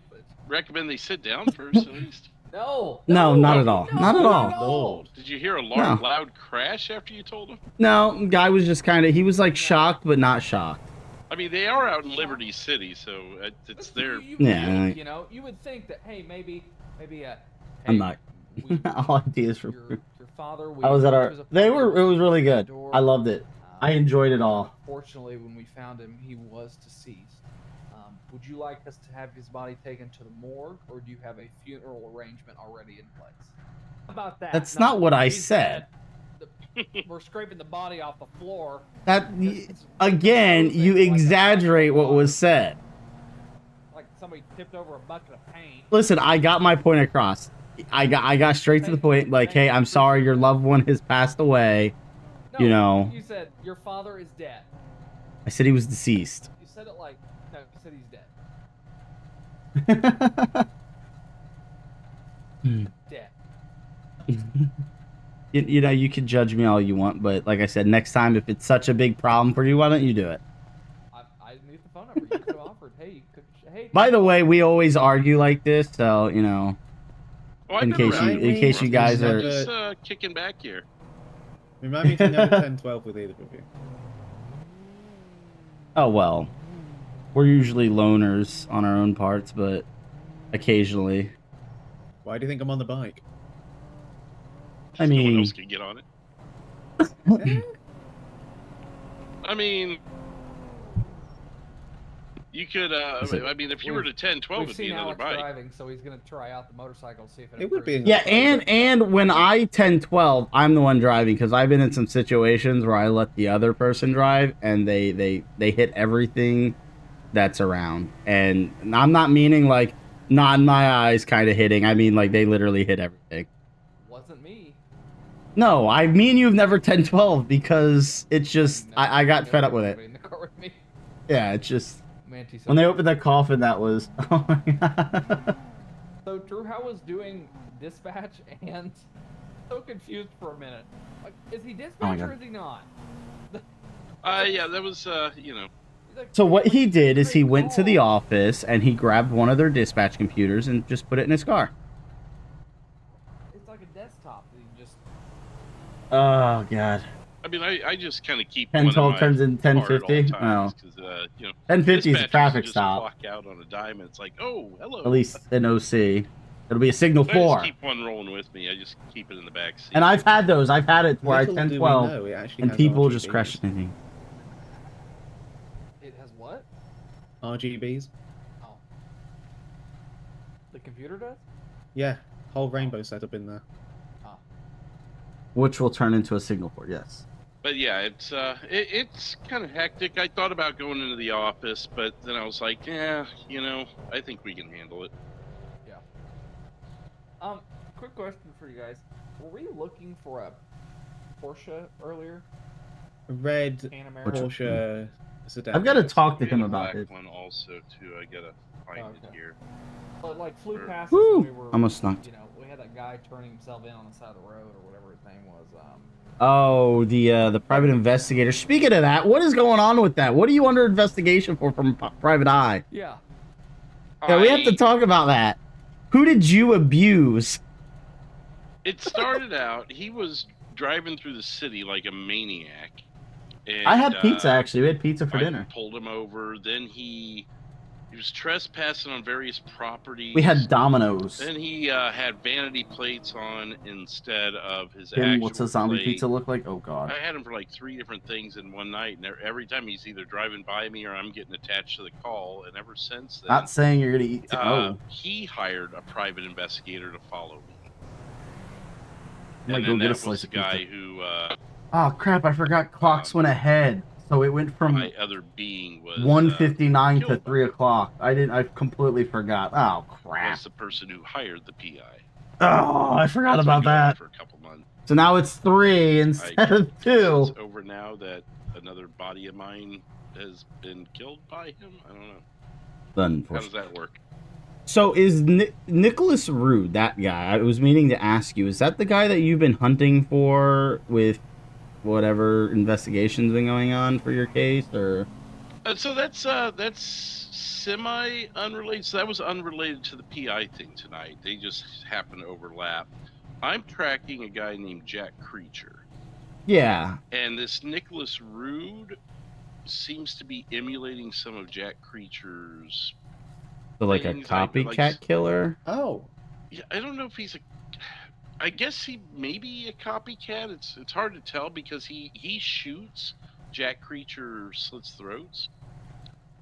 recommend they sit down first at least? No. No, not at all. Not at all. Lord. Did you hear a No. loud crash after you told him? No, guy was just kind of, he was like shocked, but not shocked. I mean, they are out in Liberty City, so it's their. Yeah. You know, you would think that, hey, maybe, I'm not. All ideas from. your father. I was at our. It was really good. I loved it. I enjoyed it all. Fortunately, when we found him, he was deceased. Would you like us to have his body taken to the morgue, or do you have a funeral arrangement already in place? How about that? That's No, not what I he's said. dead. We're scraping the body off the floor. That again, you exaggerate what was said. Like somebody tipped over a bucket of paint. Listen, I got my point across. I got straight to the point. Like, hey, I'm sorry, your loved one has passed away. No, You know. You said your father is dead. I said he was deceased. You said it like no. You said he's dead. Dead. You know, you can judge me all you want, but like I said, next time, if it's such a big problem for you, why don't you do it? I need the phone number. You could have offered. Hey, you could. Hey. By the way, we always argue like this, so you know, Oh, in case you guys I'm are. just kicking back here. Remind me to never 10-12 with either of you. Oh well, we're usually loners on our own parts, but occasionally. Why do you think I'm on the bike? I No one mean, else can get on it. I mean, you could. I mean, if you were to 10-12, We've it'd be seen another Alex bike. driving, so he's gonna try out the motorcycle, see if it. It would be. yeah, and when I 10-12, I'm the one driving because I've been in some situations where I let the other person drive and they hit everything that's around, and I'm not meaning like not in my eyes kind of hitting. I mean like they literally hit everything. Wasn't me. No, I mean you've never 10-12 because it's just I got fed up with it. In the car with me. Yeah, it's just Manti said- when they opened that coffin, that was. Oh my god. So Drew, how was doing dispatch and so confused for a minute. Like, is he dispatch or is he not? Yeah, that was you know. So what he did is he went to the office and he grabbed one of their dispatch computers and just put it in his car. It's like a desktop that you just. Oh god. I mean, I just kind of keep 10-12 turns in 10-50. Oh. You know, 10-50 is a dispatchers traffic just stop. Walk out on a dime, and it's like, oh, hello. At least in OC, it'll be a signal I 4. just keep one rolling with me. I just keep it in the back seat. And I've had those. I've had it where I Little do we 10-12 know, it actually and has people just RGBs. crash anything. It has what? RGBs? Oh. The computer does? Yeah, whole rainbow setup in there. Which will turn into a signal 4, yes. But yeah, it's kind of hectic. I thought about going into the office, but then I was like, yeah, you know, I think we can handle it. Yeah. Quick question for you guys. Were we looking for a Porsche earlier? A red Pan America? Porsche sedan. I've got to talk to We him had a about black it. one also too. I gotta find it here. But like flew past us Woo! and we were, Almost snuck. you know, we had that guy turning himself in on the side of the road or whatever his name was. Oh, the private investigator. Speaking of that, what is going on with that? What are you under investigation for from Private Eye? Yeah. Yeah, we have to talk about that. Who did you abuse? It started out, he was driving through the city like a maniac. And, I had pizza actually. We had pizza for I dinner. pulled him over. Then he was trespassing on various properties. We had Domino's. Then he had vanity plates on instead of his Tim, actual what's a zombie plate. pizza look like? Oh god. I had him for like 3 different things in one night, and every time he's either driving by me or I'm getting attached to the call. And ever since then, Not saying you're gonna eat. Oh. he hired a private investigator to follow me. I'm And gonna then go get a that slice was of the guy pizza. who Oh crap! I forgot clocks went ahead. So it went from my other being was 1:59 to killed 3 o'clock. I completely forgot. Oh crap! was the person who hired the PI. Oh, I forgot That's been about going on that. for a couple months. So now it's 3 instead of 2. It's over now that another body of mine has been killed by him. I don't know. How does that work? So is Nicholas Rude that guy? I was meaning to ask you. Is that the guy that you've been hunting for with whatever investigation's been going on for your case, or? So that's semi unrelated. So that was unrelated to the PI thing tonight. They just happen to overlap. I'm tracking a guy named Jack Creature. Yeah. And this Nicholas Rude seems to be emulating some of Jack Creature's. So like a things, copycat killer? Oh. Yeah, I don't know if he's a. I guess he may be a copycat. It's hard to tell because he shoots Jack Creature slits throats,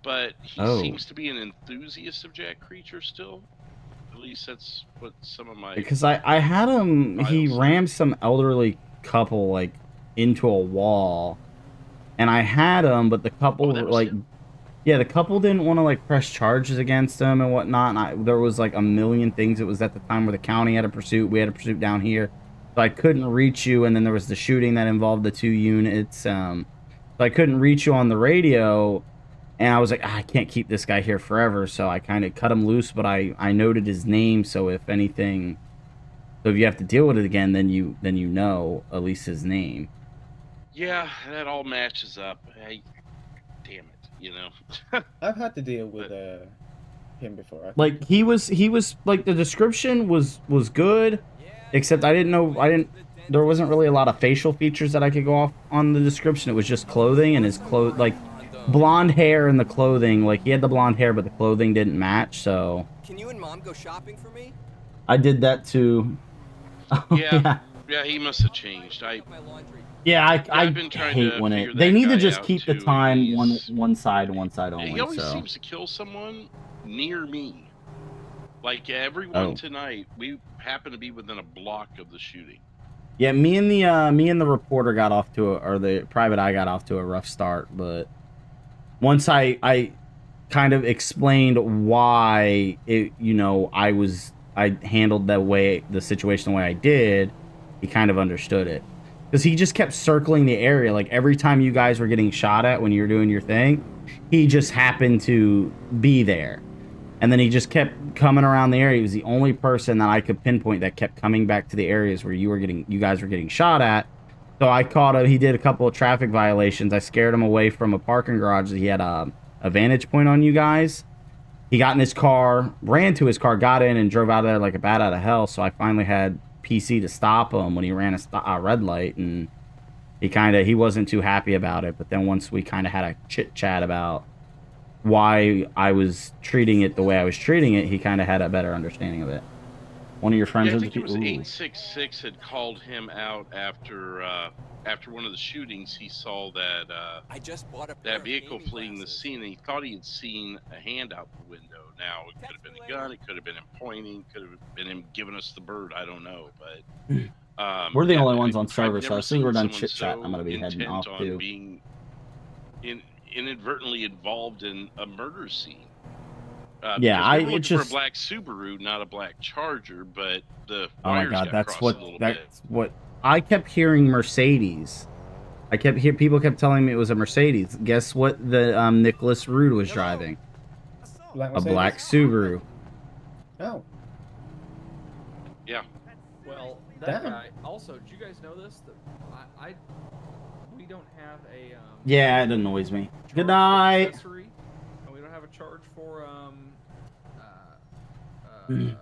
but he seems to be an enthusiast of Jack Creature still. At least that's what some of my. Because I had him. He rammed some elderly couple like into a wall, and I had him, but the couple like. Yeah, the couple didn't want to like press charges against him and whatnot. And there was like a million things. It was at the time where the county had a pursuit. We had a pursuit down here, so I couldn't reach you. And then there was the shooting that involved the 2 units. So I couldn't reach you on the radio. And I was like, I can't keep this guy here forever. So I kind of cut him loose. But I noted his name. So if anything, so if you have to deal with it again, then you know at least his name. Yeah, that all matches up. Damn it. You know, I've had to deal with him before. Like he was like the description was good, except I didn't know there wasn't really a lot of facial features that I could go off on the description. It was just clothing and his like blonde hair and the clothing. Like he had the blonde hair, but the clothing didn't match. So Can you and Mom go shopping for me? I did that too. Yeah, he must have changed. Yeah, I I've been trying hate to when figure they that need to guy just out, keep the too, time one side and one side only. He always So seems to kill someone near me. Like everyone tonight, we happen to be within a block of the shooting. yeah, me and the reporter got off to or the private eye got off to a rough start, but once I kind of explained why it, I handled the situation the way I did, he kind of understood it. Because he just kept circling the area. Like, every time you guys were getting shot at when you were doing your thing, he just happened to be there. And then he just kept coming around the area. He was the only person that I could pinpoint that kept coming back to the areas where you guys were getting shot at. So I caught him. He did a couple of traffic violations. I scared him away from a parking garage. He had a vantage point on you guys. He got in his car, ran to his car, got in, and drove out of there like a bat out of hell. So I finally had PC to stop him when he ran a red light, and he wasn't too happy about it. But then once we kind of had a chit chat about why I was treating it the way I was treating it, he kind of had a better understanding of it. One of your friends, I think it was 866 had called him out after one of the shootings. He saw that I just bought a that vehicle fleeing the scene, and he thought he had seen a hand out the window. Now, it could have been a gun, it could have been him pointing, could have been him giving us the bird. I don't know, but we're the only ones on server, so as soon as we're done chit chat, I'm gonna be heading off on too. Being inadvertently involved in a murder scene. Yeah, we were looking for a black Subaru, not a black Charger, but the Oh my wires god, got that's crossed a little bit. what I kept hearing. Mercedes. People kept telling me it was a Mercedes. Guess what the Nicholas Rude was driving? A black Subaru. Oh. Yeah. Well, that Damn. guy. Also, did you guys know this? That we don't have a. Yeah, it annoys me. Good night. Accessory, and we don't have a charge for It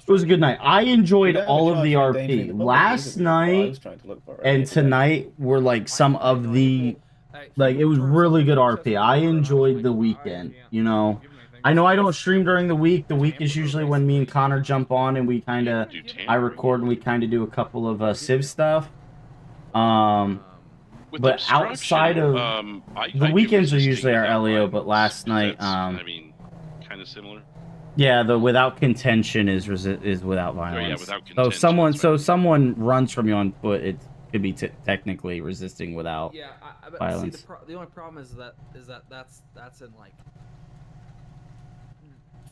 was a good night. I enjoyed We don't all have a of the charge for endangering RP. the public Last either, that's what I night was trying to look for, and right? tonight were like some of the it was really good RP. I enjoyed the weekend, I know I don't stream during the week. The week is usually when me and Connor jump on and I record and we kind of do a couple of Civ stuff. But outside of the weekends are usually our LEO, but last night kind of similar. yeah, the without contention is without violence. without So contention, someone runs from you on foot, could be technically resisting without Yeah, but violence. see, the only problem is that that's in like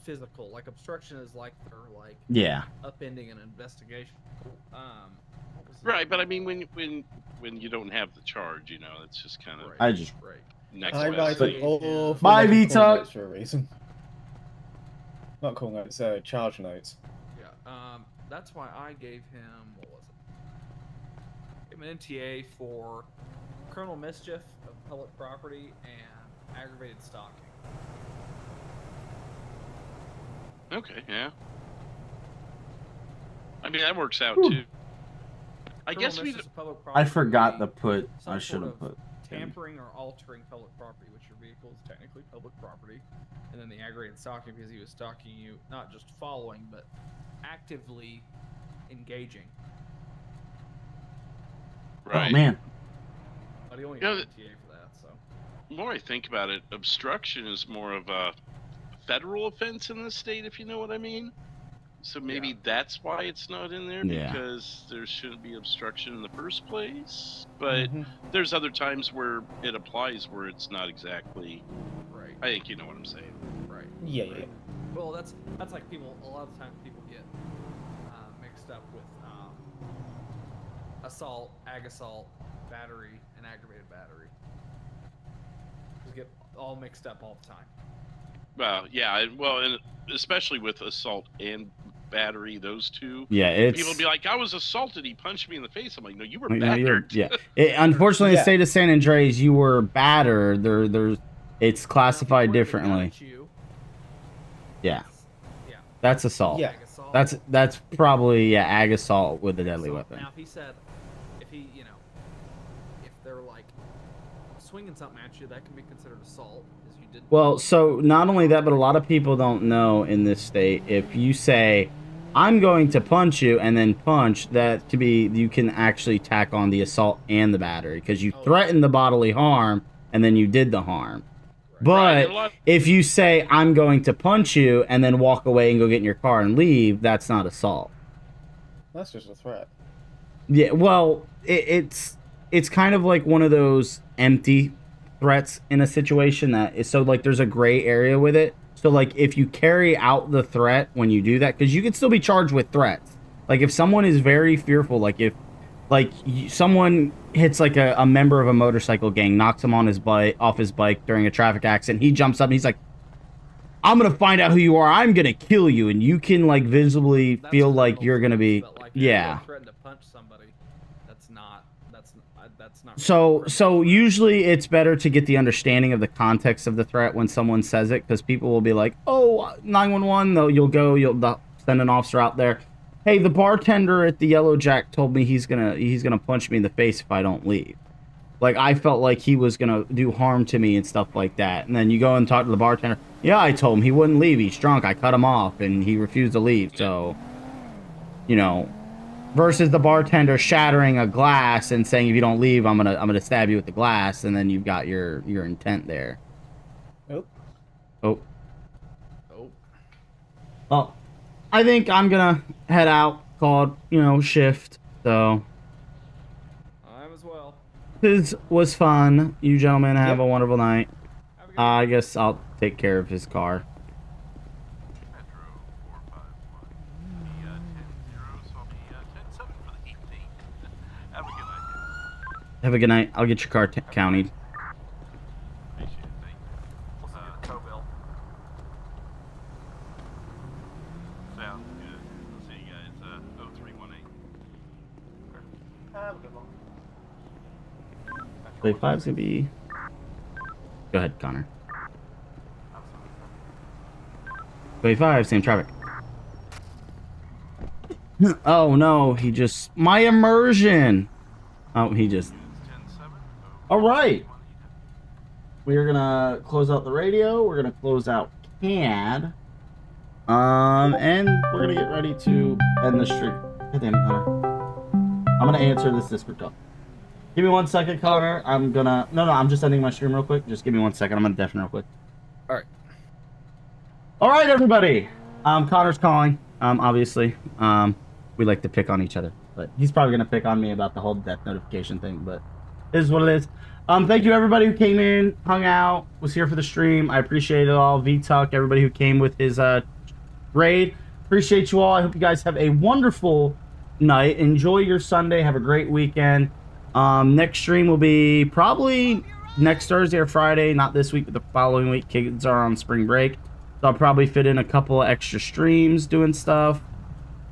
physical. Like obstruction is like they're like upending an investigation. Right, but I mean when you don't have the charge, you know, it's just kind of next I best write thing. all Bye, call Vita. notes for a reason. Not call notes, charge notes. Yeah, that's why I gave him what was it? Gave him an NTA for criminal mischief of public property and aggravated stalking. Okay, yeah. I mean that works out too. I guess we. I forgot to put. I should have put. Tampering or altering public property, which your vehicle is technically public property, and then the aggravated stalking because he was stalking you, not just following, but actively engaging. Right. Oh man. But he only got an NTA for that, so. The more I think about it, obstruction is more of a federal offense in the state, if you know what I mean. So maybe that's why it's not in there, because there shouldn't be obstruction in the first place. But there's other times where it applies where it's not exactly. Right. I think you know what I'm saying. Right. Yeah, right. Well, that's like people. A lot of times people get mixed up with assault, ag assault, battery, and aggravated battery. Just get all mixed up all the time. Well, yeah, well, and especially with assault and battery, those two. Yeah, it's people be like, "I was assaulted. He punched me in the face." I'm like, "No, you were No, battered." unfortunately, in the state of San Andreas, you were battered. There's it's classified differently. Yeah, that's assault. Yeah. That's probably ag assault with a deadly weapon. Now, if they're like swinging something at you, that can be considered assault. Well, so not only that, but a lot of people don't know in this state, if you say, I'm going to punch you, and then punch, that to be, you can actually tack on the assault and the battery, because you threatened the bodily harm, and then you did the harm. But if you say, I'm going to punch you, and then walk away and go get in your car and leave, that's not assault. That's just a threat. Yeah, well, it's kind of like one of those empty threats in a situation that is so like there's a gray area with it. So like if you carry out the threat when you do that, because you can still be charged with threats. Like if someone is very fearful, like if someone hits like a member of a motorcycle gang, knocks him on his bike off his bike during a traffic accident, he jumps up and he's like, I'm gonna find out who you are, I'm gonna kill you, and you can like visibly feel like you're gonna be Threaten to punch somebody, that's not. So usually it's better to get the understanding of the context of the threat when someone says it, because people will be like, oh, 911, though. You'll send an officer out there. Hey, the bartender at the Yellow Jack told me he's gonna punch me in the face if I don't leave. Like I felt like he was gonna do harm to me and stuff like that. And then you go and talk to the bartender. Yeah, I told him he wouldn't leave. He's drunk. I cut him off and he refused to leave. So, you know. Versus the bartender shattering a glass and saying, if you don't leave, I'm gonna stab you with the glass, and then you've got your intent there. Oh. Well, I think I'm gonna head out. Called, shift. So. I as well. This was fun. You gentlemen have a wonderful night. I guess I'll take care of his car. Have a good night. I'll get your car counted. Sounds good. I'll see you guys. 0318. Have a good one. Wait, 5's gonna be. Go ahead, Connor. Wait, 5, same traffic. Oh no, my immersion. Oh, he just. All right. We're gonna close out the radio. We're gonna close out CAD. And we're gonna get ready to end the stream. God damn it, Connor. I'm gonna answer this Discord call. Give me 1 second, Connor. I'm gonna. No, I'm just ending my stream real quick. Just give me 1 second. I'm gonna deafen real quick. All right. All right, everybody. Connor's calling. Obviously. We like to pick on each other. But he's probably gonna pick on me about the whole death notification thing. But it is what it is. Thank you everybody who came in, hung out, was here for the stream. I appreciate it all. V-Tuck, everybody who came with his raid. Appreciate you all. I hope you guys have a wonderful night. Enjoy your Sunday. Have a great weekend. Next stream will be probably next Thursday or Friday. Not this week, but the following week. Kids are on spring break. So I'll probably fit in a couple of extra streams doing stuff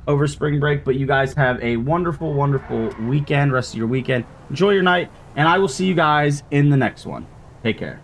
over spring break. But you guys have a wonderful, wonderful weekend. Rest of your weekend. Enjoy your night. And I will see you guys in the next one. Take care.